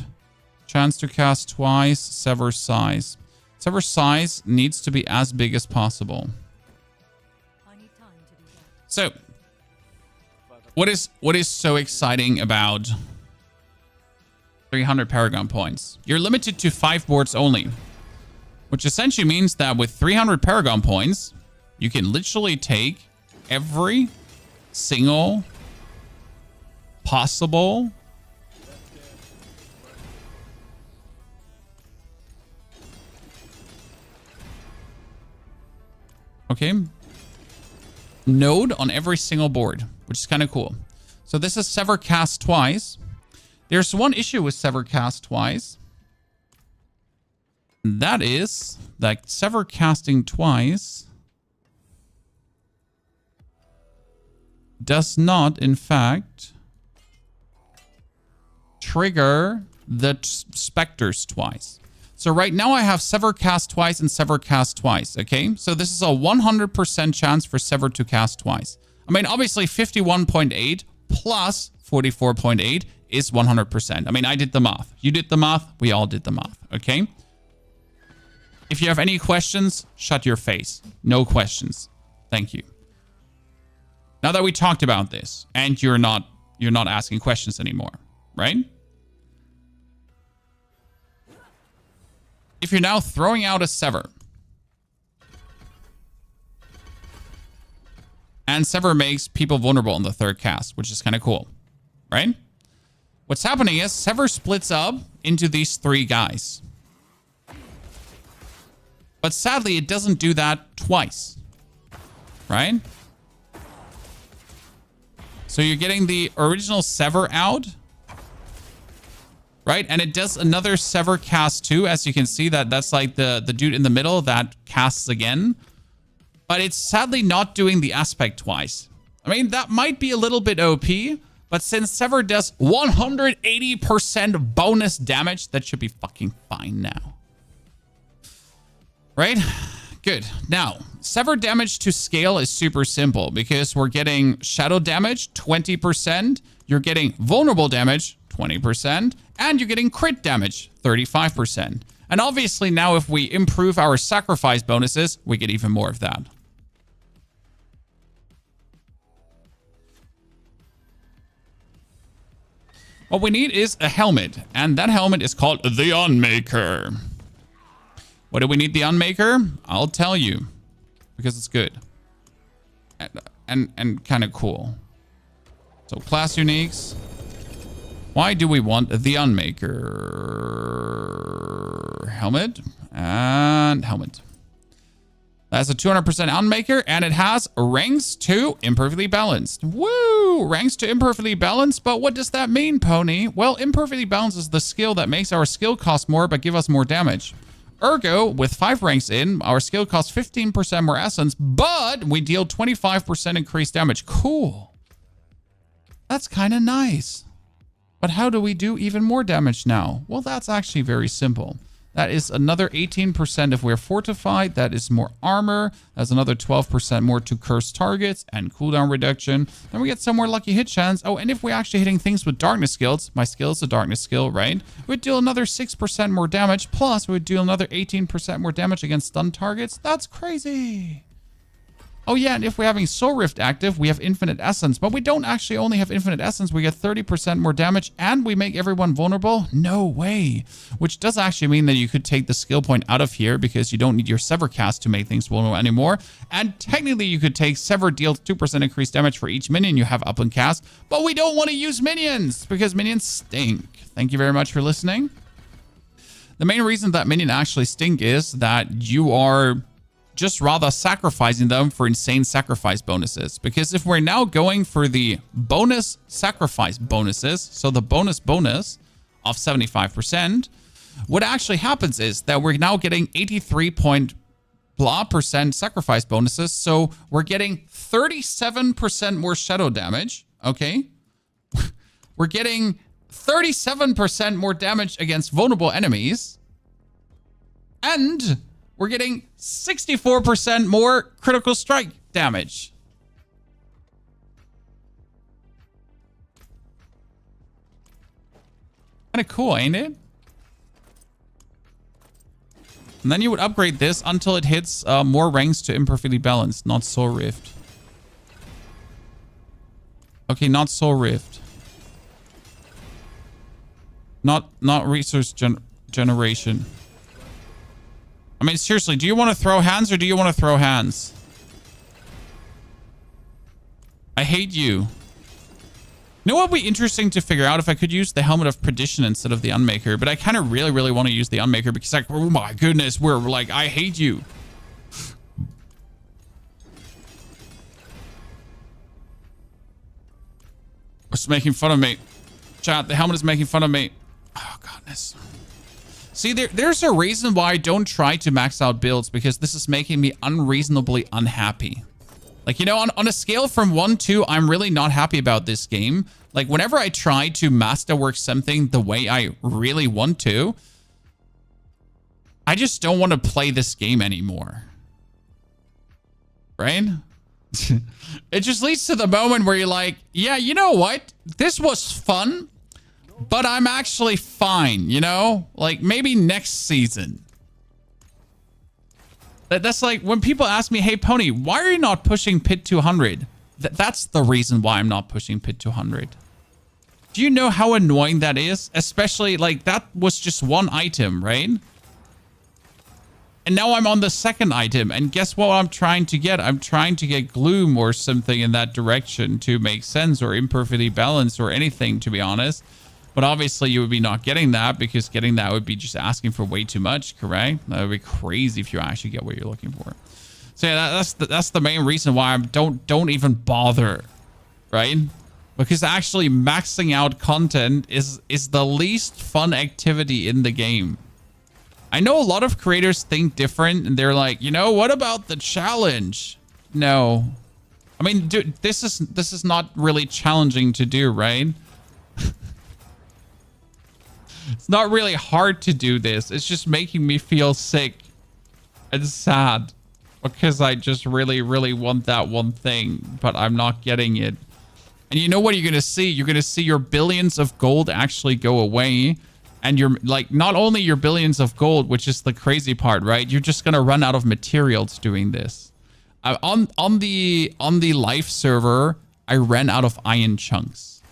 Chance to cast twice. Sever size. Sever size needs to be as big as possible. So, what is so exciting about 300 Paragon points? You're limited to 5 boards only. Which essentially means that with 300 Paragon points, you can literally take every single possible node on every single board, which is kind of cool. So this is Sever cast twice. There's one issue with Sever cast twice. That is that Sever casting twice does not, in fact, trigger the specters twice. So right now I have Sever cast twice and Sever cast twice, okay? So this is a 100% chance for Sever to cast twice. I mean, obviously 51.8 plus 44.8 is 100%. I mean, I did the math. You did the math. We all did the math, okay? If you have any questions, shut your face. No questions. Thank you. Now that we talked about this and you're not asking questions anymore, right? If you're now throwing out a Sever, And Sever makes people vulnerable on the third cast, which is kind of cool, right? What's happening is Sever splits up into these 3 guys. But sadly, it doesn't do that twice, right? So you're getting the original Sever out, right? And it does another Sever cast too. As you can see, that's like the dude in the middle that casts again. But it's sadly not doing the aspect twice. I mean, that might be a little bit OP, but since Sever does 180% bonus damage, that should be fucking fine now. Right? Good. Now, Sever damage to scale is super simple because we're getting shadow damage, 20%. You're getting vulnerable damage, 20%. And you're getting crit damage, 35%. And obviously now if we improve our sacrifice bonuses, we get even more of that. What we need is a helmet, and that helmet is called the Unmaker. What do we need the Unmaker? I'll tell you, because it's good and kind of cool. So class uniques. Why do we want the Unmaker? Helmet and helmet. That's a 200% Unmaker, and it has ranks to imperfectly balanced. Woo! Ranks to imperfectly balanced, but what does that mean, Pony? Well, imperfectly balanced is the skill that makes our skill cost more but give us more damage. Ergo, with 5 ranks in, our skill costs 15% more essence, but we deal 25% increased damage. Cool. That's kind of nice. But how do we do even more damage now? Well, that's actually very simple. That is another 18% if we're fortified. That is more armor. That's another 12% more to cursed targets and cooldown reduction. Then we get some more lucky hit chance. Oh, and if we're actually hitting things with darkness skills, my skill is a darkness skill, right? We'd deal another 6% more damage. Plus, we would deal another 18% more damage against stun targets. That's crazy. Oh yeah, and if we're having Soul Rift active, we have infinite essence, but we don't actually only have infinite essence. We get 30% more damage and we make everyone vulnerable. No way. Which does actually mean that you could take the skill point out of here because you don't need your Sever cast to make things vulnerable anymore. And technically you could take Sever deals 2% increased damage for each minion you have up and cast, but we don't want to use minions because minions stink. Thank you very much for listening. The main reason that minion actually stink is that you are just rather sacrificing them for insane sacrifice bonuses. Because if we're now going for the bonus sacrifice bonuses, so the bonus of 75%, what actually happens is that we're now getting 83% sacrifice bonuses. So we're getting 37% more shadow damage. Okay. We're getting 37% more damage against vulnerable enemies. And we're getting 64% more critical strike damage. Kind of cool, ain't it? And then you would upgrade this until it hits more ranks to imperfectly balanced, not Soul Rift. Okay, not Soul Rift. Not resource generation. I mean, seriously, do you want to throw hands or do you want to throw hands? I hate you. You know what would be interesting to figure out if I could use the Helmet of Perdition instead of the Unmaker, but I kind of really want to use the Unmaker because like, oh my goodness, we're like, I hate you. It's making fun of me. Chat, the helmet is making fun of me. Oh, goodness. See, there's a reason why I don't try to max out builds because this is making me unreasonably unhappy. Like, you know, on a scale from 1 to I'm really not happy about this game. Like, whenever I try to masterwork something the way I really want to, I just don't want to play this game anymore. Right? It just leads to the moment where you're like, yeah, you know what? This was fun. But I'm actually fine, you know? Like, maybe next season. That's like, when people ask me, hey, Pony, why are you not pushing Pit 200? That's the reason why I'm not pushing Pit 200. Do you know how annoying that is? Especially, like, that was just one item, right? And now I'm on the second item. And guess what I'm trying to get? I'm trying to get gloom or something in that direction to make sense, or imperfectly balanced or anything, to be honest. But obviously you would be not getting that, because getting that would be just asking for way too much, correct? That would be crazy if you actually get what you're looking for. So yeah, that's the main reason why I don't even bother, right? Because actually maxing out content is the least fun activity in the game. I know a lot of creators think different, and they're like, you know, what about the challenge? No. I mean, dude, this is not really challenging to do, right? It's not really hard to do this. It's just making me feel sick and sad, because I just really, really want that one thing, but I'm not getting it. And you know what you're going to see? You're going to see your billions of gold actually go away. And you're like, not only your billions of gold, which is the crazy part, right? You're just going to run out of materials doing this. On the live server, I ran out of iron chunks.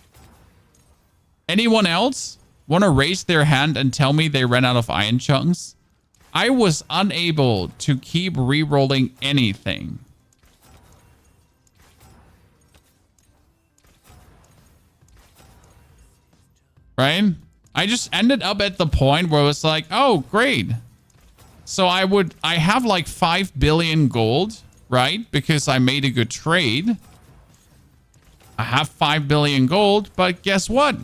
Anyone else want to raise their hand and tell me they ran out of iron chunks? I was unable to keep re-rolling anything. Right? I just ended up at the point where it was like, oh, great. So I have like 5 billion gold, right? Because I made a good trade. I have 5 billion gold, but guess what?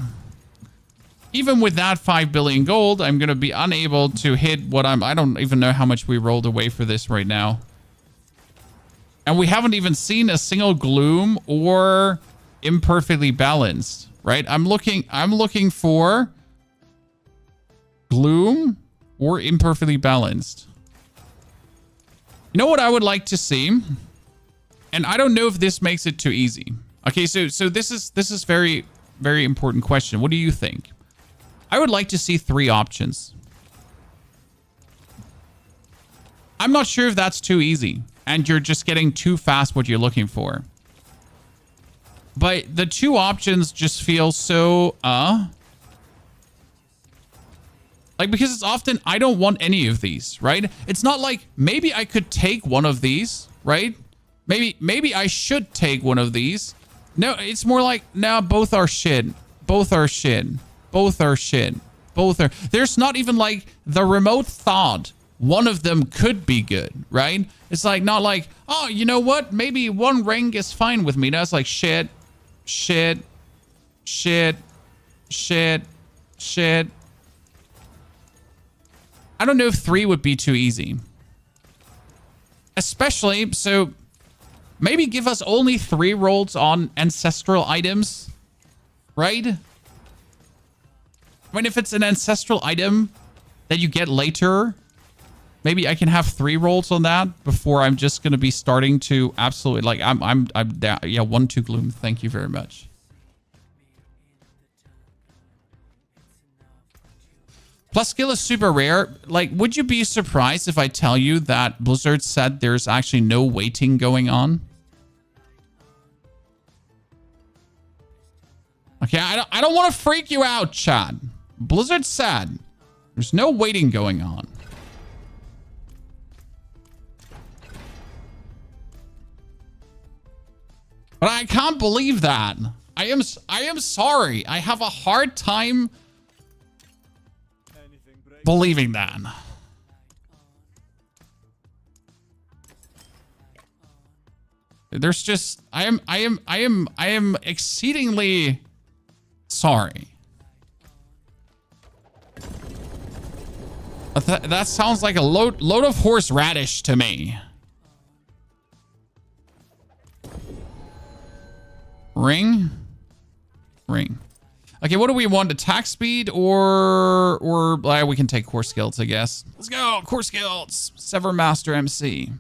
Even with that 5 billion gold, I'm going to be unable to hit what I don't even know how much we rolled away for this right now. And we haven't even seen a single gloom or imperfectly balanced, right? I'm looking for gloom or imperfectly balanced. You know what I would like to see? And I don't know if this makes it too easy. Okay, so this is very, very important question. What do you think? I would like to see 3 options. I'm not sure if that's too easy and you're just getting too fast what you're looking for. But the 2 options just feel so, like, because it's often, I don't want any of these, right? It's not like, maybe I could take one of these, right? Maybe I should take one of these. No, it's more like, no, both are shit. Both are shit. Both are shit. Both are. There's not even like the remote thought one of them could be good, right? It's like, not like, oh, you know what? Maybe one rank is fine with me. That's like shit, shit, shit, shit, shit. I don't know if 3 would be too easy. Especially, so maybe give us only 3 rolls on ancestral items, right? I mean, if it's an ancestral item that you get later, maybe I can have 3 rolls on that before I'm just going to be starting to absolutely, like, I'm down. Yeah, 1-2 gloom. Thank you very much. Plus skill is super rare. Like, would you be surprised if I tell you that Blizzard said there's actually no waiting going on? Okay, I don't want to freak you out, Chad. Blizzard said there's no waiting going on. But I can't believe that. I am sorry. I have a hard time believing that. There's just I am exceedingly sorry. That sounds like a load of horseradish to me. Ring. Okay, what do we want? Attack speed or we can take core skills, I guess. Let's go, core skills. Sever Master MC.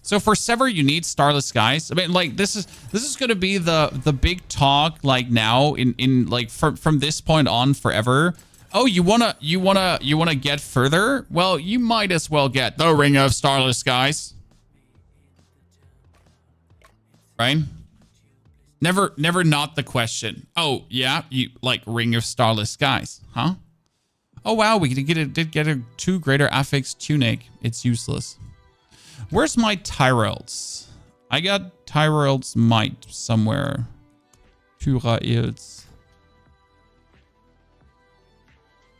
So for Sever, you need Starless Skies. I mean, like, this is going to be the big talk, like, now in like from this point on forever. Oh, you wanna get further? Well, you might as well get the Ring of Starless Skies. Right? Never not the question. Oh, yeah, you like Ring of Starless Skies, huh? Oh wow, we did get a 2 greater affix tunic. It's useless. Where's my Tyrells? I got Tyrell's might somewhere. Tyraels.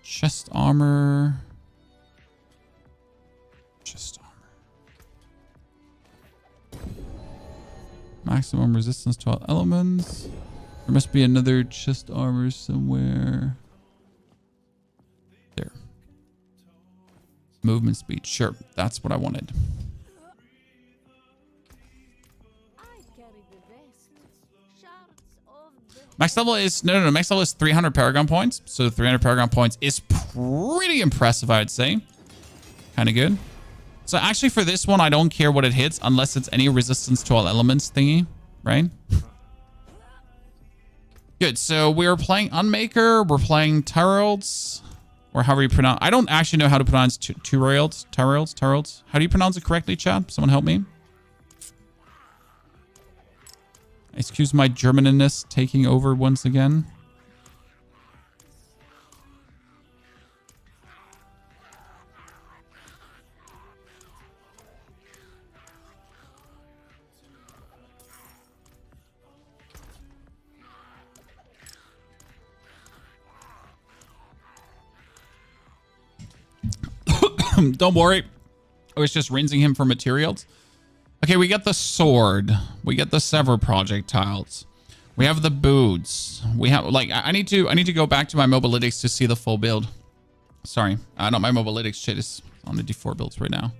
Chest armor. Chest armor. Maximum resistance to all elements. There must be another chest armor somewhere. There. Movement speed. Sure, that's what I wanted. Max level is no. Max level is 300 Paragon points. So 300 Paragon points is pretty impressive, I'd say. Kind of good. So actually, for this one, I don't care what it hits unless it's any resistance to all elements thingy, right? Good. So we're playing Unmaker. We're playing Tyrells, or however you pronounce. I don't actually know how to pronounce Tyrells. How do you pronounce it correctly, chat? Someone help me. Excuse my Germanness taking over once again. Don't worry. I was just rinsing him for materials. Okay, we get the sword. We get the Sever projectiles. We have the boots. We have like I need to go back to my mobalytics to see the full build. Sorry, not my mobalytics. Shit is on the D4 builds right now.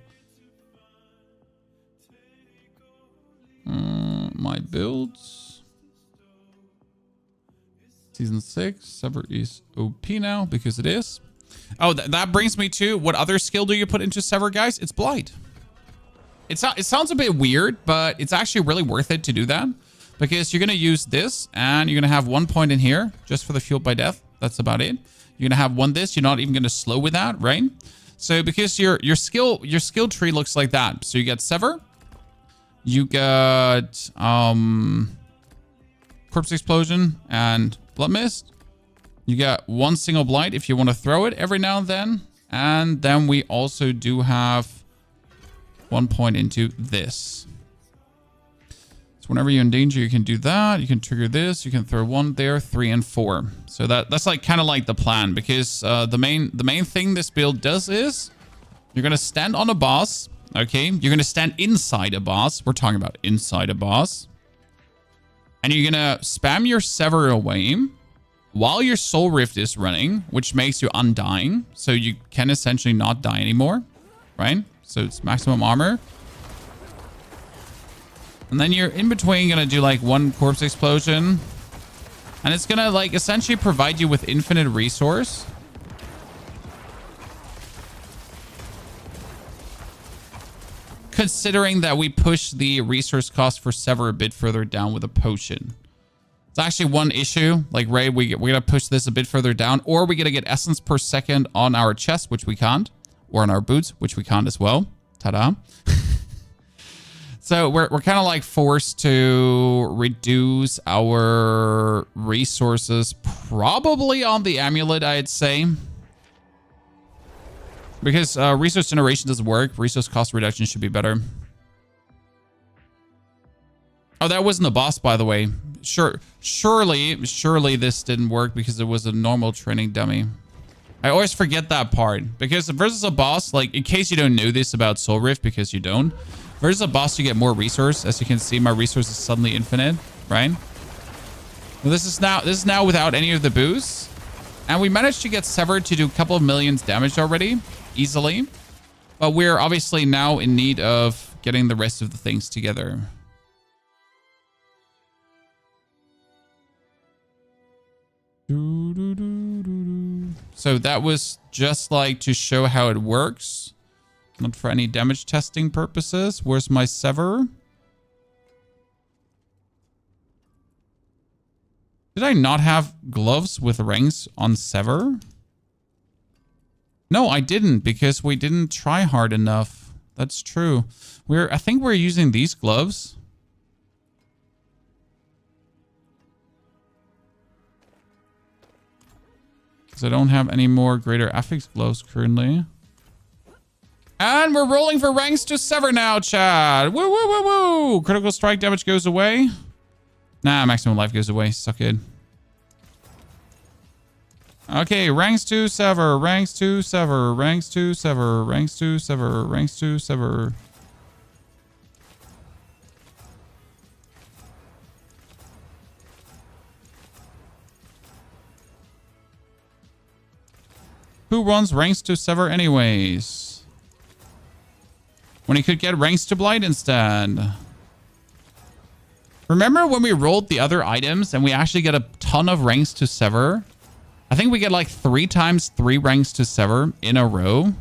My builds. Season 6. Sever is OP now because it is. Oh, that brings me to what other skill do you put into Sever, guys? It's Blight. It sounds a bit weird, but it's actually really worth it to do that because you're going to use this and you're going to have 1 point in here just for the fueled by death. That's about it. You're going to have one this. You're not even going to slow with that, right? So because your skill tree looks like that. So you get Sever. You got Corpse Explosion and Blood Mist. You got 1 single Blight if you want to throw it every now and then. And then we also do have 1 point into this. So whenever you're in danger, you can do that. You can trigger this. You can throw 1 there, 3 and 4. So that's like kind of like the plan because the main thing this build does is you're going to stand on a boss. Okay. You're going to stand inside a boss. We're talking about inside a boss. And you're going to spam your Sever away while your Soul Rift is running, which makes you undying. So you can essentially not die anymore, right? So it's maximum armor. And then you're in between going to do like 1 Corpse Explosion. And it's going to like essentially provide you with infinite resource. Considering that we push the resource cost for Sever a bit further down with a potion. It's actually one issue. Like, Ray, we're going to push this a bit further down. Or we're going to get essence per second on our chest, which we can't. Or on our boots, which we can't as well. Ta-da. So we're kind of like forced to reduce our resources. Probably on the amulet, I'd say. Because resource generation doesn't work. Resource cost reduction should be better. Oh, that wasn't the boss, by the way. Surely this didn't work because it was a normal training dummy. I always forget that part. Because versus a boss, like, in case you don't know this about Soul Rift, because you don't. Versus a boss, you get more resource. As you can see, my resource is suddenly infinite, right? Well, this is now without any of the boosts. And we managed to get Severed to do a couple of millions damage already. Easily. But we're obviously now in need of getting the rest of the things together. So that was just like to show how it works. Not for any damage testing purposes. Where's my Sever? Did I not have gloves with rings on Sever? No, I didn't because we didn't try hard enough. That's true. I think we're using these gloves. Because I don't have any more greater affix gloves currently. And we're rolling for ranks to Sever now, Chad. Woo, woo, woo, woo. Critical strike damage goes away. Nah, maximum life goes away. Suck it. Okay, ranks to Sever. Ranks to Sever. Ranks to Sever. Ranks to Sever. Ranks to Sever. Who runs ranks to Sever anyways? When he could get ranks to Blight instead. Remember when we rolled the other items and we actually get a ton of ranks to Sever? I think we get like 3 times 3 ranks to Sever in a row.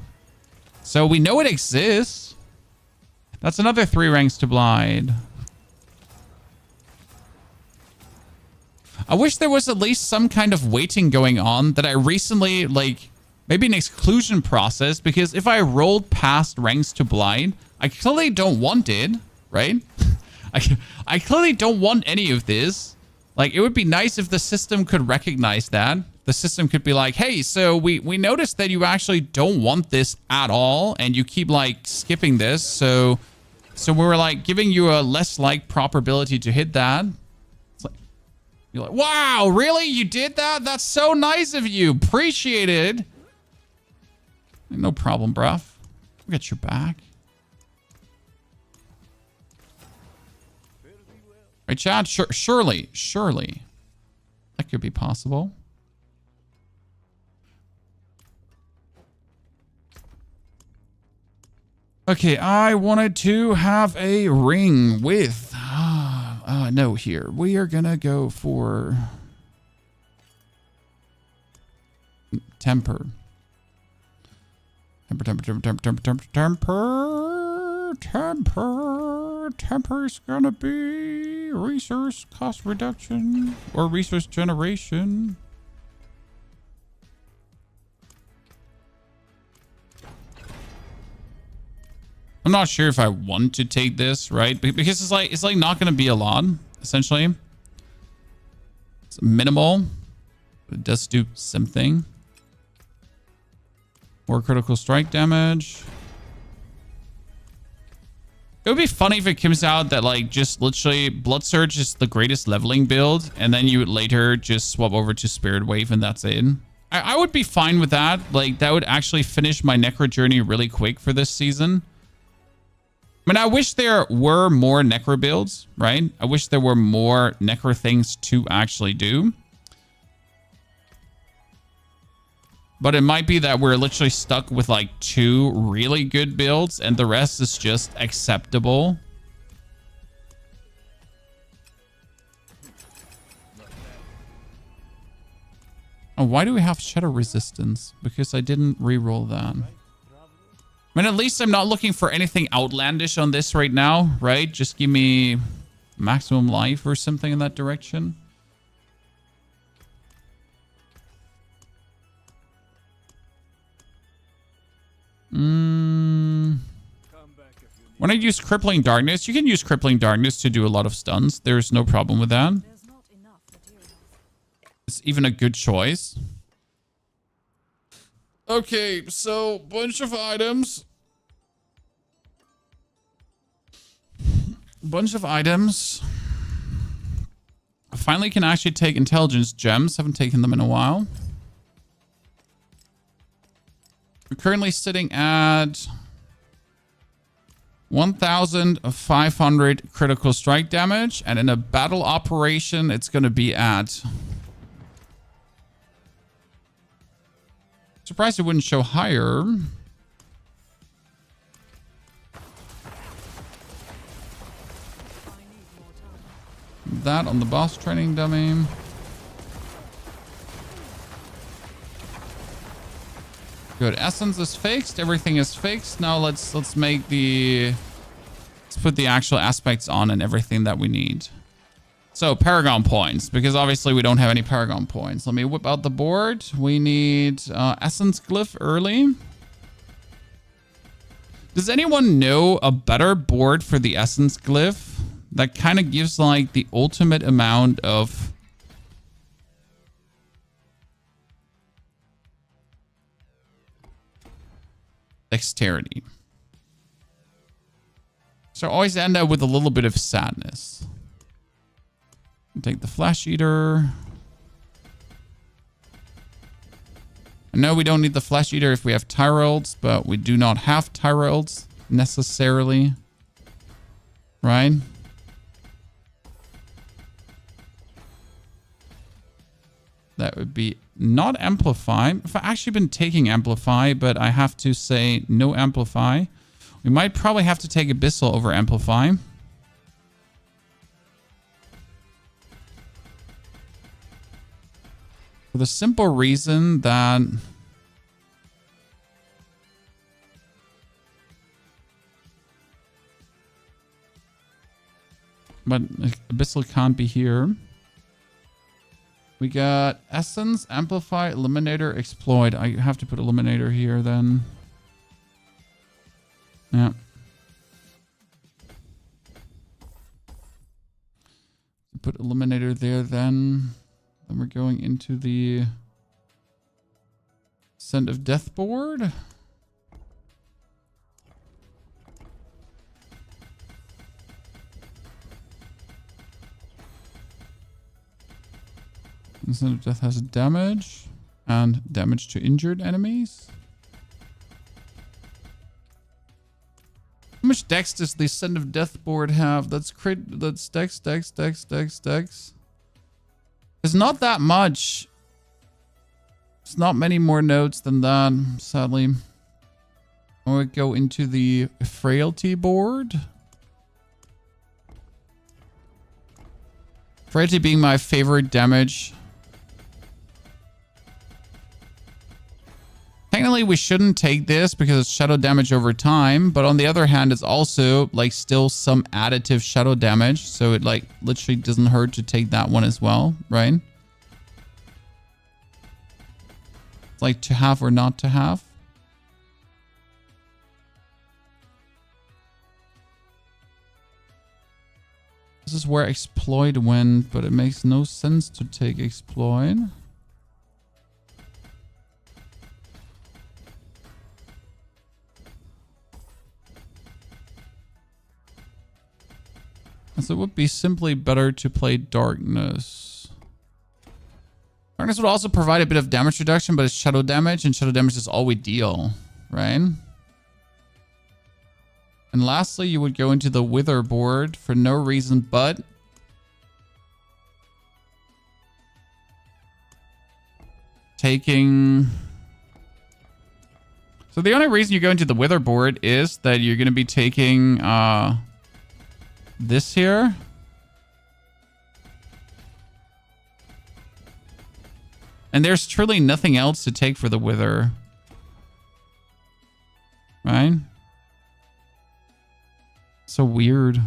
So we know it exists. That's another 3 ranks to Blight. I wish there was at least some kind of weighting going on that I recently, like, maybe an exclusion process, because if I rolled past ranks to Blight, I clearly don't want it, right? I clearly don't want any of this. Like, it would be nice if the system could recognize that. The system could be like, hey, so we noticed that you actually don't want this at all, and you keep, like, skipping this, so we were, like, giving you a less, like, probability to hit that. It's like, you're like, wow, really? You did that? That's so nice of you. Appreciate it. No problem, bruv. We'll get your back. Right, Chad? Surely. That could be possible. Okay, I wanted to have a ring with... no, here. We are gonna go for... Temper. Temper is gonna be resource cost reduction or resource generation. I'm not sure if I want to take this, right? Because it's like not gonna be a lot, essentially. It's minimal, but it does do something. More critical strike damage. It would be funny if it comes out that, like, just literally Blood Surge is the greatest leveling build, and then you would later just swap over to Spirit Wave and that's it. I would be fine with that. Like, that would actually finish my Necro journey really quick for this season. I mean, I wish there were more Necro builds, right? I wish there were more Necro things to actually do. But it might be that we're literally stuck with like 2 really good builds and the rest is just acceptable. Oh, why do we have Shadow Resistance? Because I didn't re-roll that. I mean, at least I'm not looking for anything outlandish on this right now, right? Just give me maximum life or something in that direction. When I use Crippling Darkness, you can use Crippling Darkness to do a lot of stuns. There's no problem with that. It's even a good choice. Okay, so bunch of items. I finally can actually take intelligence gems. Haven't taken them in a while. We're currently sitting at 1,500 critical strike damage. And in a battle operation, it's going to be at... Surprised it wouldn't show higher. That on the boss training dummy. Good. Essence is fixed. Everything is fixed. Now let's put the actual aspects on and everything that we need. So Paragon points, because obviously we don't have any Paragon points. Let me whip out the board. We need Essence Glyph early. Does anyone know a better board for the Essence Glyph that kind of gives like the ultimate amount of dexterity. So I always end up with a little bit of sadness. Take the Flesh Eater. I know we don't need the Flesh Eater if we have Tyrells, but we do not have Tyrells necessarily. Right? That would be not Amplify. I've actually been taking Amplify, but I have to say no Amplify. We might probably have to take Abyssal over Amplify. For the simple reason that but Abyssal can't be here. We got Essence, Amplify, Eliminator, Exploit. I have to put Eliminator here then. Yeah. Put Eliminator there then. Then we're going into the Scent of Death board. Scent of Death has damage and damage to injured enemies. How much dex does the Scent of Death board have? That's crit. That's dex. It's not that much. It's not many more nodes than that, sadly. I want to go into the Frailty board. Frailty being my favorite damage. Technically, we shouldn't take this because it's shadow damage over time. But on the other hand, it's also like still some additive shadow damage. So it like literally doesn't hurt to take that one as well, right? It's like to have or not to have. This is where Exploit went, but it makes no sense to take Exploit. So it would be simply better to play Darkness. Darkness would also provide a bit of damage reduction, but it's shadow damage, and shadow damage is all we deal, right? And lastly, you would go into the Wither board for no reason but taking... So the only reason you go into the Wither board is that you're going to be taking... this here. And there's truly nothing else to take for the Wither. Right? So weird.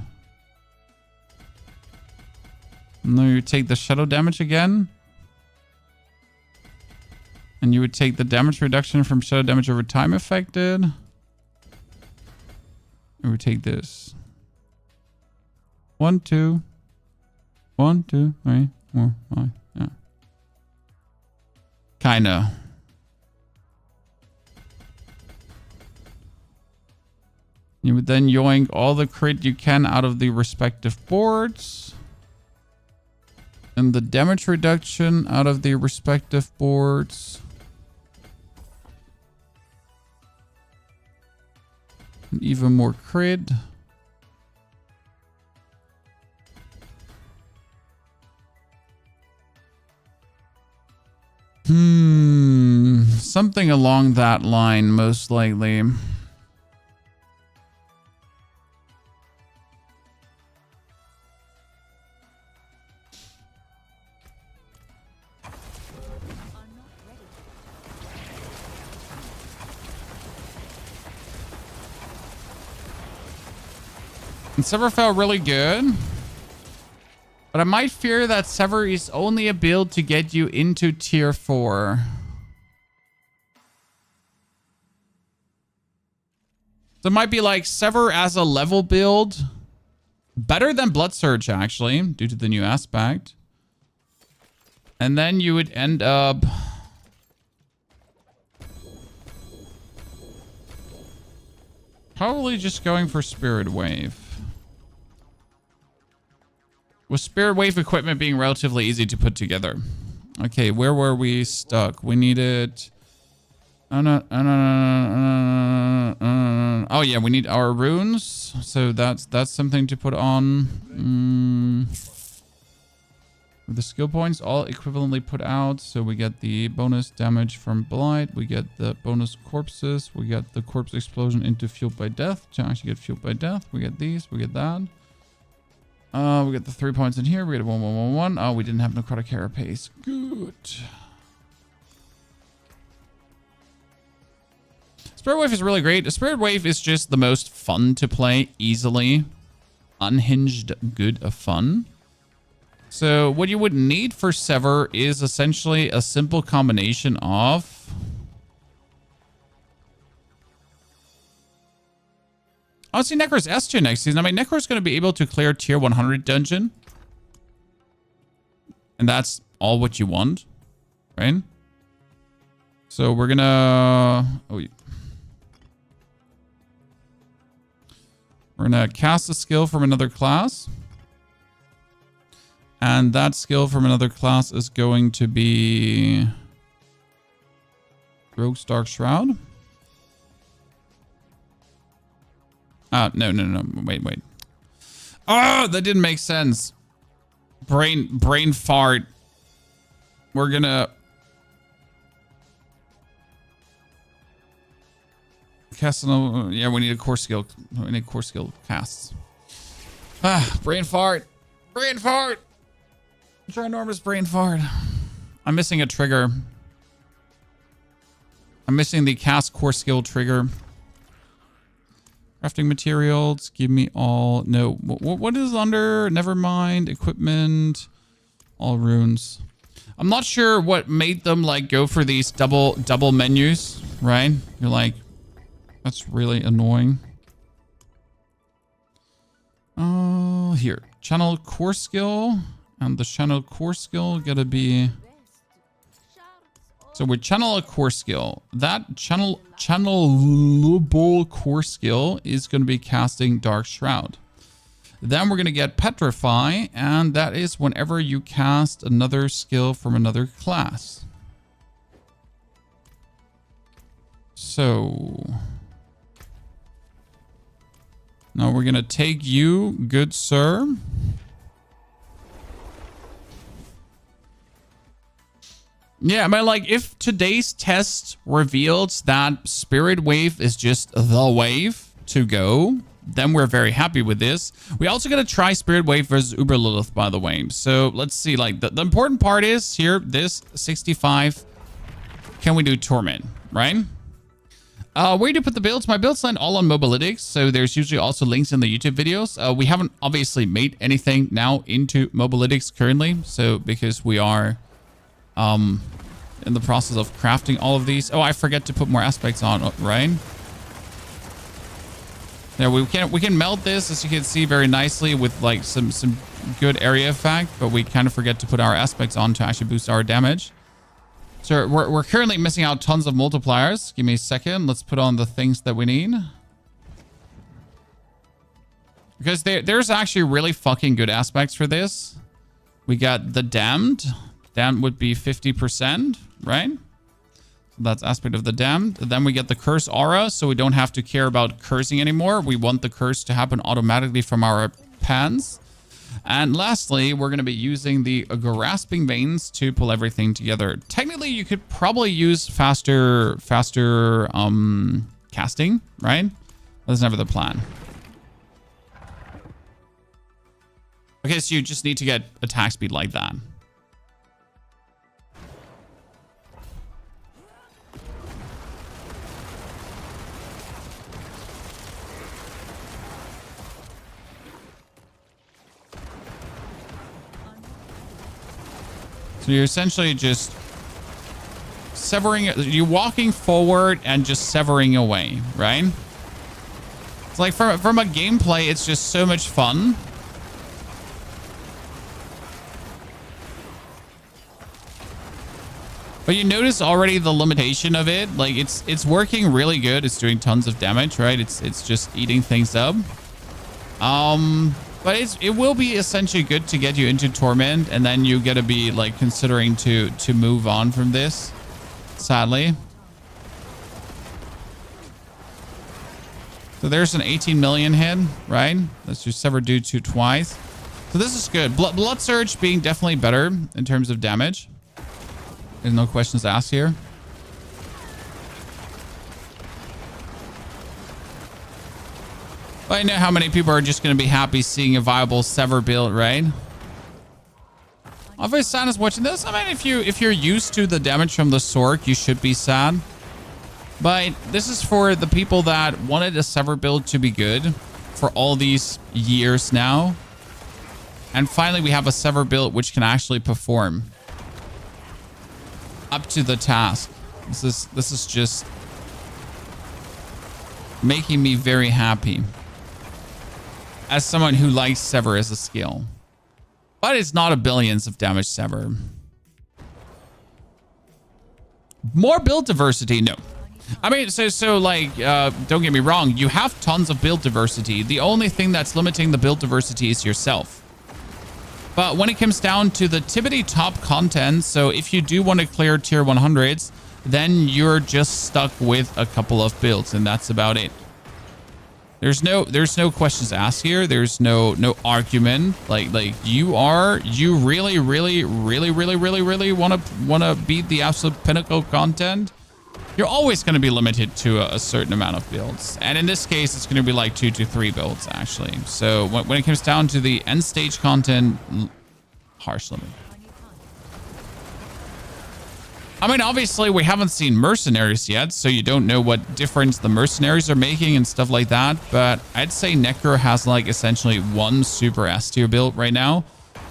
And then you take the shadow damage again. And you would take the damage reduction from shadow damage over time affected. Or we take this. 1, 2, 1, 2, 3, 4, 5. Yeah. Kinda. You would then yoink all the crit you can out of the respective boards. And the damage reduction out of the respective boards. And even more crit. Something along that line, most likely. And Sever felt really good. But I might fear that Sever is only a build to get you into tier 4. So it might be like Sever as a level build. Better than Blood Surge, actually, due to the new aspect. And then you would end up... Probably just going for Spirit Wave. With Spirit Wave equipment being relatively easy to put together. Okay, where were we stuck? We needed... Oh yeah, we need our runes. So that's something to put on. The skill points all equivalently put out. So we get the bonus damage from blight. We get the bonus corpses. We get the corpse explosion into fueled by death. To actually get fueled by death. We get these. We get that. We get the 3 points in here. We get a 1, 1, 1, 1. Oh, we didn't have necrotic carapace. Good. Spirit Wave is really great. Spirit Wave is just the most fun to play easily. Unhinged, good of fun. So what you would need for Sever is essentially a simple combination of... Oh, see, Necro's S2 next season. I mean, Necro's going to be able to clear tier 100 dungeon. And that's all what you want, right? So we're going to... Oh, we're going to cast a skill from another class. And that skill from another class is going to be... Rogue's Dark Shroud. No. Wait. Oh, that didn't make sense. Brain fart. We're gonna... Cast an... Yeah, we need a core skill. We need core skill casts. Brain fart. Brain fart. Ginormous brain fart. I'm missing a trigger. I'm missing the cast core skill trigger. Crafting materials. Give me all... No. What is under? Never mind. Equipment. All runes. I'm not sure what made them like go for these double menus, right? You're like, that's really annoying. Here. Channel core skill. And the channel core skill gotta be... So we channel a core skill. That channelable core skill is going to be casting Dark Shroud. Then we're going to get Petrify, and that is whenever you cast another skill from another class. So now we're going to take you, good sir. Yeah, I mean, like, if today's test reveals that Spirit Wave is just the wave to go, then we're very happy with this. We also got to try Spirit Wave versus Uber Lilith, by the way. So let's see, like, the important part is here, this 65, can we do Torment, right? Where do you put the builds? My builds land all on Mobalytics, so there's usually also links in the YouTube videos. We haven't obviously made anything now into Mobalytics currently, so because we are... in the process of crafting all of these. Oh, I forget to put more aspects on, right? Yeah, we can melt this, as you can see, very nicely with like some good area effect, but we kind of forget to put our aspects on to actually boost our damage. So we're currently missing out tons of multipliers. Give me a second. Let's put on the things that we need. Because there's actually really fucking good aspects for this. We got the Damned. Damned would be 50%, right? So that's aspect of the Damned. Then we get the Curse Aura, so we don't have to care about cursing anymore. We want the curse to happen automatically from our pans. And lastly, we're going to be using the Grasping Veins to pull everything together. Technically, you could probably use faster casting, right? That's never the plan. Okay, so you just need to get attack speed like that. So you're essentially just severing, you're walking forward and just severing away, right? It's like from a gameplay, it's just so much fun. But you notice already the limitation of it. Like it's working really good. It's doing tons of damage, right? It's just eating things up. But it will be essentially good to get you into Torment, and then you gotta be like considering to move on from this, sadly. So there's an 18 million hit, right? Let's just Sever do 2 twice. So this is good. Blood Surge being definitely better in terms of damage. There's no questions asked here. But I know how many people are just going to be happy seeing a viable Sever build, right? Obviously, San is watching this. I mean, if you're used to the damage from the sword, you should be sad. But this is for the people that wanted a Sever build to be good for all these years now. And finally, we have a Sever build which can actually perform up to the task. This is just making me very happy as someone who likes Sever as a skill. But it's not a billions of damage Sever. More build diversity? No. I mean, so like, don't get me wrong. You have tons of build diversity. The only thing that's limiting the build diversity is yourself. But when it comes down to the Tibbity top content, so if you do want to clear tier 100s, then you're just stuck with a couple of builds, and that's about it. There's no questions asked here. There's no argument. Like you really wanna beat the absolute pinnacle content. You're always going to be limited to a certain amount of builds. And in this case, it's going to be like 2 to 3 builds, actually. So when it comes down to the end stage content, harsh limit. I mean, obviously, we haven't seen mercenaries yet, so you don't know what difference the mercenaries are making and stuff like that. But I'd say Necro has like essentially one super S tier build right now.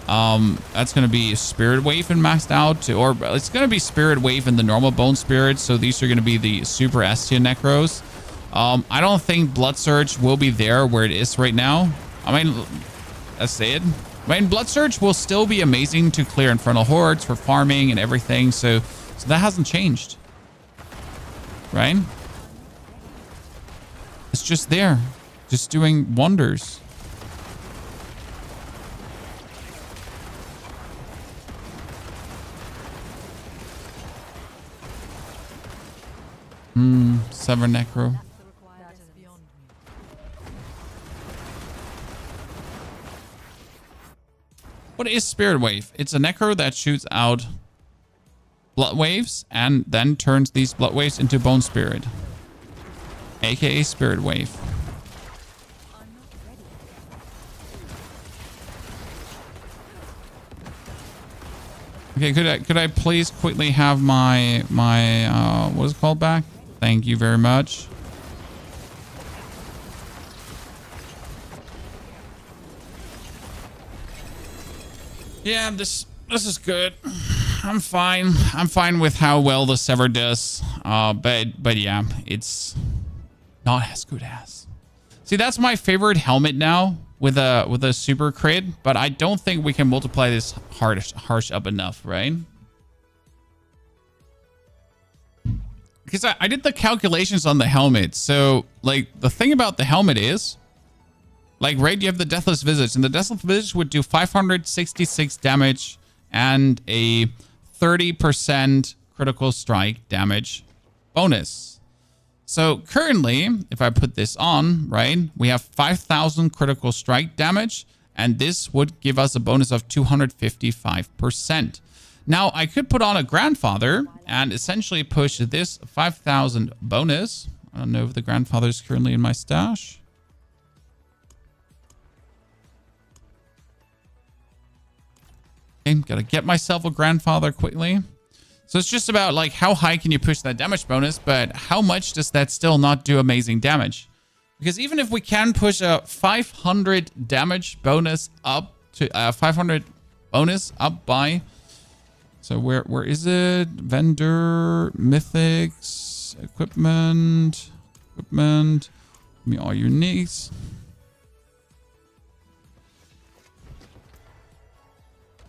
That's going to be Spirit Wave and maxed out, or it's going to be Spirit Wave and the normal Bone Spirit. So these are going to be the super S tier Necros. I don't think Blood Surge will be there where it is right now. I mean, that's it. I mean, Blood Surge will still be amazing to clear Infernal Hordes for farming and everything. So that hasn't changed, right? It's just there, just doing wonders. Sever Necro. What is Spirit Wave? It's a Necro that shoots out blood waves and then turns these blood waves into Bone Spirit, aka Spirit Wave. Okay, could I please quickly have my what is it called back? Thank you very much. Yeah, this is good. I'm fine. I'm fine with how well the Sever does. But yeah, it's not as good as. See, that's my favorite helmet now with a super crit, but I don't think we can multiply this harsh up enough, right? Because I did the calculations on the helmet. So, like, the thing about the helmet is, like, right, you have the Deathless Visage, and the Deathless Visage would do 566 damage and a 30% critical strike damage bonus. So currently, if I put this on, right, we have 5,000 critical strike damage, and this would give us a bonus of 255%. Now, I could put on a Grandfather and essentially push this 5,000 bonus. I don't know if the Grandfather is currently in my stash. Okay, gotta get myself a Grandfather quickly. So it's just about like how high can you push that damage bonus, but how much does that still not do amazing damage? Because even if we can push a 500 damage bonus up to 500 bonus up by, so where is it? Vendor, mythics, equipment. Give me all your needs.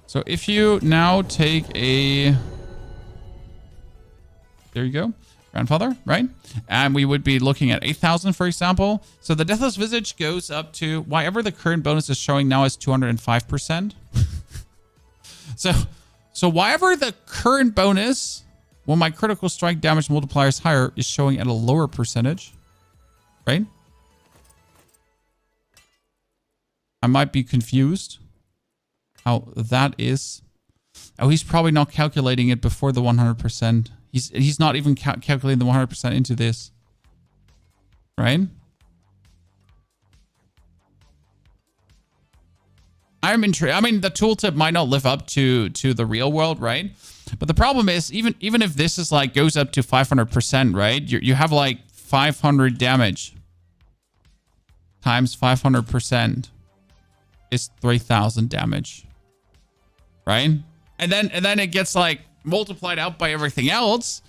So if you now take a There you go. Grandfather, right? And we would be looking at 8,000, for example. So the Deathless Visage goes up to whatever the current bonus is showing now is 205%. So whatever the current bonus, when my critical strike damage multiplier is higher, is showing at a lower percentage, right? I might be confused how that is. Oh, he's probably not calculating it before the 100%. He's not even calculating the 100% into this, right? I'm intrigued. I mean, the tooltip might not live up to the real world, right? But the problem is, even if this is like goes up to 500%, right? You have like 500 damage times 500% is 3,000 damage, right? And then it gets like multiplied out by everything else.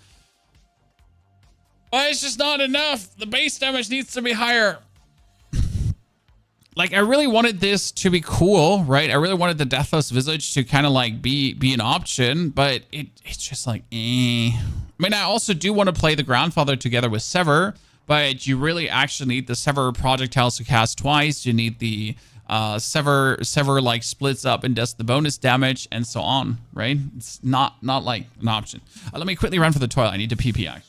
But it's just not enough. The base damage needs to be higher. Like, I really wanted this to be cool, right? I really wanted the Deathless Visage to kind of like be an option, but it's just like, eh. I mean, I also do want to play the Grandfather together with Sever, but you really actually need the Sever projectiles to cast twice. You need the Sever like splits up and does the bonus damage and so on, right? It's not like an option. Let me quickly run for the toilet. I need to pee actually.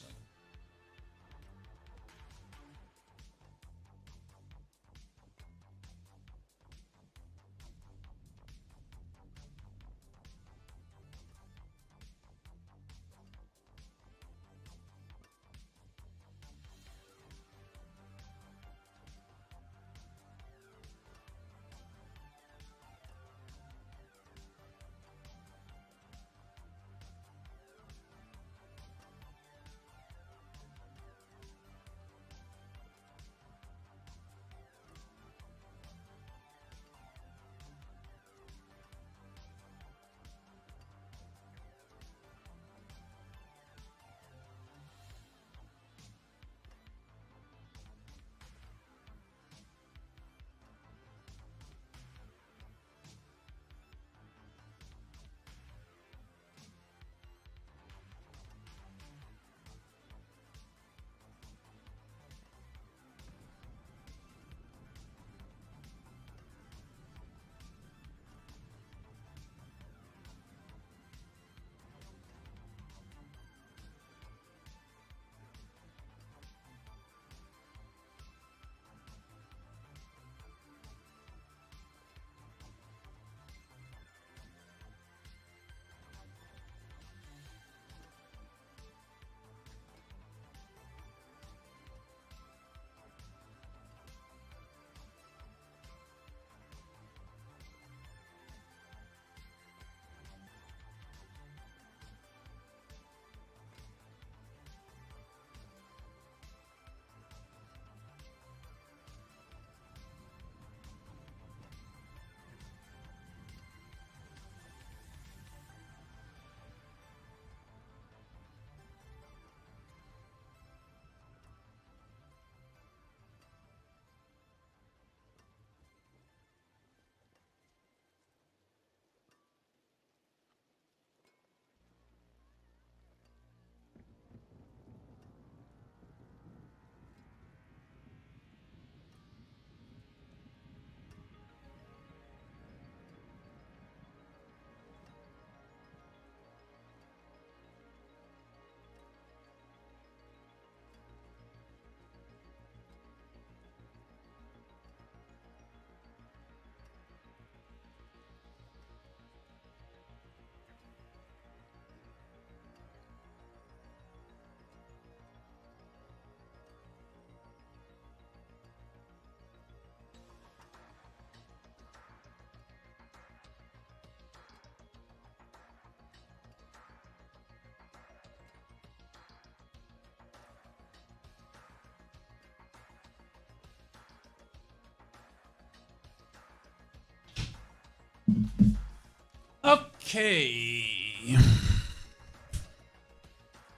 Okay.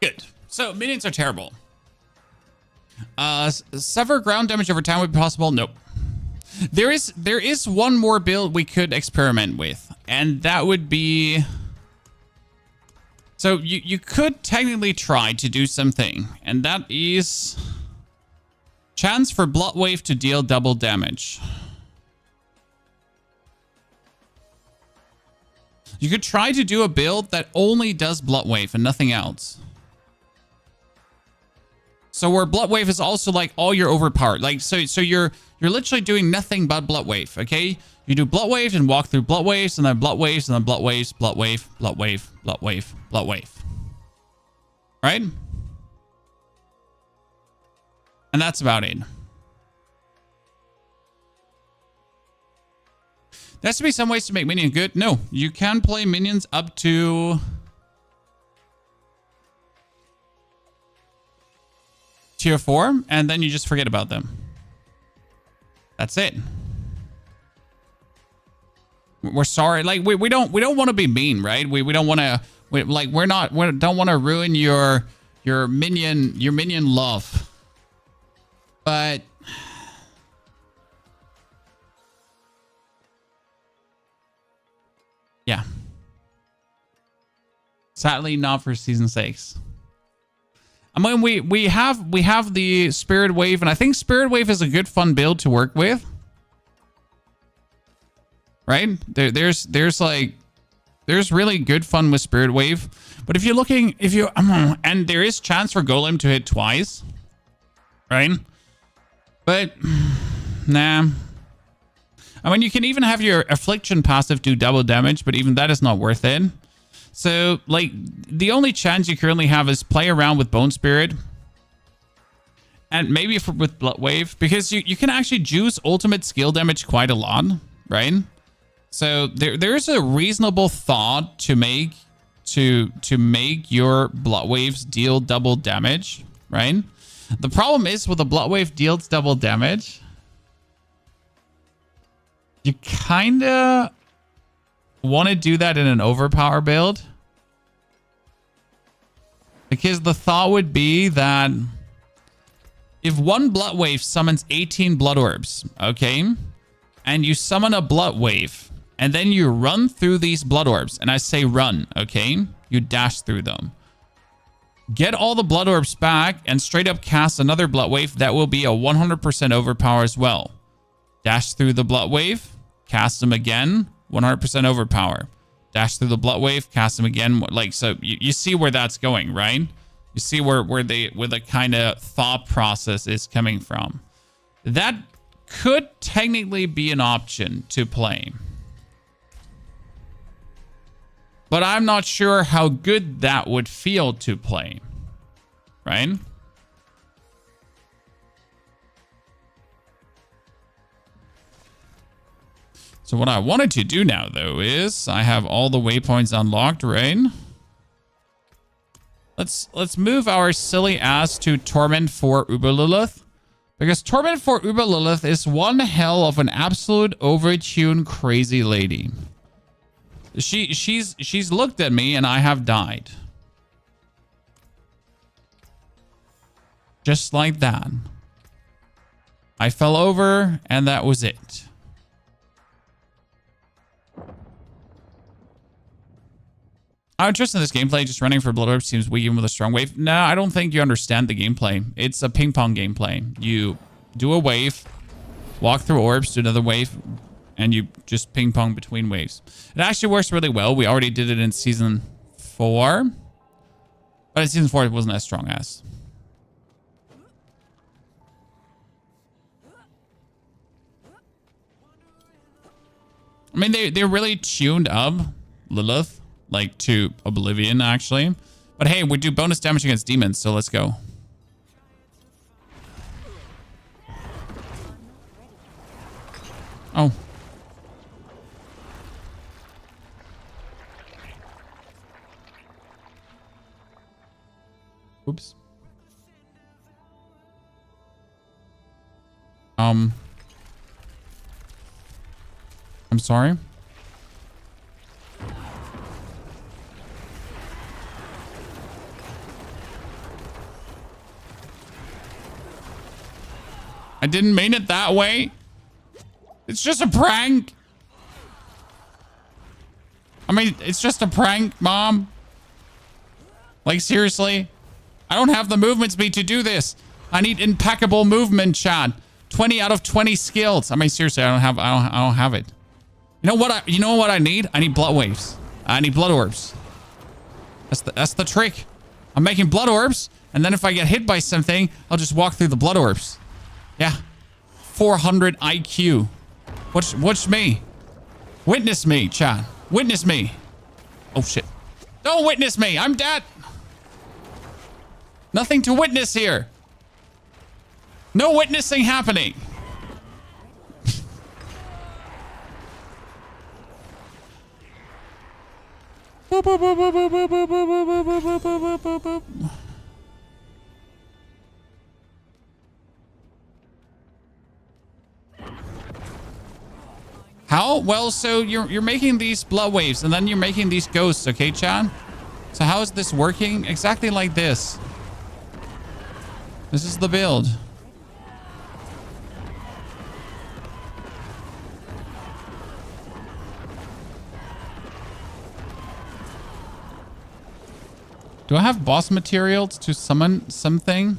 Good. So minions are terrible. Sever ground damage over time would be possible. Nope. There is one more build we could experiment with, and that would be. So you could technically try to do something, and that is chance for Blood Wave to deal double damage. You could try to do a build that only does Blood Wave and nothing else. So where Blood Wave is also like all your overpowered. Like so you're literally doing nothing but Blood Wave, okay? You do Blood Waves and walk through Blood Waves and then Blood Waves and then Blood Waves, Blood Wave, Blood Wave, Blood Wave, Blood Wave. Right? And that's about it. There has to be some ways to make minions good. No, you can play minions up to tier 4, and then you just forget about them. That's it. We're sorry. Like we don't want to be mean, right? We don't want to we don't want to ruin your minion love. But yeah. Sadly not for season 6. I mean we have the Spirit Wave, and I think Spirit Wave is a good fun build to work with. Right? There's really good fun with Spirit Wave. But and there is chance for Golem to hit twice. Right? But nah. I mean, you can even have your Affliction passive do double damage, but even that is not worth it. So, like, the only chance you currently have is play around with Bone Spirit. And maybe with Blood Wave, because you can actually juice ultimate skill damage quite a lot, right? So there's a reasonable thought to make your Blood Waves deal double damage, right? The problem is with the Blood Wave deals double damage, you kind of want to do that in an overpower build. Because the thought would be that if one Blood Wave summons 18 Blood Orbs, okay, and you summon a Blood Wave, and then you run through these Blood Orbs, and I say run, okay, you dash through them. Get all the Blood Orbs back and straight up cast another Blood Wave that will be a 100% overpower as well. Dash through the Blood Wave, cast them again, 100% overpower. Dash through the Blood Wave, cast them again. Like, so you see where that's going, right? You see where the kind of thought process is coming from. That could technically be an option to play. But I'm not sure how good that would feel to play, right? So what I wanted to do now, though, is I have all the waypoints unlocked, right? Let's move our silly ass to Torment for Uberlilith. Because Torment for Uberlilith is one hell of an absolute overtuned crazy lady. She's looked at me and I have died. Just like that. I fell over and that was it. I'm interested in this gameplay. Just running for Blood Orb seems weak even with a strong wave. No, I don't think you understand the gameplay. It's a ping pong gameplay. You do a wave, walk through orbs, do another wave, and you just ping pong between waves. It actually works really well. We already did it in season 4. But in season 4, it wasn't as strong as. I mean, they're really tuned up Lilith, like to Oblivion, actually. But hey, we do bonus damage against demons, so let's go. Oh. Oops. I'm sorry. I didn't mean it that way. It's just a prank. I mean, it's just a prank, Mom. Like, seriously? I don't have the movement speed to do this. I need impeccable movement, chat. 20 out of 20 skills. I mean, seriously, I don't have it. You know what I need? I need blood waves. I need blood orbs. That's the trick. I'm making blood orbs, and then if I get hit by something, I'll just walk through the blood orbs. Yeah. 400 IQ. Watch me. Witness me, chat. Witness me. Oh, shit. Don't witness me. I'm dead. Nothing to witness here. No witnessing happening. How? Well, so you're making these blood waves and then you're making these ghosts, okay, Chan? So how is this working? Exactly like this. This is the build. Do I have boss materials to summon something?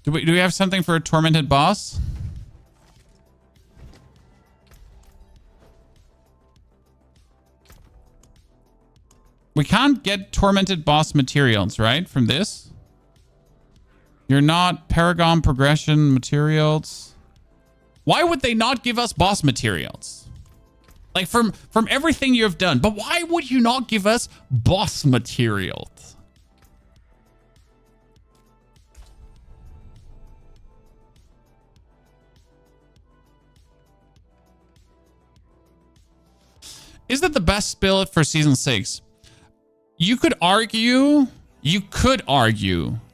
Do we have something for a tormented boss? We can't get tormented boss materials, right? From this? You're not Paragon progression materials. Why would they not give us boss materials? Like from everything you have done. But why would you not give us boss materials? Is that the best build for season 6? You could argue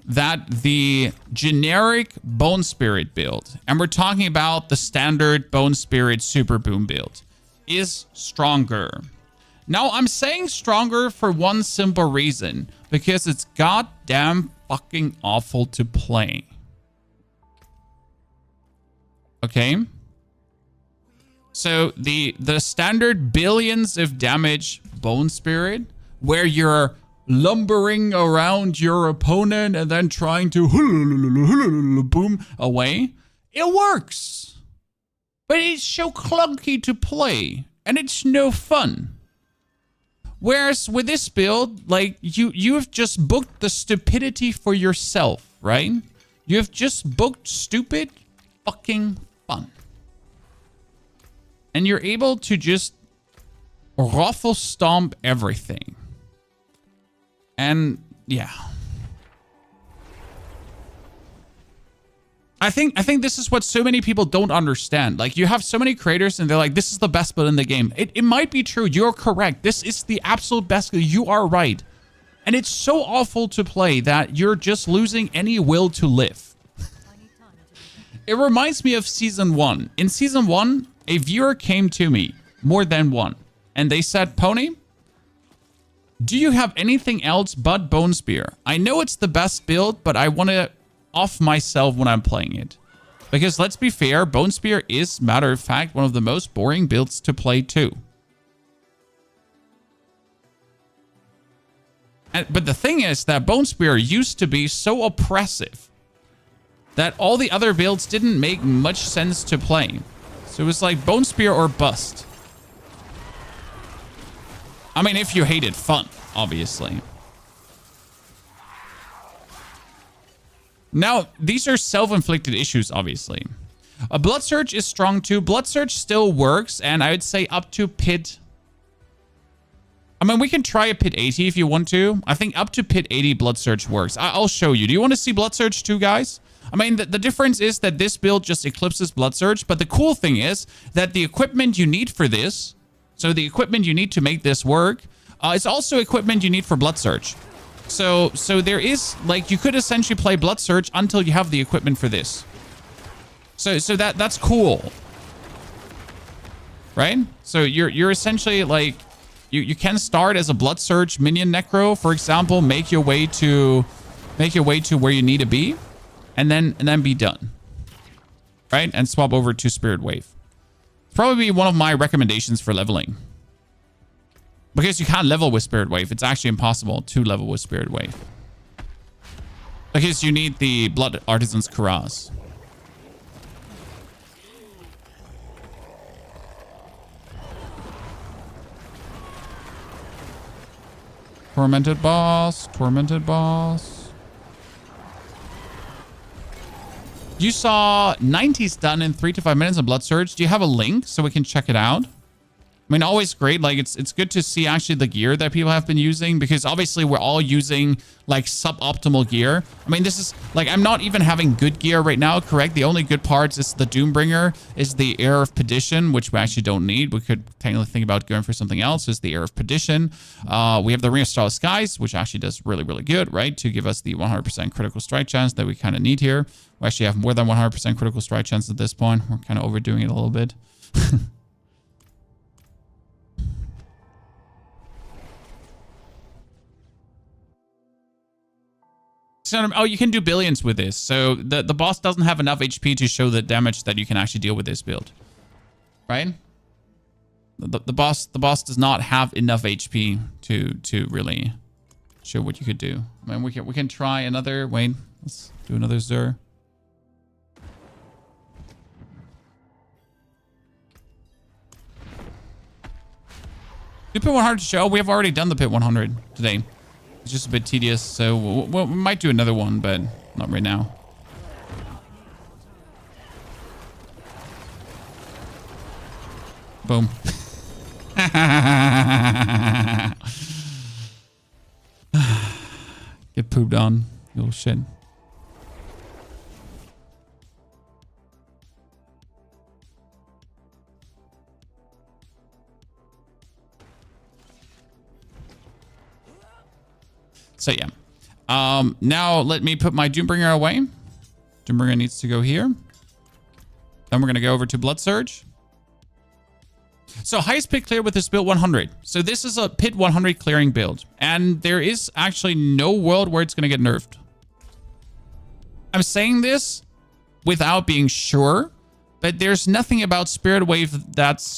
that the generic Bone Spirit build, and we're talking about the standard Bone Spirit Super Boom build, is stronger. Now, I'm saying stronger for one simple reason, because it's goddamn fucking awful to play. Okay? So the standard billions of damage Bone Spirit, where you're lumbering around your opponent and then trying to boom away, it works. But it's so clunky to play, and it's no fun. Whereas with this build, like, you have just booked the stupidity for yourself, right? You have just booked stupid fucking fun. And you're able to just ruffle stomp everything. And yeah. I think this is what so many people don't understand. Like, you have so many creators and they're like, this is the best build in the game. It might be true. You're correct. This is the absolute best. You are right. And it's so awful to play that you're just losing any will to live. It reminds me of season 1. In season 1, a viewer came to me, more than one, and they said, Pony, do you have anything else but Bone Spear? I know it's the best build, but I want to off myself when I'm playing it. Because let's be fair, Bone Spear is, matter of fact, one of the most boring builds to play too. But the thing is that Bone Spear used to be so oppressive that all the other builds didn't make much sense to play. So it was like Bone Spear or bust. I mean, if you hated fun, obviously. Now, these are self-inflicted issues, obviously. A Blood Surge is strong too. Blood Surge still works, and I would say up to pit. I mean, we can try a pit 80 if you want to. I think up to pit 80 Blood Surge works. I'll show you. Do you want to see Blood Surge too, guys? I mean, the difference is that this build just eclipses Blood Surge, but the cool thing is that the equipment you need for this, so the equipment you need to make this work, is also equipment you need for Blood Surge. So there is, like, you could essentially play Blood Surge until you have the equipment for this. So that's cool. Right? So you're essentially like, you can start as a Blood Surge minion necro, for example, make your way to where you need to be. And then be done, right? And swap over to Spirit Wave. probably be one of my recommendations for leveling. Because you can't level with Spirit Wave. It's actually impossible to level with Spirit Wave. Because you need the Blood Artisan's Kuraz. Tormented boss. Tormented boss. You saw 90s done in 3 to 5 minutes of Blood Surge. Do you have a link so we can check it out? I mean, always great. Like, it's good to see actually the gear that people have been using, because obviously we're all using like suboptimal gear. I mean, this is like, I'm not even having good gear right now, correct? The only good parts is the Doombringer, is the Air of Perdition, which we actually don't need. We could technically think about going for something else, is the Air of Perdition. We have the Ring of Starless Skies, which actually does really, really good, right? To give us the 100% critical strike chance that we kind of need here. We actually have more than 100% critical strike chance at this point. We're kind of overdoing it a little bit. Oh, you can do billions with this. So the boss doesn't have enough HP to show the damage that you can actually deal with this build. Right? The boss does not have enough HP to really show what you could do. I mean, we can try another. Wait, let's do another Zur. Do Pit 100 to show? We have already done the Pit 100 today. It's just a bit tedious, so we might do another one, but not right now. Boom. Get pooped on, you little shit. So yeah. Now let me put my Doombringer away. Doombringer needs to go here. Then we're going to go over to Blood Surge. So highest pit clear with this build 100. So this is a pit 100 clearing build. And there is actually no world where it's going to get nerfed. I'm saying this without being sure. But there's nothing about Spirit Wave that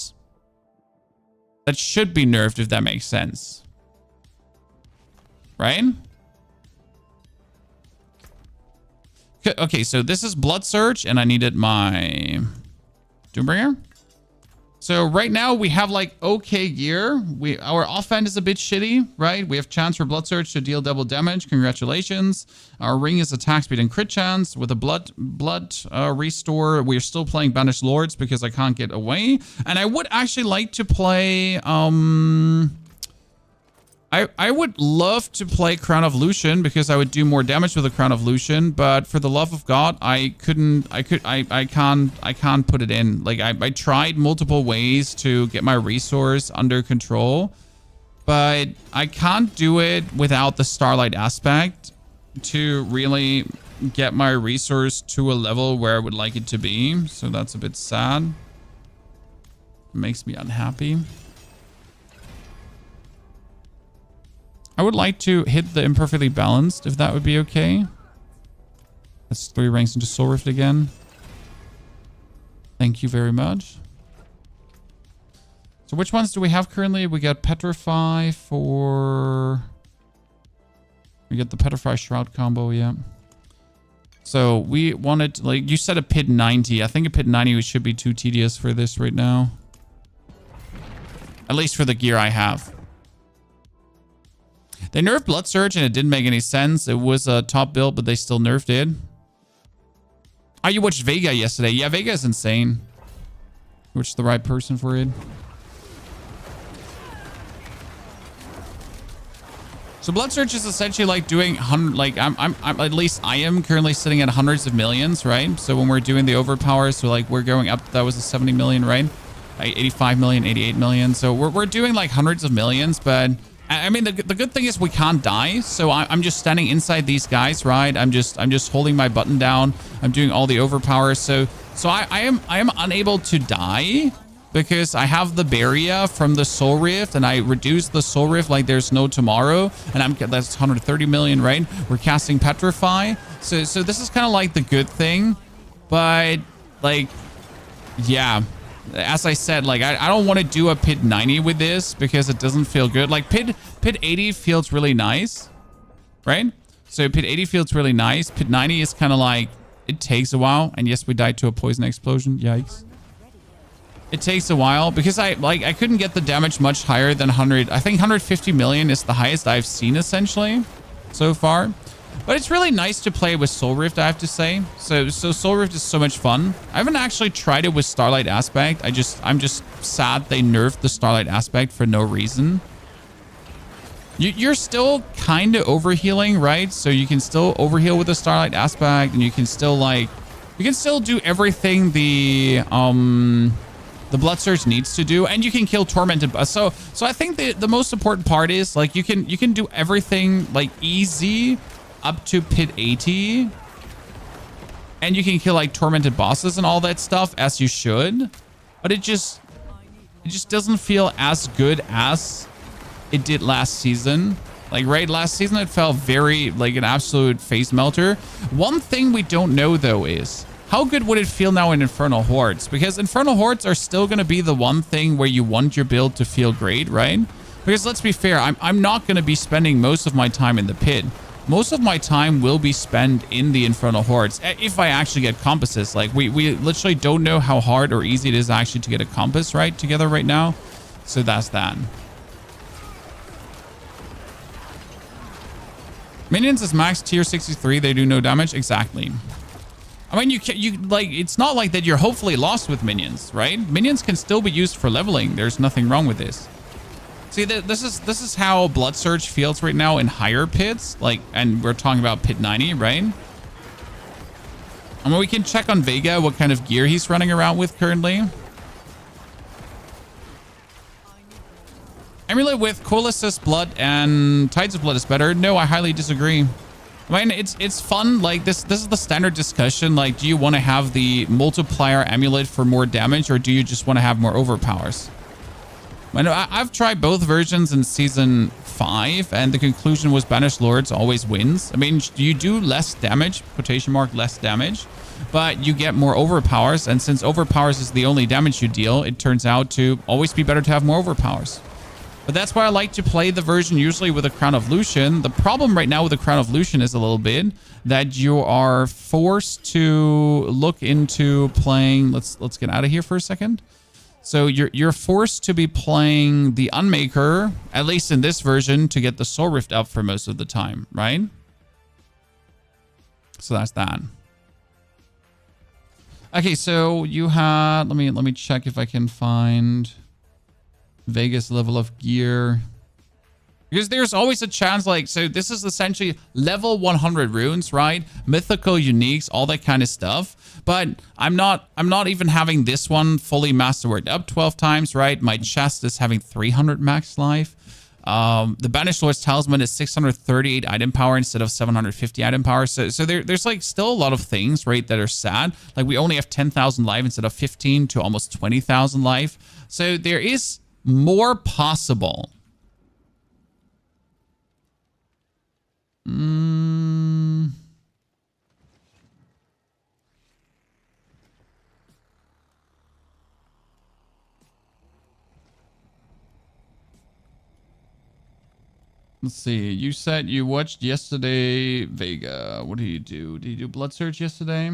should be nerfed, if that makes sense. Right? Okay, so this is Blood Surge, and I needed my Doombringer. So right now we have like okay gear. Our offhand is a bit shitty, right? We have chance for Blood Surge to deal double damage. Congratulations. Our ring is attack speed and crit chance with a blood restore. We're still playing Banished Lords because I can't get away. And I would actually like to play I would love to play Crown of Lucian because I would do more damage with the Crown of Lucian, but for the love of God, I can't put it in. Like I tried multiple ways to get my resource under control, but I can't do it without the Starlight aspect to really get my resource to a level where I would like it to be. So that's a bit sad. It makes me unhappy. I would like to hit the imperfectly balanced, if that would be okay. That's 3 ranks into Soul Rift again. Thank you very much. So which ones do we have currently? We got Petrify for... We get the Petrify Shroud combo, yeah. So we wanted, like, you said a pit 90. I think a pit 90 should be too tedious for this right now. At least for the gear I have. They nerfed Blood Surge and it didn't make any sense. It was a top build, but they still nerfed it. Oh, you watched Vega yesterday. Yeah, Vega is insane. You watched the right person for it. So Blood Surge is essentially like doing I'm at least I am currently sitting at hundreds of millions, right? So when we're doing the overpower, so like we're going up, that was a 70 million, right? Like 85 million, 88 million. So we're doing like hundreds of millions, but I mean, the good thing is we can't die. So I'm just standing inside these guys, right? I'm just holding my button down. I'm doing all the overpower. So I am unable to die because I have the barrier from the Soul Rift and I reduce the Soul Rift like there's no tomorrow. And that's 130 million, right? We're casting Petrify. So this is kind of like the good thing, but like, yeah. as I said, like I don't want to do a pit 90 with this because it doesn't feel good. Like pit 80 feels really nice, right? So pit 80 feels really nice. Pit 90 is kind of like, it takes a while. And yes, we died to a poison explosion. Yikes. It takes a while because I couldn't get the damage much higher than 100. I think 150 million is the highest I've seen essentially so far. But it's really nice to play with Soul Rift, I have to say. So Soul Rift is so much fun. I haven't actually tried it with Starlight Aspect. I'm just sad they nerfed the Starlight Aspect for no reason. You're still kind of overhealing, right? So you can still overheal with the Starlight Aspect, and you can still do everything the Blood Surge needs to do, and you can kill Tormented. So I think the most important part is like you can do everything like easy up to pit 80, and you can kill like Tormented bosses and all that stuff as you should, but it just doesn't feel as good as it did last season. Like, right, last season it felt very like an absolute face melter. One thing we don't know though is how good would it feel now in Infernal Hordes? Because Infernal Hordes are still going to be the one thing where you want your build to feel great, right? Because let's be fair, I'm not going to be spending most of my time in the pit. Most of my time will be spent in the Infernal Hordes if I actually get compasses. Like, we literally don't know how hard or easy it is actually to get a compass right together right now. So that's that. Minions is max tier 63. They do no damage. Exactly. I mean, you like, it's not like that you're hopefully lost with minions, right? Minions can still be used for leveling. There's nothing wrong with this. See, this is how Blood Surge feels right now in higher pits. Like, and we're talking about pit 90, right? I mean, we can check on Vega what kind of gear he's running around with currently. Amulet with Coalescence Blood and Tides of Blood is better. No, I highly disagree. I mean, it's fun. Like, this is the standard discussion. Like, do you want to have the multiplier amulet for more damage, or do you just want to have more overpowers? I know I've tried both versions in season 5, and the conclusion was Banished Lords always wins. I mean, you do less damage, quotation mark, less damage, but you get more overpowers. And since overpowers is the only damage you deal, it turns out to always be better to have more overpowers. But that's why I like to play the version usually with a Crown of Lucian. The problem right now with the Crown of Lucian is a little bit that you are forced to look into playing. Let's get out of here for a second. So you're forced to be playing the Unmaker, at least in this version, to get the Soul Rift up for most of the time, right? So that's that. Okay, so you had, let me check if I can find Vegas level of gear, because there's always a chance, like, so this is essentially level 100 runes, right? Mythical uniques, all that kind of stuff. But I'm not even having this one fully masterworked up 12 times, right? My chest is having 300 max life. The Banished Lord's Talisman is 638 item power instead of 750 item power. So there's like still a lot of things, right, that are sad. Like, we only have 10,000 life instead of 15 to almost 20,000 life. So there is more possible. Let's see. You said you watched yesterday, Vega. What did you do? Did you do Blood Surge yesterday?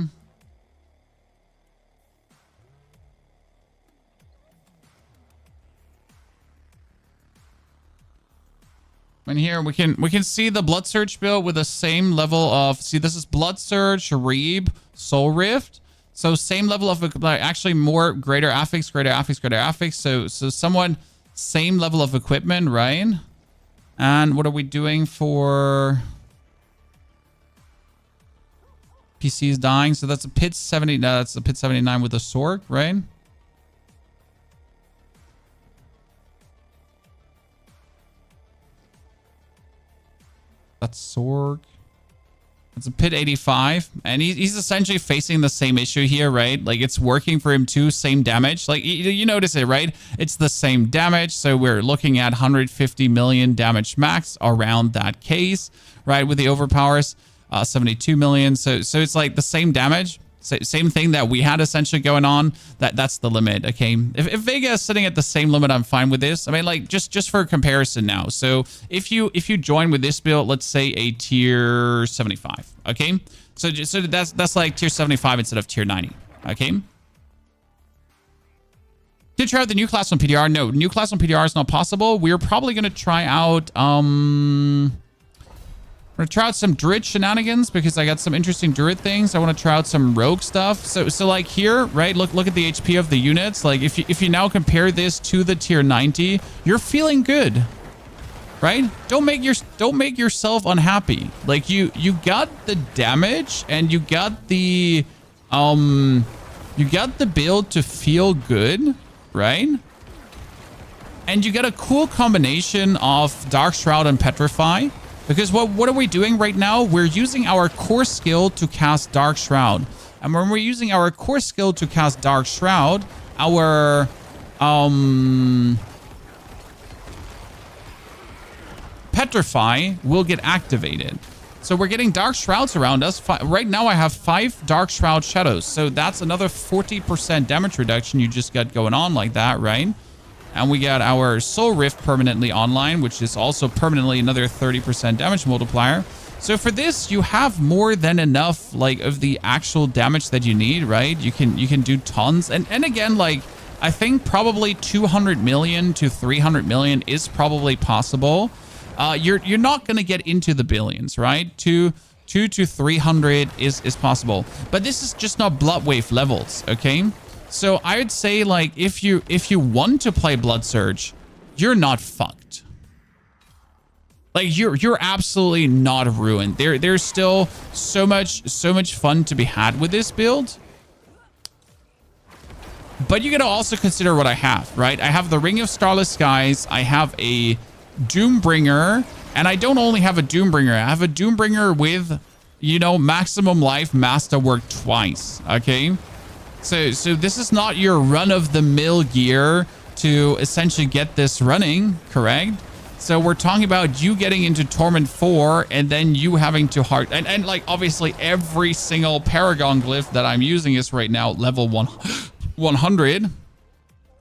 And here we can see the Blood Surge build with the same level of, see, this is Blood Surge, Reeb, Soul Rift. So same level of, like, actually more greater affix, greater affix, greater affix. So somewhat same level of equipment, right? And what are we doing for PCs dying? So that's a pit 70. No, that's a pit 79 with a Sork, right? That's Sork. It's a pit 85, and he's essentially facing the same issue here, right? Like, it's working for him too, same damage. Like, you notice it, right? It's the same damage, so we're looking at 150 million damage max around that case, right? With the overpowers, 72 million. So it's like the same damage, Same thing that we had essentially going on. That's the limit. Okay. If Vega is sitting at the same limit, I'm fine with this. I mean, like just for comparison now. So if you join with this build, let's say a tier 75. Okay. So that's like tier 75 instead of tier 90. Okay. Did you try out the new class on PDR? No, new class on PDR is not possible. We're probably going to try out, we're going to try out some Druid shenanigans because I got some interesting Druid things. I want to try out some Rogue stuff. So like here, right? Look at the HP of the units. Like if you now compare this to the tier 90, you're feeling good, right? Don't make yourself unhappy. Like you got the damage and you got the build to feel good, right? And you get a cool combination of Dark Shroud and Petrify. Because what are we doing right now? We're using our core skill to cast Dark Shroud. And when we're using our core skill to cast Dark Shroud, our Petrify will get activated. So we're getting Dark Shrouds around us. Right now I have 5 Dark Shroud Shadows. So that's another 40% damage reduction you just got going on like that, right? And we got our Soul Rift permanently online, which is also permanently another 30% damage multiplier. So for this, you have more than enough like of the actual damage that you need, right? You can do tons. And again, like I think probably 200 million to 300 million is probably possible. You're not going to get into the billions, right? 2 to 300 is possible. But this is just not Blood Wave levels, okay? So I would say like if you want to play Blood Surge, you're not fucked. Like you're absolutely not ruined. There's still so much fun to be had with this build. But you gotta also consider what I have, right? I have the Ring of Starless Skies, I have a Doombringer, and I don't only have a Doombringer, I have a Doombringer with, you know, maximum life masterwork twice, okay? So this is not your run-of-the-mill gear to essentially get this running, correct? So we're talking about you getting into Torment 4 and then you having to hard... And like, obviously, every single Paragon Glyph that I'm using is right now level 100.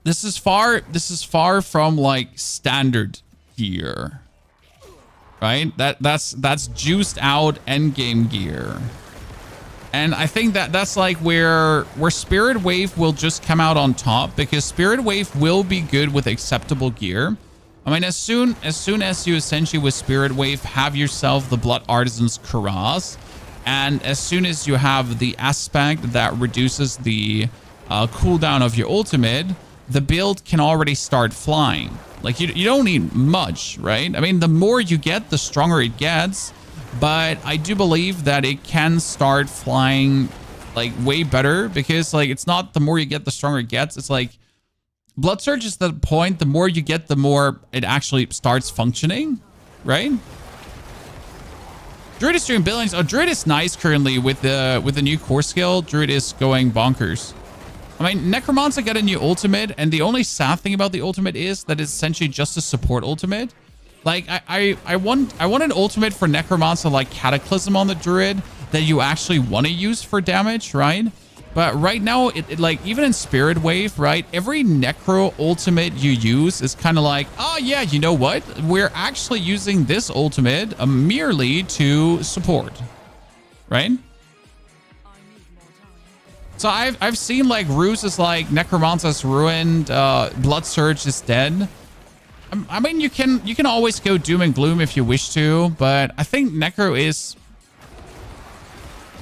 This is far from, like, standard gear, right? That's juiced out endgame gear. And I think that's like where Spirit Wave will just come out on top, because Spirit Wave will be good with acceptable gear. I mean, as soon as you essentially with Spirit Wave have yourself the Blood Artisan's Cuirass, and as soon as you have the aspect that reduces the cooldown of your ultimate, the build can already start flying. Like you don't need much, right? I mean, the more you get, the stronger it gets. But I do believe that it can start flying like way better, because like it's not the more you get, the stronger it gets. It's like Blood Surge is the point. The more you get, the more it actually starts functioning, right? Druid is doing billions. Oh, Druid is nice currently with the new core skill. Druid is going bonkers. I mean, Necromancer got a new ultimate, and the only sad thing about the ultimate is that it's essentially just a support ultimate. Like, I want an ultimate for Necromancer like Cataclysm on the Druid that you actually want to use for damage, right? But right now, it like, even in Spirit Wave, right? Every Necro ultimate you use is kind of like, oh yeah, you know what? We're actually using this ultimate merely to support, right? So I've seen like Ruse is like Necromancer's ruined, Blood Surge is dead. I mean, you can always go Doom and Gloom if you wish to, but I think Necro is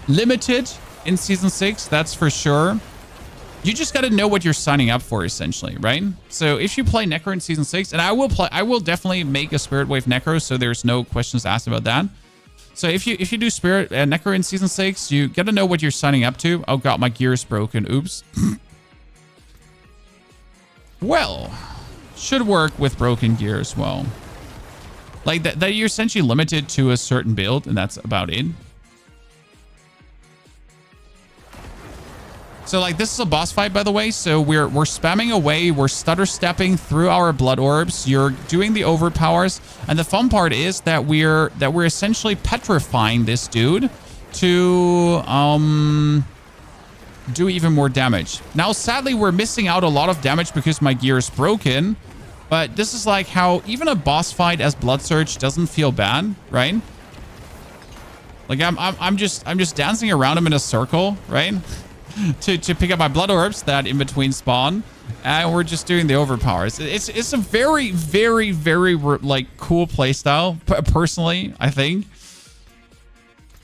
limited in Season 6, that's for sure. You just got to know what you're signing up for, essentially, right? So if you play Necro in Season 6, and I will definitely make a Spirit Wave Necro, so there's no questions asked about that. So if you do Spirit Necro in Season 6, you got to know what you're signing up to. Oh god, my gear is broken. Oops. Well... should work with broken gear as well. Like that you're essentially limited to a certain build, and that's about it. So like this is a boss fight, by the way. So we're spamming away, we're stutter stepping through our blood orbs, you're doing the overpowers, and the fun part is that we're essentially petrifying this dude to do even more damage. Now, sadly, we're missing out a lot of damage because my gear is broken. But this is like how even a boss fight as Blood Surge doesn't feel bad, right? Like I'm just dancing around him in a circle, right? to pick up my blood orbs that in between spawn, and we're just doing the overpowers. It's a very, very, very like cool playstyle, personally, I think.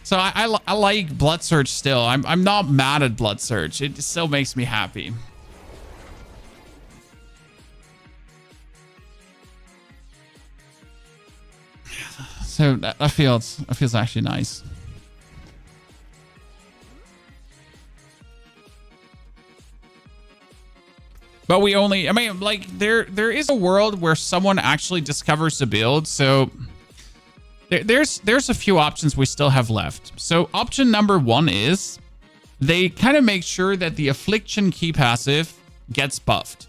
So I like Blood Surge still. I'm not mad at Blood Surge. It still makes me happy. So that feels actually nice. But we only, I mean, like there is a world where someone actually discovers the build. So there's a few options we still have left. So option number 1 is they kind of make sure that the Affliction key passive gets buffed.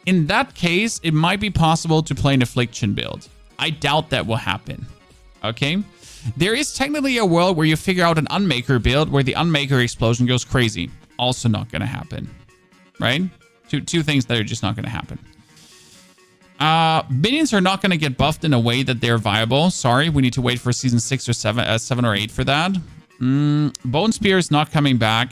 In that case, it might be possible to play an Affliction build. I doubt that will happen. Okay. There is technically a world where you figure out an Unmaker build where the Unmaker explosion goes crazy. Also not going to happen. Right? Two things that are just not going to happen. Minions are not going to get buffed in a way that they're viable. Sorry, we need to wait for season 6 or 7 or 8 for that. Bone Spear is not coming back.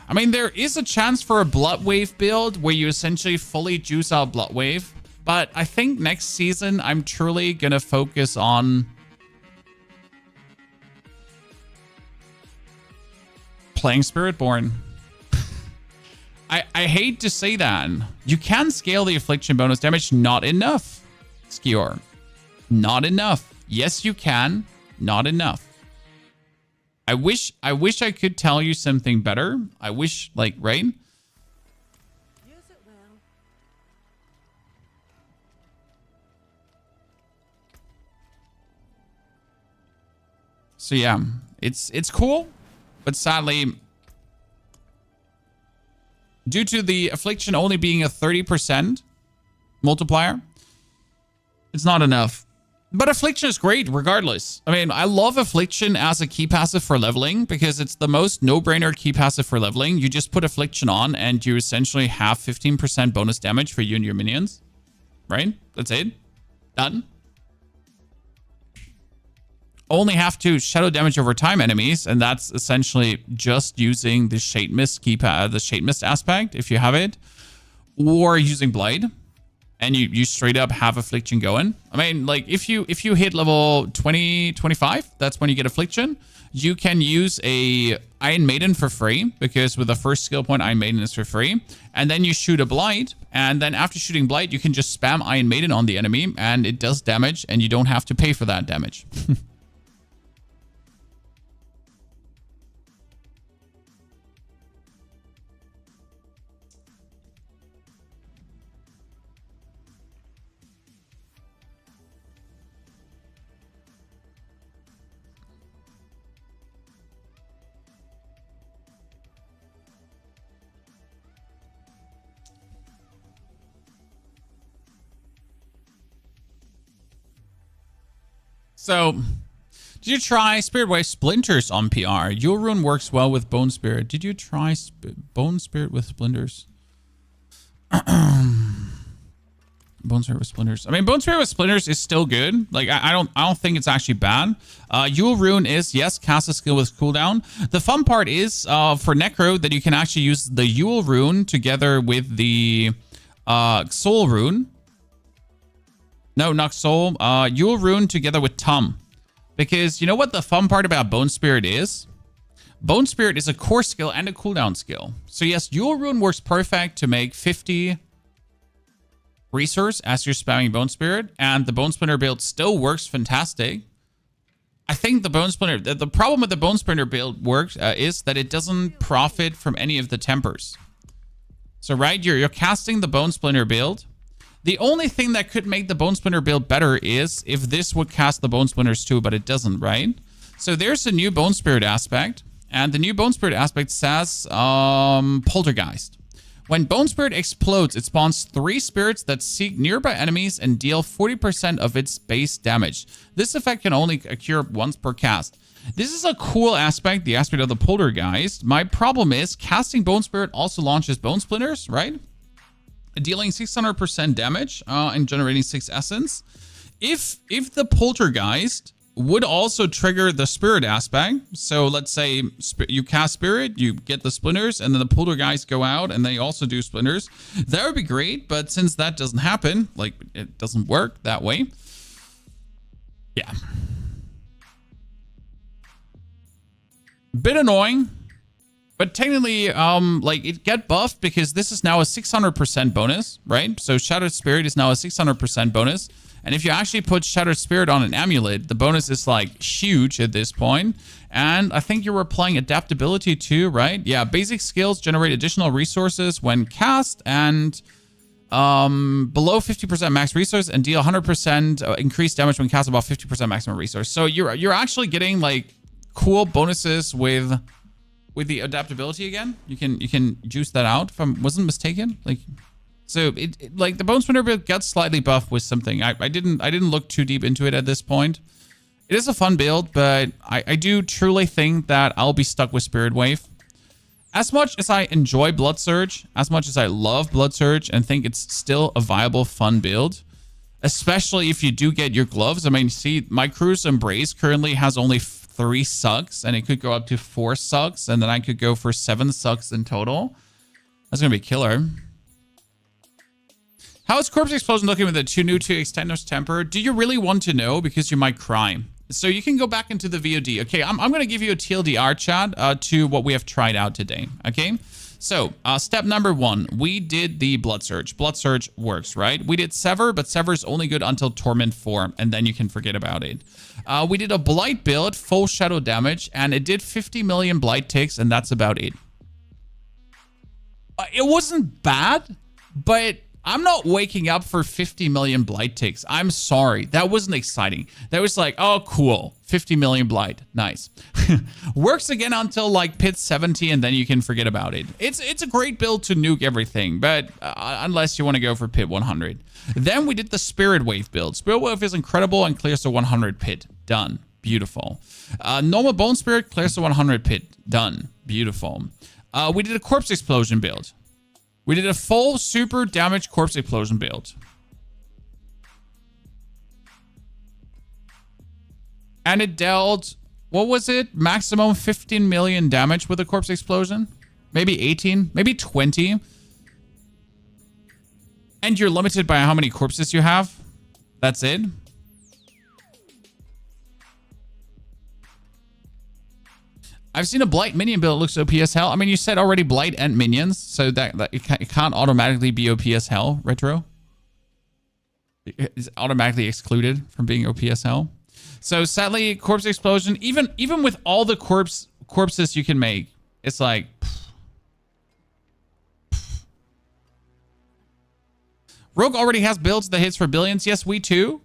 I mean, there is a chance for a Blood Wave build where you essentially fully juice out Blood Wave. But I think next season, I'm truly going to focus on playing Spiritborn. I hate to say that. You can scale the Affliction bonus damage. Not enough, Skior. Not enough. Yes, you can. Not enough. I wish I could tell you something better. I wish, like, right? Use it well. So yeah, it's cool, but sadly, due to the Affliction only being a 30% multiplier, it's not enough. But Affliction is great regardless. I mean, I love Affliction as a key passive for leveling because it's the most no-brainer key passive for leveling. You just put Affliction on and you essentially have 15% bonus damage for you and your minions. Right? That's it. Done. Only have to shadow damage over time enemies, and that's essentially just using the Shade Mist the Shade Mist aspect if you have it, or using Blight, and you straight up have Affliction going. I mean, like if you hit level 20, 25, that's when you get Affliction. You can use a Iron Maiden for free because with the first skill point, Iron Maiden is for free, and then you shoot a Blight, and then after shooting Blight, you can just spam Iron Maiden on the enemy, and it does damage, and you don't have to pay for that damage. So, did you try Spirit Wave Splinters on PR? Your rune works well with Bone Spirit. Did you try Bone Spirit with Splinters? Bone Spirit with Splinters. I mean, Bone Spirit with Splinters is still good. Like, I don't think it's actually bad. Yule Rune is, yes, cast a skill with cooldown. The fun part is, for Necro, that you can actually use the Yule Rune together with the Soul Rune. No, not Soul. Yule Rune together with Tum. Because you know what the fun part about Bone Spirit is? Bone Spirit is a core skill and a cooldown skill. So yes, Yule Rune works perfect to make 50 resource as you're spamming Bone Spirit. And the Bone Splinter build still works fantastic. I think the Bone Splinter... The problem with the Bone Splinter build works is that it doesn't profit from any of the tempers. So right, you're casting the Bone Splinter build. The only thing that could make the Bone Splinter build better is if this would cast the Bone Splinters too, but it doesn't, right? So there's a new Bone Spirit aspect, and the new Bone Spirit aspect says Poltergeist. When Bone Spirit explodes, it spawns 3 spirits that seek nearby enemies and deal 40% of its base damage. This effect can only occur once per cast. This is a cool aspect, the aspect of the Poltergeist. My problem is casting Bone Spirit also launches Bone Splinters, right? Dealing 600% damage and generating 6 essence. If the Poltergeist would also trigger the Spirit aspect, so let's say you cast Spirit, you get the Splinters, and then the Poltergeist go out and they also do Splinters, that would be great. But since that doesn't happen, like it doesn't work that way, yeah. Bit annoying, but technically, like it get buffed because this is now a 600% bonus, right? So Shattered Spirit is now a 600% bonus. And if you actually put Shattered Spirit on an amulet, the bonus is like huge at this point. And I think you were applying adaptability too, right? Yeah, basic skills generate additional resources when cast and below 50% max resource and deal 100% increased damage when cast above 50% maximum resource. So you're actually getting like cool bonuses with the adaptability again. You can juice that out if I wasn't mistaken. Like, so it like the Bone Splinter build got slightly buffed with something. I didn't look too deep into it at this point. It is a fun build, but I do truly think that I'll be stuck with Spirit Wave. As much as I enjoy Blood Surge, as much as I love Blood Surge and think it's still a viable, fun build, especially if you do get your gloves. I mean, see, my Crew's Embrace currently has only 3 sucks, and it could go up to 4 sucks, and then I could go for 7 sucks in total. That's gonna be killer. How is Corpse Explosion looking with the 2 new 2 Extenders Temper? Do you really want to know? Because you might cry. So you can go back into the VOD. Okay, I'm going to give you a TLDR chat to what we have tried out today. Okay, so step number 1, we did the Blood Surge. Blood Surge works, right? We did Sever, but Sever is only good until Torment 4, and then you can forget about it. We did a Blight build, full shadow damage, and it did 50 million Blight ticks, and that's about it. It wasn't bad, but I'm not waking up for 50 million Blight ticks. I'm sorry. That wasn't exciting. That was like, oh, cool. 50 million Blight. Nice. Works again until like pit 70, and then you can forget about it. It's a great build to nuke everything, but unless you want to go for pit 100. Then we did the Spirit Wave build. Spirit Wave is incredible and clears the 100 pit. Done. Beautiful. Normal Bone Spirit clears the 100 pit. Done. Beautiful. We did a Corpse Explosion build. We did a full super damage Corpse Explosion build. And it dealt, what was it? Maximum 15 million damage with a Corpse Explosion? Maybe 18, maybe 20. And you're limited by how many corpses you have. That's it. I've seen a Blight minion build that looks OP as hell. I mean, you said already Blight and minions, so that it can't automatically be OP as hell, Retro. It's automatically excluded from being OP as hell. So sadly, Corpse Explosion, even with all the corpses you can make, it's like... Rogue already has builds that hits for billions. Yes, we too.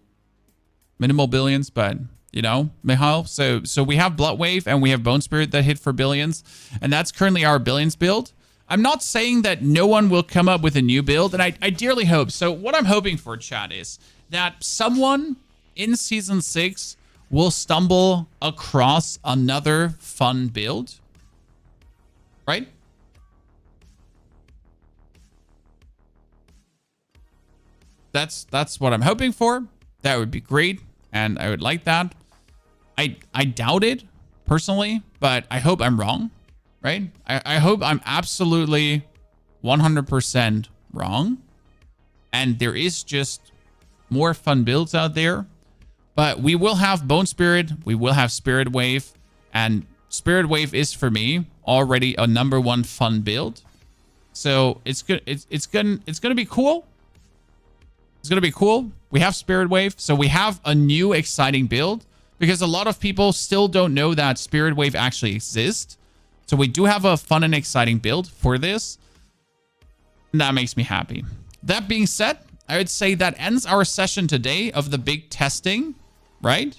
Minimal billions, but... You know, Mihail. So we have Blood Wave and we have Bone Spirit that hit for billions. And that's currently our billions build. I'm not saying that no one will come up with a new build. And I dearly hope. So what I'm hoping for, chat, is that someone in Season 6 will stumble across another fun build. Right? That's what I'm hoping for. That would be great. And I would like that. I doubt it, personally, but I hope I'm wrong, right? I hope I'm absolutely 100% wrong. And there is just more fun builds out there. But we will have Bone Spirit. We will have Spirit Wave. And Spirit Wave is, for me, already a #1 fun build. So it's gonna be cool. It's going to be cool. We have Spirit Wave. So we have a new exciting build because a lot of people still don't know that Spirit Wave actually exists. So we do have a fun and exciting build for this. And that makes me happy. That being said, I would say that ends our session today of the big testing, right?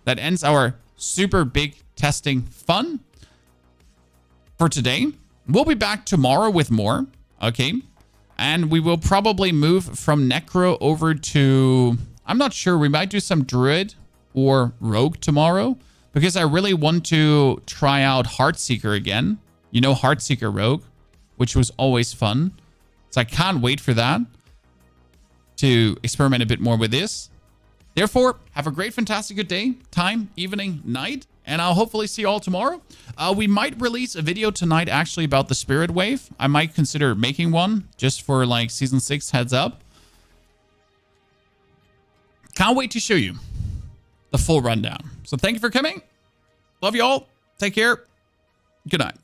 That ends our super big testing fun for today. We'll be back tomorrow with more. Okay. And we will probably move from Necro over to... I'm not sure. We might do some Druid or Rogue tomorrow. because I really want to try out Heartseeker again. You know, Heartseeker Rogue, which was always fun. So I can't wait for that, to experiment a bit more with this. Therefore, have a great, fantastic, good day, time, evening, night, and I'll hopefully see you all tomorrow. We might release a video tonight actually about the Spirit Wave. I might consider making one just for like Season 6 heads up. Can't wait to show you the full rundown. So thank you for coming. Love you all. Take care. Good night.